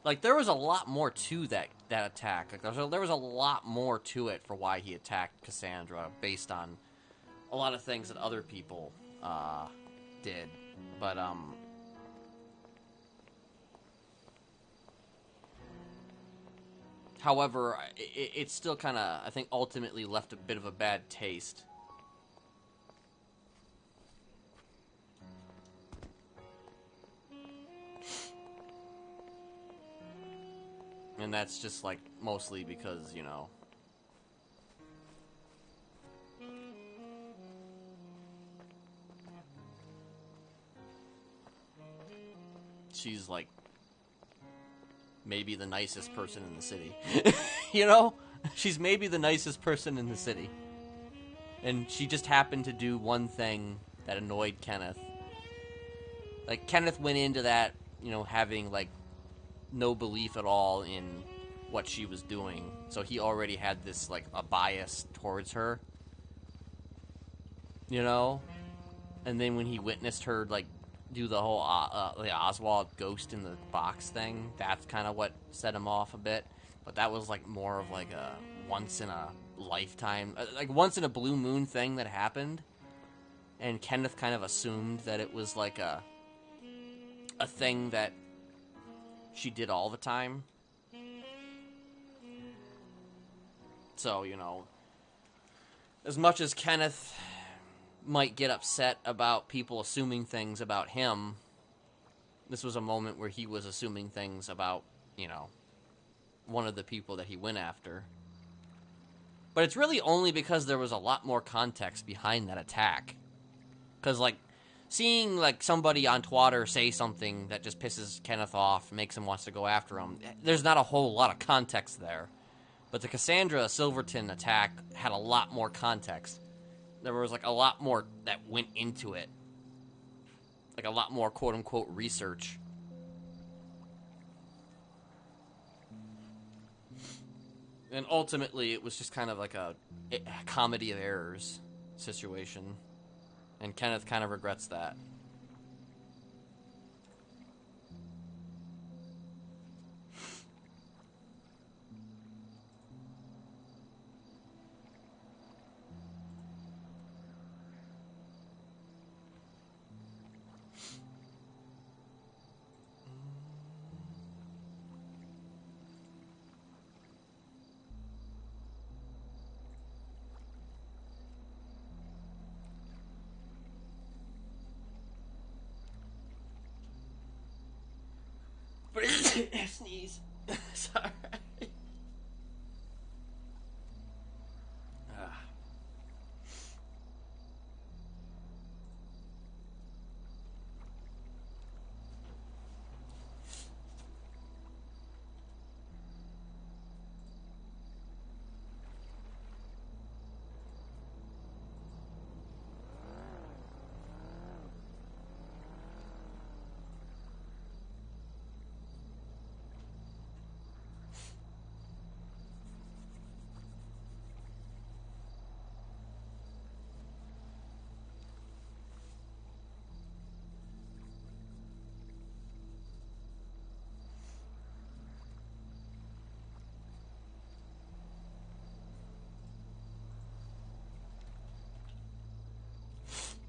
Like there was a lot more to that attack. Like there was a lot more to it for why he attacked Cassandra based on a lot of things that other people did. But however, it still kind of, I think, ultimately left a bit of a bad taste. And that's just, like, mostly because, you know, she's, like, maybe the nicest person in the city. You know? She's maybe the nicest person in the city. And she just happened to do one thing that annoyed Kenneth. Like, Kenneth went into that, you know, having, like, no belief at all in what she was doing. So he already had this, like, a bias towards her. You know? And then when he witnessed her, like, do the whole the Oswald ghost in the box thing, that's kind of what set him off a bit. But that was, like, more of, like, a once-in-a-lifetime, like, once-in-a-blue moon thing that happened. And Kenneth kind of assumed that it was, like, a thing that she did all the time. So, you know, as much as Kenneth might get upset about people assuming things about him, this was a moment where he was assuming things about, you know, one of the people that he went after. But it's really only because there was a lot more context behind that attack. Because, like, seeing, like, somebody on Twitter say something that just pisses Kenneth off, makes him wants to go after him, there's not a whole lot of context there. But the Cassandra Silverton attack had a lot more context. There was, like, a lot more that went into it. Like, a lot more quote-unquote research. And ultimately, it was just kind of like a comedy of errors situation. And Kenneth kind of regrets that. Sneeze. Sorry.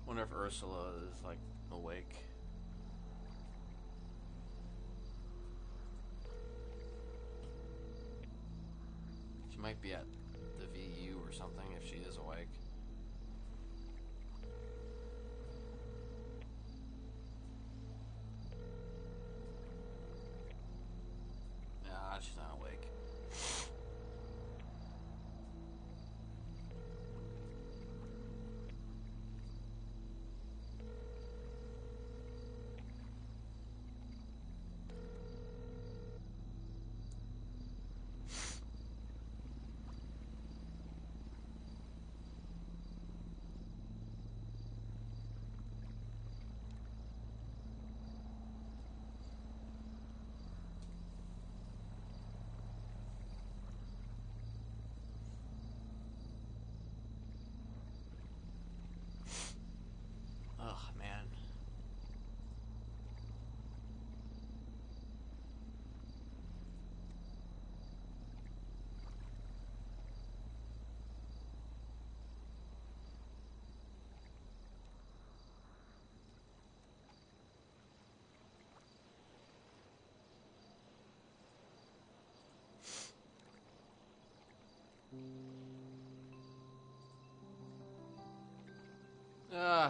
Wonder if Ursula is, like, awake. She might be at the VU or something if she is awake. Nah, she's not awake.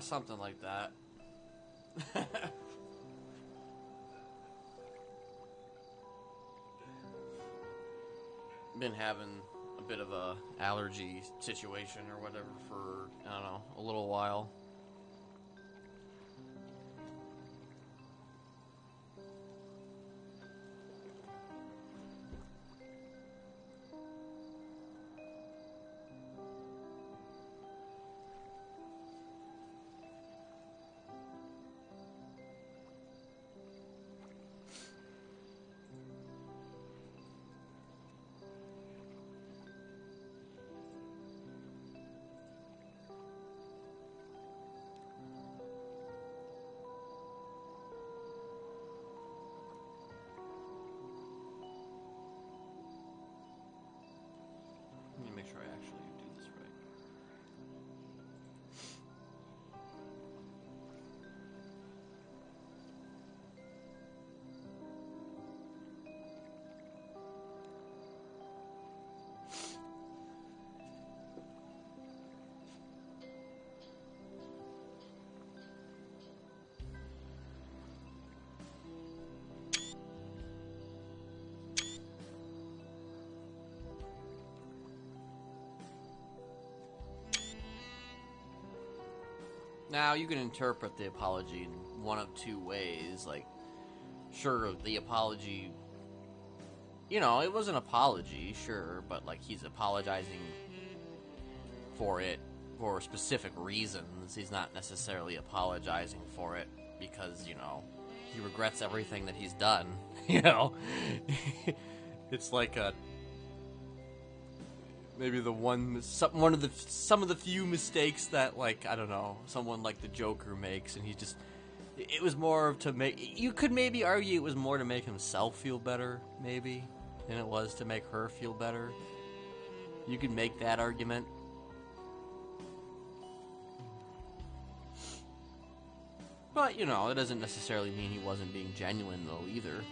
Something like that. Been having a bit of a allergy situation or whatever for, I don't know, a little while. Let me make sure I actually do this right. Now, you can interpret the apology in one of two ways. Like, sure, the apology, you know, it was an apology, sure, but, like, he's apologizing for it for specific reasons. He's not necessarily apologizing for it because, you know, he regrets everything that he's done, you know? It's like a... maybe some of the few mistakes that, like, I don't know, someone like the Joker makes, and he just, it was more to make, you could maybe argue it was more to make himself feel better, maybe, than it was to make her feel better. You could make that argument. But, you know, it doesn't necessarily mean he wasn't being genuine, though, either.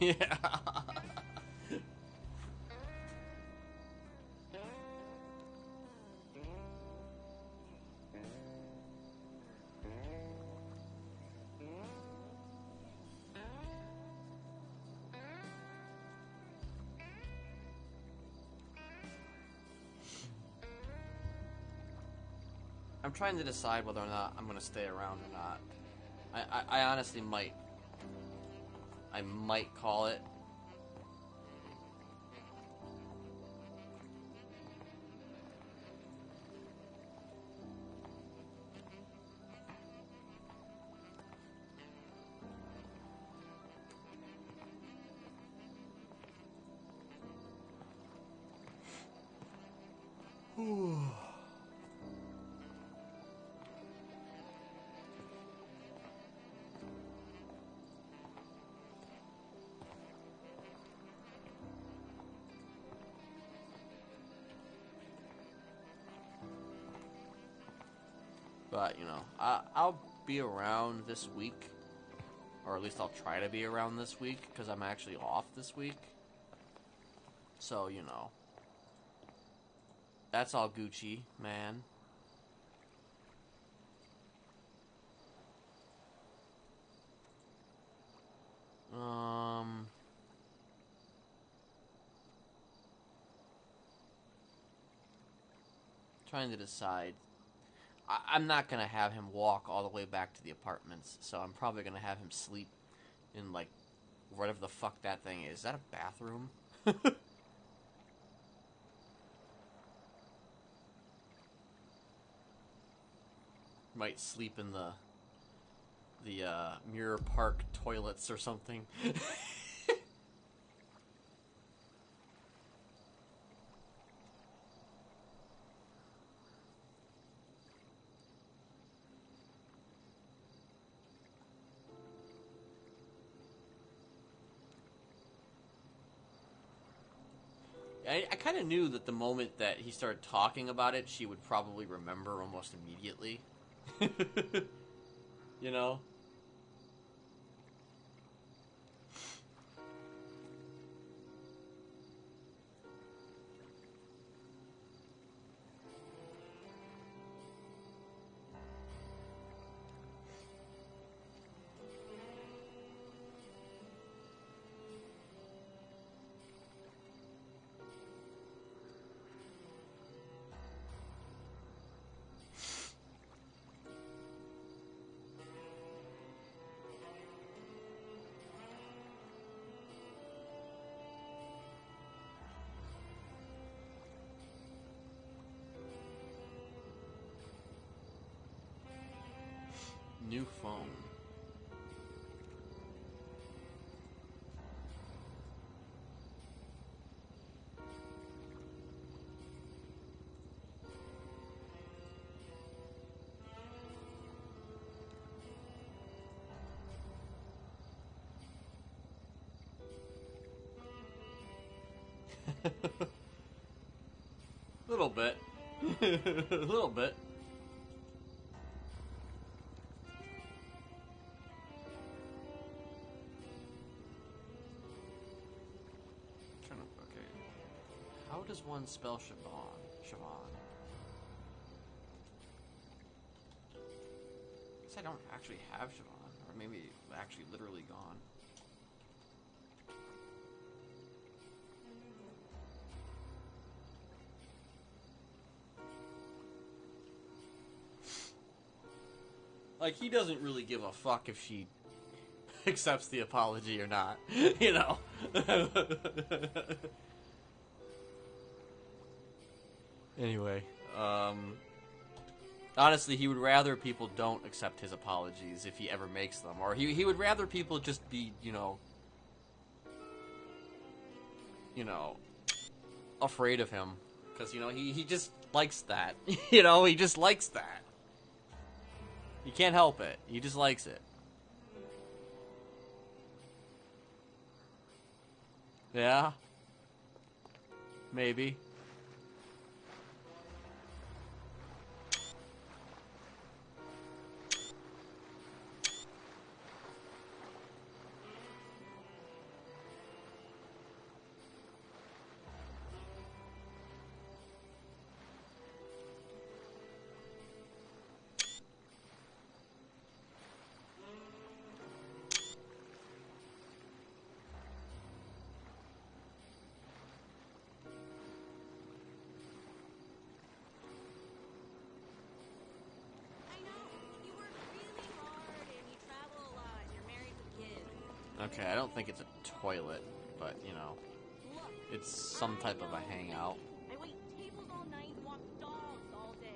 Yeah. I'm trying to decide whether or not I'm going to stay around or not. I honestly might. I might call it. But, you know, I'll be around this week. Or at least I'll try to be around this week, because I'm actually off this week. So, you know. That's all Gucci, man. Trying to decide. I'm not going to have him walk all the way back to the apartments, so I'm probably going to have him sleep in, like, whatever the fuck that thing is. Is that a bathroom? Might sleep in the Mirror Park toilets or something. I kind of knew that the moment that he started talking about it, she would probably remember almost immediately. You know? New phone. Little bit. A little bit. Okay. How does one spell Siobhan? Siobhan. I guess I don't actually have Siobhan, or maybe actually literally gone. Like, he doesn't really give a fuck if she accepts the apology or not, you know. Anyway, honestly, he would rather people don't accept his apologies if he ever makes them, or he would rather people just be, you know, afraid of him, because, you know, he just likes that. You know, he just likes that. He can't help it. He just likes it. Yeah? Maybe. Okay, I don't think it's a toilet, but, you know, it's some type of a hangout. I wait tables all night and walk dogs all day.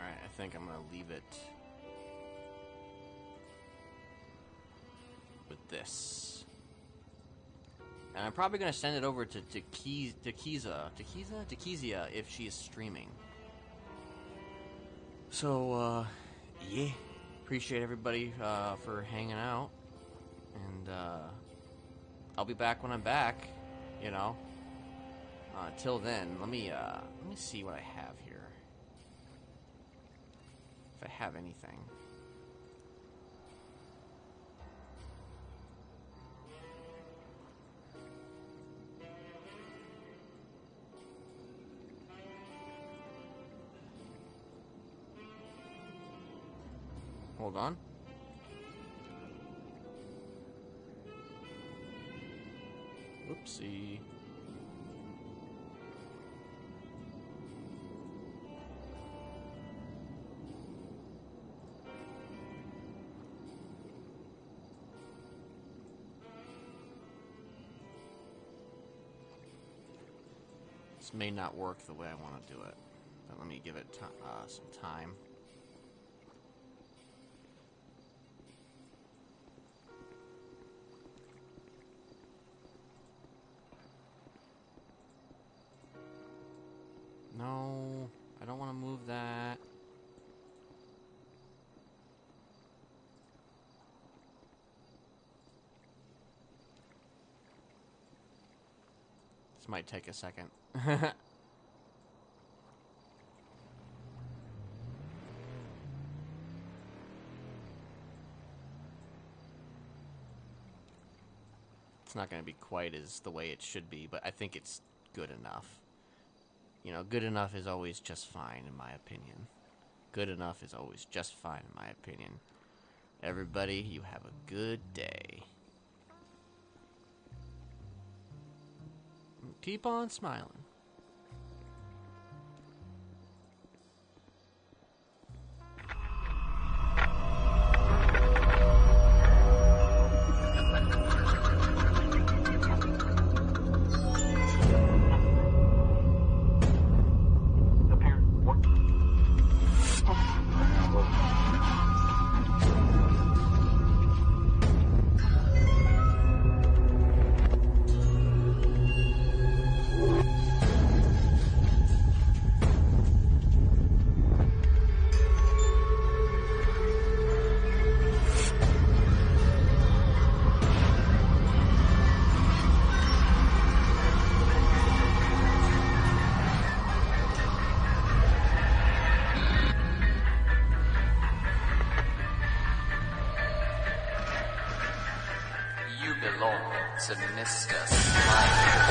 I think I'm gonna leave it with this, and I'm probably gonna send it over to Kezia if she is streaming. So, yeah. Appreciate everybody for hanging out. And I'll be back when I'm back, you know. Till then, let me see what I have here. If I have anything. Hold on. Whoopsie. This may not work the way I want to do it, but let me give it some time. No, I don't want to move that. This might take a second. It's not going to be quite as the way it should be, but I think it's good enough. You know, good enough is always just fine, in my opinion. Good enough is always just fine, in my opinion. Everybody, you have a good day. Keep on smiling. To Mr. Smiley.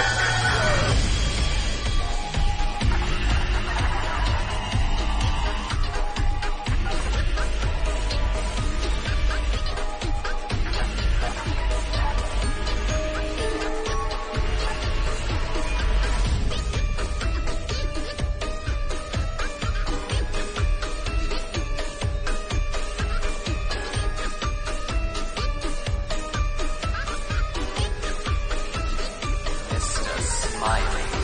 Smiley.